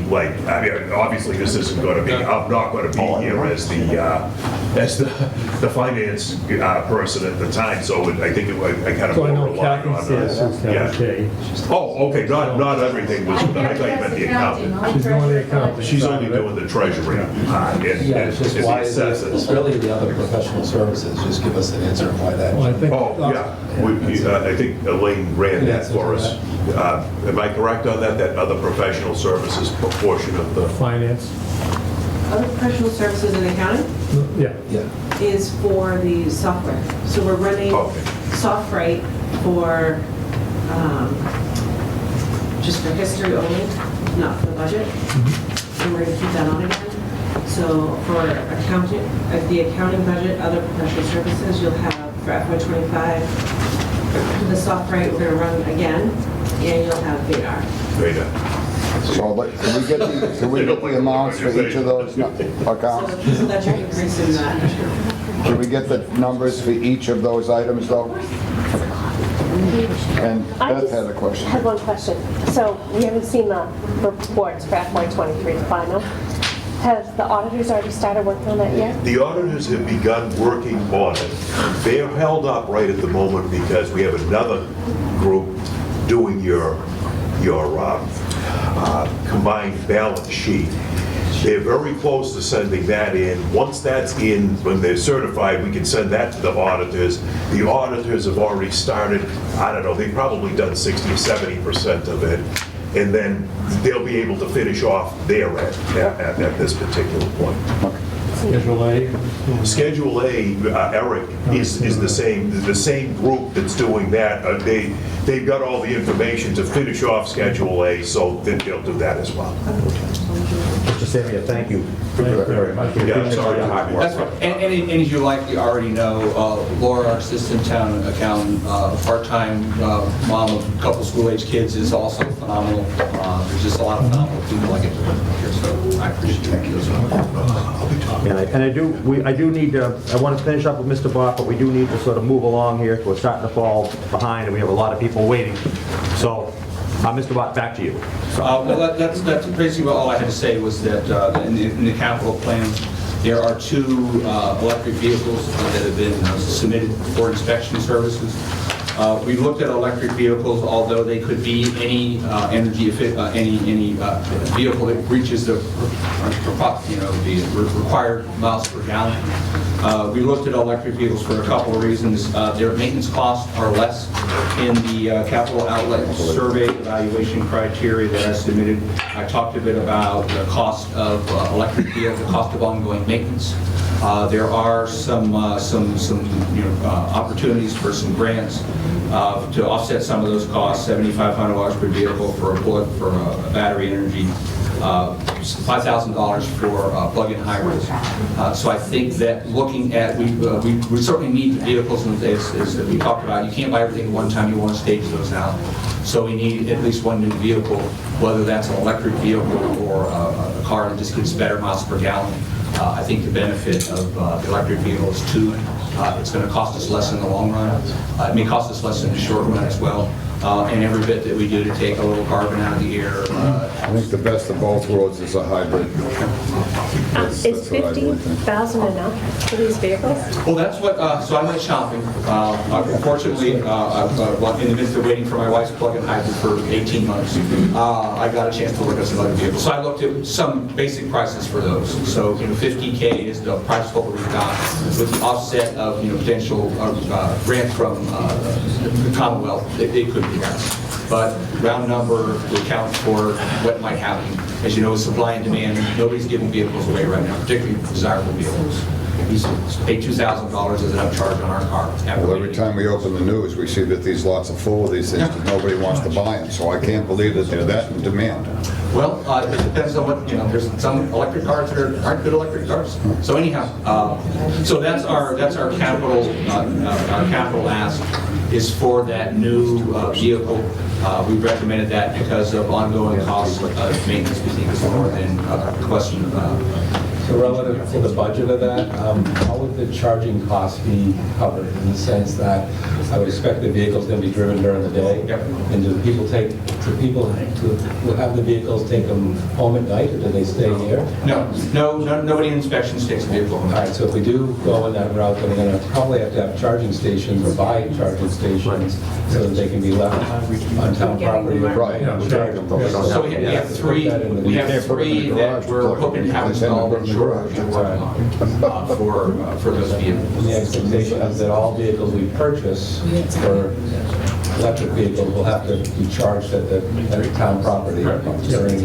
obviously this isn't going to be, I'm not going to be here as the finance person at the time, so I think I kind of So I know relied Kathy on says us. she's okay. Oh, okay, not everything was, I thought you meant the accountant. She's doing the accounting. She's only doing the treasury and Yeah, it's just the why is it, assessors. it's really the other professional services, just give us an answer on why that. Well, I think. Oh, yeah. I think Elaine ran that for us. Am I correct on that? That other professional services portion of the... Finance. Other professional services in accounting Yeah. Yeah. is for the software. So we're running Okay. SoftWrite for, just for history only, not for the budget. And we're gonna keep that on again. So for accounting, the accounting budget, other professional services, you'll have for FY25, the SoftWrite we're gonna run again, and you'll have VAR. Radar. So, can we get the amounts for each of those accounts? So that's your increase in that. Can we get the numbers for each of those items, though? And I Beth just had a question. had one question. So we haven't seen the reports for FY23, the final. Have the auditors already started working on that yet? The auditors have begun working on it. They're held up right at the moment because we have another group doing your combined balance sheet. They're very close to sending that in. Once that's in, when they're certified, we can send that to the auditors. The auditors have already started, I don't know, they've probably done 60 or 70% of it. And then they'll be able to finish off their end at this particular point. Schedule A. Schedule A, Eric, is the same group that's doing that. They've got all the information to finish off Schedule A, so then they'll do that as well. Mr. Samia, thank you very much. We Yeah, appreciate sorry. your hard work. That's right. And as you likely already know, Laura, our assistant town accountant, part-time mom of a couple school-age kids, is also phenomenal. There's just a lot of phenomenal people I get to work with here, so I appreciate you as well. And I do need to, I want to finish up with Mr. Bott, but we do need to sort of move along here. We're starting to fall behind, and we have a lot of people waiting. So, Mr. Bott, back to you. Well, that's basically all I had to say was that in the capital plan, there are 2 electric vehicles that have been submitted for inspection services. We looked at electric vehicles, although they could be any any vehicle that reaches the required miles per gallon. We looked at electric vehicles for a couple of reasons. Their maintenance costs are less in the capital outlay survey evaluation criteria that I submitted. I talked a bit about the cost of electric vehicles, the cost of ongoing maintenance. There are some opportunities for some grants to offset some of those costs. $7,500 per vehicle for a battery energy, $5,000 for plug-in hybrids. So I think that looking at, we certainly need the vehicles, as we talked about. You can't buy everything at one time. You want to stage those out. So we need at least one new vehicle, whether that's an electric vehicle or a car that just gets better miles per gallon. I think the benefit of the electric vehicle is 2. It's going to cost us less in the long run. It may cost us less in the short run as well. And every bit that we do to take a little carbon out of the air. I think the best of both worlds is a hybrid. Is 50,000 enough for these vehicles? Well, that's what, so I went shopping. Unfortunately, in the midst of waiting for my wife's plug-in hybrid for 18 months, I got a chance to look at some other vehicles. So I looked at some basic prices for those. So, $50K is the price what we've got, with the offset of, potential grant from the Commonwealth. It could be less. But round number to account for what might happen. as you know, supply and demand, nobody's giving vehicles away right now, particularly desirable vehicles. We pay $2,000 as an upcharge on our car. Well, every time we open the news, we see that these lots are full of these things, because nobody wants to buy them, so I can't believe that they're that in demand. Well, it depends on what, there's some electric cars that aren't good electric cars. So anyhow, so that's our capital ask is for that new vehicle. We recommended that because of ongoing costs of maintenance, we think is more than question. So relative to the budget of that, how would the charging costs be covered in the sense that I would expect the vehicle's going to be driven during the day? Yep. And do people will have the vehicles take them home at night, or do they stay here? No, nobody in inspections takes the vehicle. All right, so if we do go in that route, then we're going to probably have to have charging stations or buy charging stations so that they can be left on town property. Right. So we have three that we're hoping to have installed and for those vehicles. And the expectation is that all vehicles we purchase for electric vehicles will have to be charged at the town property during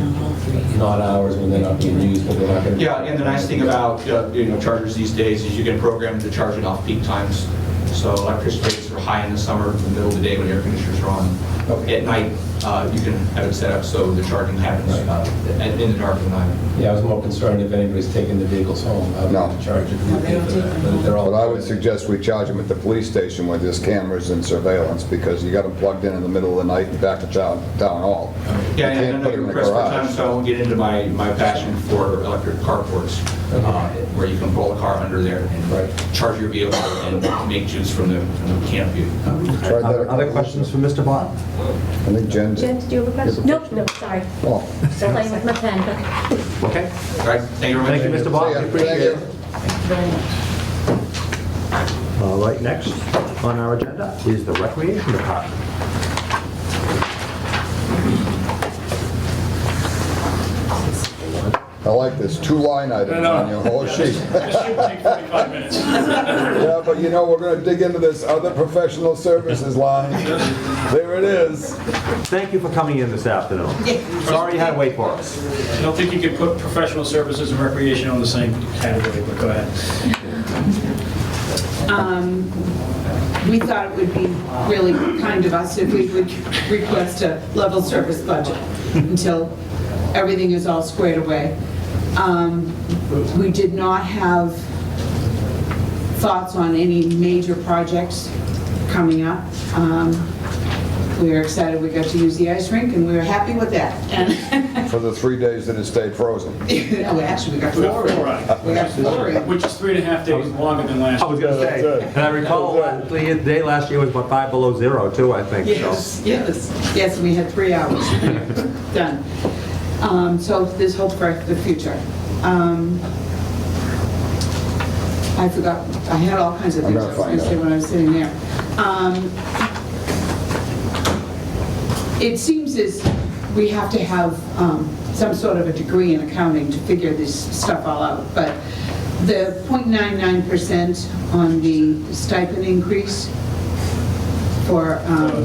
non-hours when they're not being used, but they're not going to. Yeah, and the nice thing about chargers these days is you can program to charge it off peak times. So electricity rates are high in the summer, in the middle of the day when air conditioners are on. At night, you can have it set up so the charging happens in the dark of the night. Yeah, I was more concerned if anybody's taking the vehicles home. I would have to charge it. But I would suggest we charge them at the police station where there's cameras and surveillance, because you got them plugged in the middle of the night and back to town hall. Yeah, You and can't I know put them you're in the pressed for time, garage. so I won't get into my passion for electric carports, where you can pull a car under there and charge your vehicle and make juice from the canopy. Other questions for Mr. Bott? I think Jen. Jen, do you have a question? No, sorry. Oh. Still playing with my pen. Okay. All right, thank you very much. Thank you, Mr. Bott. We appreciate it. Very much. All right, next on our agenda is the Recreation Department. I like this, 2 line items on your whole sheet. This should take 45 minutes. Yeah, but we're going to dig into this other professional services line. There it is. Thank you for coming in this afternoon. Sorry you had to wait for us. I don't think you could put professional services and recreation on the same category, but go ahead. We thought it would be really kind of us if we would request a level service budget until everything is all squared away. We did not have thoughts on any major projects coming up. We were excited we got to use the ice rink, and we were happy with that. For the 3 days that it stayed frozen. No, actually, we got 4. We got 4. Which is 3.5 days longer than last I was going to say, and I recall the day last year was about 5 below zero too, I think. Yes, we had 3 hours. Done. So there's hope for the future. I forgot, I had all kinds of things I was going to say when I was sitting there. It seems as we have to have some sort of a degree in accounting to figure this stuff all out, but the 0.99% on the stipend increase for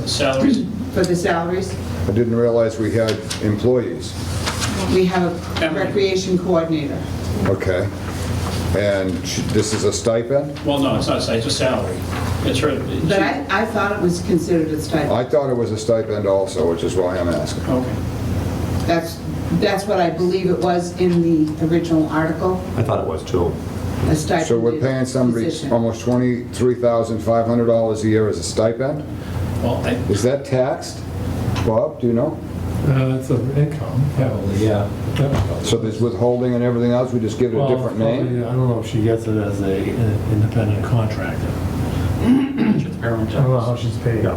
salaries. For the salaries. I didn't realize we had employees. We have a recreation coordinator. Okay. And this is a stipend? Well, no, it's not, it's a salary. It's her. But I thought it was considered a stipend. I thought it was a stipend also, which is why I'm asking. Okay. That's what I believe it was in the original article. I thought it was too. A stipend. So we're paying somebody position. almost $23,500 a year as a stipend? Well, Is that taxed? Bob, do you know? It's an income, Probably, yeah. So there's withholding and everything else, we just give it a different name? I don't know if she gets it as an independent contractor. I don't know how she's paid. If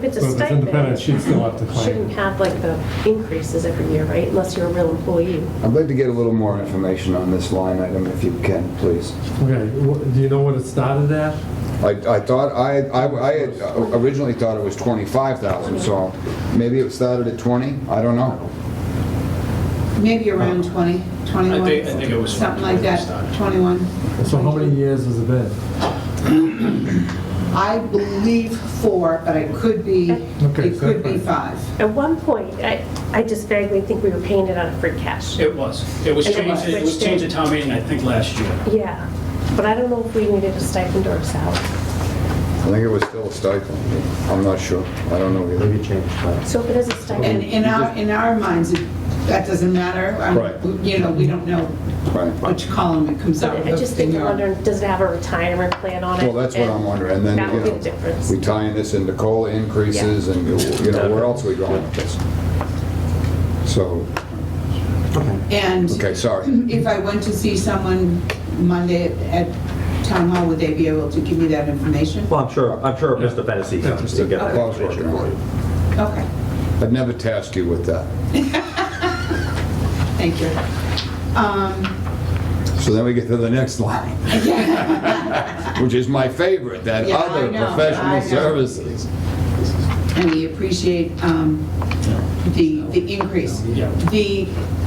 it's a So if it's independent, stipend, she'd still have to claim. shouldn't have like the increases every year, right? Unless you're a real employee. I'd like to get a little more information on this line item if you can, please. Okay, do you know what it started at? I thought, I had originally thought it was 25,000, so maybe it started at 20, I don't know. Maybe around 20, 21. I think it was something like that, 21. So how many years has it been? I believe 4, but it could be, Okay, it could be 5. At one point, I just vaguely think we were paying it out of free cash. It was. It was And changed, it was switched changed at town meeting, I think, last year. Yeah, but I don't know if we needed a stipend or a salary. I think it was still a stipend. I'm not sure. I don't know either. Maybe change that. So if it is a stipend. And in our minds, that doesn't matter. Right. You know, we don't know Right. which column it comes out But of. I just think I'm wondering, does it have a retirement plan on it? Well, that's what I'm wondering, and then, That would be the you difference. know, we tie in this into COLA increases, and, you know, where else are we going with this? So, And okay, sorry. if I went to see someone Monday at Town Hall, would they be able to give me that information? Well, I'm sure Mr. Fennessy can get that Paul's information working for on you. Okay, I'd never task you with that. thank you. So then we get to the next line, which is my favorite, that Yeah, other I know, I professional know. services. And we appreciate the increase. Yeah. The,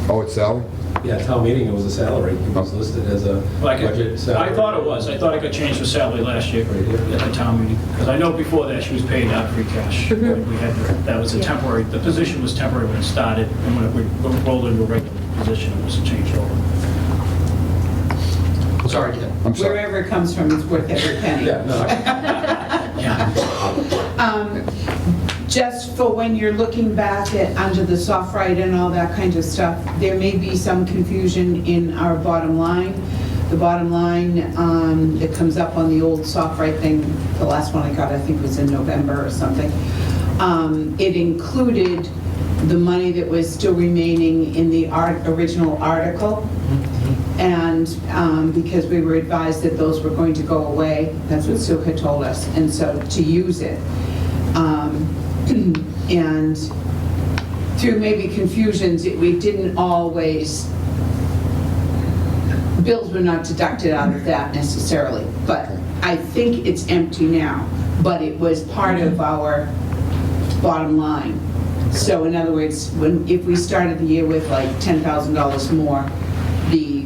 Oh, it's salary? Yeah, town meeting, it was a salary. It was listed as a Like, budget salary. I thought it was. I thought it got changed for salary last year at the town meeting. Because I know before that, she was paid out of free cash. We had, that was a temporary, the position was temporary when it started, and when it rolled into a regular position, it was changed over. Sorry, Deb. I'm sorry. wherever it comes from, it's worth every penny. Yeah, no, Just for when you're looking back at under the soft right and all that kind of stuff, there may be some confusion in our bottom line. The bottom line that comes up on the old soft right thing, the last one I got, I think was in November or something. It included the money that was still remaining in the original article. And because we were advised that those were going to go away, that's what Sue had told us, and so to use it. And through maybe confusions, we didn't always, bills were not deducted out of that necessarily, but I think it's empty now, but it was part of our bottom line. So in other words, if we started the year with like $10,000 more, the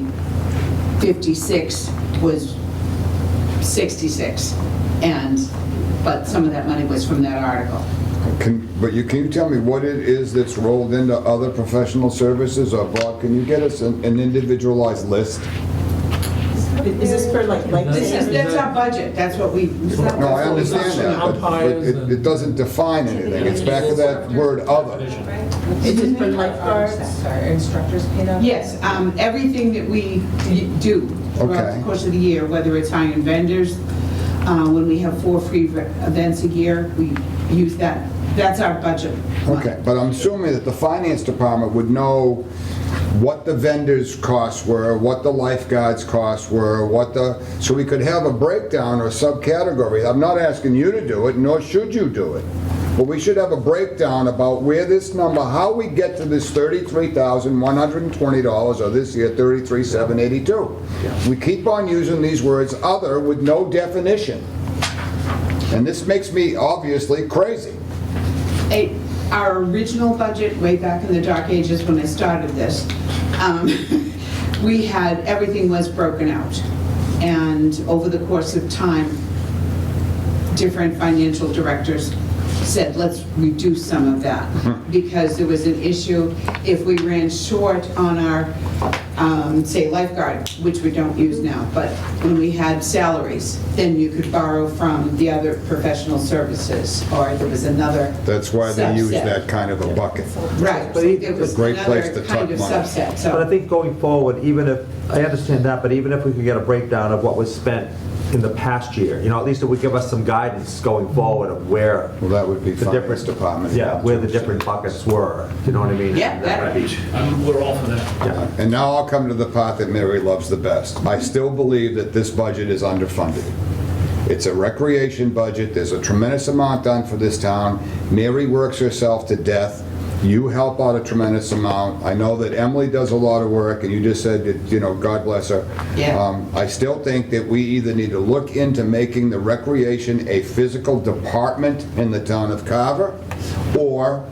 56 was 66, but some of that money was from that article. Can you tell me what it is that's rolled into other professional services, or Bob, can you get us an individualized list? Is this for like that's our budget, that's what we. No, I understand that, but it doesn't define anything. It's back to that word other. Is it for lifeguards? Instructors paid out? Yes, everything that we do throughout the course of the year, whether it's hiring vendors, when we have 4 free events a year, we use that. That's our budget. Okay, but I'm assuming that the finance department would know what the vendors' costs were, what the lifeguards' costs were, so we could have a breakdown or subcategory. I'm not asking you to do it, nor should you do it. But we should have a breakdown about where this number, how we get to this $33,120, or this year $33,782. We keep on using these words "other" with no definition. And this makes me obviously crazy. Our original budget, way back in the dark ages when I started this, we had, everything was broken out. And over the course of time, different financial directors said, let's reduce some of that. Because there was an issue, if we ran short on our, say, lifeguard, which we don't use now, but when we had salaries, then you could borrow from the other professional services, or there was another. That's why they use subset. that kind of a bucket. Right, But it was a great place another to kind tuck of money. subset, But I so. think going forward, even if, I understand that, but even if we could get a breakdown of what was spent in the past year, at least it would give us some guidance going forward of where Well, that would be the finance different department. yeah, where the different buckets were. You know what I mean? Yeah, that would be. We're all for that. Yeah. And now I'll come to the part that Mary loves the best. I still believe that this budget is underfunded. It's a recreation budget. There's a tremendous amount done for this town. Mary works herself to death. You help out a tremendous amount. I know that Emily does a lot of work, and you just said that, God bless her. Yeah. I still think that we either need to look into making the recreation a physical department in the town of Carver, or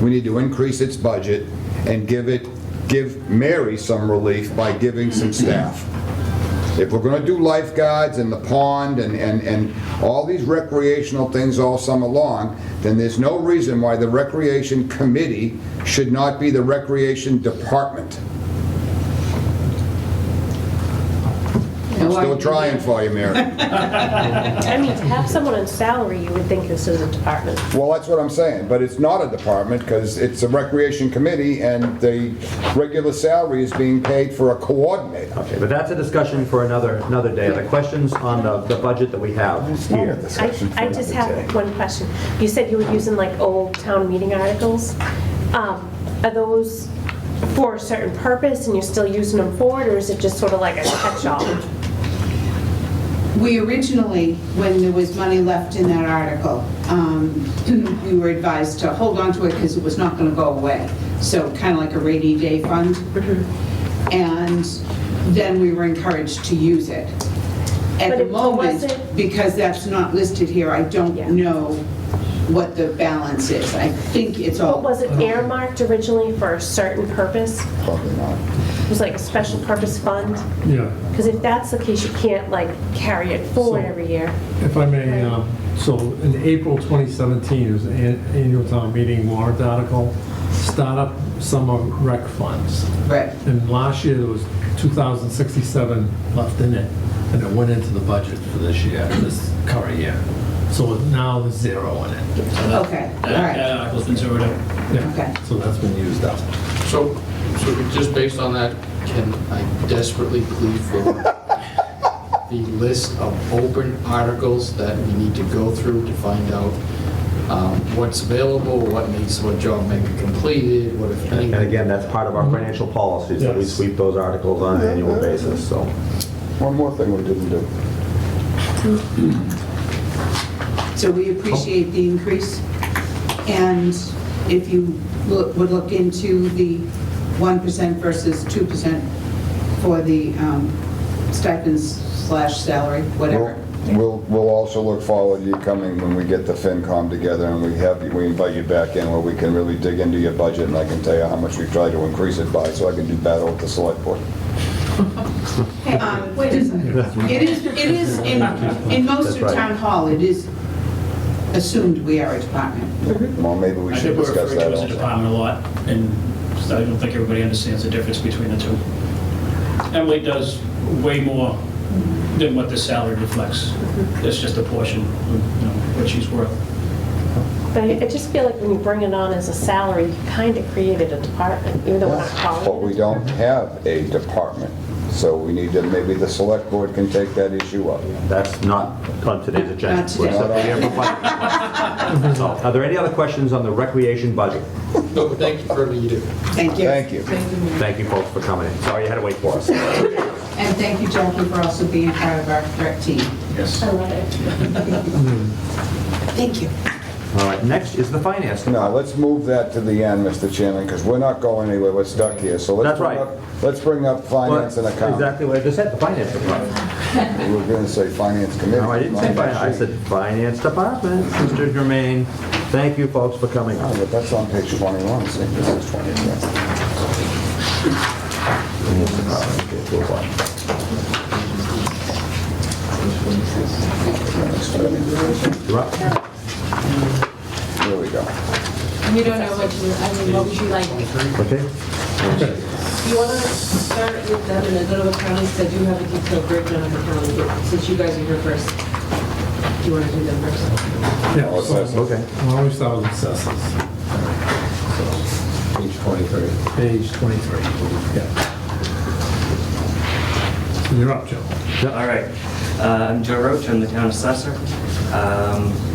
we need to increase its budget and give Mary some relief by giving some staff. If we're gonna do lifeguards and the pond and all these recreational things all summer long, then there's no reason why the recreation committee should not be the recreation department. I'm still trying for you, Mary. I mean, to have someone on salary, you would think this is a department. Well, that's what I'm saying, but it's not a department because it's a recreation committee and the regular salary is being paid for a coordinator. Okay, but that's a discussion for another day. The questions on the budget that we have here. I just have one question. You said you were using like old town meeting articles. Are those for a certain purpose and you're still using them for it, or is it just sort of like a catch-all? We originally, when there was money left in that article, we were advised to hold on to it because it was not going to go away. So kind of like a rainy day fund. And then we were encouraged to use it. At the moment, because that's not listed here, I don't know what the balance is. I think it's all... But was it earmarked originally for a certain purpose? Probably not. It was like a special purpose fund? Yeah. Because if that's the case, you can't like carry it forward every year. If I may, so in April 2017, it was an annual town meeting warrant article, start up summer rec funds. Right. And last year, there was 2,067 left in it, and it went into the budget for this year, this current year. So now there's zero in it. Okay, all right. That article's been zeroed out. Yeah. Okay. So that's been used up. So just based on that, can I desperately plead for the list of open articles that we need to go through to find out what's available, what job may be completed, what if anything. And again, that's part of our financial policies, that we sweep those articles on an annual basis, so. One more thing we didn't do. So we appreciate the increase, and if you would look into the 1% versus 2% for the stipends/salary, whatever. We'll also look forward to you coming when we get the FinCom together and we invite you back in where we can really dig into your budget and I can tell you how much we've tried to increase it by so I can do battle with the select board. Wait a second. It is in most of town hall, it is assumed we are a department. Well, maybe we I should think we're discuss referred that to as a also. department a lot, and I don't think everybody understands the difference between the two. Emily does way more than what the salary reflects. It's just a portion of what she's worth. But I just feel like when you bring it on as a salary, you kind of created a department, even though we're not calling it. But we don't have a department, so we need to, maybe the select board can take that issue up. That's not on today's agenda. Not today. We're set here for budget. So, are there any other questions on the recreation budget? No, but thank you for everything you do. Thank you. Thank you. Thank you, folks, for coming in. Sorry you had to wait for us. And thank you, Jackie, for also being part of our rec team. Yes. I love it. Thank you. All right, next is the finance. No, let's move that to the end, Mr. Chairman, because we're not going anywhere, we're stuck here. So let's That's bring right. let's bring up finance and accounting. Exactly what I just said, the finance department. We were going to say finance committee. No, I didn't say finance, I said finance department. Mr. Germain, thank you, folks, for coming Oh, on. but that's on page 21, see, this is 22. Finance department, okay, go on. You're up. There we go. You don't know what you, I mean, what would you like? Okay. You want to start with them and then go to accounting, because I do have a detailed breakdown of accounting, but since you guys are here first, do you want to do them first? Yeah, so, Okay. I'll always start with assessors. Page 23. Page 23. Yeah. So you're up, Joe. All right. I'm Joe Roach. I'm the town assessor.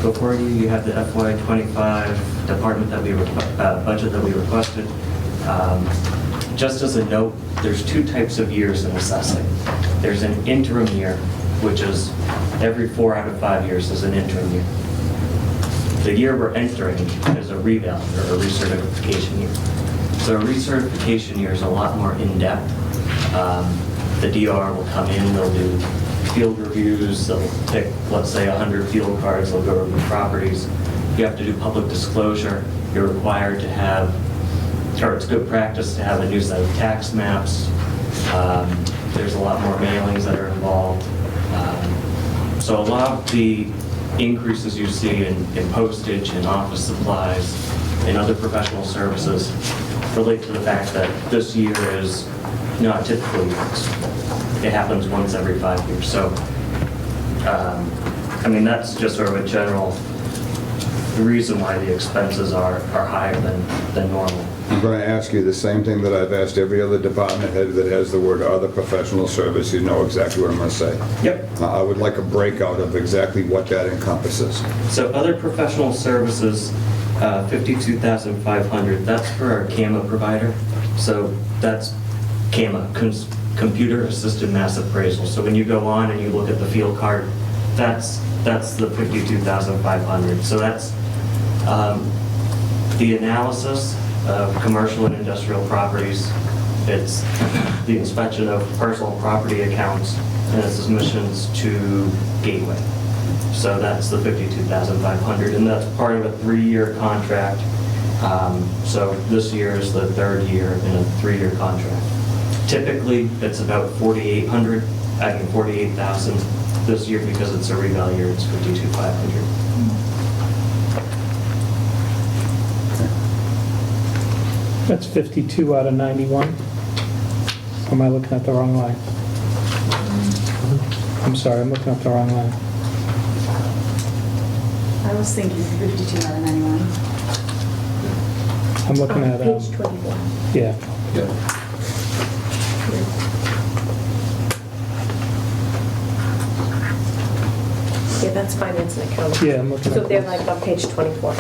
Before you have the FY25 department that budget that we requested. Just as a note, there's two types of years in assessing. There's an interim year, which is every 4 out of 5 years is an interim year. The year we're entering is a reval or a recertification year. So a recertification year is a lot more in-depth. The DR will come in, they'll do field reviews, they'll pick, let's say, 100 field cards, they'll go review properties. You have to do public disclosure. You're required to have, or it's good practice to have a new set of tax maps. There's a lot more mailings that are involved. So a lot of the increases you see in postage and office supplies and other professional services relate to the fact that this year is not typically fixed. It happens once every 5 years. So, I mean, that's just sort of a general reason why the expenses are higher than normal. I'm going to ask you the same thing that I've asked every other department head that has the word other professional service. You know exactly what I'm going to say. Yep. I would like a breakout of exactly what that encompasses. So other professional services, 52,500, that's for our CAMA provider. So that's CAMA, Computer Assisted Mass Appraisal. So when you go on and you look at the field card, that's the 52,500. So that's the analysis of commercial and industrial properties. It's the inspection of personal property accounts, and its submissions to Gateway. So that's the 52,500, and that's part of a 3-year contract. So this year is the 3rd year in a 3-year contract. Typically, it's about 48,000. This year, because it's a reval year, it's 52,500. That's 52 out of 91? Or am I looking at the wrong line? I'm sorry, I'm looking at the wrong line. I was thinking 52 out of 91. I'm looking at... Page 24. Yeah. Yeah, that's finance and accounting. Yeah, I'm looking So at... they're like on page 24.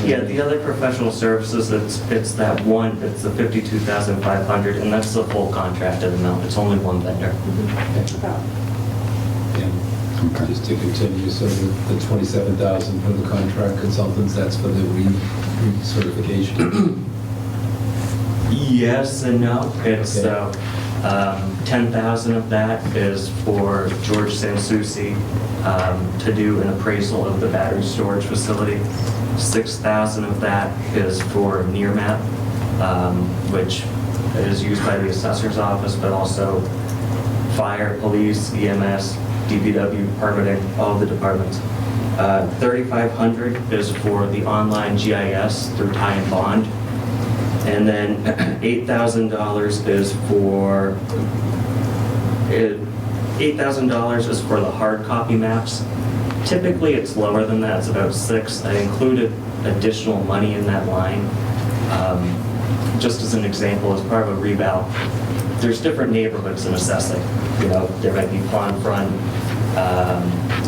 Yeah, the other professional services, it's the 52,500, and that's the full contracted amount. It's only one vendor. Yeah. Just to continue, so the 27,000 for the contract consultants, that's for the recertification? Yes and no. It's 10,000 of that is for George Sansucci to do an appraisal of the battery storage facility. 6,000 of that is for Nearmap, which is used by the assessor's office, but also fire, police, EMS, DPW, permitting, all the departments. 3,500 is for the online GIS through Tie and Bond. And then $8,000 is for $8,000 is for the hard copy maps. Typically, it's lower than that. It's about 6. I included additional money in that line. Just as an example, as part of a reval, there's different neighborhoods in assessing. You know, there might be Pond Front.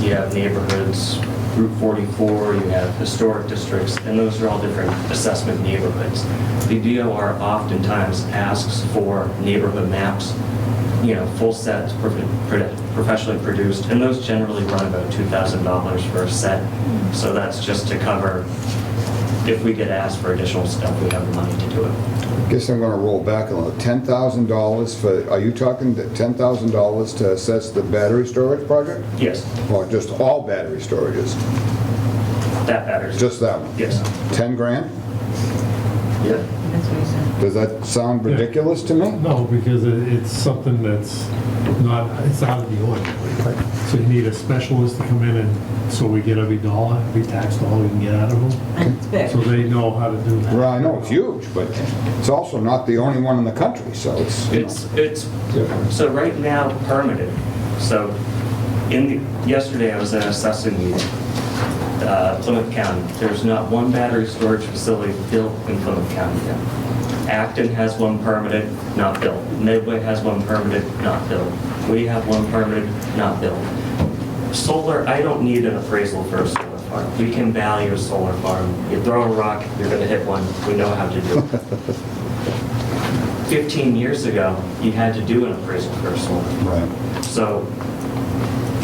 You have neighborhoods, Route 44. You have historic districts, and those are all different assessment neighborhoods. The DOR oftentimes asks for neighborhood maps, you know, full sets, professionally produced, and those generally run about $2,000 for a set. So that's just to cover, if we get asked for additional stuff, we have the money to do it. I guess I'm going to roll back a little. $10,000 for, are you talking $10,000 to assess the battery storage project? Yes. Or just all battery storages? That battery. Just that one? Yes. 10 grand? Yeah. That's what he said. Does that sound ridiculous to me? No, because it's something that's not, it's out of the ordinary. So you need a specialist to come in and, so we get every dollar, every tax dollar we can get out of them. It's big. So they know how to do that. Well, I know it's huge, but it's also not the only one in the country, so it's, you know. It's so right now permitted. So yesterday I was at an assessing meeting, Plymouth County. There's not one battery storage facility built in Plymouth County yet. Acton has one permitted, not built. Midway has one permitted, not built. We have one permitted, not built. Solar, I don't need an appraisal for a solar farm. We can value a solar farm. You throw a rock, you're going to hit one. We know how to do it. 15 years ago, you had to do an appraisal for a solar. Right. So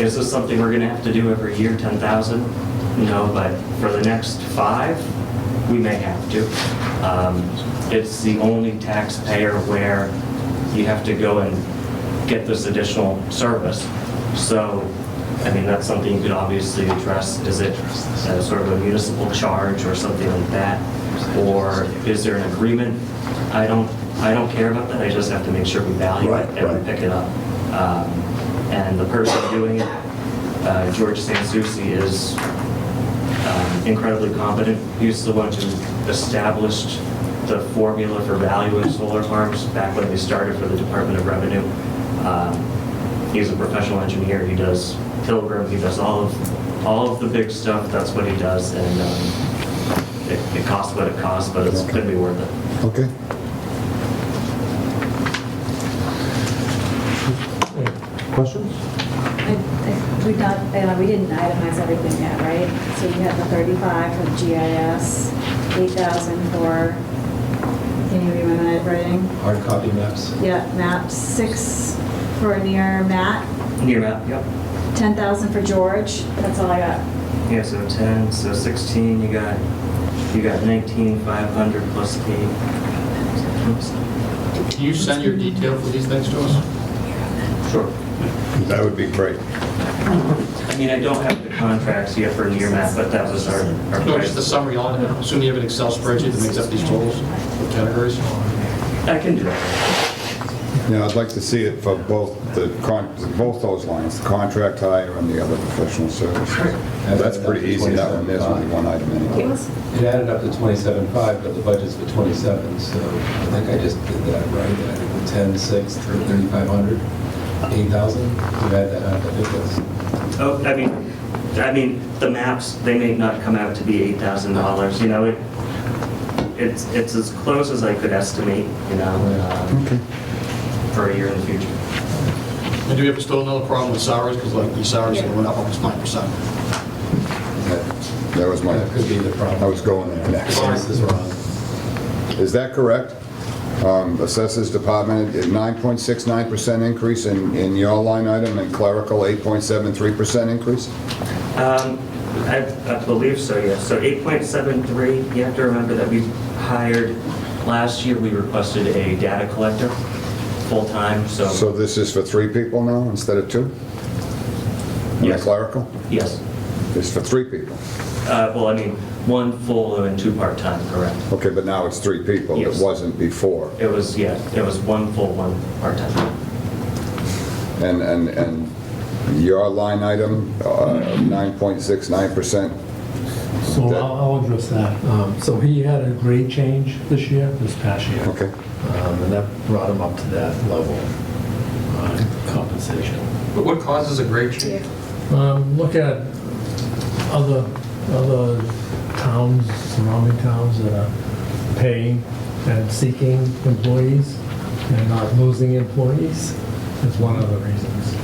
is this something we're going to have to do every year, 10,000? No, but for the next 5, we may have to. It's the only taxpayer where you have to go and get this additional service. So, I mean, that's something you could obviously address. Is it sort of a municipal charge or something like that? or is there an agreement? I don't care about that. I just have to make sure we value it and we pick it up. And the person doing it, George Sansucci, is incredibly competent. He's the one who established the formula for valuing solar farms back when they started for the Department of Revenue. He's a professional engineer. He does Pilgrim. He does all of the big stuff. That's what he does, and it costs what it costs, but it's going to be worth it. Okay. Questions? We didn't itemize everything yet, right? So you had the 35 for the GIS, 8,000 for, can you read my writing? Hard copy maps. Yeah, maps, 6 for near Matt, Near map, yep. 10,000 for George, that's all I got. Yeah, so 10, so 16, you got 19,500 plus 8. Can you send your detail for these things to us? Sure. That would be great. I mean, I don't have the contracts yet for near map, but that was our No, price. just the summary on it. Assume you have an Excel spreadsheet that makes up these totals with categories. I can do that. Yeah, I'd like to see it for both both those lines, the contract hire and the other professional services. That's pretty easy, that one, there's only one item anyway. It added up to 27.5, but the budget's for 27, so I think I just did that right. I did the 10, 6, 3,500, 8,000. You add that up, I think that's... Oh, I mean, the maps, they may not come out to be $8,000, you know, it's as close as I could estimate, you know, for a year in the future. And do we have still another problem with salaries? Because like these salaries went up almost 9%. That was my, That could be the problem. I was going there next. This is wrong. Is that correct? Assessors Department, 9.69% increase in your line item, and clerical 8.73% increase? I believe so, yes. So 8.73, you have to remember that we hired, last year we requested a data collector, full-time, so... So this is for 3 people now instead of 2? And Yes. the clerical? Yes. It's for 3 people? Well, I mean, 1 full and 2 part-time, correct. Okay, but now it's 3 people. Yes. It wasn't before. It was 1 full, 1 part-time. And your line item, 9.69%? So I'll address that. So he had a grade change this past year. Okay. And that brought him up to that level compensation. But what causes a grade change? Look at other towns, surrounding towns that are paying and seeking employees and not losing employees is one of the reasons.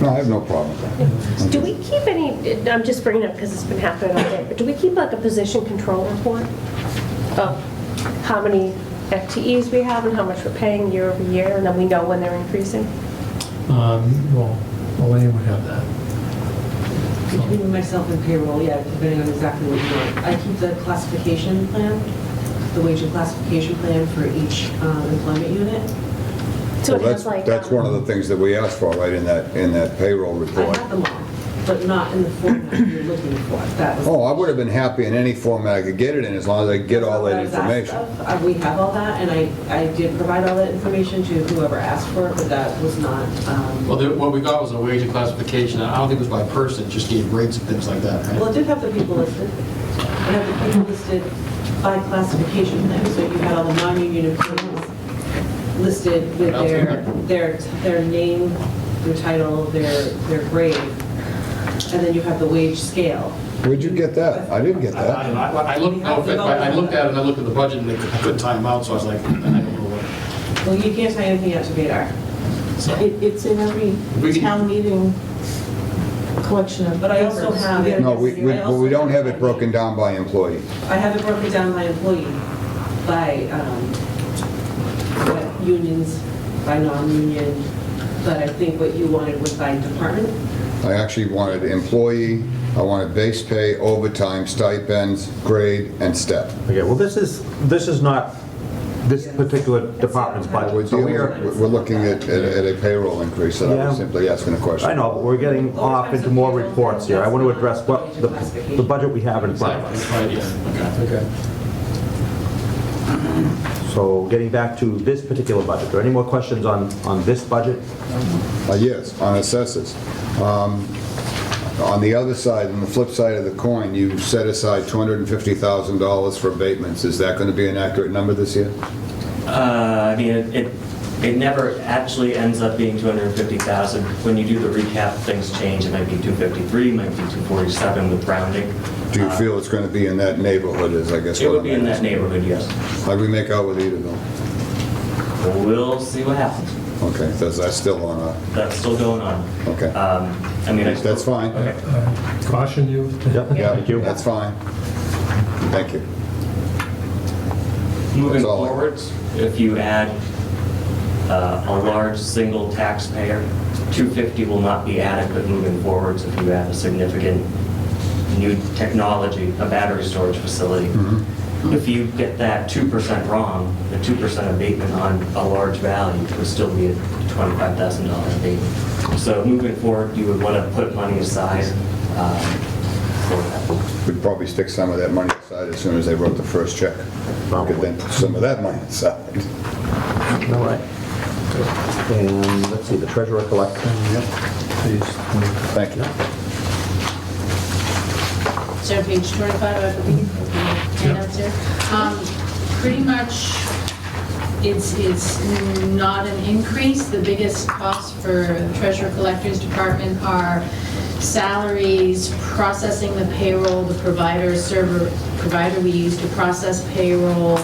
No, I have no problem with that. Do we keep any, I'm just bringing it up because it's been happening all day, but do we keep like a position control report of how many FTEs we have and how much we're paying year over year, and then we know when they're increasing? Well, Elaine would have that. Between myself and payroll, yeah, depending on exactly what you want. I keep the classification plan, the wage and classification plan for each employment unit. So Well, it has like... that's one of the things that we asked for, right, in that payroll I report. have them all, but not in the format you're looking for. That was. Oh, I would have been happy in any format I could get it in, as long as I could get all that What I was asked information. of. We have all that, and I did provide all that information to whoever asked for it, but that was not, Well, what we got was a wage and classification. I don't think it was by person, it just gave rates and things like that, right? well, it did have the people listed. It had the people listed by classification plan, so you had all the non-union employees listed with their name, their title, their grade, and then you have the wage scale. Where'd you get that? I didn't get that. I looked at it, and I looked at the budget, and I couldn't time them out, so I was like, I don't know what. Well, you can't tie anything out to Vadar. It's in every town meeting collection of. But I also have it. No, we don't have it broken down by employee. I have it broken down by employee, by unions, by non-union, but I think what you wanted was by department. I actually wanted employee, I wanted base pay, overtime, stipends, grade, and step. Okay, well, this is not this particular department's budget. We're So we are, looking at a payroll increase, and I Yeah. was simply asking a question. I know, but we're getting off into more reports here. I want to address what the budget we have in front of us. Okay. So getting back to this particular budget, are there any more questions on this budget? Yes, on assessors. On the other side, on the flip side of the coin, you set aside $250,000 for abatements. Is that going to be an accurate number this year? I mean, it never actually ends up being 250,000. When you do the recap, things change. It might be 253, might be 247 with rounding. Do you feel it's going to be in that neighborhood, is I guess It what would I'm be in that asking? neighborhood, yes. How'd we make out with Edaville? We'll see what happens. Okay, that's still on our... That's still going on. Okay. I mean, That's fine. Caution you. Yep, thank you. That's fine. Thank you. Moving That's all I- forwards, if you add a large single taxpayer, 250 will not be adequate moving forwards if you add a significant new technology, a battery storage facility. If you get that 2% wrong, the 2% abatement on a large value would still be a $25,000 abatement. So moving forward, you would want to put money aside for that. We'd probably stick some of that money aside as soon as they wrote the first check. Could then put some of that money aside. All right. And let's see, the treasurer collector. Thank you. So page 25, I believe, of the handouts here. Pretty much, it's not an increase. The biggest costs for the treasurer collector's department are salaries, processing the payroll, the provider we use to process payroll,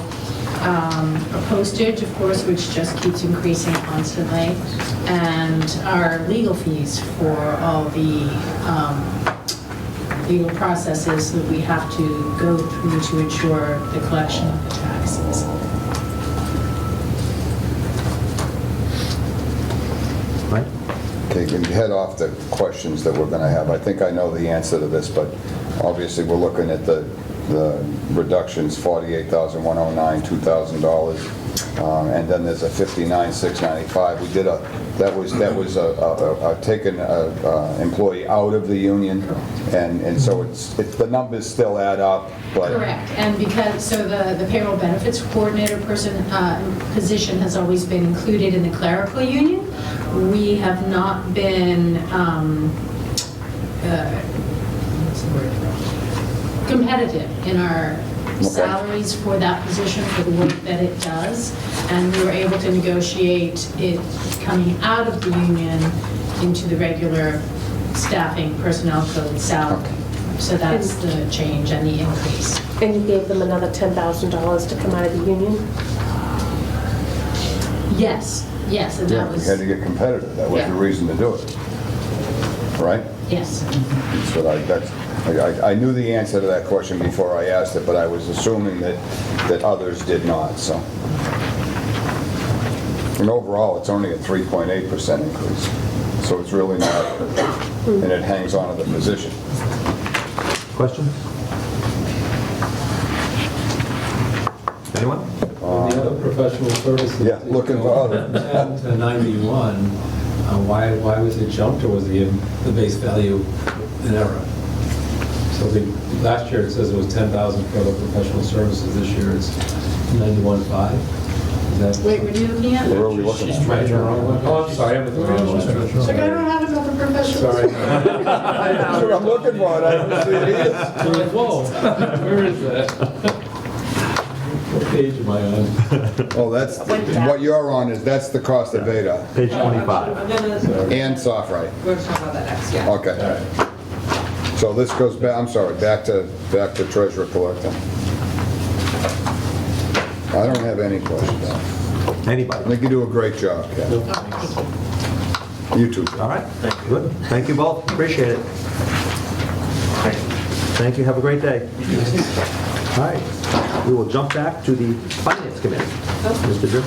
postage, of course, which just keeps increasing constantly, and our legal fees for all the legal processes that we have to go through to ensure the collection of the taxes. Right? Okay, can you head off the questions that we're going to have? I think I know the answer to this, but obviously we're looking at the reductions, $48,109, $2,000, and then there's a $59,695. We did that was taking an employee out of the union, and so the numbers still add up, but... Correct, and so the payroll benefits coordinator position has always been included in the clerical union. We have not been, competitive in our salaries for that position for the work that it does, and we were able to negotiate it coming out of the union into the regular staffing personnel code salary. So that's the change and the increase. And you gave them another $10,000 to come out of the union? Yes, and Yeah, that we was, had to get competitive. That was the reason to do it. Right? yes. So I knew the answer to that question before I asked it, but I was assuming that others did not, so. And overall, it's only a 3.8% increase, so it's really not, and it hangs on to the position. Questions? Anyone? The other professional services. Yeah, looking for other. 10 to 91, why was it jumped, or was the base value an error? So last year it says it was 10,000 for the professional services, this year it's 91.5. Is that? Wait, what are you looking at? Where are we looking at? Oh, I'm sorry, I'm at the wrong one. It's like, I don't have another professional. Sorry. That's what I'm looking for, and I don't see it either. Whoa, where is that? What page am I on? Oh, that's, what you're on that's the cost of Veda. Page 25. And SoftWrite. We're talking about that next, yeah. Okay. So this goes back, I'm sorry, back to treasurer collector. I don't have any questions. Anybody? I think you do a great job, Ken. You too. All right, good. Thank you both, appreciate it. Thank you, have a great day. All right, we will jump back to the Finance Committee. Mr. Drew?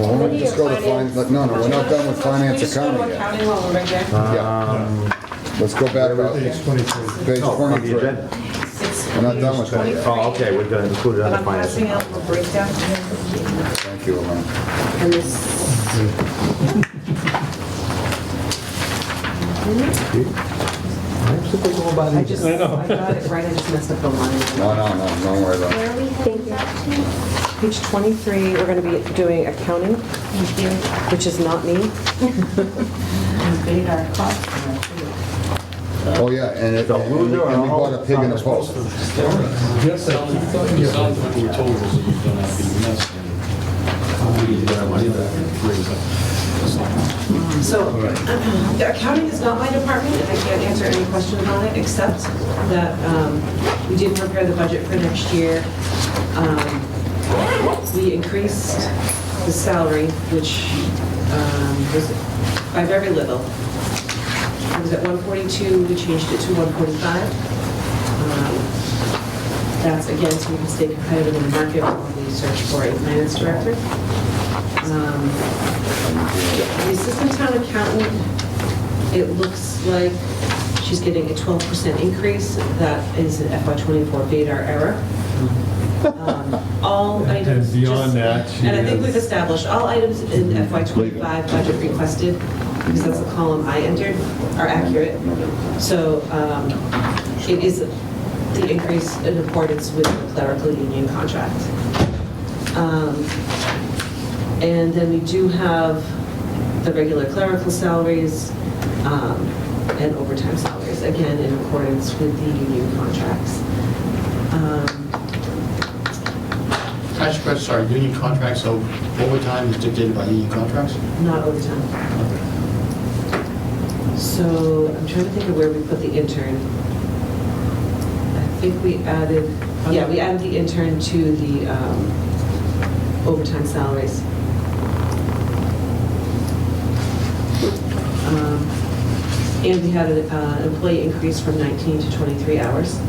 Well, why don't we just go to finance, no, we're not done with finance accounting yet. Accounting while we're right there. Yeah. Let's go back up. Page 23. Page Oh, on the 23. agenda. We're not done with that yet. Oh, okay, we're going to include it But under I'm Finance. passing out a breakdown. Thank you, Elaine. And this, I just, I got it right, I just messed up the line. No, don't worry about it. where are we heading back to? Page 23, we're going to be doing accounting, which is not me. Oh, yeah, and we bought a pig in a post. Yes, I keep thought you Sounds like we were told was that you're gonna be missed. So, the accounting is not my department, and I can't answer any questions on it, except that we did prepare the budget for next year. We increased the salary, which was by very little. It was at 142, we changed it to 145. That's again so we can stay competitive in the market while we search for a finance director. The assistant town accountant, it looks like she's getting a 12% increase. That is an FY24 Vadar error. All items. And beyond that, and I think we've established all items in FY25 budget requested, because that's the column I entered, are accurate. So it is the increase in accordance with the clerical union contract. And then we do have the regular clerical salaries and overtime salaries, again, in accordance with the union contracts. Can I ask a question? Sorry, union contracts, so overtime is dictated by union contracts? Not overtime. So I'm trying to think of where we put the intern. I think we added, yeah, we added the intern to the overtime salaries. And we had an employee increase from 19 to 23 hours.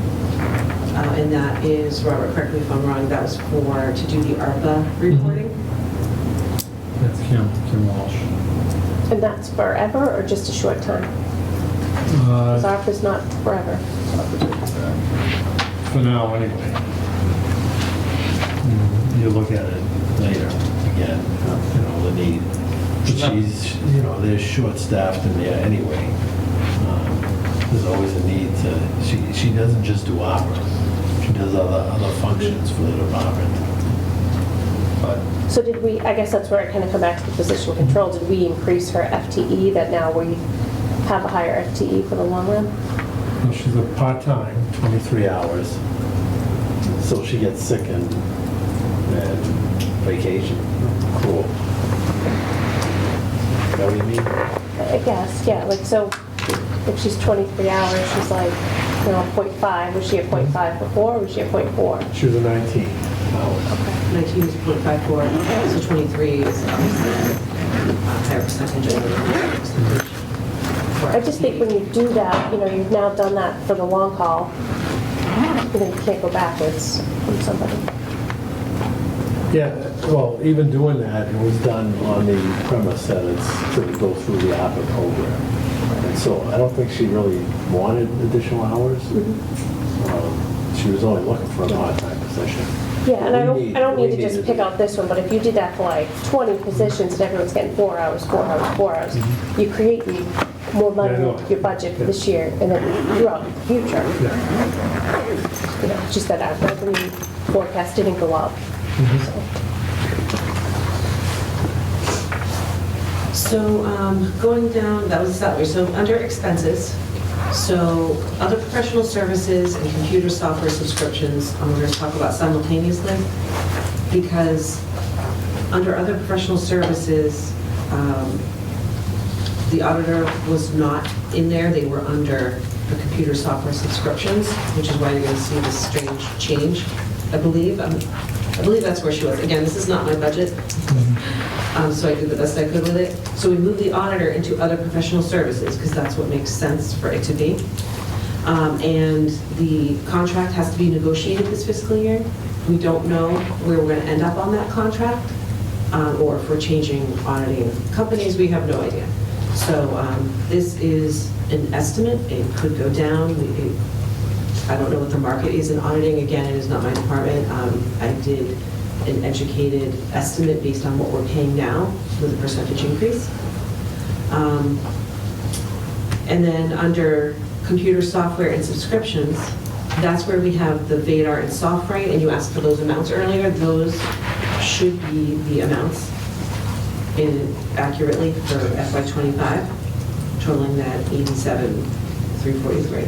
And that is, Robert, correct me if I'm wrong, that was to do the ARPA reporting. That's Kim Walsh. And that's forever or just a short time? Because ARPA's not forever. For now, anyway. You look at it later, again, the need. She's, they're short-staffed in there anyway. There's always a need to, she doesn't just do opera. She does other functions for the department. But So did we, I guess that's where I kind of come back to the position control. Did we increase her FTE that now we have a higher FTE for the long run? she's a part-time, 23 hours. So she gets sick and vacation. Cool. Is that what you mean? I guess, yeah, like, so if she's 23 hours, she's like, 0.5. Was she at 0.5 before, or was she at 0.4? She was a 19 hours. Okay. 19 is 0.54, so 23 is obviously a higher percentage. I just think when you do that, you've now done that for the long haul, then you can't go backwards from somebody. Yeah, well, even doing that, it was done on the premise that it's to go through the APA program. And so I don't think she really wanted additional hours. She was only looking for a part-time position. Yeah, and I don't mean to just pick out this one, but if you did that for like 20 positions and everyone's getting 4 hours, 4 hours, 4 hours, you create more money into your budget for this year and then throughout the future. Just that our revenue forecast didn't go up. So going down, that was the salary. So under expenses, so other professional services and computer software subscriptions, we're going to talk about simultaneously, because under other professional services, the auditor was not in there. They were under the computer software subscriptions, which is why you're going to see this strange change, I believe. I believe that's where she was. Again, this is not my budget, so I did the best I could with it. So we moved the auditor into other professional services, because that's what makes sense for it to be. And the contract has to be negotiated this fiscal year. We don't know where we're going to end up on that contract, or if we're changing auditing companies, we have no idea. So this is an estimate. It could go down. I don't know what the market is in auditing. Again, it is not my department. I did an educated estimate based on what we're paying now with a percentage increase. And then under computer software and subscriptions, that's where we have the Vadar and SoftWrite, and you asked for those amounts earlier. Those should be the amounts accurately for FY25, totaling that 87,343.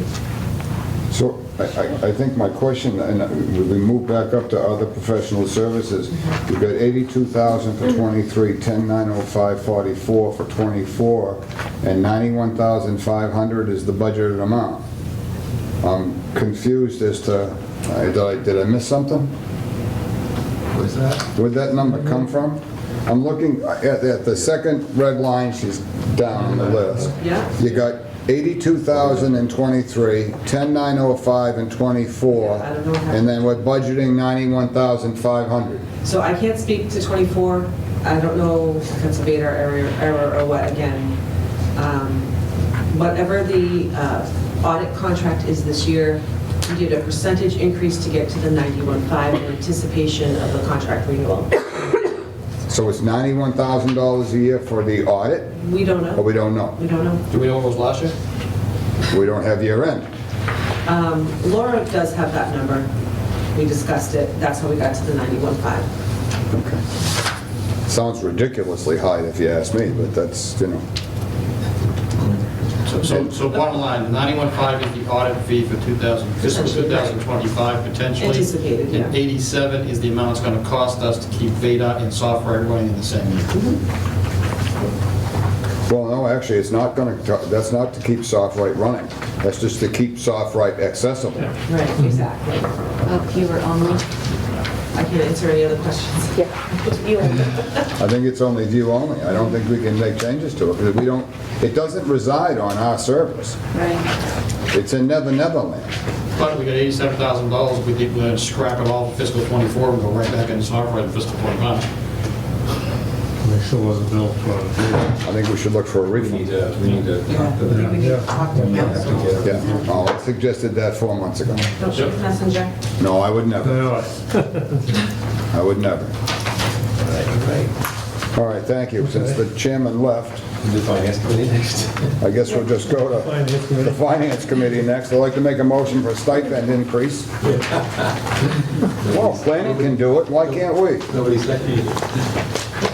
So I think my question, and we move back up to other professional services, we've got 82,000 for 23, 10,905.44 for 24, and 91,500 is the budgeted amount. I'm confused as to, did I miss something? What is that? Where'd that number come from? I'm looking at the second red line, she's down on the list. Yeah. You got 82,023, 10,905 and 24, and then we're budgeting 91,500. So I can't speak to 24. I don't know if it's a Vadar error or what, again. Whatever the audit contract is this year, we did a percentage increase to get to the 91.5 in anticipation of the contract renewal. So it's $91,000 a year for the audit? We don't know. Or we don't know? We don't know. Do we know what was last year? We don't have year end. Laura does have that number. We discussed it. That's how we got to the 91.5. Okay. Sounds ridiculously high if you ask me, but that's, you know. So bottom line, the 91.5 is the audit fee for fiscal 2025 potentially. Anticipated, yeah. And 87 is the amount it's going to cost us to keep Vadar and software running in the same year. Well, no, actually, it's not going to, that's not to keep SoftWrite running. That's just to keep SoftWrite accessible. Right, exactly. Viewer only. I can't answer any other questions. Yeah, you I think it's only view only. I don't think we can make changes to it because we don't, it doesn't reside on our servers. Right. It's in Neverland. But we got $87,000, we're going to scrap it all for fiscal 24 and go right back into software in fiscal 25. Make sure it wasn't built for. I think we should look for a refund. We need to talk to them. Yeah, oh, I suggested that 4 months ago. Don't shoot the messenger. No, I would never. I would never. All right, thank you. Since the chairman left, The finance committee next. I guess we'll just go to the finance committee next. I'd like to make a motion for a stipend increase. Well, planning can do it, why can't we? Nobody seconded it.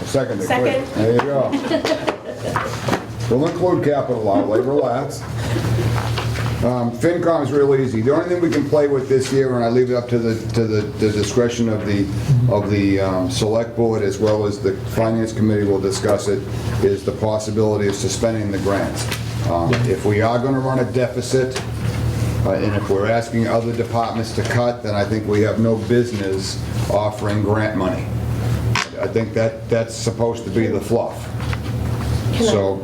Seconded, Second. great. There you go. We'll include capital outlay, relax. FinCom's real easy. The only thing we can play with this year, and I leave it up to the discretion of the select board as well as the finance committee will discuss it, is the possibility of suspending the grants. If we are going to run a deficit, and if we're asking other departments to cut, then I think we have no business offering grant money. I think that's supposed to be the fluff. Well,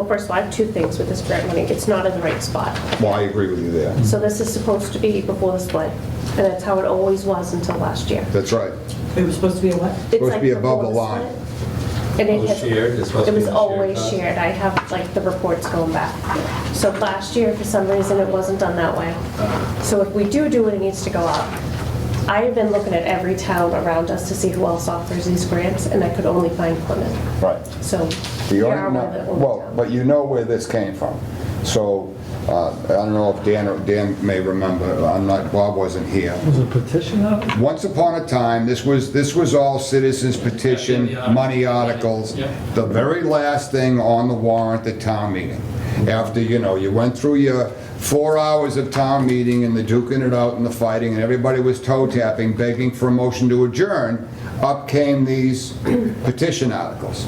first of all, I have two things with this grant money. It's not in the right spot. Well, I agree with you there. So this is supposed to be before the split, and that's how it always was until last year. That's right. It was supposed to be a what? It's Supposed to like be above the before line. split. And it was shared, it's supposed it to be was a shared always cost. shared. I have like the reports going back. So last year, for some reason, it wasn't done that way. So if we do it, it needs to go up. I have been looking at every town around us to see who else offers these grants, and I could only find Plymouth. Right. So You we only are one of the only well, towns. but you know where this came from. So, I don't know if Dan may remember, Bob wasn't here. Was it a petition out? Once upon a time, this was all citizens petition, money articles, the very last thing on the warrant at town meeting. After, you went through your 4 hours of town meeting and the duking it out and the fighting, and everybody was toe tapping, begging for a motion to adjourn, up came these petition articles.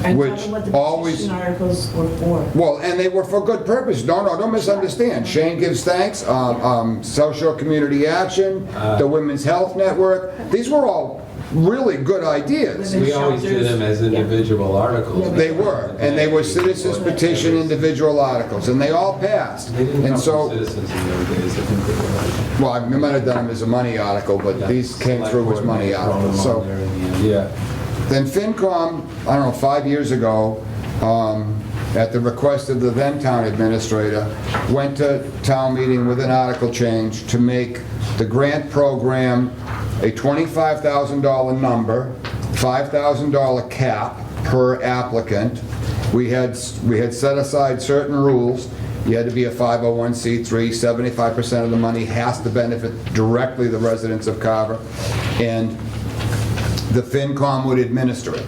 And Which tell me what the always- petition articles were for. Well, and they were for good purpose. No, don't misunderstand. Shane gives thanks, South Shore Community Action, the Women's Health Network. These were all really good ideas. We always did them as individual articles. They were, and they were citizens petition individual articles, and they all passed. They didn't And come so, from citizens in those days, I think they were. well, I might have done them as a money article, but these came through as money articles. So, Yeah. then FinCom, I don't know, 5 years ago, at the request of the then town administrator, went to town meeting with an article change to make the grant program a $25,000 number, $5,000 cap per applicant. We had set aside certain rules. You had to be a 501c3, 75% of the money has to benefit directly the residents of Carver, and the FinCom would administer it.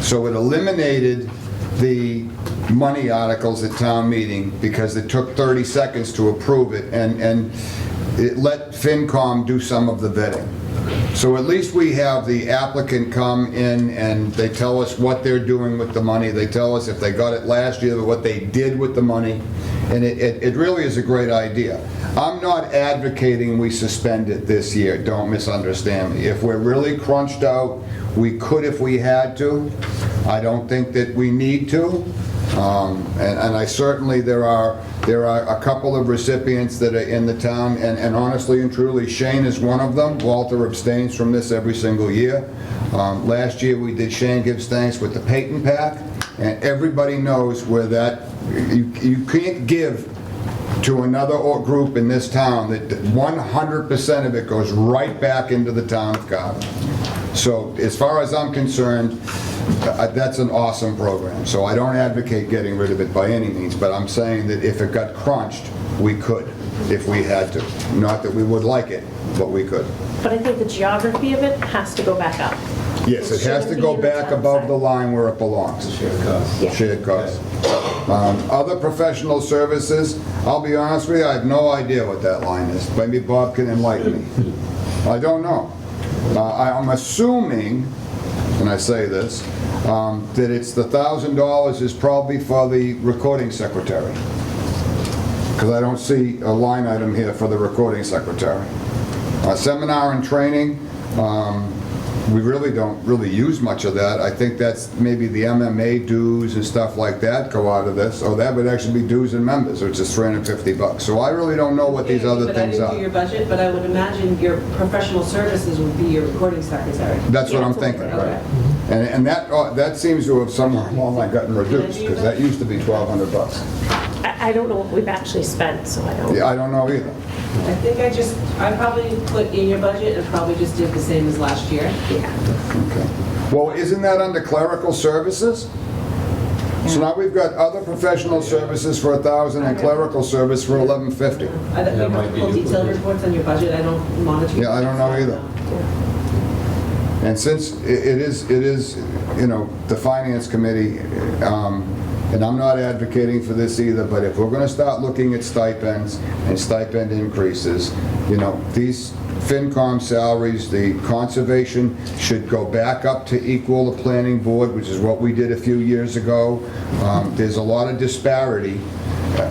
So it eliminated the money articles at town meeting because it took 30 seconds to approve it, and it let FinCom do some of the vetting. So at least we have the applicant come in and they tell us what they're doing with the money. They tell us if they got it last year, what they did with the money. And it really is a great idea. I'm not advocating we suspend it this year, don't misunderstand me. If we're really crunched out, we could if we had to. I don't think that we need to. And I certainly, there are a couple of recipients that are in the town, and honestly and truly, Shane is one of them. Walter abstains from this every single year. Last year we did Shane Gives Thanks with the Peyton Pack, and everybody knows where that, you can't give to another group in this town that 100% of it goes right back into the town of Carver. So as far as I'm concerned, that's an awesome program. So I don't advocate getting rid of it by any means, but I'm saying that if it got crunched, we could, if we had to. Not that we would like it, but we could. But I think the geography of it has to go back up. Yes, it has to go back above the line where it belongs. Shared costs. Yeah. Shared costs. Other professional services, I'll be honest with you, I have no idea what that line is. Maybe Bob can enlighten me. I don't know. I'm assuming, and I say this, that it's the $1,000 is probably for the recording secretary. Because I don't see a line item here for the recording secretary. Seminar and training, we really don't use much of that. I think that's maybe the MMA dues and stuff like that go out of this. Or that would actually be dues and members, which is $350. So I really don't know what these other things But I didn't are. do your budget, but I would imagine your professional services would be your recording secretary. That's what I'm thinking. Okay. And that seems to have somewhere along the line gotten reduced, because that used to be $1,200. I don't know what we've actually spent, so I don't. Yeah, I don't know either. I think I probably put in your budget and probably just did the same as last year. Yeah. Okay. Well, isn't that under clerical services? So now we've got other professional services for $1,000 and clerical service for $1,150. I don't, you have to pull detailed reports on your budget, I don't monitor. Yeah, I don't know either. And since it is, the finance committee, and I'm not advocating for this either, but if we're going to start looking at stipends and stipend increases, these FinCom salaries, the conservation should go back up to equal the planning board, which is what we did a few years ago. There's a lot of disparity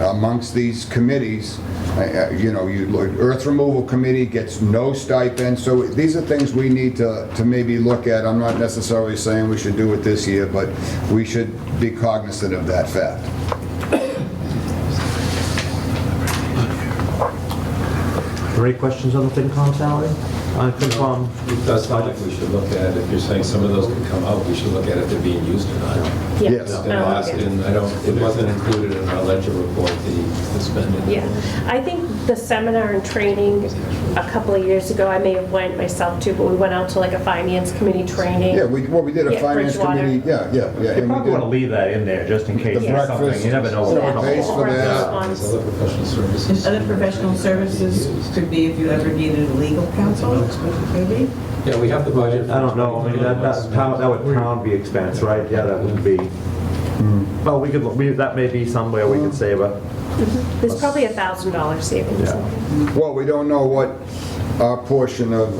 amongst these committees. Earth Removal Committee gets no stipend, so these are things we need to maybe look at. I'm not necessarily saying we should do it this year, but we should be cognizant of that fact. Are there any questions on the FinCom salary? On FinCom? That's something we should look at. If you're saying some of those could come out, we should look at if they're being used or not. Yeah. Yes. It wasn't included in our ledger report, the spending. Yeah, I think the seminar and training a couple of years ago, I may have went myself too, but we went out to like a finance committee training. Yeah, we did a Yeah, finance Bridgewater. committee, yeah. You and we probably want to did- leave that in there, just in case The there's something, breakfast, you never know. so what's it pays for going on. that. There's other professional services. Other professional services could be if you ever needed a legal counsel, maybe? Yeah, we have the budget. I don't know, I mean, that would pound be expense, right? Yeah, that would be, well, that may be somewhere we could save a, There's probably $1,000 savings. Yeah. Well, we don't know what our portion of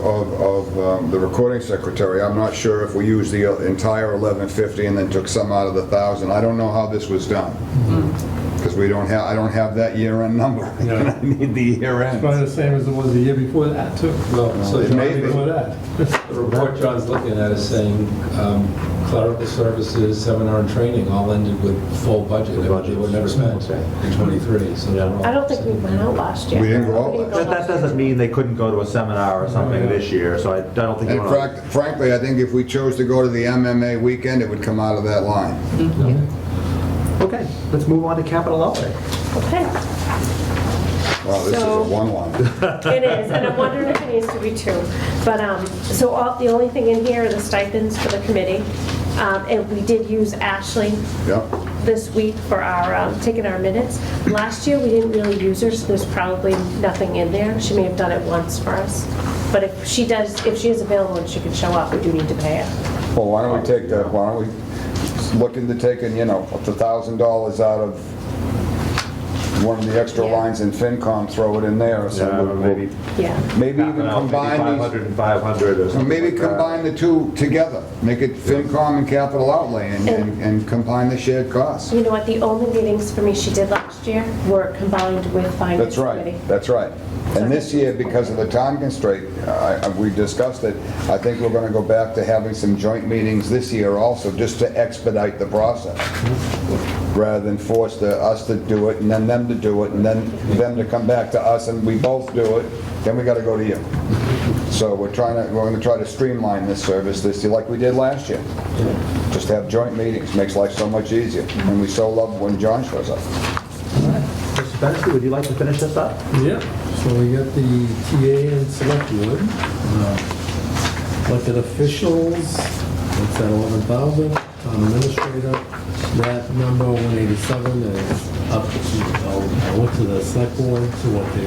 the recording secretary, I'm not sure if we used the entire $1,150 and then took some out of the $1,000. I don't know how this was done. Because I don't have that year-end number. Yeah. I need the year-end. Probably the same as it was the year before that, too. Well, so It may be. Before that. the report John's looking at is saying clerical services, seminar and training all ended with full budget. They were never spent in '23. So they're all- I don't think we went out last year. We didn't go out We didn't last go that doesn't mean they couldn't go to a seminar or something this year, so I don't think you And want to. frankly, I think if we chose to go to the MMA weekend, it would come out of that line. Okay, let's move on to capital outlay. Okay. Wow, this is a So- one-line. It is, and I'm wondering if it needs to be two. But, so the only thing in here are the stipends for the committee. And we did use Ashley Yep. this week for our, taking our minutes. Last year, we didn't really use her, so there's probably nothing in there. She may have done it once for us. But if she is available and she can show up, we do need to pay her. Well, why don't we take that, why don't we look into taking, up to $1,000 out of one of the extra lines in FinCom, throw it in there or something. Maybe Yeah. Maybe even combine 500 and 500 or these, something maybe like that. combine the two together. Make it FinCom and capital outlay and combine the shared costs. You know what, the only meetings for me she did last year were combined with finance That's committee. right, that's right. And this year, because of the time constraint, we discussed it, I think we're gonna go back to having some joint meetings this year also, just to expedite the process, rather than force us to do it, and then them to do it, and then them to come back to us, and we both do it, then we gotta go to you. So we're gonna try to streamline this service this year, like we did last year. Just have joint meetings, makes life so much easier, and we so love when John shows up. Mr. Fennessy, would you like to finish this up? Yeah, so we got the TA and Selectmen. Elected officials, that's at 11,000. Town administrator, that number 187 is up to, I went to the select board to what they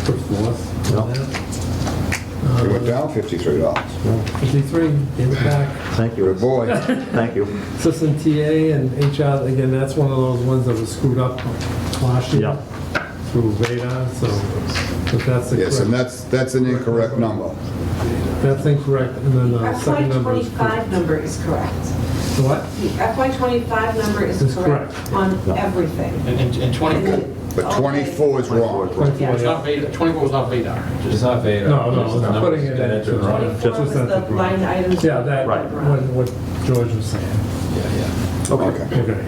put forth on that. It went down $53. 53, gave it back. Thank you. Good boy. Thank you. Assistant TA and HR, again, that's one of those ones that was screwed up last year. Yeah. Through Veda, so if that's the Yes, and correct, that's an incorrect number. that's incorrect, and then the FY second number is '25 correct. number is correct. The what? The FY '25 number is It's correct correct. on everything. And 24, But 24 is wrong. it's not Vadar, 24 was not Vadar. It's not Vader. No, no, It's the I'm numbers putting it that in. enter wrong. 24 was the line items. Yeah, that, Right. what George was saying. Yeah. Okay. Okay.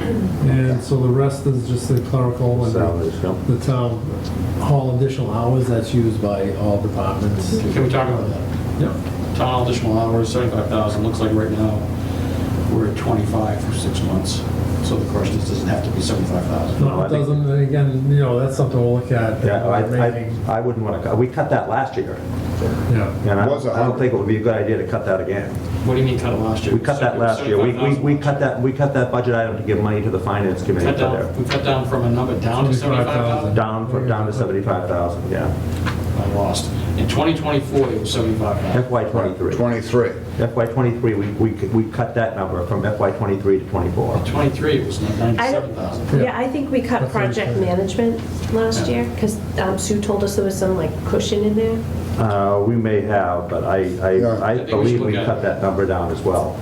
And so the rest is just the clerical and Salaries, yeah. the town hall additional hours, that's used by all departments. Can we talk about that? Yeah. Town hall additional hours, 75,000, looks like right now, we're at 25 for 6 months. So the question is, does it have to be 75,000? No, it doesn't, and again, that's something we'll look at. Yeah, I wouldn't want to, we cut that last year. Yeah. And I Was it? don't think it would be a good idea to cut that again. What do you mean cut it last year? We cut that last year. We 75,000. cut that budget item to give money to the finance committee Cut for their, down, we cut down from a number down to 75,000? down to 75,000, yeah. I lost. In 2024, it was 75,000. FY '23. 23. FY '23, we cut that number from FY '23 to '24. In 23, it was 97,000. Yeah, I think we cut That's what I'm project saying. management last year, because Sue told us there was some like cushion in there. We may have, but I think we believe should we look at cut it. that number down as well.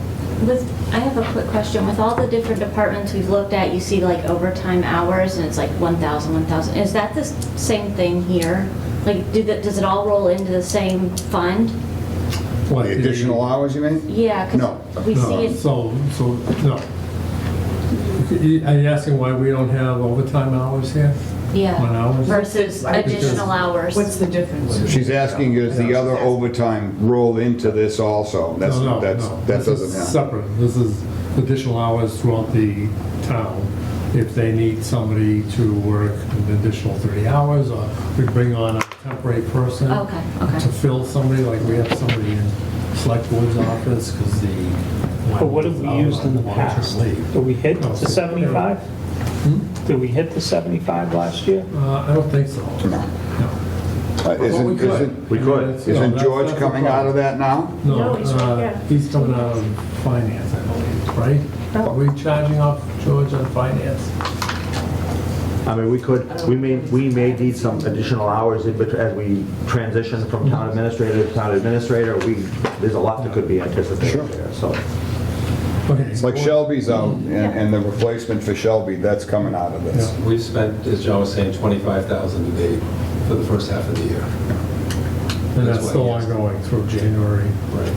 I have a quick question. With all the different departments we've looked at, you see like overtime hours and it's like 1,000, 1,000. Is that the same thing here? Like, does it all roll into the same fund? What, The additional hours, you mean? Yeah, No. because we see No, it. so, no. Are you asking why we don't have overtime hours here? On Yeah, hours? versus additional hours. What's the difference? She's asking, does the other overtime roll into this also? That No. doesn't This is happen. separate. This is additional hours throughout the town. If they need somebody to work an additional 30 hours, or we bring on a temporary person Okay, okay. to fill somebody, like we have somebody in select board's office, because the... But what have we used in the past? Did we hit the 75? Did we hit the 75 last year? I don't think so. No. Well, we Isn't, could. isn't, We could. isn't George coming out of that now? No, he's right here. He's coming out of finance, I believe, right? Oh. Are we charging off George on finance? I mean, we may need some additional hours as we transition from town administrator to town administrator. There's a lot that could be anticipated there, so. Okay. It's like Shelby's out, and the replacement for Shelby, that's coming out of this. We've spent, as John was saying, 25,000 to date for the first half of the year. And that's That's still what he is. ongoing through January. Right.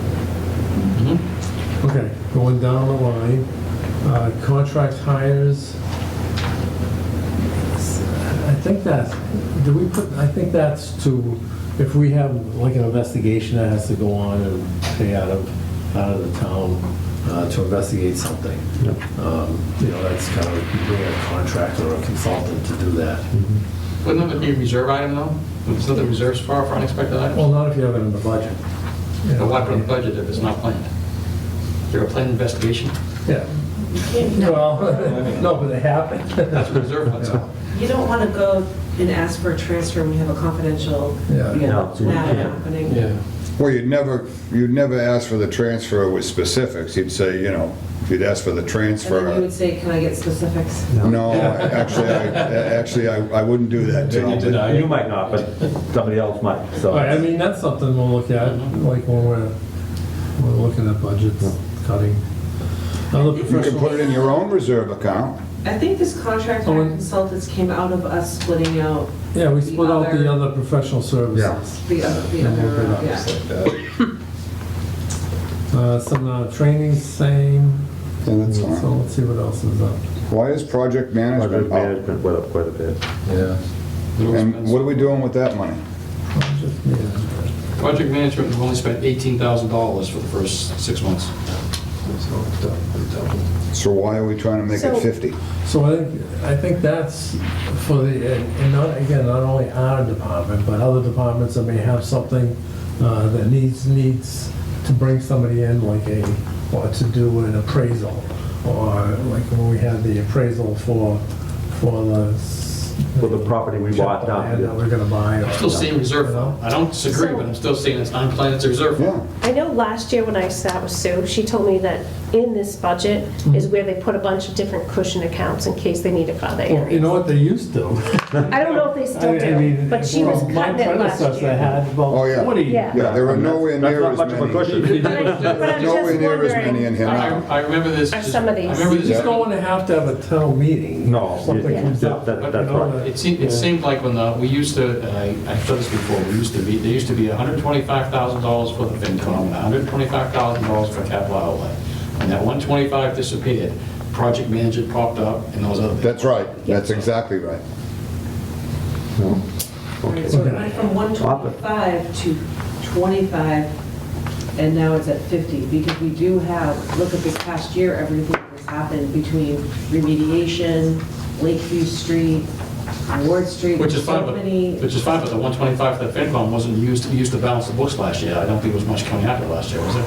Okay, going down the line, contract hires. I think that's to, if we have like an investigation that has to go on and pay out of the town to investigate something. That's kind of, you bring a contractor or a consultant to do that. Wouldn't that be a reserve item though? There's nothing reserves for unexpected items? Well, not if you have it in the budget. But why put it in the budget if it's not planned? Is there a planned investigation? Yeah. Well, no, but they happen. That's what reserve funds are. You don't want to go and ask for a transfer when we have a confidential, Yeah. matter happening. Yeah. Well, you'd never ask for the transfer with specifics. You'd say, you'd ask for the And then you transfer. would say, can I get specifics? No, actually, I wouldn't do that, Then you Tom. deny it. You might not, but somebody else might, so. Right, I mean, that's something we'll look at, like when we're looking at budgets, cutting. Other You can put it professional, in your own reserve account. I think this contract hire consultants came out of us splitting out yeah, we split out the other professional services. the other, yeah. Some training, same. Yeah, that's fine. So let's see what else is up. Why is project management Project up? management went up quite a bit. Yeah. And what are we doing with that money? Project management. Project management, we've only spent $18,000 for the first 6 months. So why are we trying to make it 50? So I think that's for the, and not, again, not only our department, but other departments that may have something that needs to bring somebody in, like or to do an appraisal, or like when we had the appraisal for For the property we bought down. that we're gonna buy. I'm still seeing reserve fund. I don't disagree, but I'm still seeing it's unplanned, it's a reserve fund. Yeah. I know last year when I sat with Sue, she told me that in this budget is where they put a bunch of different cushion accounts in case they need it for other Well, you areas. know what they used to? I don't know if they still I do, mean, but she was well, my cutting it last predecessor year. had about Oh, yeah. 40. Yeah. Yeah, there were nowhere That's near not as much of a many. cushion. But I'm Nowhere just near as many in wondering, here now. I remember this. Are just- some of these- I remember You this. just don't want to have to have a town meeting. No, Something yeah, comes up. that's you know, right. It seemed like when we used to, and I've said this before, there used to be $125,000 for the FinCom, and $125,000 for capital outlay. And that 125 disappeared, project management popped up, and those other things. That's right. That's exactly right. Right, so it went from 125 to 25, and now it's at 50, because we do have, look at this past year, everything that's happened between remediation, Lakeview Street, Ward Street. Which is so fine, but many- the 125 for the FinCom wasn't used to balance the books last year. I don't think there was much coming out of it last year, was there?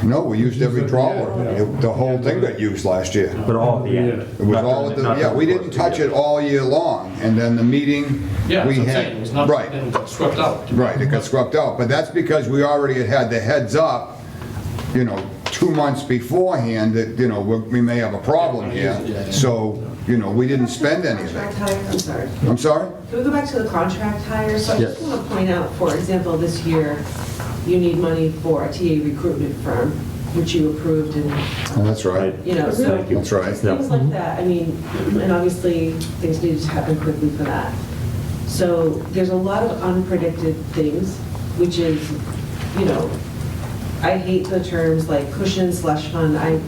No, we used every drawer. The whole thing got used last year. But all at the end. It was all at the, yeah, we didn't touch it all year long, and then the meeting Yeah, we that's what I'm had. saying, it was not, Right, then it got swept out. right, it got swept out, but that's because we already had the heads up, 2 months beforehand that, we may have a problem here, so, we didn't spend any of Contract it. hire, I'm sorry. I'm sorry? Can we go back to the contract hire? So I just Yes. want to point out, for example, this year, you need money for a TA recruitment firm, which you approved, and, Oh, that's right, so that's right. things like that, I mean, and obviously, things needed to happen quickly for that. So there's a lot of unpredicted things, which is, I hate the terms like cushion, slush fund. I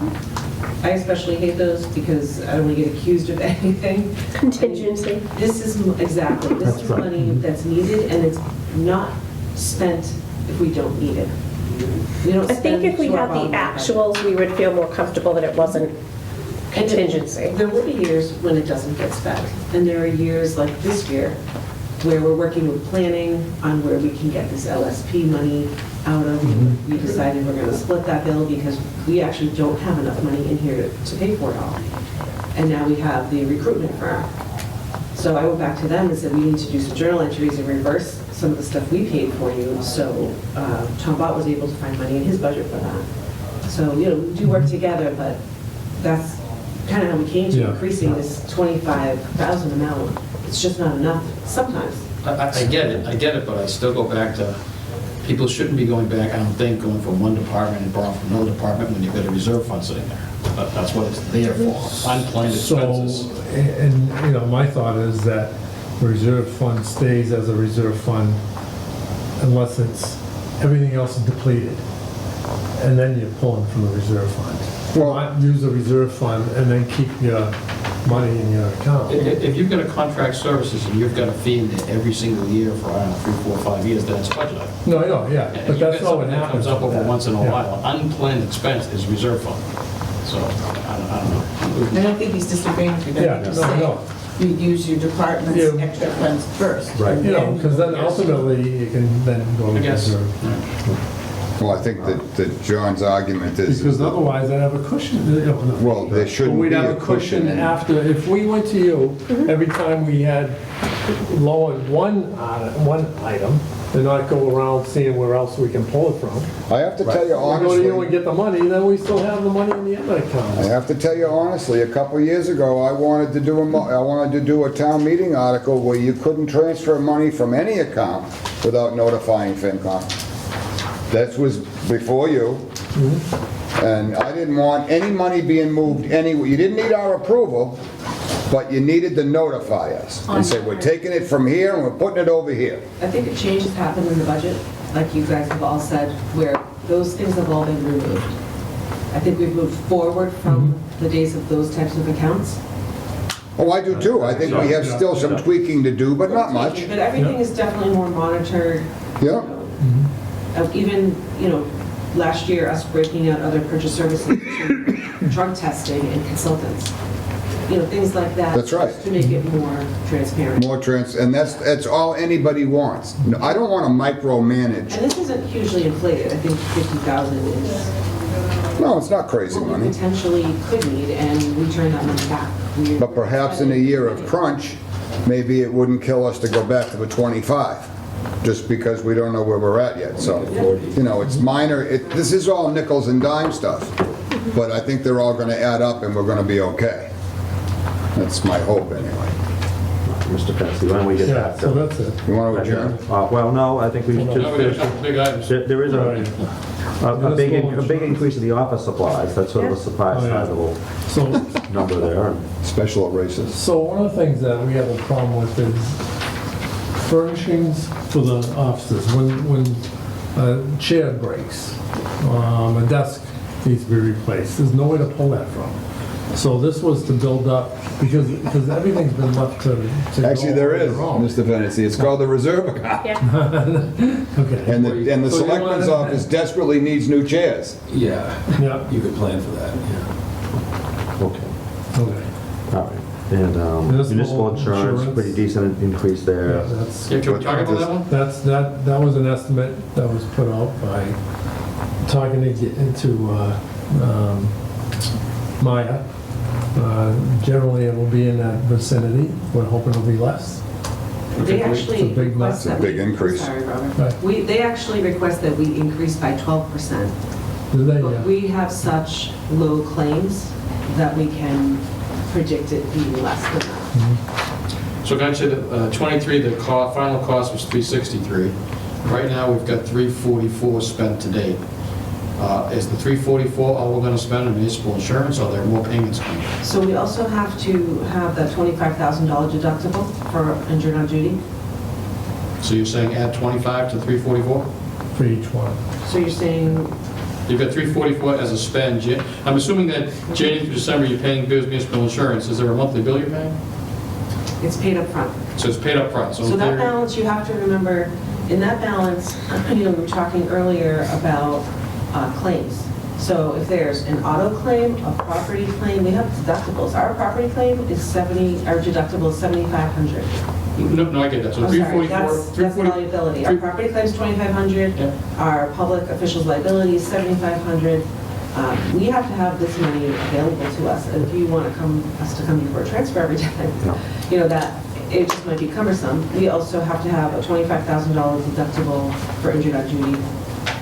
especially hate those because I don't want to get accused of anything. Contingency. This is, exactly, this is money that's needed, and it's not spent if we don't need it. We don't I think spend if we to our had the bottom line. actuals, we would feel more comfortable that it wasn't And contingency. There will be years when it doesn't get spent, and there are years like this year where we're working with planning on where we can get this LSP money out of. We decided we're going to split that bill because we actually don't have enough money in here to pay for it all. And now we have the recruitment firm. So I went back to them and said, we need to do some journal entries and reverse some of the stuff we paid for you. So Tom Bott was able to find money in his budget for that. So, we do work together, but that's kind of how we came to increasing this 25,000 amount. It's just not enough sometimes. I get it, but I still go back to, people shouldn't be going back, I don't think, going from one department and borrowing from another department when you've got a reserve fund sitting there. That's what it's there for, unplanned expenses. So, and my thought is that reserve fund stays as a reserve fund unless everything else is depleted. And then you're pulling from the reserve fund. Well, Not use the reserve fund and then keep your money in your account. If you've got a contract services and you've got a fee in there every single year for, 3, 4, 5 years, then it's budget item. No, I know, yeah, And but you've that's got not what something that happens. comes up with over that. once in a Yeah. while. Unplanned expense is reserve fund. So, I don't know. I don't think he's disagreeing with you. Yeah, no, you use your department's Yeah. extra funds first. Right. and You know, because then Yes. ultimately, you can then go I to guess. reserve. Well, I think that John's argument is Because that, otherwise, I'd have a cushion. You know, no. well, there But shouldn't we'd be have a a cushion cushion. after, if we went to you, every time we had lowered one item, and not go around seeing where else we can pull it from. I have to tell you We go to you and honestly, get the money, then we still have the money in the other I accounts. have to tell you honestly, a couple years ago, I wanted to do a town meeting article where you couldn't transfer money from any account without notifying FinCom. That was before you. And I didn't want any money being moved anywhere. You didn't need our approval, but you needed to notify us and say, we're taking it from here and we're putting it over here. I think a change has happened in the budget, like you guys have all said, where those things have all been removed. I think we've moved forward from the days of those types of accounts. Oh, I do too. I think we have still some tweaking to do, but not much. But everything is definitely more monitored. Yeah. Even, last year, us breaking out other purchase services, to drug testing and consultants. Things like that. That's right. To make it more transparent. And that's all anybody wants. No, I don't want to micromanage. And this isn't hugely inflated. I think 50,000 is No, it's not crazy what we money. potentially could need, and we turn that money back. But perhaps in a year of crunch, maybe it wouldn't kill us to go back to the 25, just because we don't know where we're at yet. So, it's minor. This is all nickels and dime stuff, but I think they're all going to add up and we're going to be okay. That's my hope anyway. Mr. Pensky, why don't we get Yeah, that? so that's it. You want to adjourn? Well, no, I think we should Now we got a couple big items. There is Right. a big increase in the office supplies. That's sort of a surprise, Oh, yeah. sizable So, number there. Special races. so one of the things that we have a problem with is furnishings for the offices. When a chair breaks, a desk needs to be replaced, there's nowhere to pull that from. So this was to build up, because everything's been left to Actually, go there on is, their own. Mr. Fennessy. It's called the reserve account. Okay. And the So you selectman's wanna- office desperately needs new chairs. Yeah, Yeah, you could plan for that, yeah. Okay, okay. all right. And municipal insurance, insurance. pretty decent increase Yeah, there. that's, Yeah, can we talk about that one? that was an estimate that was put out by talking to get into Maya. Generally, it will be in that vicinity. We're hoping it'll be less. They It's actually a big request mess. that Big we- increase. Sorry, Robert. Right. They actually request that we increase by 12%. Do they? But we have such low claims that we can predict it being less than that. So got you the 23, the final cost was 363. Right now, we've got 344 spent to date. Is the 344 all we're going to spend on municipal insurance, or are there more payments coming? So we also have to have that $25,000 deductible for injured on duty. So you're saying add 25 to 344? For each one. So you're saying, You've got 344 as a spend. I'm assuming that January through December, you're paying bills, municipal insurance. Is there a monthly bill you're paying? it's paid up front. So it's paid up front. So that balance, you have to remember, in that balance, we were talking earlier about claims. So if there's an auto claim, a property claim, we have deductibles. Our property claim is our deductible is $7,500. No, I get that. So I'm sorry, 344, that's liability. Our property claim is $2,500. Yeah. Our public officials liability is $7,500. We have to have this money available to us. And if you want us to come in for a transfer every time, that it just might be cumbersome. We also have to have a $25,000 deductible for injured on duty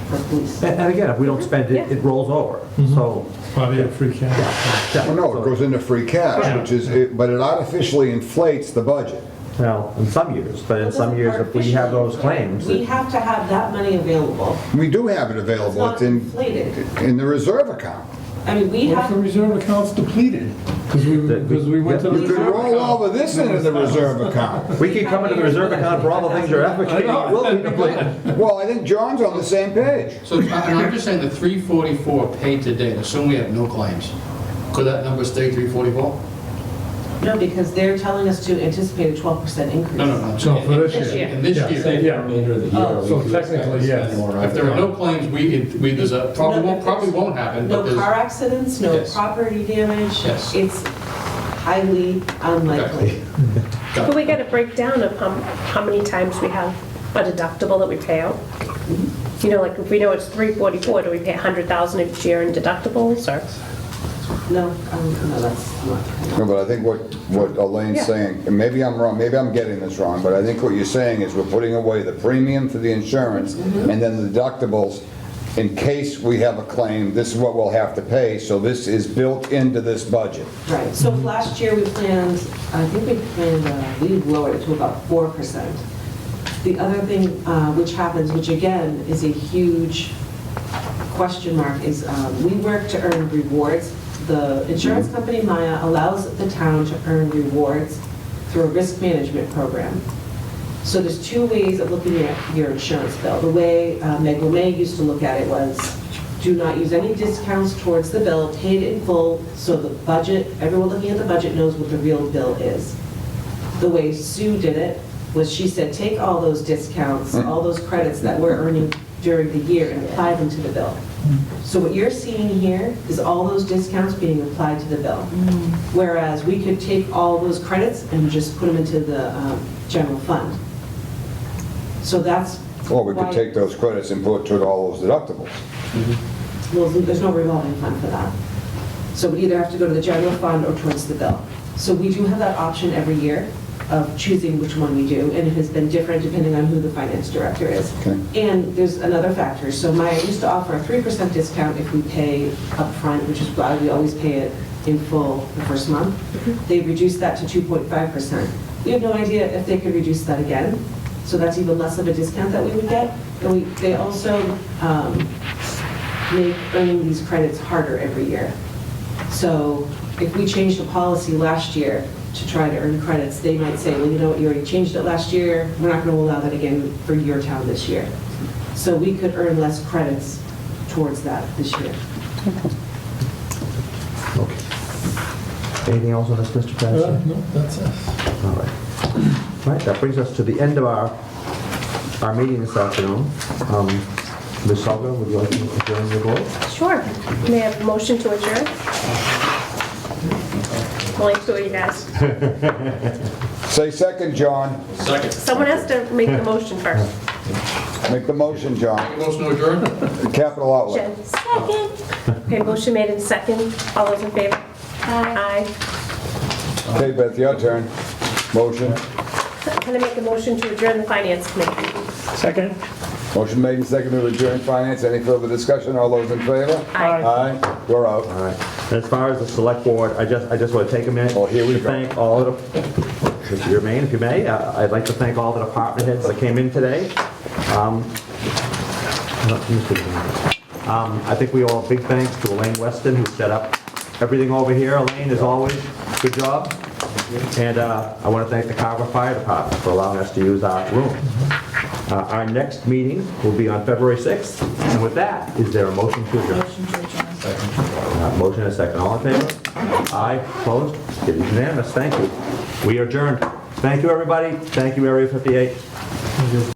for police. And again, if we don't spend it, it rolls over. So, Probably a free cash. yeah. Well, no, it goes into free cash, but it artificially inflates the budget. Well, in some years, but in some years, if we have those claims, We have to have that money available. We do have it It's available. not It's in inflated. the reserve account. I mean, we What if the have, reserve account's depleted? Because we went to the You could reserve roll all account. of this into the reserve account. we keep coming to the reserve account for all the things you're advocating. It will be depleted. Well, I think John's on the same page. So and I'm just saying the 344 paid to date, assume we have no claims. Could that number stay 344? no, because they're telling us to anticipate a 12% increase. No. No, for this This year. year. In this Yeah. year. Say for Yeah. the remainder of the year. Oh. we So could expect technically, to spend yes. more If there are no claims, there's a, probably No, won't happen, No but there's... car accidents, no Yes. property damage. Yes. It's, highly unlikely. But we got a breakdown of how many times we have a deductible that we pay out. You know, like if we know it's 344, do we pay 100,000 each year in deductibles or? No, that's not. No, but I think what Elaine's Yeah. saying, and maybe I'm wrong, maybe I'm getting this wrong, but I think what you're saying is we're putting away the premium for the insurance and then the deductibles, in case we have a claim, this is what we'll have to pay, so this is built into this budget. Right, so last year we planned, we lowered it to about 4%. The other thing which happens, which again is a huge question mark, is we work to earn rewards. The insurance company, Maya, allows the town to earn rewards through a risk management program. So there's two ways of looking at your insurance bill. The way Meg LeMay used to look at it was, do not use any discounts towards the bill, pay it in full, so the budget, everyone looking at the budget knows what the real bill is. The way Sue did it was she said, take all those discounts, all those credits that we're earning during the year and apply them to the bill. So what you're seeing here is all those discounts being applied to the bill. Whereas we could take all those credits and just put them into the general fund. So that's Or we could why- take those credits and put toward all those deductibles. Well, there's no revolving fund for that. So we either have to go to the general fund or towards the bill. So we do have that option every year of choosing which one we do, and it has been different depending on who the finance director is. And there's another factor. So Maya used to offer a 3% discount if we pay upfront, which is why we always pay it in full the first month. They've reduced that to 2.5%. We have no idea if they could reduce that again. So that's even less of a discount that we would get. And they also make earning these credits harder every year. So if we changed the policy last year to try to earn credits, they might say, well, you know what, you already changed it last year, we're not going to allow that again for your town this year. So we could earn less credits towards that this year. Anything else on this, Mr. President? No, that's it. All right. All right, that brings us to the end of our meeting this afternoon. Ms. Salgo, would you like to adjourn your board? Sure. May I have a motion to adjourn? Only two of you guys. Say second, John. Second. Someone has to make the motion first. Make the motion, John. Motion to adjourn? Capital outlay. Jen, second. Okay, motion made in second. All those in favor? Aye. Okay, Beth, your turn. Motion. Can I make a motion to adjourn the finance committee? Second? Motion made and seconded to adjourn finance. Any further discussion? All those in favor? Aye. Aye. We're out. All right. And as far as the select board, I just want to take a minute to thank all of the, if you remain, if you may, I'd like to thank all the department heads that came in today. I think we owe a big thanks to Elaine Weston, who set up everything over here. Elaine, as always, good job. And I want to thank the Carver Fire Department for allowing us to use our room. Our next meeting will be on February 6th. And with that, is there a motion to adjourn? Motion to adjourn. Motion and a second. All in favor? Aye. Opposed? It is unanimous. Thank you. We are adjourned. Thank you, everybody. Thank you, Area 58.